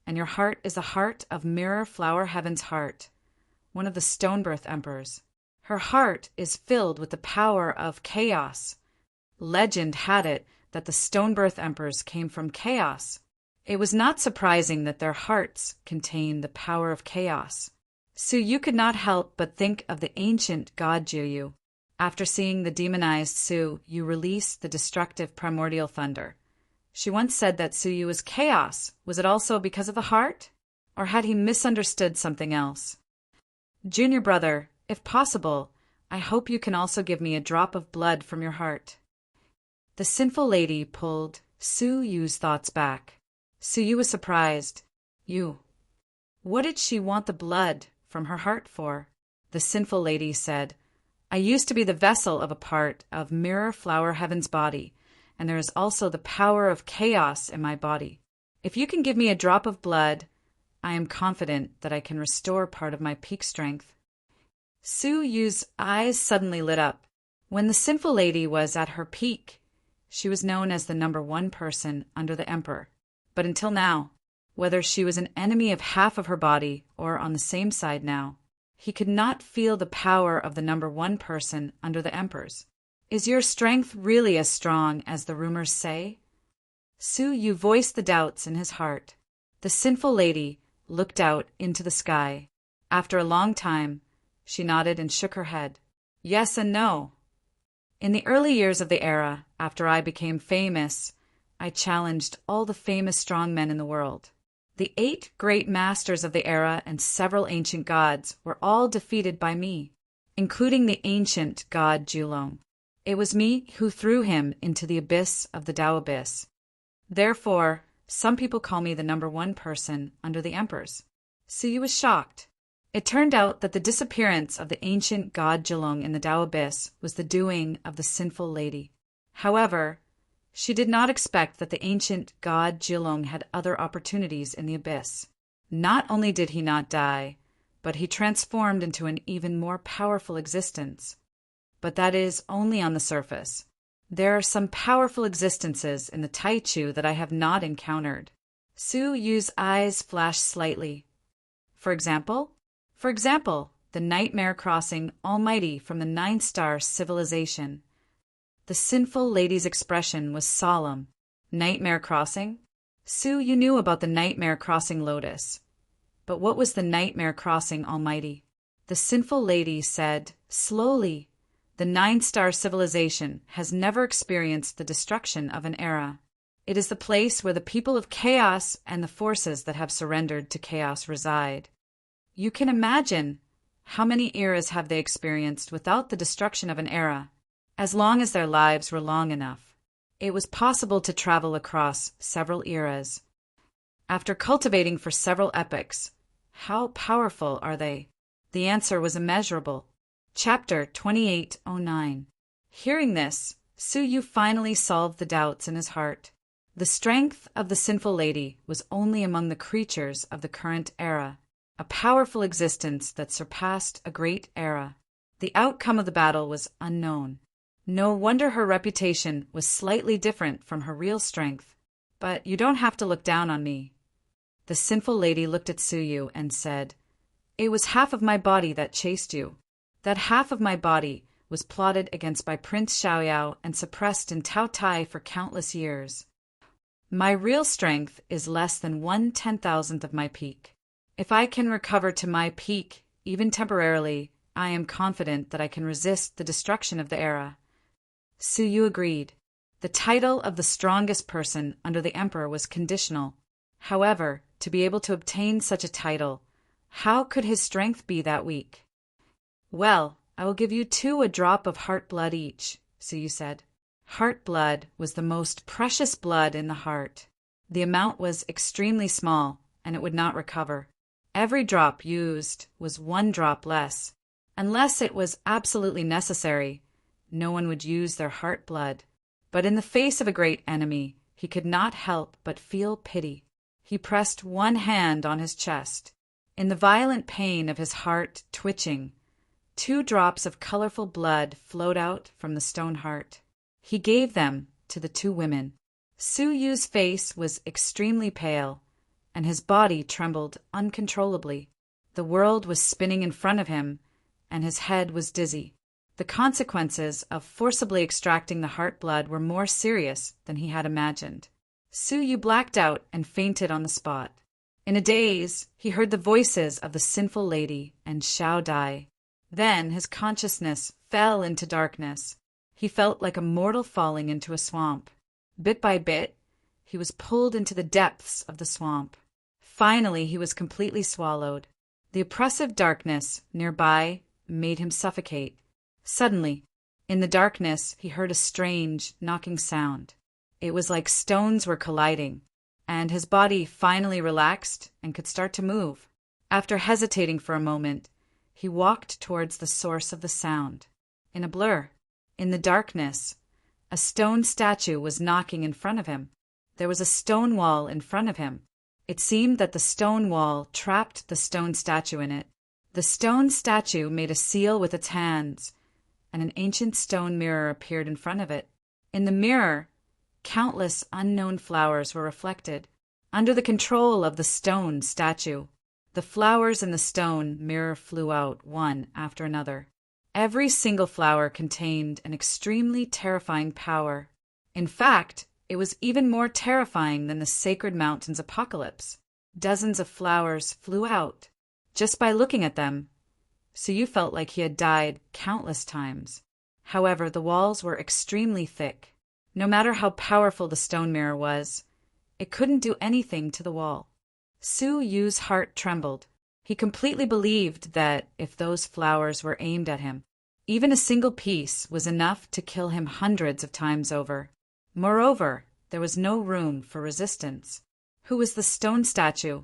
and your heart is the heart of Mirror Flower Heaven's heart, one of the Stonebirth emperors. Her heart is filled with the power of chaos. Legend had it that the Stonebirth emperors came from chaos. It was not surprising that their hearts contained the power of chaos. Su Yu could not help but think of the ancient god Juyu. After seeing the demonized Su Yu release the destructive primordial thunder. She once said that Su Yu was chaos. Was it also because of the heart? Or had he misunderstood something else? "Junior brother, if possible, I hope you can also give me a drop of blood from your heart." The sinful lady pulled Su Yu's thoughts back. Su Yu was surprised. "You. What did she want the blood from her heart for?" The sinful lady said, "I used to be the vessel of a part of Mirror Flower Heaven's body, and there is also the power of chaos in my body. If you can give me a drop of blood, I am confident that I can restore part of my peak strength." Su Yu's eyes suddenly lit up. When the sinful lady was at her peak, she was known as the #1 person under the emperor. But until now, whether she was an enemy of half of her body or on the same side now, he could not feel the power of the #1 person under the emperors. "Is your strength really as strong as the rumors say?" Su Yu voiced the doubts in his heart. The sinful lady looked out into the sky. After a long time, she nodded and shook her head. "Yes and no. In the early years of the era, after I became famous, I challenged all the famous strong men in the world. The 8 great masters of the era and several ancient gods were all defeated by me, including the ancient god Julong. It was me who threw him into the abyss of the Tao Abyss. Therefore, some people call me the #1 person under the emperors." Su Yu was shocked. It turned out that the disappearance of the ancient god Julong in the Tao Abyss was the doing of the sinful lady. However, she did not expect that the ancient god Julong had other opportunities in the abyss. Not only did he not die, but he transformed into an even more powerful existence. But that is only on the surface. There are some powerful existences in the Taichu that I have not encountered. Su Yu's eyes flashed slightly. For example, the Nightmare Crossing Almighty from the 9-star civilization. The sinful lady's expression was solemn. Nightmare Crossing? Su Yu knew about the Nightmare Crossing Lotus. But what was the Nightmare Crossing Almighty? The sinful lady said, slowly, "The 9-star civilization has never experienced the destruction of an era. It is the place where the people of chaos and the forces that have surrendered to chaos reside. You can imagine how many eras have they experienced without the destruction of an era, as long as their lives were long enough. It was possible to travel across several eras. After cultivating for several epochs, how powerful are they? The answer was immeasurable." Chapter 2809. Hearing this, Su Yu finally solved the doubts in his heart. The strength of the sinful lady was only among the creatures of the current era, a powerful existence that surpassed a great era. The outcome of the battle was unknown. No wonder her reputation was slightly different from her real strength. But you don't have to look down on me. The sinful lady looked at Su Yu and said, "It was half of my body that chased you. That half of my body was plotted against by Prince Xiaoyao and suppressed in Tao Tai for countless years. My real strength is less than 1/10,000th of my peak. If I can recover to my peak, even temporarily, I am confident that I can resist the destruction of the era. Suyu agreed. The title of the strongest person under the emperor was conditional. However, to be able to obtain such a title, how could his strength be that weak? Well, I will give you 2 a drop of heart blood each, Suyu said. Heart blood was the most precious blood in the heart. The amount was extremely small, and it would not recover. Every drop used was 1 drop less. Unless it was absolutely necessary, no one would use their heart blood. But in the face of a great enemy, he could not help but feel pity. He pressed one hand on his chest. In the violent pain of his heart twitching, 2 drops of colorful blood flowed out from the stone heart. He gave them to the 2 women. Suyu's face was extremely pale, and his body trembled uncontrollably. The world was spinning in front of him, and his head was dizzy. The consequences of forcibly extracting the heart blood were more serious than he had imagined. Suyu blacked out and fainted on the spot. In a daze, he heard the voices of the sinful lady and Xiao Dai. Then his consciousness fell into darkness. He felt like a mortal falling into a swamp. Bit by bit, he was pulled into the depths of the swamp. Finally, he was completely swallowed. The oppressive darkness nearby made him suffocate. Suddenly, in the darkness, he heard a strange, knocking sound. It was like stones were colliding, and his body finally relaxed and could start to move. After hesitating for a moment, he walked towards the source of the sound. In a blur, in the darkness, a stone statue was knocking in front of him. There was a stone wall in front of him. It seemed that the stone wall trapped the stone statue in it. The stone statue made a seal with its hands, and an ancient stone mirror appeared in front of it. In the mirror, countless unknown flowers were reflected. Under the control of the stone statue, the flowers in the stone mirror flew out one after another. Every single flower contained an extremely terrifying power. In fact, it was even more terrifying than the Sacred Mountain's apocalypse. Dozens of flowers flew out. Just by looking at them, Suyu felt like he had died countless times. However, the walls were extremely thick. No matter how powerful the stone mirror was, it couldn't do anything to the wall. Suyu's heart trembled. He completely believed that if those flowers were aimed at him, even a single piece was enough to kill him hundreds of times over. Moreover, there was no room for resistance. Who was the stone statue?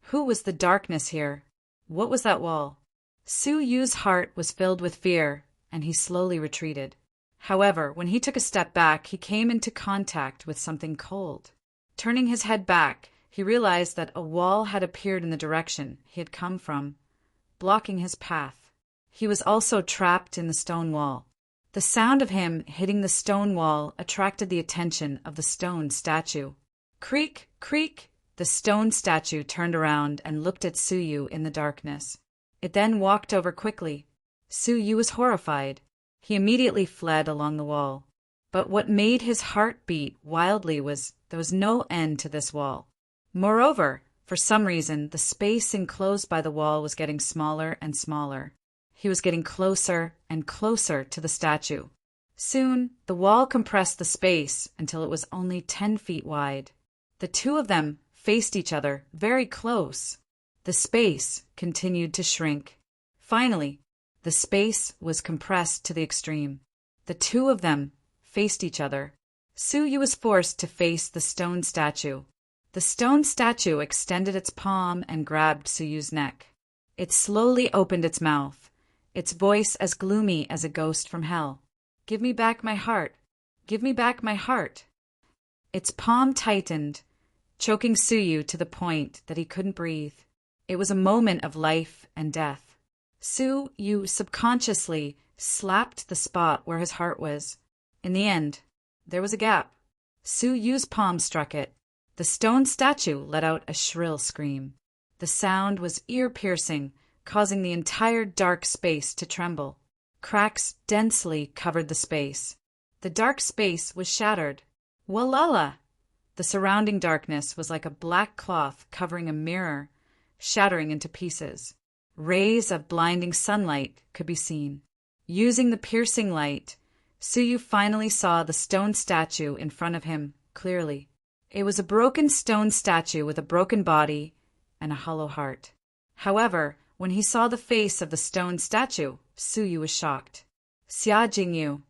Who was the darkness here? What was that wall? Suyu's heart was filled with fear, and he slowly retreated. However, when he took a step back, he came into contact with something cold. Turning his head back, he realized that a wall had appeared in the direction he had come from, blocking his path. He was also trapped in the stone wall. The sound of him hitting the stone wall attracted the attention of the stone statue. Creak, creak! The stone statue turned around and looked at Suyu in the darkness. It then walked over quickly. Suyu was horrified. He immediately fled along the wall. But what made his heart beat wildly was there was no end to this wall. Moreover, for some reason, the space enclosed by the wall was getting smaller and smaller. He was getting closer and closer to the statue. Soon, the wall compressed the space until it was only 10 feet wide. The 2 of them faced each other very close. The space continued to shrink. Finally, the space was compressed to the extreme. The 2 of them faced each other. Suyu was forced to face the stone statue. The stone statue extended its palm and grabbed Suyu's neck. It slowly opened its mouth, its voice as gloomy as a ghost from hell. "Give me back my heart. Give me back my heart." Its palm tightened, choking Suyu to the point that he couldn't breathe. It was a moment of life and death. Suyu subconsciously slapped the spot where his heart was. In the end, there was a gap. Suyu's palm struck it. The stone statue let out a shrill scream. The sound was ear-piercing, causing the entire dark space to tremble. Cracks densely covered the space. The dark space was shattered. Walala! The surrounding darkness was like a black cloth covering a mirror, shattering into pieces. Rays of blinding sunlight could be seen. Using the piercing light, Suyu finally saw the stone statue in front of him clearly. It was a broken stone statue with a broken body and a hollow heart. However, when he saw the face of the stone statue, Suyu was shocked. Xia Jingyu.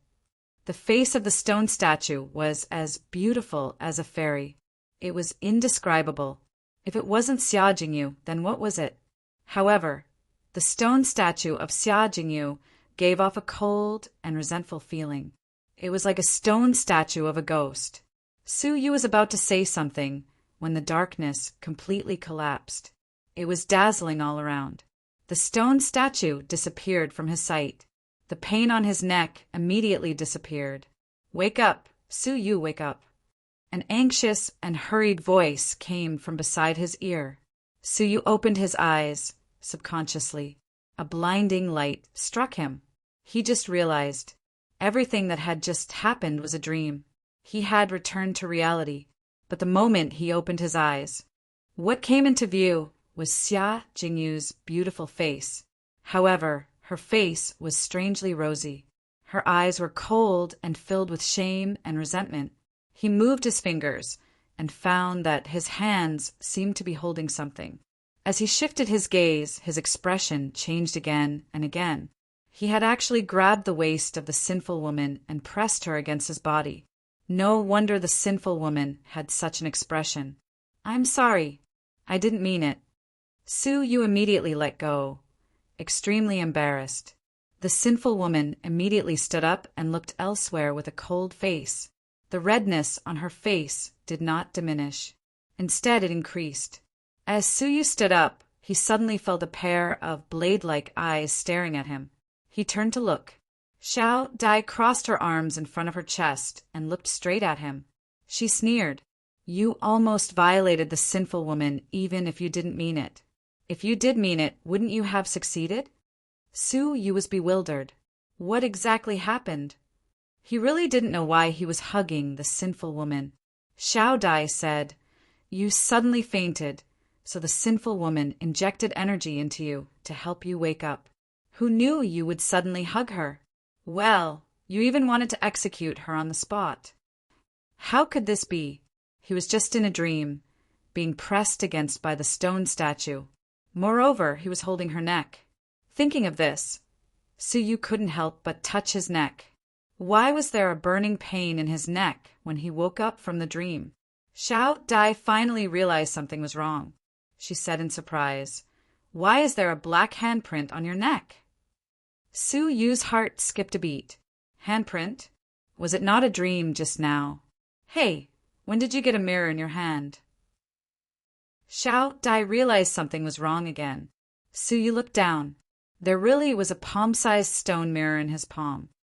The face of the stone statue was as beautiful as a fairy. It was indescribable. If it wasn't Xia Jingyu, then what was it? However, the stone statue of Xia Jingyu gave off a cold and resentful feeling. It was like a stone statue of a ghost. Suyu was about to say something when the darkness completely collapsed. It was dazzling all around. The stone statue disappeared from his sight. The pain on his neck immediately disappeared. "Wake up, Suyu, wake up." An anxious and hurried voice came from beside his ear. Suyu opened his eyes, subconsciously. A blinding light struck him. He just realized everything that had just happened was a dream. He had returned to reality, but the moment he opened his eyes, what came into view was Xia Jingyu's beautiful face. However, her face was strangely rosy. Her eyes were cold and filled with shame and resentment. He moved his fingers and found that his hands seemed to be holding something. As he shifted his gaze, his expression changed again and again. He had actually grabbed the waist of the sinful woman and pressed her against his body. No wonder the sinful woman had such an expression. "I'm sorry. I didn't mean it." Suyu immediately let go, extremely embarrassed. The sinful woman immediately stood up and looked elsewhere with a cold face. The redness on her face did not diminish. Instead, it increased. As Suyu stood up, he suddenly felt a pair of blade-like eyes staring at him. He turned to look. Xiao Dai crossed her arms in front of her chest and looked straight at him. She sneered. "You almost violated the sinful woman even if you didn't mean it. If you did mean it, wouldn't you have succeeded?" Suyu was bewildered. What exactly happened? He really didn't know why he was hugging the sinful woman. Xiao Dai said, "You suddenly fainted, so the sinful woman injected energy into you to help you wake up. Who knew you would suddenly hug her? Well, you even wanted to execute her on the spot." How could this be? He was just in a dream, being pressed against by the stone statue. Moreover, he was holding her neck. Thinking of this, Suyu couldn't help but touch his neck. Why was there a burning pain in his neck when he woke up from the dream? Xiao Dai finally realized something was wrong. She said in surprise, "Why is there a black handprint on your neck?" Suyu's heart skipped a beat. Handprint? Was it not a dream just now? "Hey, when did you get a mirror in your hand?" Xiao Dai realized something was wrong again. Suyu looked down. There really was a palm-sized stone mirror in his palm.